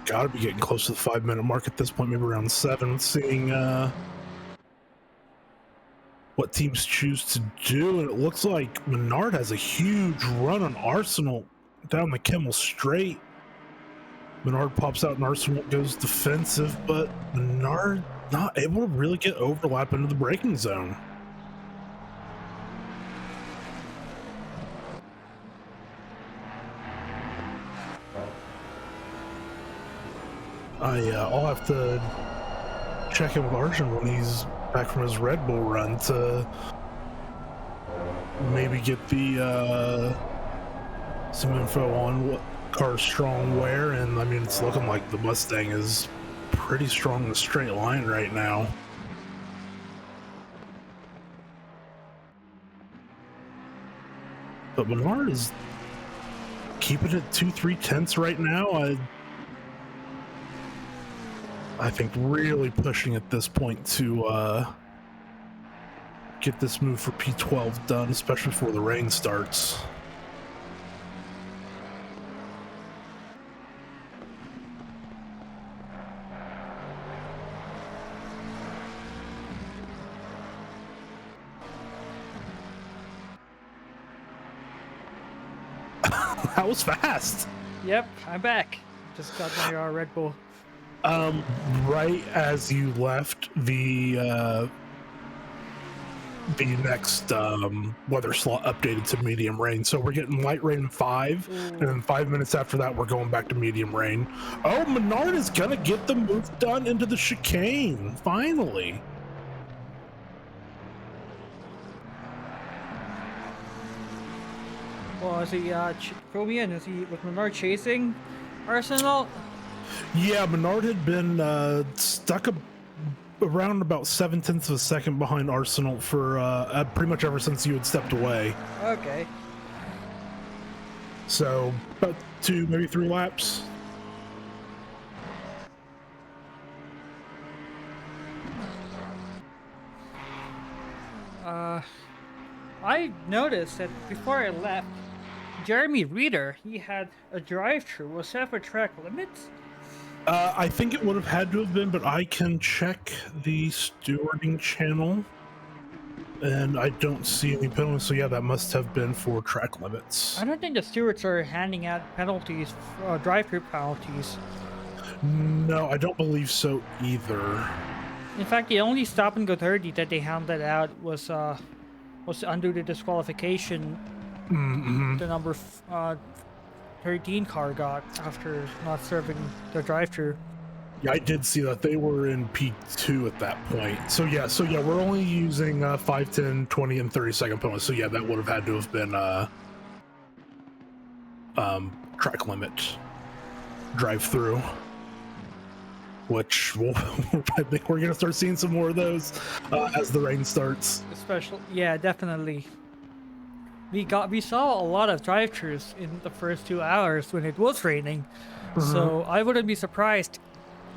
gotta be getting close to the 5-minute mark at this point, maybe around 7, seeing what teams choose to do. And it looks like Menard has a huge run on Arsenal down the Kimmel Straight. Menard pops out and Arsenal goes defensive, but Menard not able to really get overlap into the braking zone. I'll have to check in with Arjun when he's back from his Red Bull run to maybe get the some info on what car's strong wear. And I mean, it's looking like the Mustang is pretty strong in a straight line right now. But Menard is keeping it 2-3 tenths right now. I think really pushing at this point to get this move for P12 done, especially before the rain starts. That was fast. Yep, I'm back. Just got my Red Bull. Right as you left, the next weather slot updated to medium rain. So we're getting light rain 5, and then 5 minutes after that, we're going back to medium rain. Oh, Menard is gonna get the move done into the chicane, finally. Well, is he, fill me in, was Menard chasing Arsenal? Yeah, Menard had been stuck around about 0.7 of a second behind Arsenal for pretty much ever since you had stepped away. Okay. So about 2, maybe 3 laps. I noticed that before I left, Jeremy Reeder, he had a drive-through. Was that for track limits? I think it would have had to have been, but I can check the stewarding channel, and I don't see any penalties. So yeah, that must have been for track limits. I don't think the stewards are handing out penalties, drive-through penalties. No, I don't believe so either. In fact, the only stop and go 30 that they handed out was under the disqualification. The number 13 car got after not serving the drive-through. Yeah, I did see that they were in P2 at that point. So yeah, we're only using 5, 10, 20, and 30-second penalties. So yeah, that would have had to have been track limit drive-through, which I think we're gonna start seeing some more of those as the rain starts. Yeah, definitely. We saw a lot of drive-thrus in the first 2 hours when it was raining, so I wouldn't be surprised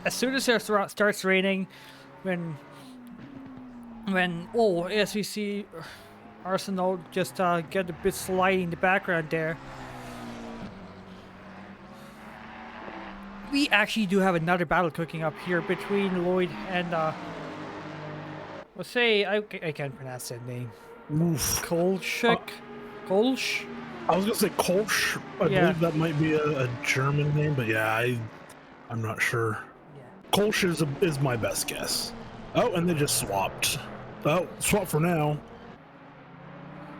as soon as it starts raining, when as we see Arsenal just get a bit sliding in the background there. We actually do have another battle cooking up here between Lloyd and let's say I can't pronounce that name. Kolschek. Kolsch? I was gonna say Kolsch. I believe that might be a German name, but yeah, I'm not sure. Yeah. Kolsch is my best guess. Oh, and they just swapped. Oh, swap for now.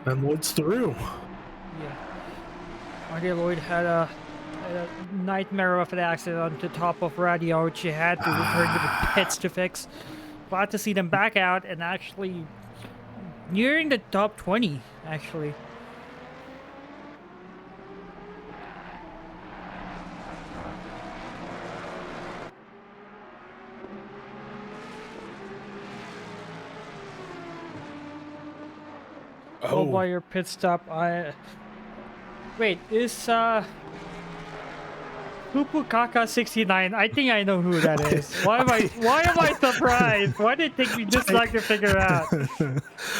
And Lloyd's through. Yeah. Our dear Lloyd had a nightmare of an accident on the top of radio, which he had to return to the pits to fix. Glad to see them back out and actually nearing the top 20, actually. Oh, by your pit stop, wait, is Pupukaka69? I think I know who that is. Why am I surprised? Why did it take me this long to figure out?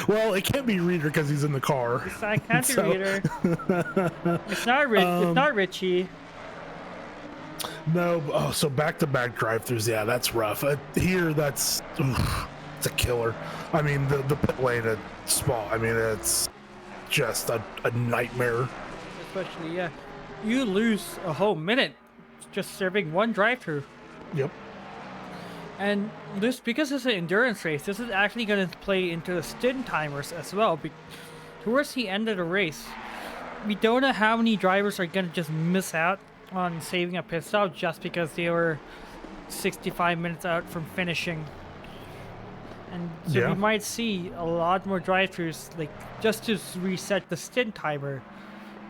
Well, it can't be Reader because he's in the car. I can't be Reader. It's not Richie. No, oh, so back-to-back drive-throughs, yeah, that's rough. Here, it's a killer. I mean, the pit lane at Spa, I mean, it's just a nightmare. Especially, yeah, you lose a whole minute just serving one drive-through. Yep. And this, because it's an endurance race, this is actually going to play into the stint timers as well. Towards the end of the race, we don't know how many drivers are going to just miss out on saving a pit stop just because they were 65 minutes out from finishing. And so we might see a lot more drive-thrus, like, just to reset the stint timer,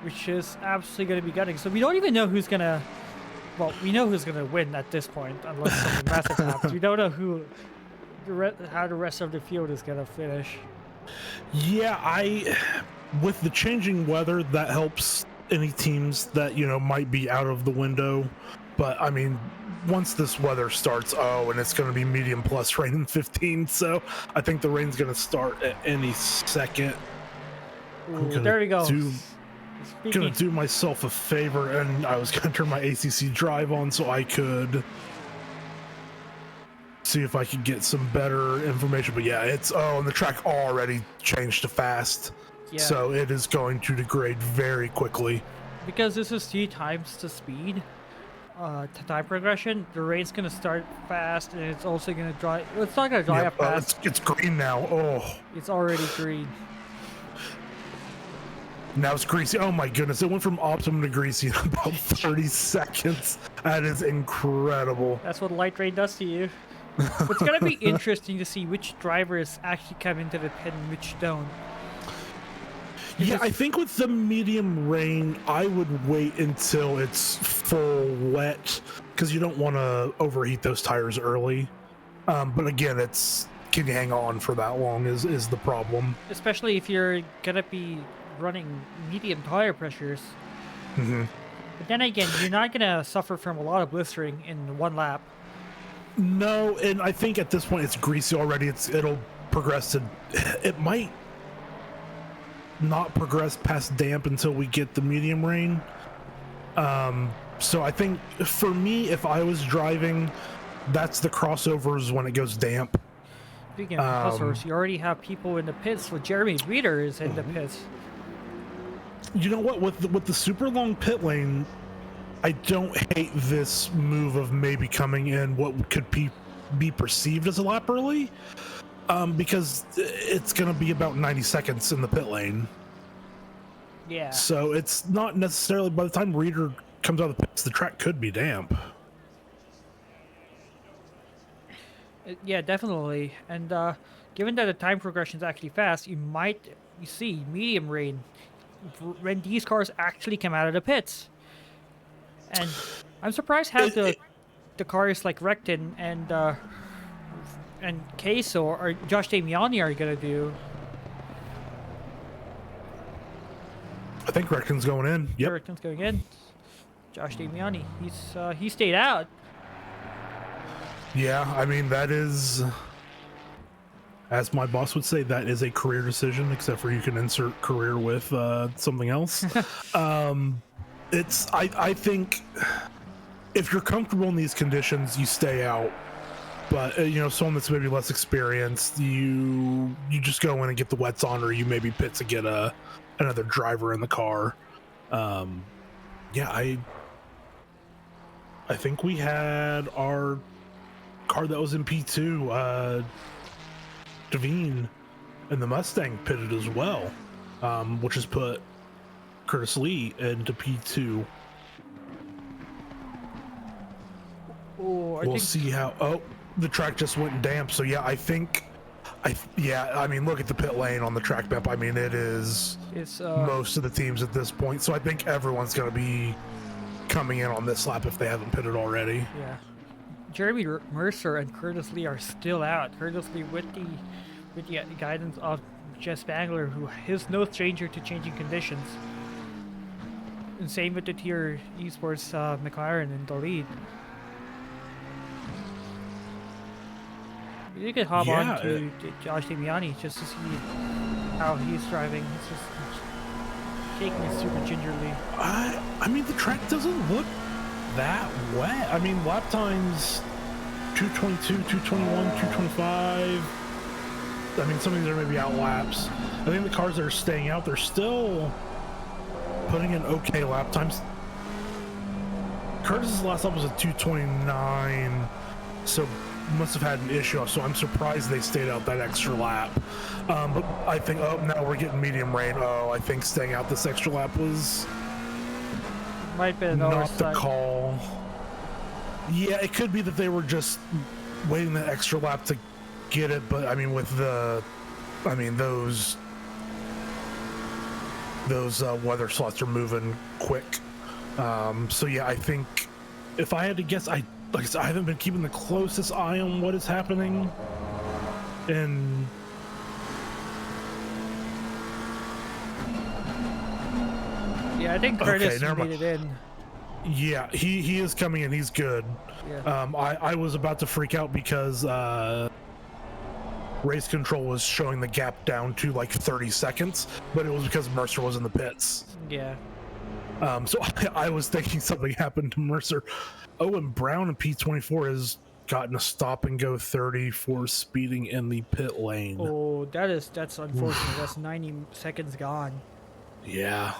which is absolutely going to be gutting. So we don't even know who's going to... Well, we know who's going to win at this point, unless something massive happens. We don't know how the rest of the field is going to finish. Yeah, with the changing weather, that helps any teams that, might be out of the window. But, I mean, once this weather starts, and it's going to be medium plus rain in 15, so I think the rain's going to start at any second. Ooh, there we go. Gonna do myself a favor, and I was gonna turn my ACC drive on so I could see if I could get some better information. But yeah, and the track already changed to fast, so it is going to degrade very quickly. Because this is 3 times the speed, time progression, the rain's gonna start fast, and it's also gonna dry. It's not gonna dry up fast. It's green now. Oh, it's already green. Now it's greasy. Oh my goodness, it went from optimum to greasy in about 30 seconds. That is incredible. That's what light rain does to you. It's gonna be interesting to see which drivers actually come into the pit and which don't. Yeah, I think with the medium rain, I would wait until it's full wet, because you don't want to overheat those tires early. But again, can you hang on for that long is the problem. Especially if you're gonna be running medium tire pressures. Mm-hmm. But then again, you're not gonna suffer from a lot of blistering in one lap. No, and I think at this point it's greasy already. It'll progress to... It might not progress past damp until we get the medium rain. So I think for me, if I was driving, that's the crossovers when it goes damp. Speaking of crossovers, you already have people in the pits. So Jeremy Reeder is in the pits. You know what? With the super long pit lane, I don't hate this move of maybe coming in what could be perceived as a lap early, because it's going to be about 90 seconds in the pit lane. Yeah. So it's not necessarily, by the time Reader comes out of the pits, the track could be damp. Yeah, definitely. And given that the time progression is actually fast, you see medium rain when these cars actually come out of the pits. And I'm surprised how the cars like Recton and Queso or Josh Damiani are gonna do. I think Recton's going in. Yep. Recton's going in. Josh Damiani, he stayed out. Yeah, I mean, that is, as my boss would say, that is a career decision, except for you can insert career with something else. I think if you're comfortable in these conditions, you stay out. But, someone that's maybe less experienced, you just go in and get the wets on, or you maybe pit to get another driver in the car. Yeah, I think we had our car that was in P2, Devine, and the Mustang pitted as well. which has put Curtis Lee into P2. Oh, We'll see how. Oh, the track just went damp. So yeah, I mean, look at the pit lane on the track map. I mean, it is most of the teams at this point. So I think everyone's going to be coming in on this lap if they haven't pitted already. Yeah. Jeremy Mercer and Curtis Lee are still out. Curtis Lee with the guidance of Jess Spangler, who is no stranger to changing conditions. And same with the Tier Esports McLaren in the lead. You could hop on to Josh Damiani just to see how he's driving. He's just taking it super gingerly. I mean, the track doesn't look that wet. I mean, lap times 222, 221, 225. I mean, some of these are maybe out laps. I think the cars that are staying out, they're still putting in okay lap times. Curtis's last lap was a 229, so must have had an issue, so I'm surprised they stayed out that extra lap. But I think, oh, now we're getting medium rain. Oh, I think staying out this extra lap was might be an not oversight. the call. Yeah, it could be that they were just waiting that extra lap to get it, but I mean, with the, I mean, those weather slots are moving quick. So yeah, I think if I had to guess, like I said, I haven't been keeping the closest eye on what is happening, and yeah, I think Curtis made it in. Yeah, he is coming in. He's good. Yeah. I was about to freak out because race control was showing the gap down to like 30 seconds, but it was because Mercer was in the pits. Yeah. So I was thinking something happened to Mercer. Oh, and Brown in P24 has gotten a stop and go 30 for speeding in the pit lane. Oh, that's unfortunate. That's 90 seconds gone. Yeah.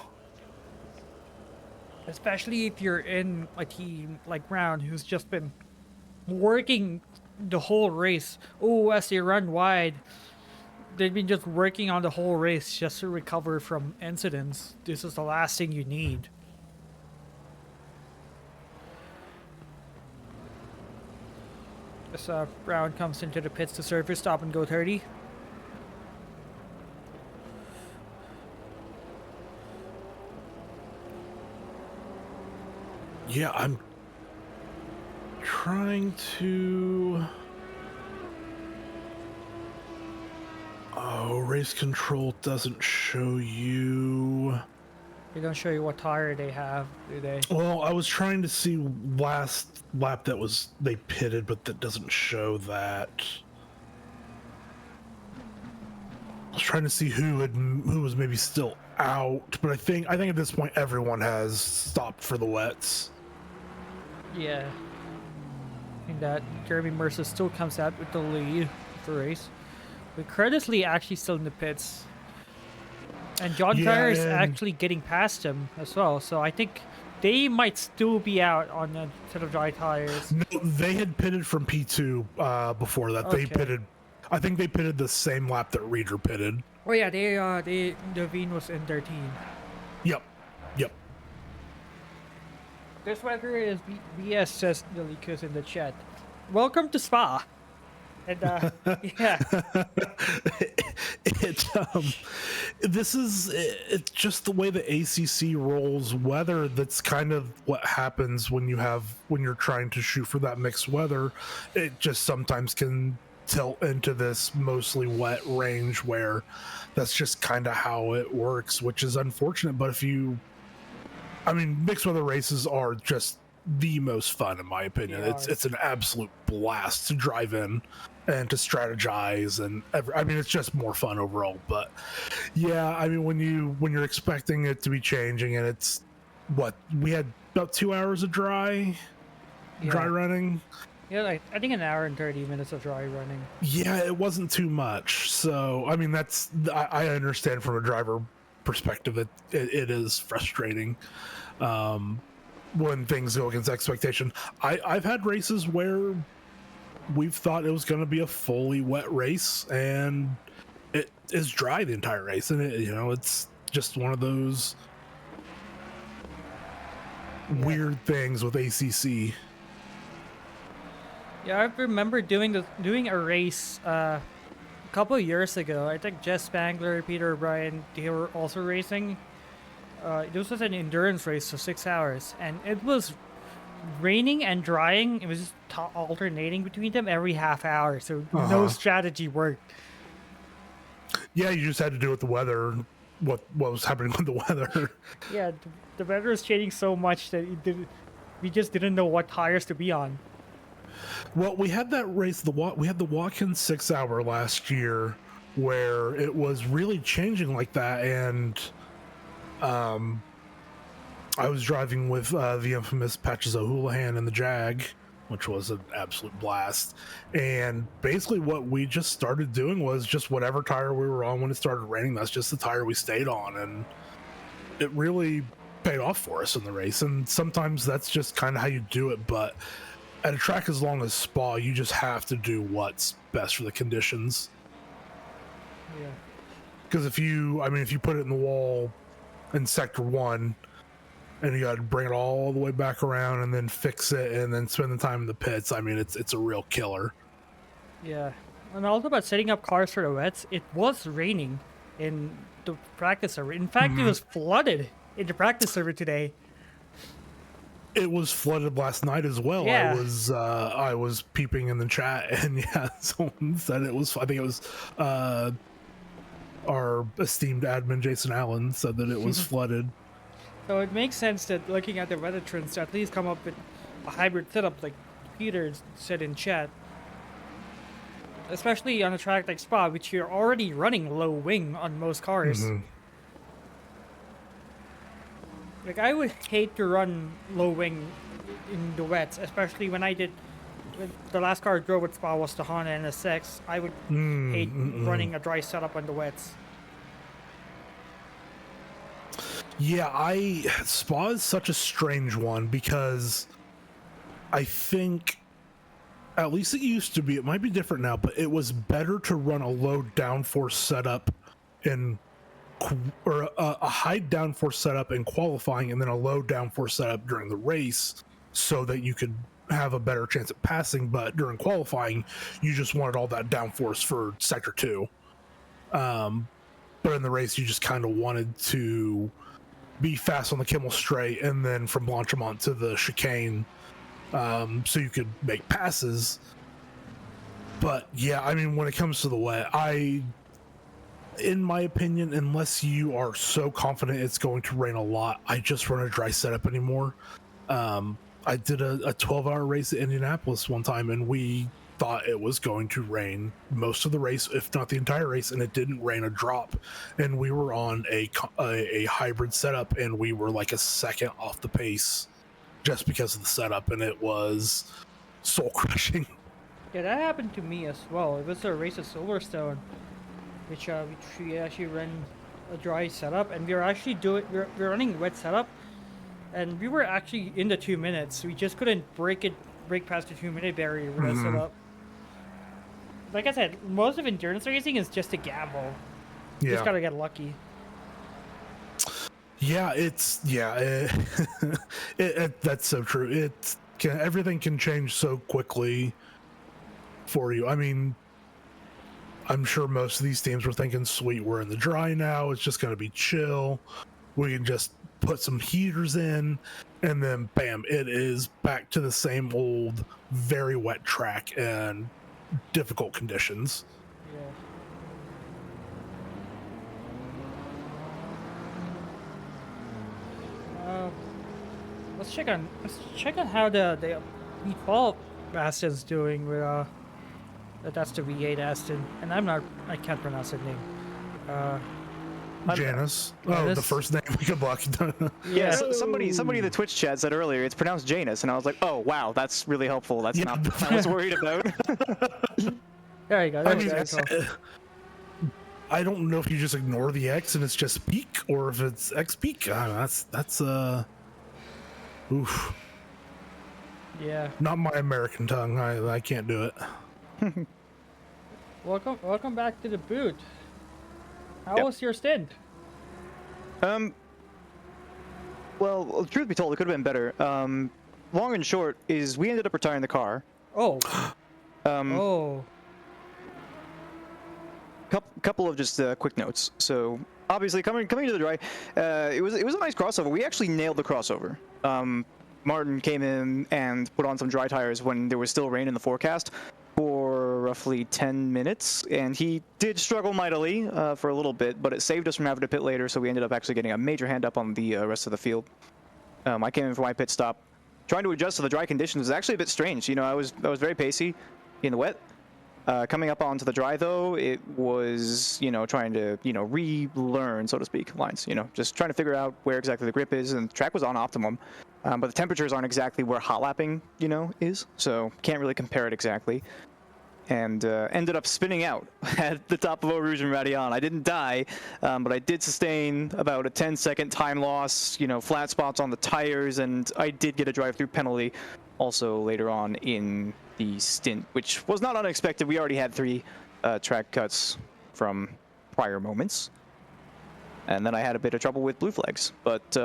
Especially if you're in a team like Brown, who's just been working the whole race. Oh, as they run wide, they've been just working on the whole race just to recover from incidents. This is the last thing you need. As Brown comes into the pits to serve his stop and go 30. Yeah, I'm trying to... Oh, race control doesn't show you... They don't show you what tire they have, do they? Well, I was trying to see last lap that was they pitted, but that doesn't show that. I was trying to see who was maybe still out, but I think at this point everyone has stopped for the wets. Yeah. And that Jeremy Mercer still comes out with the lead of the race. But Curtis Lee actually still in the pits. And John Cryer is actually getting past him as well. So I think they might still be out on a set of dry tires. No, they had pitted from P2 before that. Okay. They pitted, I think they pitted the same lap that Reeder pitted. Oh yeah, Devine was in their team. Yep. This weather is BS, says Delikus in the chat. Welcome to Spa. And yeah. It's just the way the ACC rolls weather. That's kind of what happens when you're trying to shoot for that mixed weather. It just sometimes can tilt into this mostly wet range where that's just kind of how it works, which is unfortunate. But mixed weather races are just the most fun in my opinion. It's an absolute blast to drive in and to strategize, and it's just more fun overall. But yeah, when you're expecting it to be changing, and it's what we had about 2 hours of dry running. Yeah, I think an hour and 30 minutes of dry running. Yeah, it wasn't too much. So I understand from a driver perspective it is frustrating when things go against expectation. I've had races where we've thought it was going to be a fully wet race, and it is dry the entire race, and it's just one of those weird things with ACC. Yeah, I remember doing a race a couple of years ago. I think Jess Spangler, Peter O'Brien, they were also racing. This was an endurance race for 6 hours, and it was raining and drying. It was just alternating between them every half hour, so no strategy worked. Yeah, you just had to do with the weather, what was happening with the weather. Yeah, the weather was changing so much that we just didn't know what tires to be on. Well, we had that race, we had the Watkins 6 hour last year where it was really changing like that, and I was driving with the infamous Patches O'Houlihan in the Jag, which was an absolute blast. And basically what we just started doing was just whatever tire we were on when it started raining, that's just the tire we stayed on, and it really paid off for us in the race. And sometimes that's just kind of how you do it, but at a track as long as Spa, you just have to do what's best for the conditions. Yeah. Because if you put it in the wall in Sector 1, and you got to bring it all the way back around and then fix it and then spend the time in the pits, it's a real killer. Yeah. And also about setting up cars for the wets, it was raining in the practice server. In fact, it was flooded in the practice server today. It was flooded last night as well. Yeah. I was peeping in the chat, and yeah, someone said it was. I think it was our esteemed admin Jason Allen said that it was flooded. So it makes sense that looking at the weather trends to at least come up with a hybrid setup like Peter said in chat. Especially on a track like Spa, which you're already running low wing on most cars. Like, I would hate to run low wing in the wets, especially when the last car I drove with Spa was the Honda NSX. I would hate running a dry setup on the wets. Yeah, Spa is such a strange one because I think, at least it used to be, it might be different now, but it was better to run a low downforce setup or a high downforce setup in qualifying and then a low downforce setup during the race so that you could have a better chance at passing. But during qualifying, you just wanted all that downforce for Sector 2. But in the race, you just kind of wanted to be fast on the Kimmel Straight and then from Blanchimont to the chicane, so you could make passes. But yeah, when it comes to the wet, in my opinion, unless you are so confident it's going to rain a lot, I just run a dry setup anymore. I did a 12-hour race at Indianapolis one time, and we thought it was going to rain most of the race, if not the entire race, and it didn't rain a drop. And we were on a hybrid setup, and we were like a second off the pace just because of the setup, and it was soul-crushing. Yeah, that happened to me as well. It was a race at Silverstone, which we actually ran a dry setup, and we were actually we're running a wet setup, and we were actually in the 2 minutes. We just couldn't break past the 2-minute barrier with that setup. Like I said, most of endurance racing is just a gamble. You just gotta get lucky. Yeah, that's so true. Everything can change so quickly for you. I'm sure most of these teams were thinking, sweet, we're in the dry now, it's just going to be chill, we can just put some heaters in, and then bam, it is back to the same old very wet track and difficult conditions. Yeah. Let's check on how the default Aston's doing with that's the V8 Aston, and I can't pronounce his name. Janice. Oh, the first name we could block. Yeah, somebody in the Twitch chat said earlier it's pronounced Janus, and I was like, oh wow, that's really helpful. That's not what I was worried about. There you go. I don't know if you just ignore the X and it's just peak, or if it's X peak. That's oof. Yeah. Not my American tongue. I can't do it. Welcome back to the boot. How was your stint? Well, truth be told, it could have been better. Long and short is we ended up retiring the car. Oh. Um, Oh. Couple of just quick notes. So obviously coming to the dry, it was a nice crossover. We actually nailed the crossover. Martin came in and put on some dry tires when there was still rain in the forecast for roughly 10 minutes, and he did struggle mightily for a little bit, but it saved us from having to pit later, so we ended up actually getting a major hand up on the rest of the field. I came in for my pit stop. Trying to adjust to the dry conditions was actually a bit strange. You know, I was very pacey in the wet. Coming up onto the dry, though, it was, you know, trying to, you know, relearn, so to speak, lines. You know, just trying to figure out where exactly the grip is, and the track was on optimum. But the temperatures aren't exactly where hot lapping, you know, is, so can't really compare it exactly. And ended up spinning out at the top of Eau Rouge and Radion. I didn't die, but I did sustain about a 10-second time loss, you know, flat spots on the tires, and I did get a drive-through penalty also later on in the stint, which was not unexpected. We already had 3 track cuts from prior moments. And then I had a bit of trouble with blue flags. But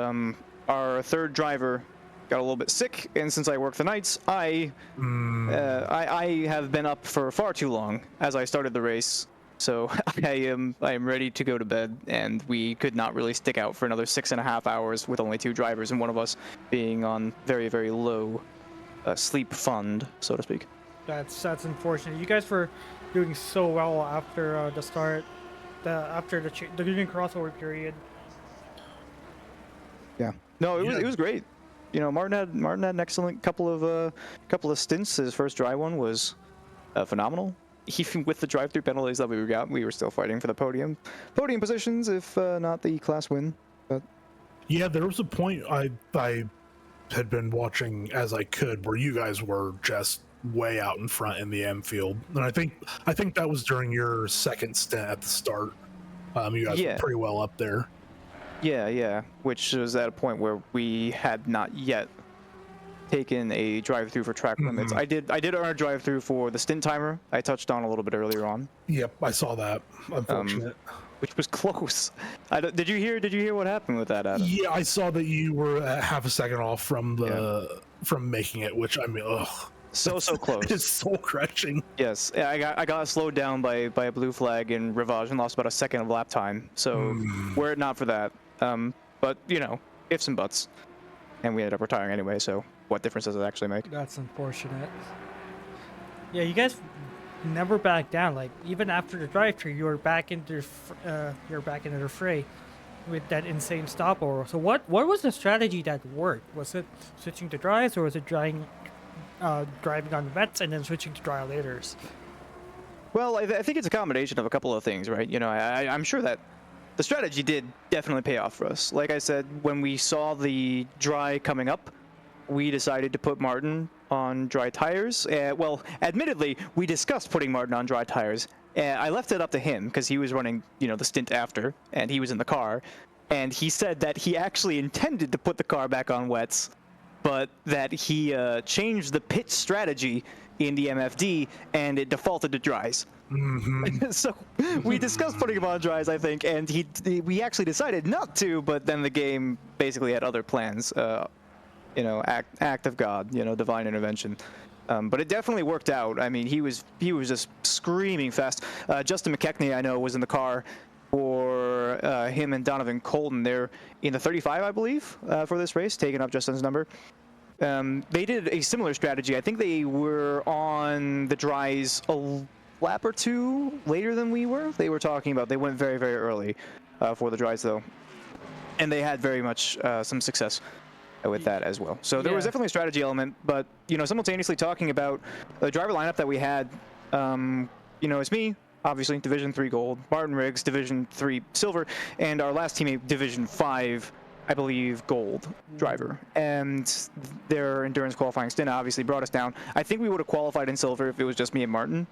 our third driver got a little bit sick, and since I work the nights, I have been up for far too long as I started the race. So I am ready to go to bed, and we could not really stick out for another 6.5 hours with only 2 drivers, and one of us being on very, very low sleep fund, so to speak. That's unfortunate. You guys were doing so well after the start, after the green crossover period. Yeah. No, it was great. You know, Martin had an excellent couple of stints. His first dry one was phenomenal. Even with the drive-through penalties that we were still fighting for the podium positions, if not the class win. But Yeah, there was a point I had been watching as I could where you guys were just way out in front in the M field, and I think that was during your second stint at the start. You guys were pretty well up there. Yeah, which was at a point where we had not yet taken a drive-through for track limits. I did earn a drive-through for the stint timer I touched on a little bit earlier on. Yep, I saw that. Unfortunate. Which was close. Did you hear what happened with that, Adam? Yeah, I saw that you were half a second off from from making it, which I mean, ugh. So close. It's soul crushing. Yes, I got slowed down by a blue flag in Rivage and lost about a second of lap time. So were it not for that, but you know, ifs and buts, and we ended up retiring anyway. So what difference does it actually make? That's unfortunate. Yeah, you guys never back down. Like even after the drive-through, you were back into the fray with that insane stopover. So what was the strategy that worked? Was it switching to dries, or was it driving on wets and then switching to dry laters? Well, I think it's a combination of a couple of things, right? You know, I'm sure that the strategy did definitely pay off for us. Like I said, when we saw the dry coming up, we decided to put Martin on dry tires. Well, admittedly, we discussed putting Martin on dry tires. I left it up to him because he was running, you know, the stint after, and he was in the car. And he said that he actually intended to put the car back on wets, but that he changed the pit strategy in the MFD, and it defaulted to dries. So we discussed putting him on dries, I think, and we actually decided not to, but then the game basically had other plans. You know, act of God, you know, divine intervention. But it definitely worked out. I mean, he was just screaming fast. Justin McKechnie, I know, was in the car for him and Donovan Colton. They're in the 35, I believe, for this race, taking up Justin's number. They did a similar strategy. I think they were on the dries a lap or 2 later than we were. They were talking about, they went very, very early for the dries, though. And they had very much some success with that as well. So there was definitely a strategy element, but, you know, simultaneously talking about the driver lineup that we had, you know, it's me, obviously, Division 3 Gold, Martin Riggs, Division 3 Silver, and our last teammate, Division 5, I believe, Gold driver. And their endurance qualifying stint obviously brought us down. I think we would have qualified in Silver if it was just me and Martin.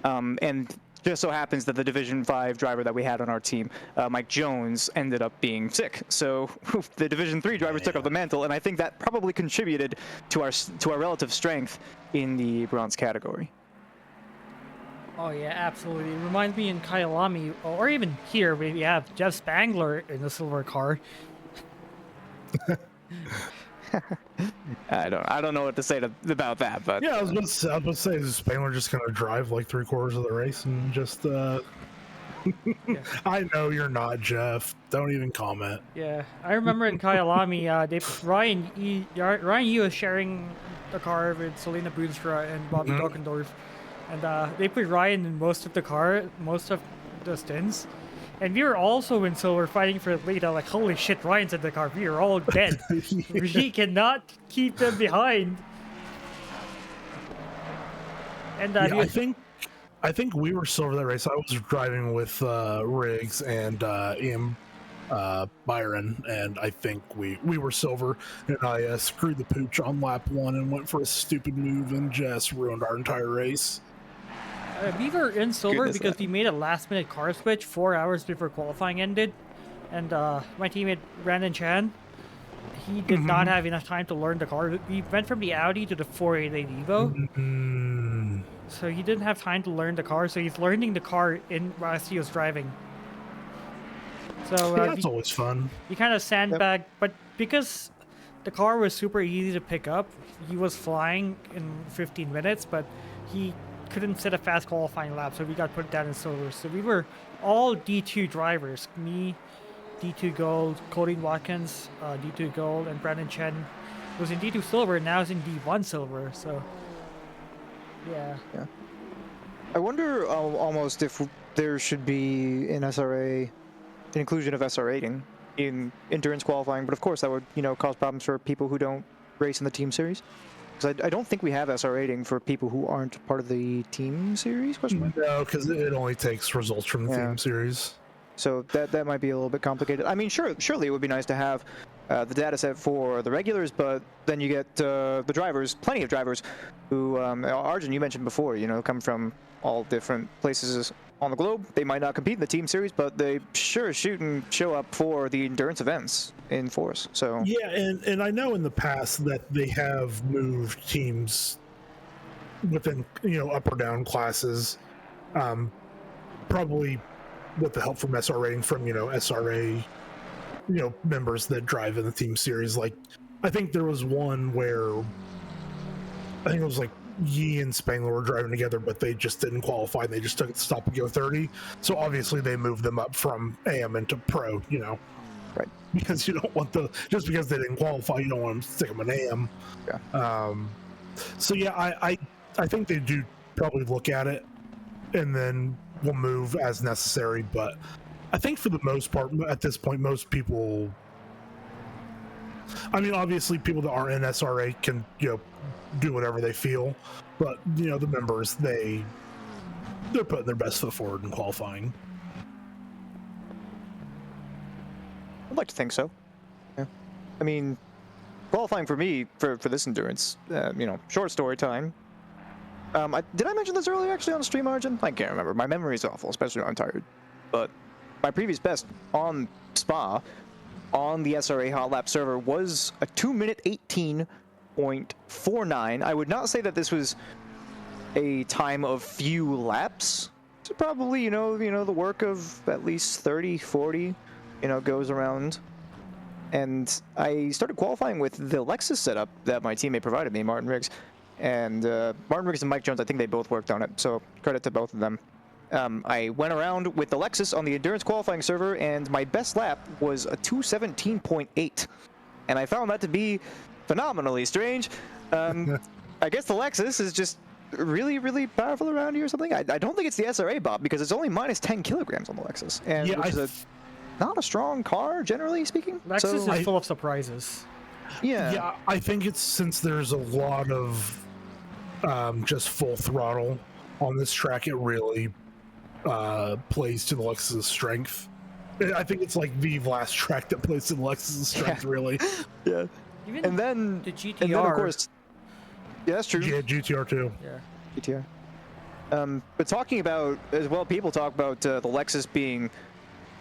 And just so happens that the Division 5 driver that we had on our team, Mike Jones, ended up being sick. So the Division 3 drivers took up the mantle, and I think that probably contributed to our relative strength in the bronze category. Oh yeah, absolutely. It reminds me in Kyalami, or even here, we have Jeff Spangler in the silver car. I don't know what to say about that, but Yeah, I was about to say, is Spangler just gonna drive like 3/4 of the race and just I know you're not, Jeff. Don't even comment. Yeah, I remember in Kyalami, Ryan Yu was sharing the car with Selena Boonstra and Bobby Dockendorf, and they put Ryan in most of the stints. And we were also in silver fighting for the lead. I'm like, holy shit, Ryan's in the car. We are all dead. We cannot keep them behind. And Yeah, I think we were silver that race. I was driving with Riggs and Ian Byron, and I think we were silver. And I screwed the pooch on lap 1 and went for a stupid move and just ruined our entire race. we were in silver because we made a last-minute car switch 4 hours before qualifying ended. And my teammate, Brandon Chan, he did not have enough time to learn the car. We went from the Audi to the 488 Evo. So he didn't have time to learn the car, so he's learning the car whilst he was driving. So that's always fun. He kind of sandbagged, but because the car was super easy to pick up, he was flying in 15 minutes, but he couldn't set a fast qualifying lap, so we got put down in silver. So we were all D2 drivers. Me, D2 Gold, Colleen Watkins, D2 Gold, and Brandon Chen was in D2 Silver, and now is in D1 Silver, so... Yeah. I wonder almost if there should be an SRA, an inclusion of SRAing in endurance qualifying, but of course that would, cause problems for people who don't race in the team series. Because I don't think we have SRAing for people who aren't part of the team series, No, because it only takes results from the team series. So that might be a little bit complicated. I mean, surely it would be nice to have the data set for the regulars, but then you get the drivers, plenty of drivers who, Arjun, you mentioned before, come from all different places on the globe. They might not compete in the team series, but they sure as shooting show up for the endurance events in force. So yeah, and I know in the past that they have moved teams within up or down classes, probably with the help from SRA from SRA members that drive in the team series. Like I think there was one where I think it was like Yi and Spangler were driving together, but they just didn't qualify, and they just took it to stop and go 30. So obviously they moved them up from AM into pro, right? Because you don't want just because they didn't qualify, you don't want them to stick them in AM. Yeah. So yeah, I think they do probably look at it, and then we'll move as necessary. But I think for the most part, at this point, most people. I mean, obviously, people that aren't in SRA can do whatever they feel, but the members they're putting their best foot forward in qualifying. I'd like to think so. Yeah. I mean, qualifying for me for this endurance, short story time. Did I mention this earlier actually on the stream, Arjun? I can't remember. My memory is awful, especially when I'm tired. But my previous best on Spa on the SRA Hot Lap server was a 2-minute 18.49. I would not say that this was a time of few laps. It's probably, the work of at least 30, 40, goes around. And I started qualifying with the Lexus setup that my teammate provided me, Martin Riggs. And Martin Riggs and Mike Jones, I think they both worked on it, so credit to both of them. I went around with the Lexus on the endurance qualifying server, and my best lap was a 2:17.8, and I found that to be phenomenally strange. I guess the Lexus is just really, really powerful around here or something. I don't think it's the SRA, Bob, because it's only minus 10 kilograms on the Lexus, and yeah, which is not a strong car, generally speaking. Lexus is full of surprises. Yeah, I think it's since there's a lot of just full throttle on this track, it really plays to the Lexus's strength. I think it's like the last track that plays to the Lexus's strength, really. Yeah. Even And then the GTR. And then, of course, yeah, that's true. Yeah, GTR too. Yeah. GTR. But talking about, as well, people talk about the Lexus being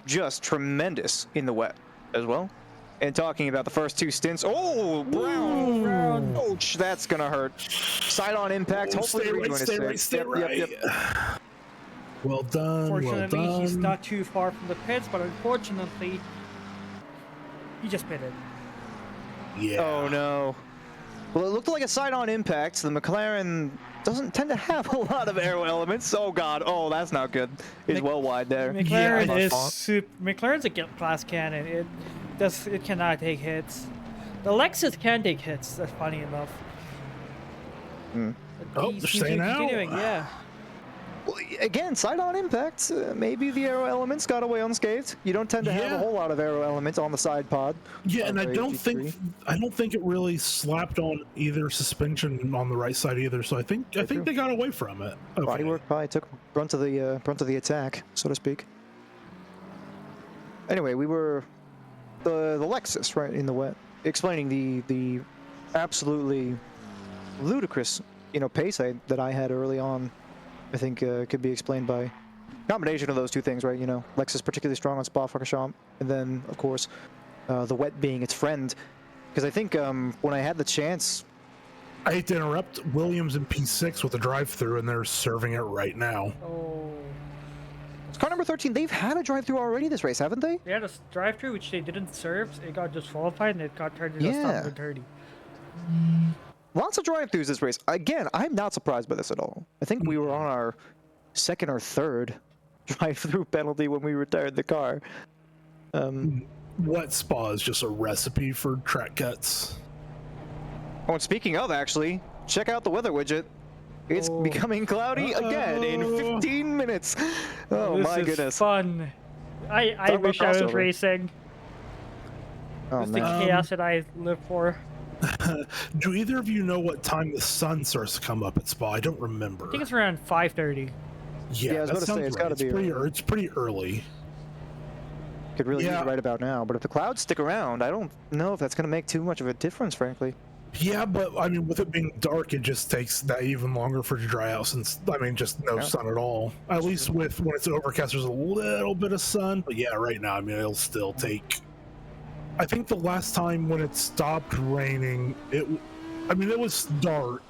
just tremendous in the wet as well. And talking about the first two stints. Oh, Brown. Ouch, that's going to hurt. Side-on impact. Hopefully Stay right. Yep. Well done. Well Fortunately, done. he's not too far from the pits, but unfortunately, he just pitted. Yeah. Oh no. Well, it looked like a side-on impact. The McLaren doesn't tend to have a lot of aero elements. Oh god. Oh, that's not good. It's well wide there. McLaren Yeah, is I- McLaren's a glass cannon. It cannot take hits. The Lexus can take hits. That's funny enough. Oh, He they're seems to staying be out. continuing, yeah. Well, again, side-on impact. Maybe the aero elements got away unscathed. You don't tend to have a Yeah. whole lot of aero elements on the side pod. Yeah, of and I a don't GT3. think it really slapped on either suspension on the right side either. So I think true. they got away from it. Okay. Bodywork probably took brunt of the attack, so to speak. Anyway, we were the Lexus right in the wet, explaining the absolutely ludicrous pace that I had early on. I think could be explained by a combination of those two things, right? Lexus particularly strong on Spa-Francorchamps, and then of course the wet being its friend. Because I think when I had the chance. I hate to interrupt. Williams in P6 with a drive-through, and they're serving it right now. Oh. It's car number 13. They've had a drive-through already this race, haven't they? They had a drive-through which they didn't serve. It got disqualified and it got turned into Yeah. a stop 30. Lots of drive-throughs this race. Again, I'm not surprised by this at all. I think we were on our second or third drive-through penalty when we retired the car. Wet Spa is just a recipe for track cuts. Oh, and speaking of, actually, check out the weather widget. It's becoming cloudy again in 15 minutes. Oh This my is goodness. fun. I about wish I was crossover. racing. Oh, It's the man. chaos that I live for. Do either of you know what time the sun starts to come up at Spa? I don't remember. I think it's around 5:30. Yeah, I was that about to say, sounds it's right. gotta be It's pretty early. Could really use Yeah. it right about now. But if the clouds stick around, I don't know if that's going to make too much of a difference, frankly. Yeah, but I mean, with it being dark, it just takes that even longer for it to dry out. Since just no sun at all. At least when it's overcast, there's a little bit of sun. But yeah, right now, I mean, it'll still take. I think the last time when it stopped raining, it was dark,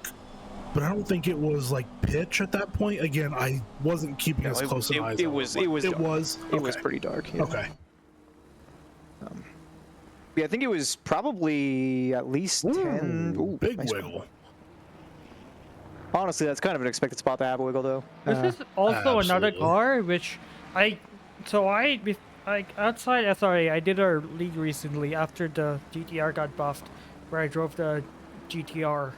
but I don't think it was like pitch at that point. Again, I wasn't keeping as close an eye. It was Okay. pretty dark. Yeah. Okay. Yeah, I think it was probably at least 10. Ooh, Big nice wiggle. Honestly, that's kind of an expected spot to have a wiggle, though. This is also another absolutely. car which outside SRA, I did our league recently after the GTR got buffed, where I drove the GTR.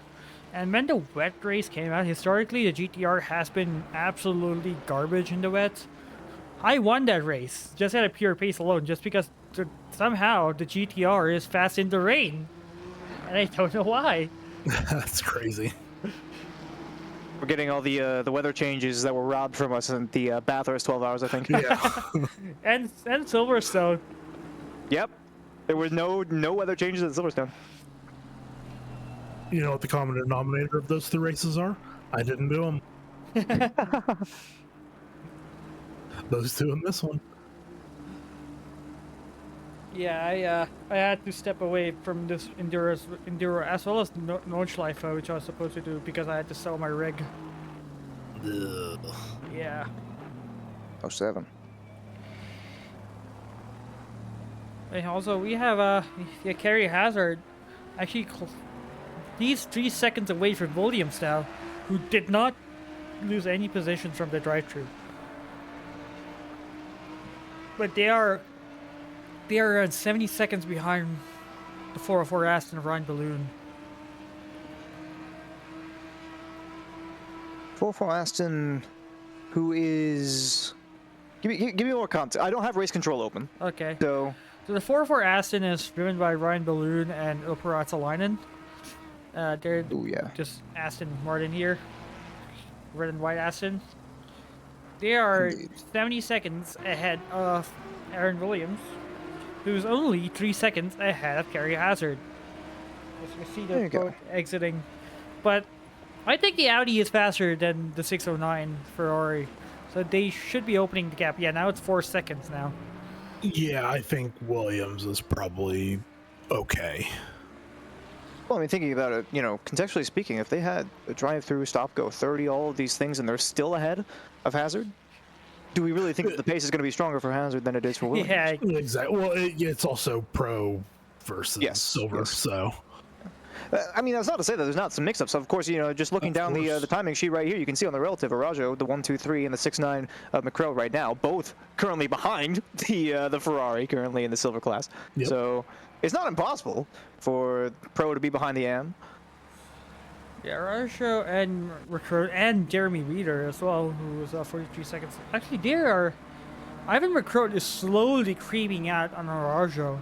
And when the wet race came out, historically the GTR has been absolutely garbage in the wet. I won that race just at a pure pace alone, just because somehow the GTR is fast in the rain, and I don't know why. That's crazy. We're getting all the weather changes that were robbed from us in the Bathurst 12 hours, I think. Yeah. And Silverstone. Yep. There were no weather changes at Silverstone. You know what the common denominator of those three races are? I didn't do them. Those two and this one. Yeah, I had to step away from this Enduro as well as Nordschleife, which I was supposed to do because I had to sell my rig. Ugh. Yeah. 07. And also, we have Kerry Hazard actually he's 3 seconds away from Williams now, who did not lose any positions from the drive-thru. But they are around 70 seconds behind the 404 Aston Ryan Balloon. 404 Aston, who is... Give me more context. I don't have race control open. Okay. So, So the 404 Aston is driven by Ryan Balloon and Ilpur Atsalainen. They're ooh, yeah. just Aston Martin here. Red and white Aston. They are Indeed. 70 seconds ahead of Aaron Williams, who's only 3 seconds ahead of Kerry Hazard. As you see, There they're you go. both exiting. But I think the Audi is faster than the 609 Ferrari. So they should be opening the gap. Yeah, now it's 4 seconds now. Yeah, I think Williams is probably okay. Well, I mean, thinking about it, contextually speaking, if they had a drive-through, stop-go, 30, all of these things, and they're still ahead of Hazard, do we really think that the pace is going to be stronger for Hazard than it is for Williams? Yeah, Exactly. Well, it's also pro versus Yes, silver, yes. so. I mean, that's not to say that there's not some mix-ups. Of course, just looking Of down the course. timing sheet right here, you can see on the relative Arajo, the 1-2-3 and the 6-9 of McCrell right now, both currently behind the Ferrari, currently in the silver class. Yep. So it's not impossible for Pro to be behind the AM. yeah, Rarsho and Recruit and Jeremy Reeder as well, who was 43 seconds. Actually, Ivan Recruit is slowly creeping out on Arajo.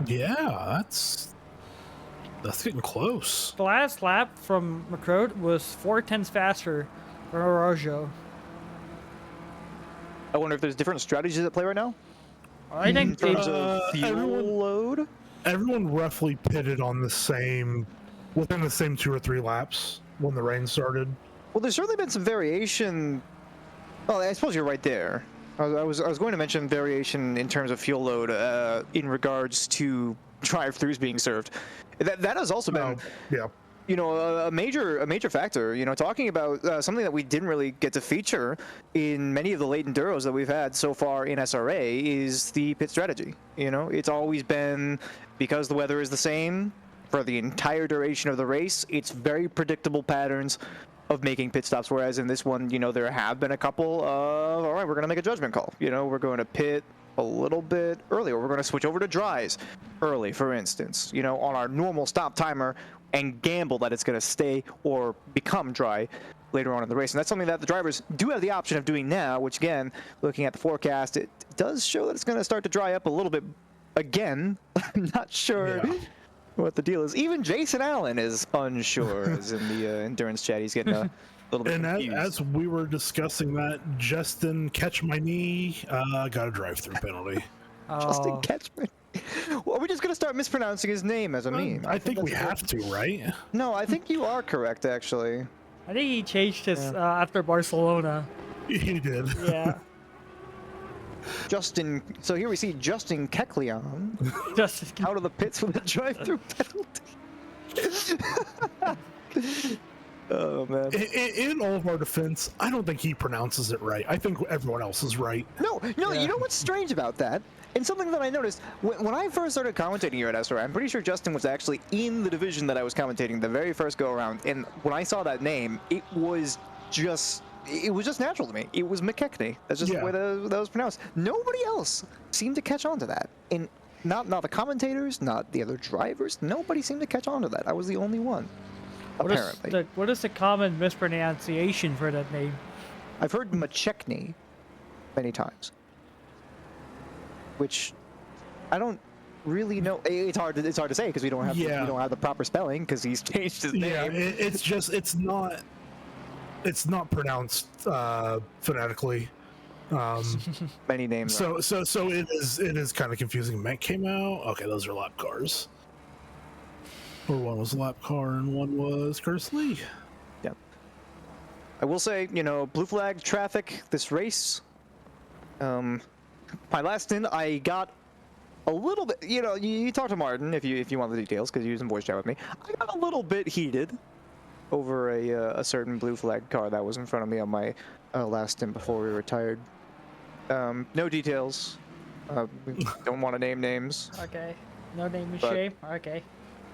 Yeah, that's getting close. The last lap from McCroat was 4/10 faster than Arajo. I wonder if there's different strategies at play right now I in think they, terms of fuel everyone- load. Everyone roughly pitted on within the same 2 or 3 laps when the rain started. Well, there's certainly been some variation. Well, I suppose you're right there. I was going to mention variation in terms of fuel load in regards to drive-throughs being served. That has also been, Yeah. a major factor. Talking about something that we didn't really get to feature in many of the late enduros that we've had so far in SRA is the pit strategy. It's always been because the weather is the same for the entire duration of the race. It's very predictable patterns of making pit stops, whereas in this one, there have been a couple of, all right, we're going to make a judgment call. We're going to pit a little bit early, or we're going to switch over to dries early, for instance, on our normal stop timer, and gamble that it's going to stay or become dry later on in the race. And that's something that the drivers do have the option of doing now, which again, looking at the forecast, it does show that it's going to start to dry up a little bit again. I'm not sure what the deal is. Even Jason Allen is unsure, as in the endurance chat. He's getting a little bit And confused. as we were discussing that, Justin Catch My Knee got a drive-through penalty. Justin oh, Ketchman. Well, are we just going to start mispronouncing his name as a meme? I think we that's have to, right? No, I think you are correct, actually. I think he changed his after Barcelona. He did. Yeah, Justin. So here we see Justin Keklian just out of the pits with a drive-through penalty. Oh man. In all of our defense, I don't think he pronounces it right. I think everyone else is right. No. You know what's strange about that? And something that I noticed when I first started commentating here at SRA, I'm pretty sure Justin was actually in the division that I was commentating the very first go around. And when I saw that name, it was just natural to me. It was McKechnie. That's just the way that was pronounced. Nobody else seemed to catch on to that. And not the commentators, not the other drivers. Nobody seemed to catch on to that. I was the only one. Apparently. what is the common mispronunciation for that name? I've heard McKechnie many times, which I don't really know. It's hard to say because we don't have we don't have the proper spelling because he's changed his name. Yeah, it's not pronounced phonetically. Many names. So it is kind of confusing. Matt came out. Okay, those are lap cars. Or one was a lap car and one was Curtis Lee. Yeah. I will say, blue flag traffic this race. My last stint, I got a little bit. You talk to Martin if you want the details because you use him voice chat with me. I got a little bit heated over a certain blue flag car that was in front of me on my last stint before we retired. No details. We don't want to name names. Okay, no name and But- shame. Okay,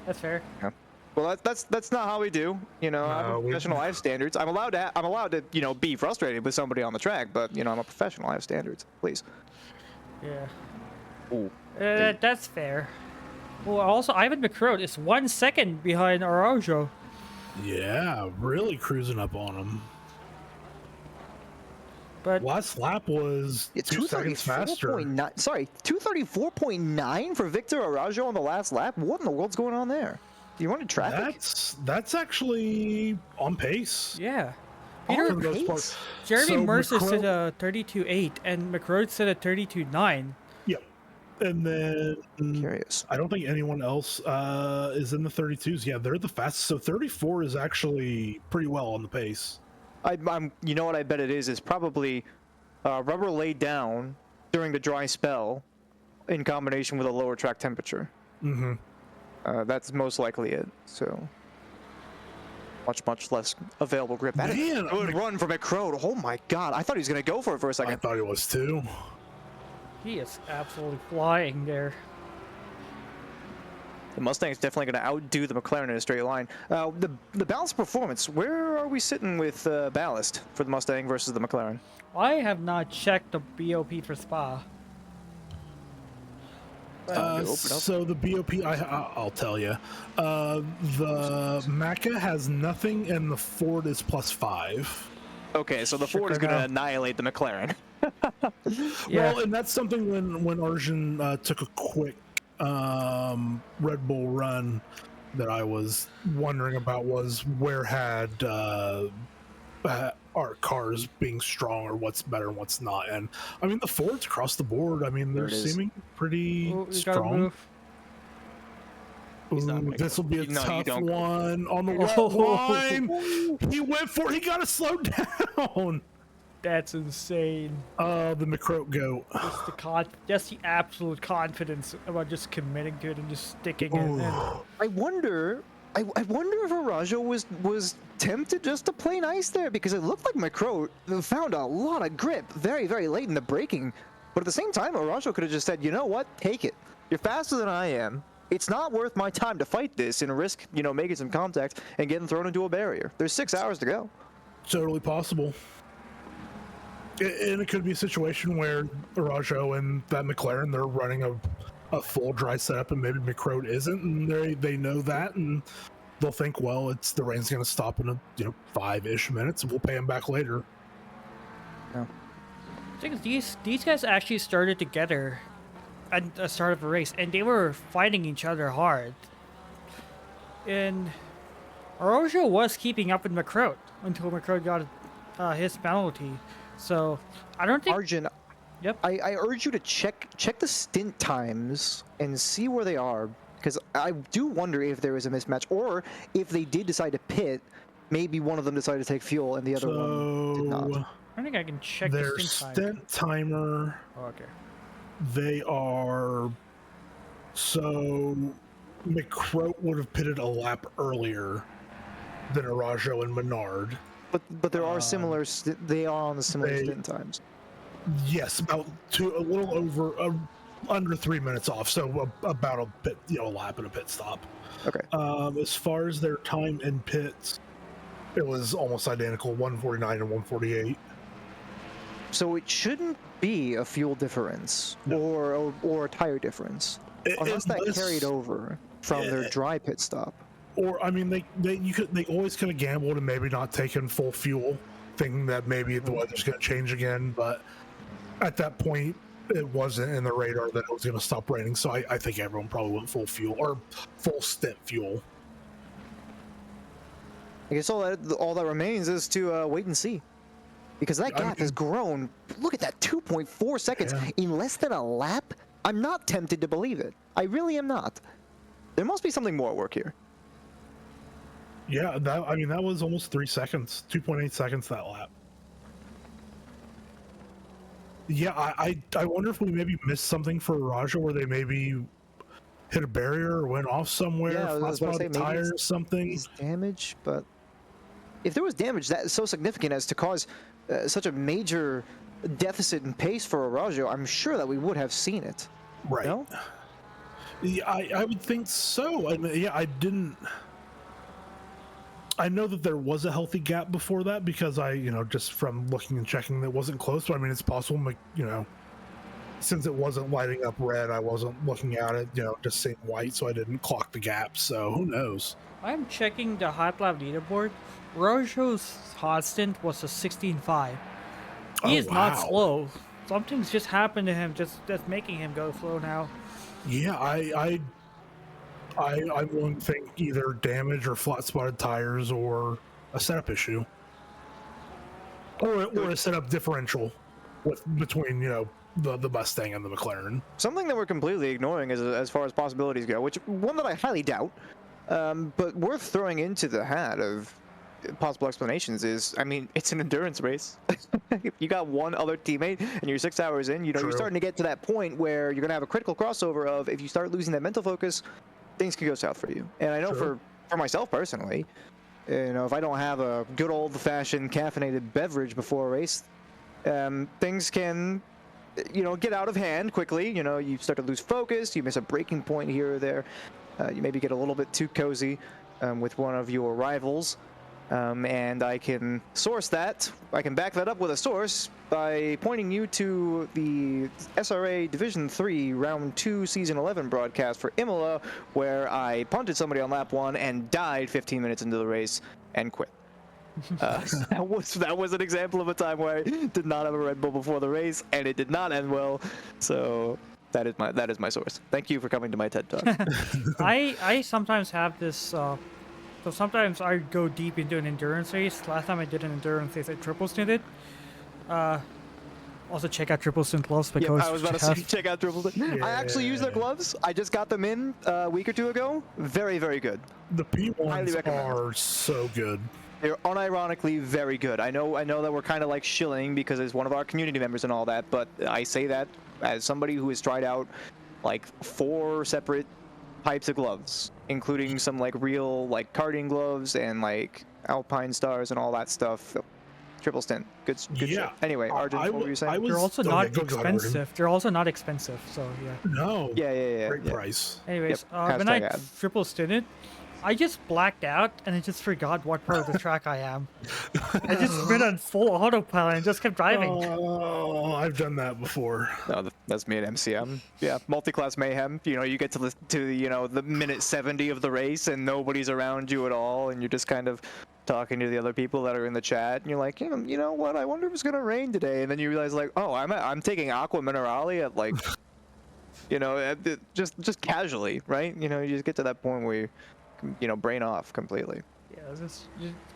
that's fair. Yeah. Well, that's not how we do. I'm a professional. I have standards. I'm allowed to be frustrated with somebody on the track, but I'm a professional. I have standards. Please. Yeah. Ooh. That's fair. Well, also, Ivan McCroat is 1 second behind Araujo. Yeah, really cruising up on him. But Last lap was It's 2 seconds faster. 234.9. Sorry, 234.9 for Victor Araujo on the last lap. What in the world's going on there? Do you want to traffic? That's actually on pace. yeah, On Peter, For the most part. pace? Jeremy So Mercer said McCroat- a 32.8 and McCroat said a 32.9. Yep. And then Curious. I don't think anyone else is in the 32s. Yeah, they're the fastest. So 34 is actually pretty well on the pace. I'm. You know what I bet it is? It's probably rubber laid down during the dry spell, in combination with a lower track temperature. Mm-hmm. That's most likely it. So. much less available grip. That is Man, a good run from McCrow. Oh my god, I thought he was gonna go for it for a I second. thought he was too. He is absolutely flying there. The Mustang's definitely going to outdo the McLaren in a straight line. The ballast performance, where are we sitting with ballast for the Mustang versus the McLaren? I have not checked the BOP for Spa. So the BOP, I'll tell you. The Macca has nothing, and the Ford is +5. Okay, so the Ford is going to annihilate the McLaren. Yeah. Well, and that's something when Arjun took a quick Red Bull run that I was wondering about was where had our cars being strong or what's better and what's not. And I mean, the Fords across the board, I mean, they're seeming pretty Oh, we gotta strong. move. Not This will be a No, you tough don't. one on the Oh. line. He went for it. He got to slow down. That's insane. The McCroat goat. Just the absolute confidence about just committing to it and just sticking it in. I wonder if Arajo was tempted just to play nice there, because it looked like McCrow found a lot of grip very, very late in the braking. But at the same time, Arajo could have just said, you know what, take it. You're faster than I am. It's not worth my time to fight this and risk, making some contact and getting thrown into a barrier. There's 6 hours to go. Totally possible. And it could be a situation where Arajo and that McLaren, they're running a full dry setup, and maybe McCroat isn't, and they know that, and they'll think, well, the rain's going to stop in 5-ish minutes, and we'll pay him back later. The thing is, these guys actually started together at the start of a race, and they were fighting each other hard. And Arajo was keeping up with McCroat until McCroat got his penalty. So I don't think. Arjun, Yep. I urge you to check the stint times and see where they are, because I do wonder if there is a mismatch, or if they did decide to pit, maybe one of them decided to take fuel and the other one did not. I think I can check Their the stint time. stint timer, Oh, okay. they are... So McCroat would have pitted a lap earlier than Arajo and Menard. But there are similar. They are on the similar they- stint times. Yes, about a little over, under 3 minutes off. So about a pit, a lap and a pit stop. Okay. As far as their time in pits, it was almost identical, 149 and 148. So it shouldn't be a fuel difference or a tire difference, unless that carried over from their dry pit stop. Or I mean, they always could have gambled and maybe not taken full fuel, thinking that maybe the weather's going to change again. But at that point, it wasn't in the radar that it was going to stop raining. So I think everyone probably went full fuel or full stint fuel. I guess all that remains is to wait and see, because that gap has grown. Look at that, 2.4 seconds in less than a lap. I'm not tempted to believe it. I really am not. There must be something more at work here. Yeah, that was almost 3 seconds, 2.8 seconds that lap. Yeah, I wonder if we maybe missed something for Raja, where they maybe hit a barrier or went off somewhere, Yeah, I was about to say, flat spot a tire maybe or something. It's damage, but if there was damage that is so significant as to cause such a major deficit in pace for Arajo, I'm sure that we would have seen it. Right. No? Yeah, I would think so. I mean, yeah, I know that there was a healthy gap before that, because just from looking and checking, it wasn't close. So I mean, it's possible, since it wasn't lighting up red, I wasn't looking at it, just seeing white, so I didn't clock the gap. So who knows? I'm checking the hot lap leaderboard. Arajo's hot stint was a 16.5. He is not slow. Something's just happened to him, that's making him go slow now. Yeah, I'm willing to think either damage or flat spotted tires or a setup issue, or a setup differential between the Mustang and the McLaren. Something that we're completely ignoring as far as possibilities go, which one that I highly doubt, but worth throwing into the hat of possible explanations is, I mean, it's an endurance race. If you got one other teammate and you're 6 hours in, you're starting to get to that point where you're going to have a critical crossover of, if you start losing that mental focus, things could go south for you. And I know for myself personally, You know, if I don't have a good old-fashioned caffeinated beverage before a race, things can, you know, get out of hand quickly. You know, you start to lose focus, you miss a braking point here or there, you maybe get a little bit too cozy with one of your rivals, and I can source that. I can back that up with a source by pointing you to the SRA Division 3 Round 2 Season 11 broadcast for Imola, where I punted somebody on lap 1 and died 15 minutes into the race and quit. That was an example of a time where I did not have a Red Bull before the race, and it did not end well. So that is my source. Thank you for coming to my TED Talk. I sometimes have this. So sometimes I go deep into an endurance race. Last time I did an endurance race, I triple stinted. Also check out triple stint gloves because I was about to say check out triple stint. Yeah. I actually use their gloves. I just got them in a week or two ago. Very, very good. The P1s are so good. They're unironically very good. I know that we're kind of like shilling because it's one of our community members and all that, but I say that as somebody who has tried out like 4 separate types of gloves, including some like real like karting gloves and like Alpine Stars and all that stuff. Triple stint, good shit. Anyway, Arjun, what were you saying? They're also not expensive. They're also not expensive, so yeah. No. Yeah. Great price. Anyways, when I triple stinted, I just blacked out and I just forgot what part of the track I am. I just went on full autopilot and just kept driving. Oh, I've done that before. No, that's me at MCM. Yeah, multi-class mayhem. You know, you get to the minute 70 of the race and nobody's around you at all, and you're just kind of talking to the other people that are in the chat, and you're like, you know what? I wonder if it's gonna rain today. And then you realize, like, oh, I'm taking Aqua Minerale at like, you know, just casually, right? You know, you just get to that point where you know, brain off completely. Yeah,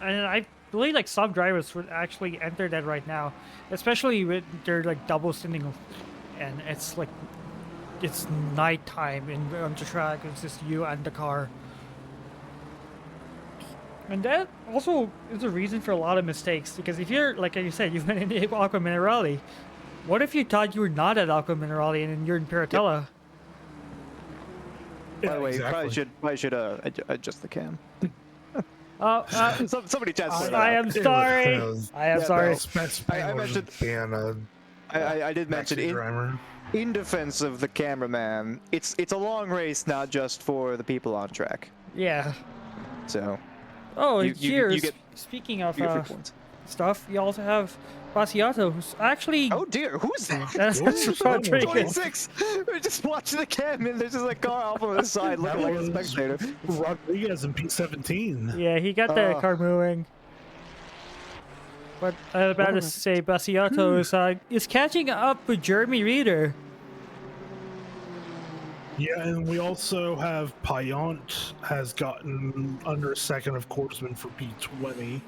and I believe like some drivers would actually enter that right now, especially with their like double stinting, and it's like it's nighttime and on the track. It's just you and the car. And that also is a reason for a lot of mistakes, because if you're, like you said, you went into Aqua Minerale, what if you thought you were not at Aqua Minerale and you're in Paratella? Yep. By the way, exactly. probably should adjust the cam. Somebody chats. I am sorry. I am sorry. I did mention in defense of the cameraman, it's a long race, not just for the people on track. Yeah. So. Oh, here, speaking of stuff, you also have Bassiato, who's actually... Oh dear, who's that? That's Rodriguez. 26! We're just watching the cam and there's just a car off on the side looking like a spectator. Rodriguez in P17. Yeah, he got the car moving. But I was about to say, Bassiato is catching up with Jeremy Reeder. Yeah, and we also have Payant has gotten under a second of Korsman for P20.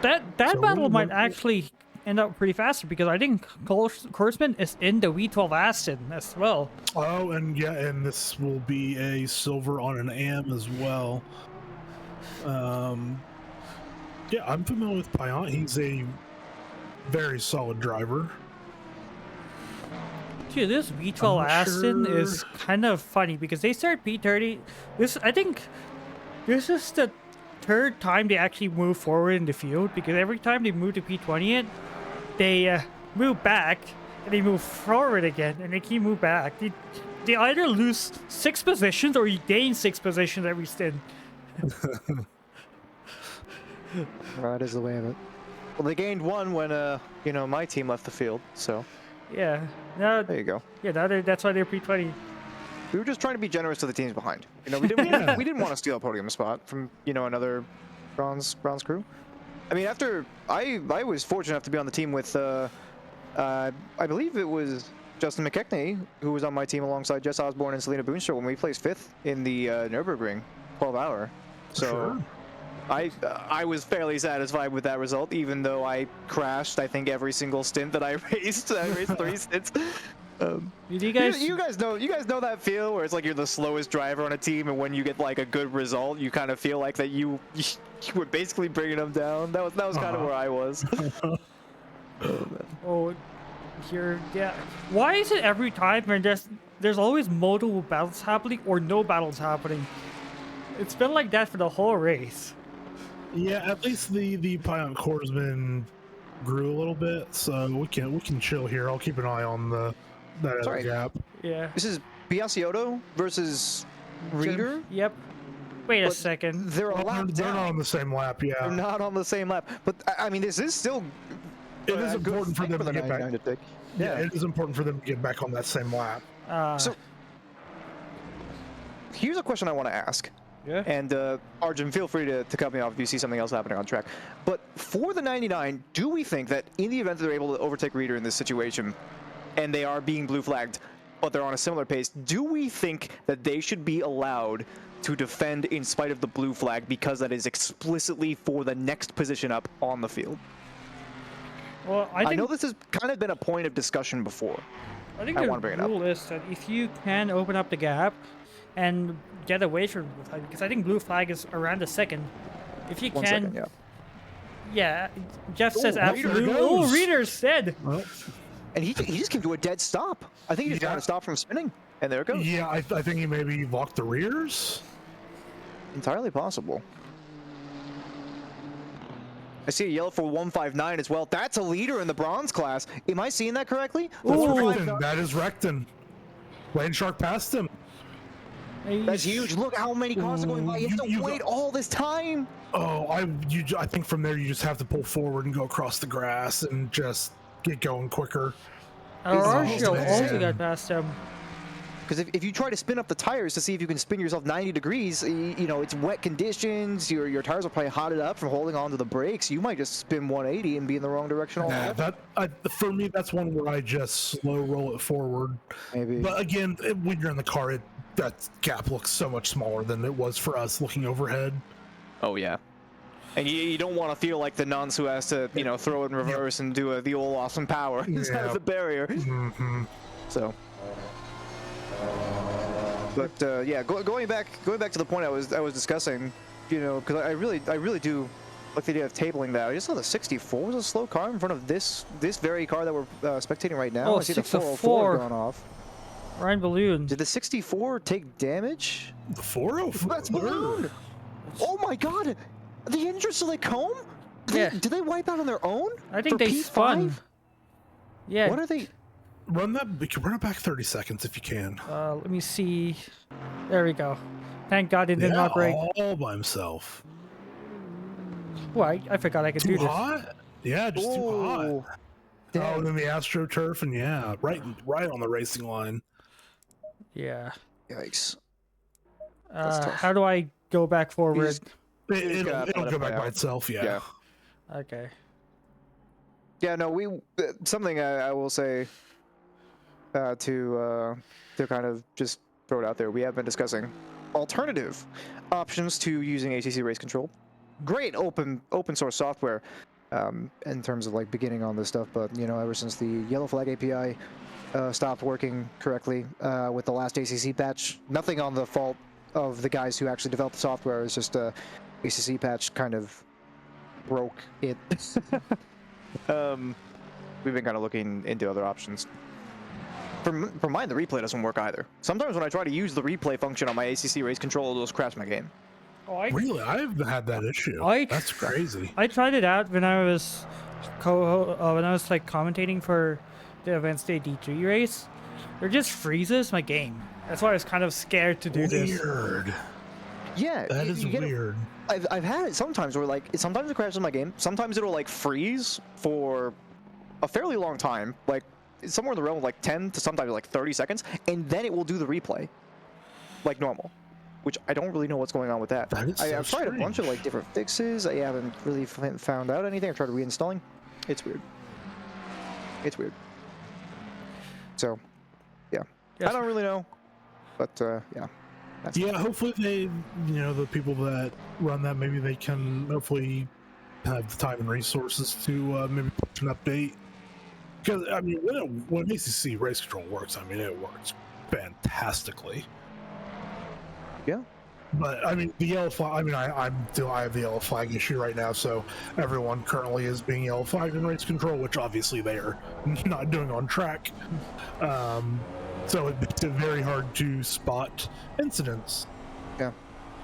That battle might actually end up pretty faster, because I think Korsman is in the V12 Aston as well. Oh, and yeah, and this will be a silver on an AM as well. Yeah, I'm familiar with Payant. He's a very solid driver. Dude, this V12 Aston is kind of funny because they start P30. I think this is the 3rd time they actually move forward in the field, because every time they move to P20, they move back and they move forward again, and they keep move back. They either lose 6 positions or you gain 6 positions every stint. That is the way of it. Well, they gained 1 when you know, my team left the field, so. Yeah. Now, there you go. Yeah, that's why they're P20. We were just trying to be generous to the teams behind. You know, we didn't want to steal a podium spot from, you know, another bronze crew. I mean, after I was fortunate enough to be on the team with I believe it was Justin McKechnie, who was on my team alongside Jess Osborne and Selena Boonstra when we placed 5th in the Nürburgring 12-hour. So sure. I was fairly satisfied with that result, even though I crashed, I think, every single stint that I raced. I raced 3 stints. You guys know that feel where it's like you're the slowest driver on a team, and when you get like a good result, you kind of feel like that you were basically bringing them down. That was kind of where I was. Yeah. Why is it every time when there's always multiple battles happening or no battles happening? It's been like that for the whole race. Yeah, at least the Pion Corpsman grew a little bit, so we can chill here. I'll keep an eye on that other Sorry. gap. Yeah. This is Biasiotto versus Reader. Yep. Wait a But second. They're a lap They're down. not on the same lap, yeah. They're not on the same lap. But I mean, this is still. It is a good important for thing them to the get back. 99 to take. Yeah, it is important for them to get back on that same lap. So here's a question I want to ask. Yeah. And Arjun, feel free to cut me off if you see something else happening on track. But for the 99, do we think that in the event that they're able to overtake Reader in this situation, and they are being blue flagged, but they're on a similar pace, do we think that they should be allowed to defend in spite of the blue flag because that is explicitly for the next position up on the field? Well, I think know this has kind of been a point of discussion before. I think I the wanna bring it up. rule is that if you can open up the gap and get away from blue flag, because I think blue flag is around a second. If you 1 can, second, yeah. yeah. Jeff says Reader absolutely. goes. Oh, Reader's dead. Well, And he just came to a dead stop. I think he just Yeah. got to stop from spinning. And there it goes. yeah, I think he maybe locked the rears. Entirely possible. I see a yellow for 159 as well. That's a leader in the bronze class. Am I seeing that correctly? That's Ooh. Recton. That is Recton. Lane Shark passed him. That's huge. Look how many cars are going by. You have to You wait all this time. Oh, I think from there you just have to pull forward and go across the grass and just get going quicker. Arshio man. also got past him. Because if you try to spin up the tires to see if you can spin yourself 90 degrees, you know, it's wet conditions. Your tires are probably hotted up from holding on to the brakes. You might just spin 180 and be in the wrong direction all the way. For me, that's one where I just slow roll it forward. Maybe. But again, when you're in the car, that gap looks so much smaller than it was for us looking overhead. Oh, yeah. And you don't want to feel like the nonce who has to, you know, throw it in reverse and do the old awesome power inside of the barrier. So. But yeah, going back to the point I was discussing, you know, because I really do like the idea of tabling that. I just saw the 64 was a slow car in front of this very car that we're spectating right now. Oh, I see the 604. 404 gone off. Ryan Balloon. Did the 64 take damage? The 404. That's Balloon. Oh my God! The engines to the comb? Yeah. Did they wipe out on their own? I think For they P5? spun. Yeah. What are they? Run it back 30 seconds if you can. Let me see. There we go. Thank God it did not break. All by himself. Well, I forgot I could do Too this. hot? Yeah, just too hot. Oh, Oh, and then the AstroTurf, and yeah, right on the racing line. Yeah. yikes! tough. How do I go back forward? just- It'll gotta go play back by out. itself, yeah. Yeah. Okay. Yeah, no, something I will say to kind of just throw it out there. We have been discussing alternative options to using ACC race control. Great open source software in terms of like beginning on this stuff, but you know, ever since the yellow flag API stopped working correctly with the last ACC patch, nothing on the fault of the guys who actually developed the software. It's just ACC patch kind of broke it. We've been kind of looking into other options. For mine, the replay doesn't work either. Sometimes when I try to use the replay function on my ACC race control, it'll just crash my game. Oh, Really? I've had that issue. That's crazy. I tried it out when I was like commentating for the Events Day D3 race. It just freezes my game. That's why I was kind of scared to do this. Weird. Yeah, That is you get weird. I've had it sometimes where like sometimes it crashes my game. Sometimes it'll like freeze for a fairly long time, like somewhere in the realm of like 10 to sometimes like 30 seconds, and then it will do the replay like normal. Which I don't really know what's going on with that. That is so I've tried a bunch of strange. like different fixes. I haven't really found out anything. I've tried reinstalling. It's weird. It's weird. So, yeah. Yes. I don't really know, but yeah. That's Yeah, hopefully the people that run that, maybe they can hopefully have the time and resources to maybe push an update. Because, I mean, when ACC race control works, I mean, it works fantastically. Yeah. But, I mean, the yellow flag, I mean, I have the yellow flag issue right now, so everyone currently is being yellow flagged in race control, which obviously they are not doing on track. So it makes it very hard to spot incidents. Yeah.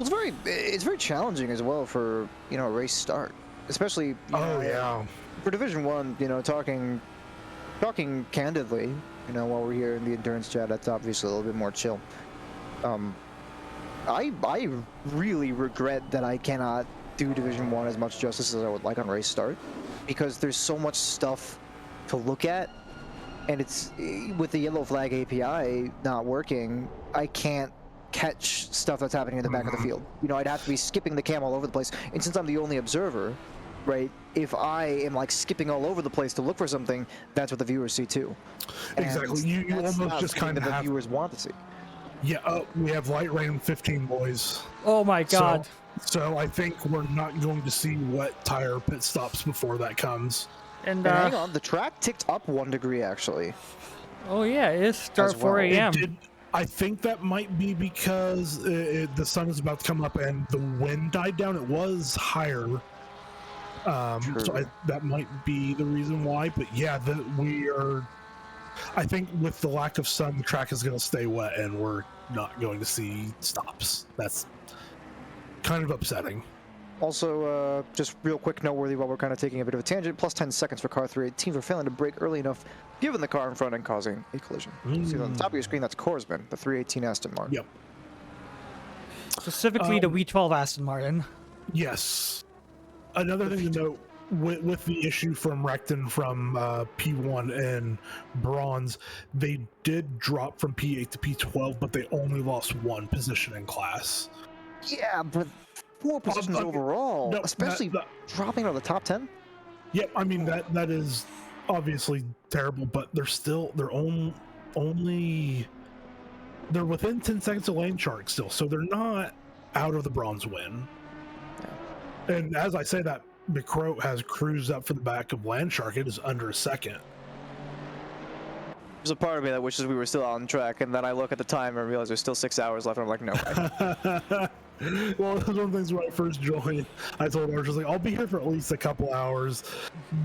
It's very challenging as well for a race start, especially Yeah. for Division 1. Talking candidly, while we're here in the endurance chat, that's obviously a little bit more chill. I really regret that I cannot do Division 1 as much justice as I would like on race start, because there's so much stuff to look at, and it's with the yellow flag API not working, I can't catch stuff that's happening in the back of the field. I'd have to be skipping the cam all over the place, and since I'm the only observer, right, if I am like skipping all over the place to look for something, that's what the viewers see too. Exactly. You That's almost not just something kind of that the have. viewers want to see. Yeah, we have light rain 15, boys. Oh my god. So I think we're not going to see wet tire pit stops before that comes. And And hang on, the track ticked up 1 degree actually. oh yeah, it is start As 4 well. a.m. I think that might be because the sun is about to come up and the wind died down. It was higher. So that might be the reason why. But yeah, I think with the lack of sun, the track is going to stay wet and we're not going to see stops. That's kind of upsetting. Also, just real quick noteworthy while we're kind of taking a bit of a tangent, plus 10 seconds for car 318 for failing to brake early enough, given the car in front and causing a collision. See on the top of your screen, that's Korsman, the 318 Aston Martin. Yep. Specifically the V12 Aston Martin. Yes. Another thing to note with the issue from Recton from P1 and Bronze, they did drop from P8 to P12, but they only lost 1 position in class. Yeah, but 4 positions overall, no, especially dropping out of the top 10. Yep, I mean that is obviously terrible, but they're only within 10 seconds of Lane Shark still, so they're not out of the bronze win. Yeah. And as I say that, McCroat has cruised up for the back of Land Shark. It is under a second. There's a part of me that wishes we were still on track, and then I look at the time and realize there's still 6 hours left, and I'm like, no way. Well, one of the things when I first joined, I told Arch, I was like, I'll be here for at least a couple hours,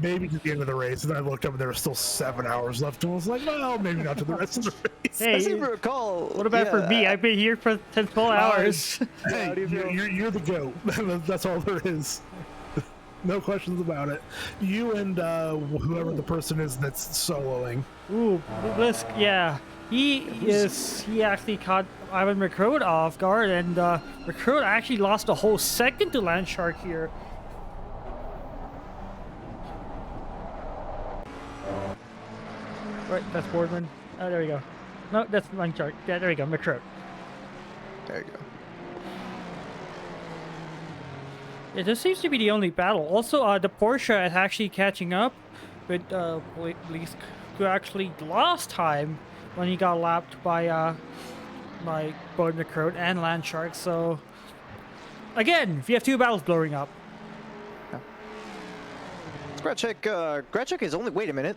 maybe to the end of the race. And then I looked up and there were still 7 hours left. And I was like, well, maybe not to the rest of the race. Hey, I seem to recall. what about for me? I've been here for 10, 12 hours. Hey, you're the GOAT. That's all there is. No questions about it. You and whoever the person is that's soloing. Ooh, Blisk, yeah. He actually caught Ivan McCroat off guard, and McCroat actually lost a whole second to Land Shark here. Right, that's Boardman. Oh, there we go. No, that's Land Shark. Yeah, there we go, McCroat. There you go. Yeah, this seems to be the only battle. Also, the Porsche is actually catching up with Blisk, who actually lost time when he got lapped by both McCroat and Land Shark. So again, we have 2 battles blowing up. Gretchik is only. Wait a minute.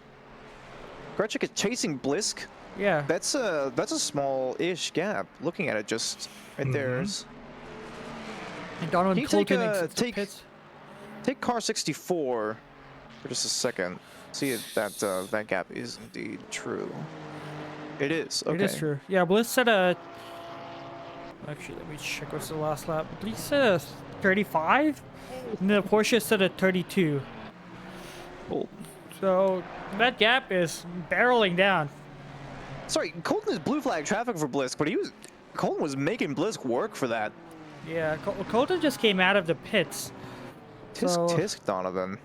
Gretchik is chasing Blisk. Yeah. That's a small-ish gap. Looking at it, just right there. And Donovan Can you Colton exits the take pits. car 64 for just a second? See if that gap is indeed true. It is. Okay. It is true. Yeah, Bliss said a. Actually, let me check what's the last lap. Bliss said a 35, and the Porsche said a 32. Cool. So that gap is barreling down. Sorry, Colton is blue flag traffic for Blisk, but Colton was making Blisk work for that. Yeah, Colton just came out of the pits. Tisk, Donovan.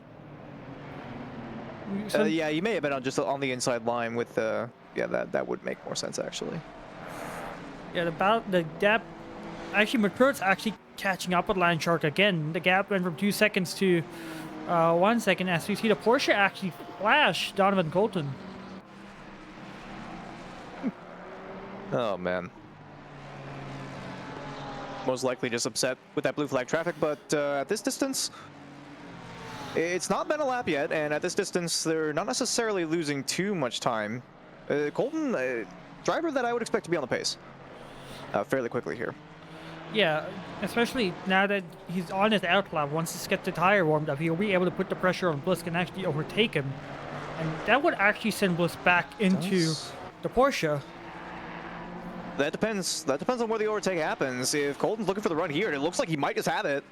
Yeah, you may have been on the inside line with the. Yeah, that would make more sense actually. Yeah, the gap. Actually, McCroat's actually catching up with Land Shark again. The gap went from 2 seconds to 1 second. As we see, the Porsche actually flashed Donovan Colton. Oh man. Most likely just upset with that blue flag traffic, but at this distance, it's not been a lap yet, and at this distance, they're not necessarily losing too much time. Colton, driver that I would expect to be on the pace fairly quickly here. Yeah, especially now that he's on his outlap. Once he gets the tire warmed up, he'll be able to put the pressure on Blisk and actually overtake him. And that would actually send Blisk back into the Porsche. That depends. That depends on where the overtake happens. If Colton's looking for the run here, and it looks like he might just have it.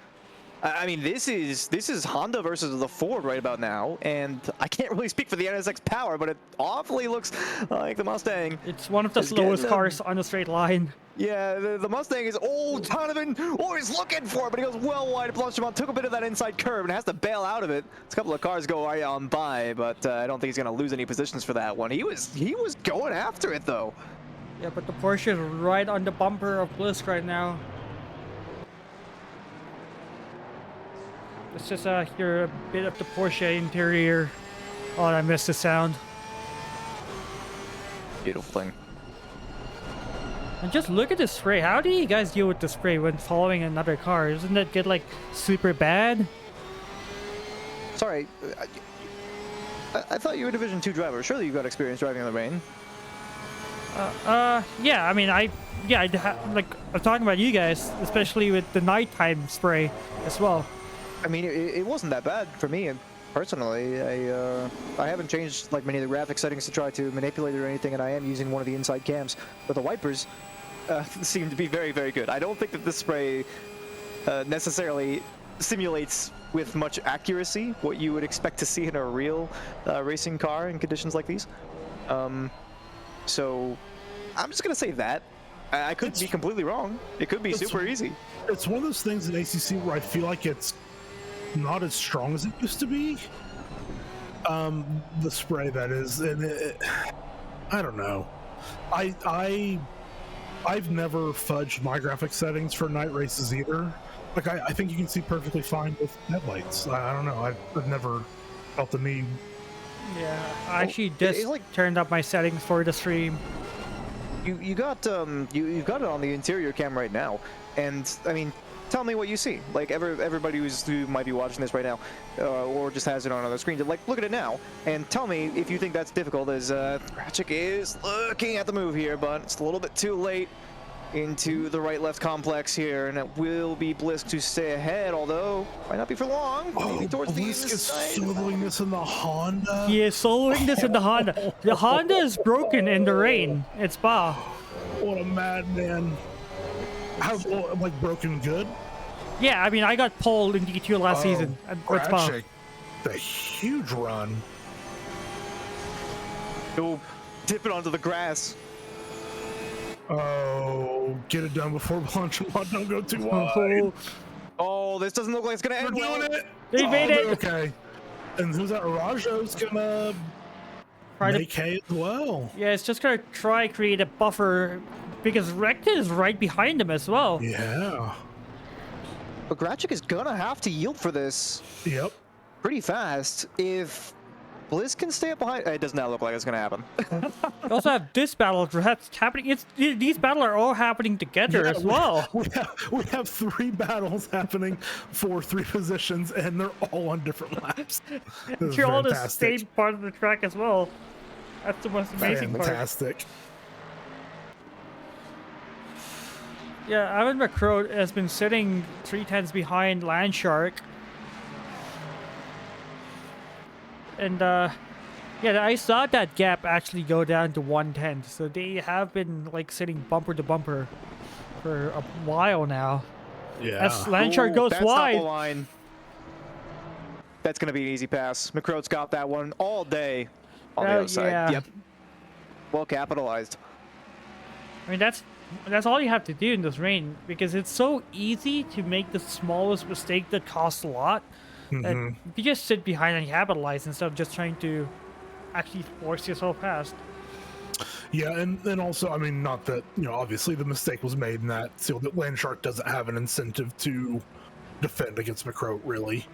I mean, this is Honda versus the Ford right about now, and I can't really speak for the NSX power, but it awfully looks like the Mustang. It's one of the It's slowest getting, cars on the straight line. Yeah, the Mustang is Donovan. Oh, he's looking for it, but he goes well wide. Blanchimont took a bit of that inside curve and has to bail out of it. A couple of cars go right on by, but I don't think he's going to lose any positions for that one. He was going after it though. Yeah, but the Porsche is right on the bumper of Blisk right now. Let's just hear a bit of the Porsche interior. Oh, I missed the sound. Beautiful thing. And just look at the spray. How do you guys deal with the spray when following another car? Doesn't that get like super bad? Sorry, I thought you were a Division 2 driver. Surely you've got experience driving in the rain. Yeah. I mean, like I'm talking about you guys, especially with the nighttime spray as well. I mean, it wasn't that bad for me personally. I haven't changed like many of the graphic settings to try to manipulate it or anything, and I am using one of the inside cams. But the wipers seem to be very, very good. I don't think that this spray necessarily simulates with much accuracy what you would expect to see in a real racing car in conditions like these. So I'm just gonna say that. I could be completely wrong. It could be super easy. It's one of those things in ACC where I feel like it's not as strong as it used to be. The spray, that is, and I don't know. I've never fudged my graphic settings for night races either. Like I think you can see perfectly fine with headlights. I don't know. I've never felt the need. Yeah, I actually just turned up my settings for the stream. You got you've got it on the interior cam right now, and I mean, tell me what you see. Like everybody who might be watching this right now, or just has it on other screens, like look at it now and tell me if you think that's difficult. As Ratchik is looking at the move here, but it's a little bit too late into the right-left complex here, and it will be Blisk to stay ahead, although might not be for long. Oh, Towards the Blisk is inside. soloing this in the Honda. He is soloing this in the Honda. The Honda is broken in the rain. It's Spa. What a madman. How, like, broken good? Yeah, I mean, I got pole in D2 last season at Spa. Ratchik, the huge run. Go dip it onto the grass. Oh, get it done before Blanchimont don't go too wide. Oh, this doesn't look like it's gonna end well. Doing it. They made it. Okay. And who's that? Rajo's gonna make hay as well. Yeah, it's just gonna try create a buffer because Recta is right behind him as well. Yeah. But Ratchik is gonna have to yield for this. Yep. Pretty fast. If Blisk can stay up behind, it does not look like it's gonna happen. We also have this battle perhaps happening. These battles are all happening together as well. We have 3 battles happening for 3 positions, and they're all on different laps. They're all the same part of the track as well. That's the most amazing part. Fantastic. Yeah, Ivan McCrow has been sitting 3/10 behind Landshark. And yeah, I saw that gap actually go down to 1/10, so they have been like sitting bumper to bumper for a while now. Yeah. As Landshark goes that's wide. Not the line. That's gonna be an easy pass. McCroat's got that one all day on the outside. Yeah. Yep. Well capitalized. I mean, that's all you have to do in this rain because it's so easy to make the smallest mistake that costs a lot. And you just sit behind and capitalize instead of just trying to actually force yourself past. Yeah, and also, I mean, not that, you know, obviously the mistake was made in that, so that Landshark doesn't have an incentive to defend against McCroat, really.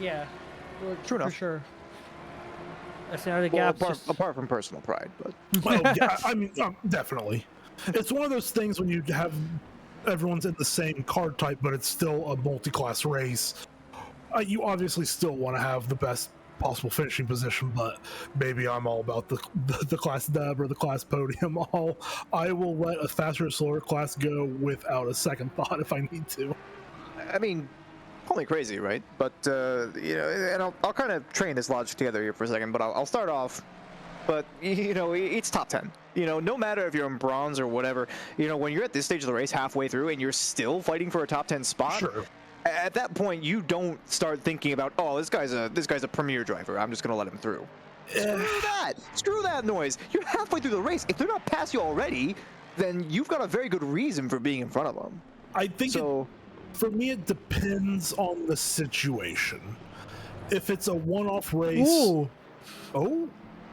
Yeah, True enough. for sure. That's another Well, gap. apart from personal pride, but Well, yeah, I mean, definitely. It's one of those things when you have everyone's in the same card type, but it's still a multi-class race. You obviously still want to have the best possible finishing position, but maybe I'm all about the class dub or the class podium. I will let a faster or slower class go without a second thought if I need to. I mean, call me crazy, right? But you know, and I'll kind of train this logic together here for a second. But I'll start off but it's top 10. No matter if you're in bronze or whatever, when you're at this stage of the race halfway through and you're still fighting for a top 10 spot, Sure. at that point you don't start thinking about, oh, this guy's a premier driver, I'm just gonna let him through. Screw that noise. You're halfway through the race. If they're not past you already, then you've got a very good reason for being in front of them. I think So, for me, it depends on the situation. If it's a one-off race, Ooh. oh,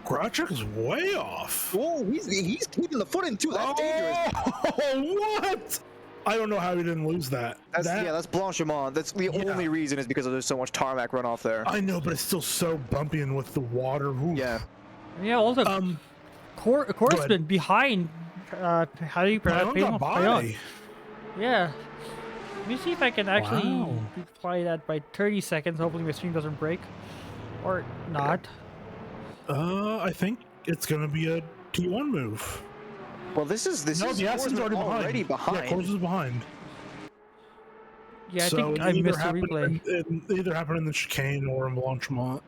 Grachuk is way off. whoa, he's keeping the foot in too. That's dangerous. Oh, what? I don't know how he didn't lose that. That's Blanchimont. That's the only reason is because there's so much tarmac runoff there. I know, but it's still so bumpy and with the water. Ooh. Yeah. Yeah, also, Korsman behind, how do you pronounce Payon got by. Yeah. Let me see if I can actually Wow. reply that by 30 seconds. Hopefully my stream doesn't break. Or not. I think it's gonna be a T1 move. Well, this is No, the Aston's already behind. Yeah, Korsman's behind. Yeah, I So think it I either missed the happened replay. It either happened in the chicane or in Blanchimont.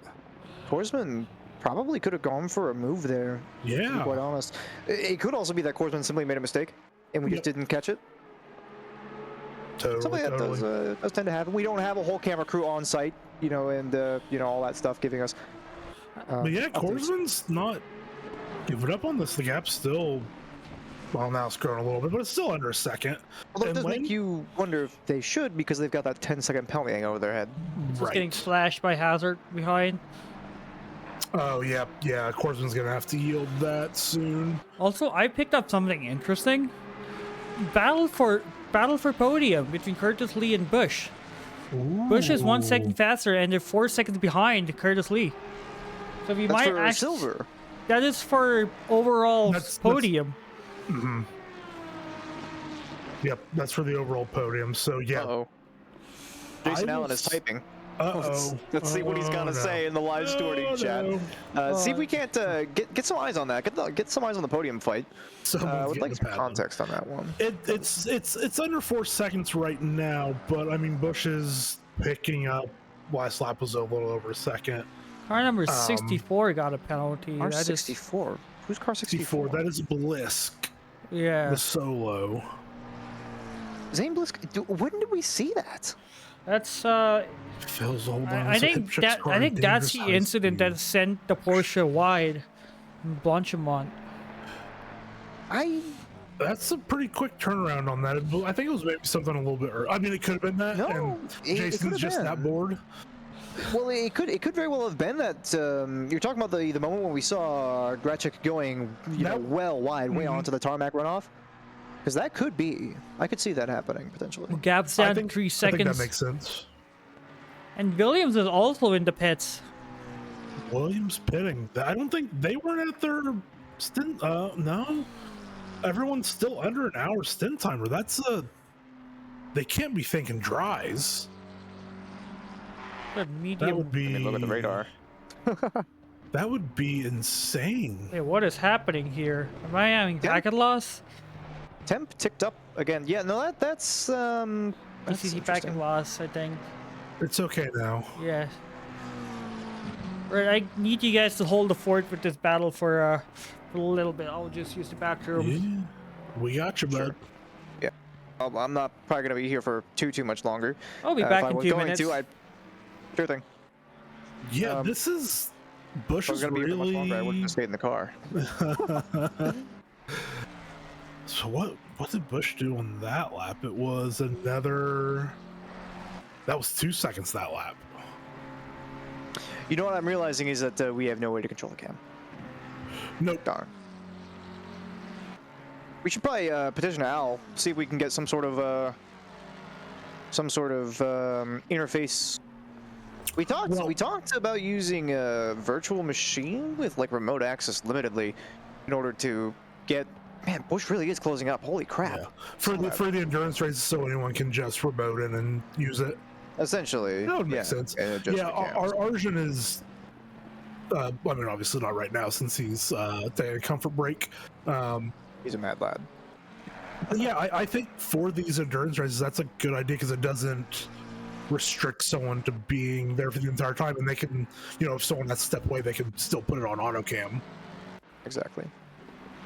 Korsman probably could have gone for a move there, to be Yeah. quite honest. It could also be that Korsman simply made a mistake and we just didn't catch it. Something that does tend to happen. We don't have a whole camera crew on site, and all that stuff giving us. But yeah, updates. Korsman's not giving up on this. The gap's still, well, now it's growing a little bit, but it's still under a second. Although it And does when- make you wonder if they should, because they've got that 10-second penalty hanging over their head. Just getting slashed by Hazard behind. Oh yeah, Korsman's gonna have to yield that soon. Also, I picked up something interesting. Battle for podium between Curtis Lee and Bush. Bush is 1 second faster, and they're 4 seconds behind Curtis Lee. So we That's might for actually silver. That is for overall That's- podium. Yep, that's for the overall podium. So yeah. Uh-oh. Jason I Allen was- is typing. Uh-oh. Let's see what he's got to say in the live story chat. See if we can't get some eyes on that. Get some eyes on the podium fight. I would like some context on that one. It's under 4 seconds right now, but I mean Bush is picking up. Last lap was a little over a second. Car number 64 got a penalty. That is, R64. Who's car 64? That is Blisk, yeah. the solo. Zane Blisk. When did we see that? That's Phil's old I think that's the incident that sent the Porsche wide in Blanchimont. That's a pretty quick turnaround on that. I think it was maybe something a little bit. I mean, it could have been that. No, and it Jason's could've just been. that bored. Well, it could very well have been that. You're talking about the moment when we saw Grachuk going, well wide, way onto the tarmac runoff. Because that could be. I could see that happening potentially. Gap's I down think 3 I seconds. think that makes sense. And Williams is also in the pits. Williams pitting. I don't think they weren't at their stint. No, everyone's still under an hour stint timer. They can't be thinking dries. The That medium. would be. Look at the radar. That would be insane. Hey, what is happening here? Am I having packet loss? Temp ticked up again. Yeah, no, that's ECC interesting. packet loss, I think. It's okay now. Yeah. Right, I need you guys to hold the fort with this battle for a little bit. I'll just use the back room. Yeah, we got you, bud. Yeah. I'm not probably gonna be here for too much longer. I'll be If back I in was 2 going minutes. to, sure thing. Yeah, this is. Bush If I was is gonna be here for much longer, I wouldn't really. have stayed in the car. So what did Bush do on that lap? It was another. That was 2 seconds that lap. You know what I'm realizing is that we have no way to control the cam. Nope. Darn. We should probably petition Al, see if we can get some sort of interface. We talked about using a virtual machine with like remote access limitedly in order to get. Man, Bush really is closing up. Holy crap! Yeah. For the endurance races, so anyone can just remote in and use it. Essentially, That would make sense. just Yeah, for cams. our Arjun is. I mean, obviously not right now since he's taking a comfort break. He's a mad lad. But yeah, I think for these endurance races, that's a good idea because it doesn't restrict someone to being there for the entire time, and they can, if someone has to step away, they can still put it on auto cam. Exactly.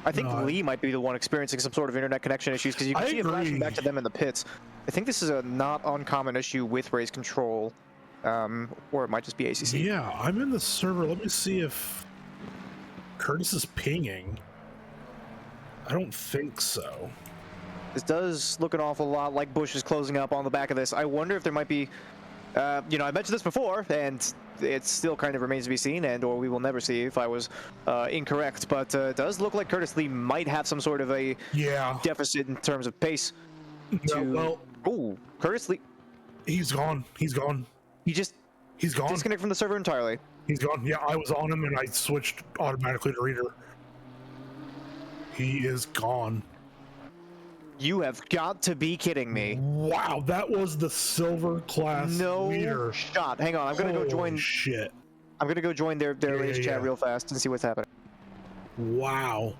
I think No, Lee might be the one experiencing some sort of internet connection issues because you can I see it flashing agree. back to them in the pits. I think this is a not uncommon issue with race control, or it might just be ACC. Yeah, I'm in the server. Let me see if Curtis is pinging. I don't think so. This does look an awful lot like Bush is closing up on the back of this. I wonder if there might be, I mentioned this before, and it still kind of remains to be seen, or we will never see if I was incorrect, but it does look like Curtis Lee might have some sort of a deficit in terms of pace. Oh, Curtis Lee. He's gone. He's gone. He's gone. Disconnected from the server entirely. He's gone. Yeah, I was on him and I switched automatically to reader. He is gone. You have got to be kidding me. Wow, that was the silver class leader. Shot. Hang on, I'm gonna go join. Shit. I'm gonna go join their race chat real fast and see what's happening. Wow.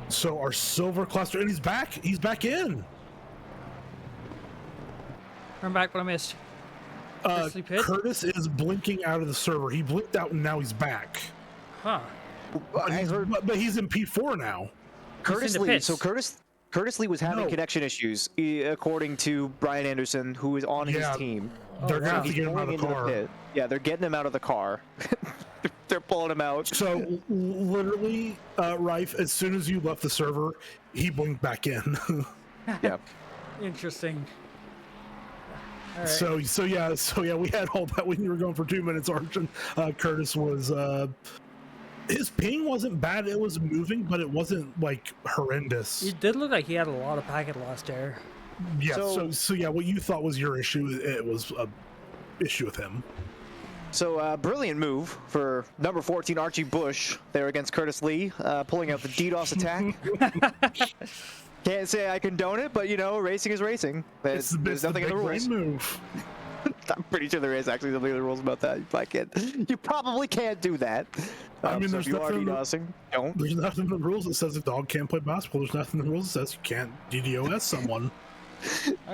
So our silver cluster, and he's back. He's back in. I'm back, what I missed. Curtis is blinking out of the server. He blinked out and now he's back. Huh. But he's in P4 now. Curtis Lee. So Curtis Lee was having connection issues, according to Brian Anderson, who is on his team. They're gonna have to get him out of the car. Yeah, they're getting him out of the car. They're pulling him out. So literally, Rife, as soon as you left the server, he blinked back in. Yeah. Interesting. Right. So yeah, we had all that when you were going for 2 minutes, Arch, and Curtis was his ping wasn't bad. It was moving, but it wasn't like horrendous. It did look like he had a lot of packet loss there. Yeah. So yeah, what you thought was your issue, it was a issue with him. So brilliant move for number 14 Archie Bush there against Curtis Lee, pulling out the DDoS attack. Can't say I condone it, but racing is racing. There's nothing in the rules. Move. I'm pretty sure there is actually something in the rules about that. You probably can't do that. I mean, so there's if you are nothing. DDoSing, don't. There's nothing in the rules that says a dog can't play basketball. There's nothing in the rules that says you can't DDoS someone.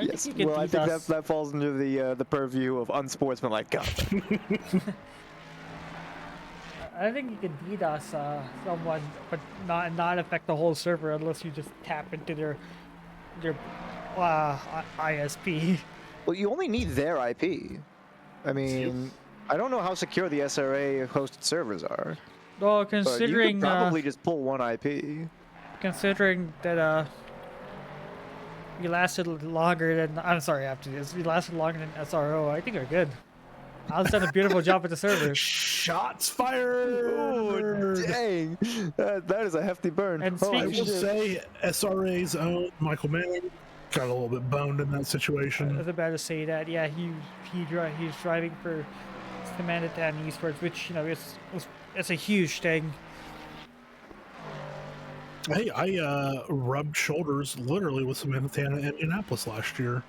Yes, well, I think that falls into the purview of unsportsmanlike conduct. I think you can DDoS someone, but not affect the whole server unless you just tap into their ISP. Well, you only need their IP. I mean, I don't know how secure the SRA hosted servers are. Well, But you considering could probably just pull one IP. considering that you lasted longer than you lasted longer than SRO, I think you're good. Al's done a beautiful job with the server. Shots fired! Oh, dang. That is a hefty burn. And I will say SRA's own Michael Manning got a little bit boned in that I situation. was about to say that. Yeah, he's driving for Samantha Esports, which it's a huge thing. Hey, I rubbed shoulders literally with Samantha in Indianapolis last year.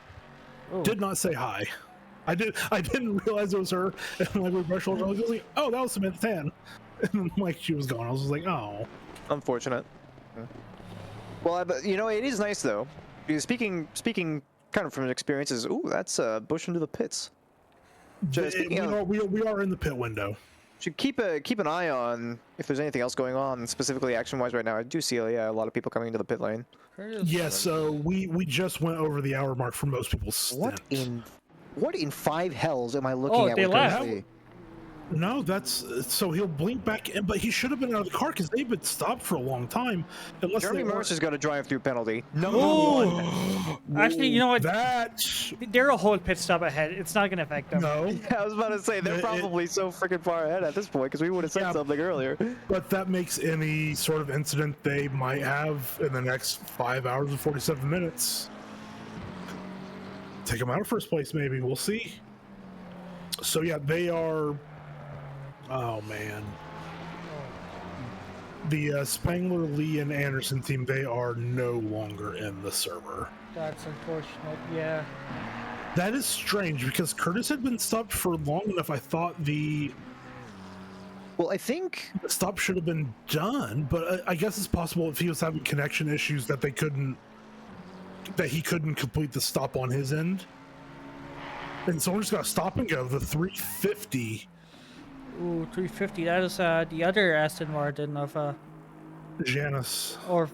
Oh. Did not say hi. I didn't realize it was her. And like we brushed shoulders, I was like, oh, that was Samantha Tan. And like she was gone. I was just like, oh. Unfortunate. Well, it is nice though. Because speaking kind of from experiences, ooh, that's Bush into the pits. We are in the pit window. Should keep an eye on if there's anything else going on, specifically action-wise right now. I do see a lot of people coming into the pit lane. Yeah, so we just went over the hour mark for most people's stint. What in five hells am I looking at? They with left. Curtis Lee? No, so he'll blink back in, but he should have been out of the car because they've been stopped for a long time. Unless Jeremy they Mercer's got a drive-through penalty. Number Ooh. one. Actually, you know what? That They're a whole pit stop ahead. It's not gonna affect them. no, I was about to say they're probably so freaking far ahead at this point because we would have said something earlier. but that makes any sort of incident they might have in the next 5 hours and 47 minutes. Take them out of first place, maybe. We'll see. So yeah, they are. Oh man. The Spangler, Lee, and Anderson team, they are no longer in the server. That's unfortunate. Yeah. That is strange because Curtis had been stopped for long enough. I thought Well, I think the stop should have been done, but I guess it's possible if he was having connection issues that he couldn't complete the stop on his end. And so we're just gonna stop and go. The 350. Ooh, 350. That is the other Aston Martin of Janice. or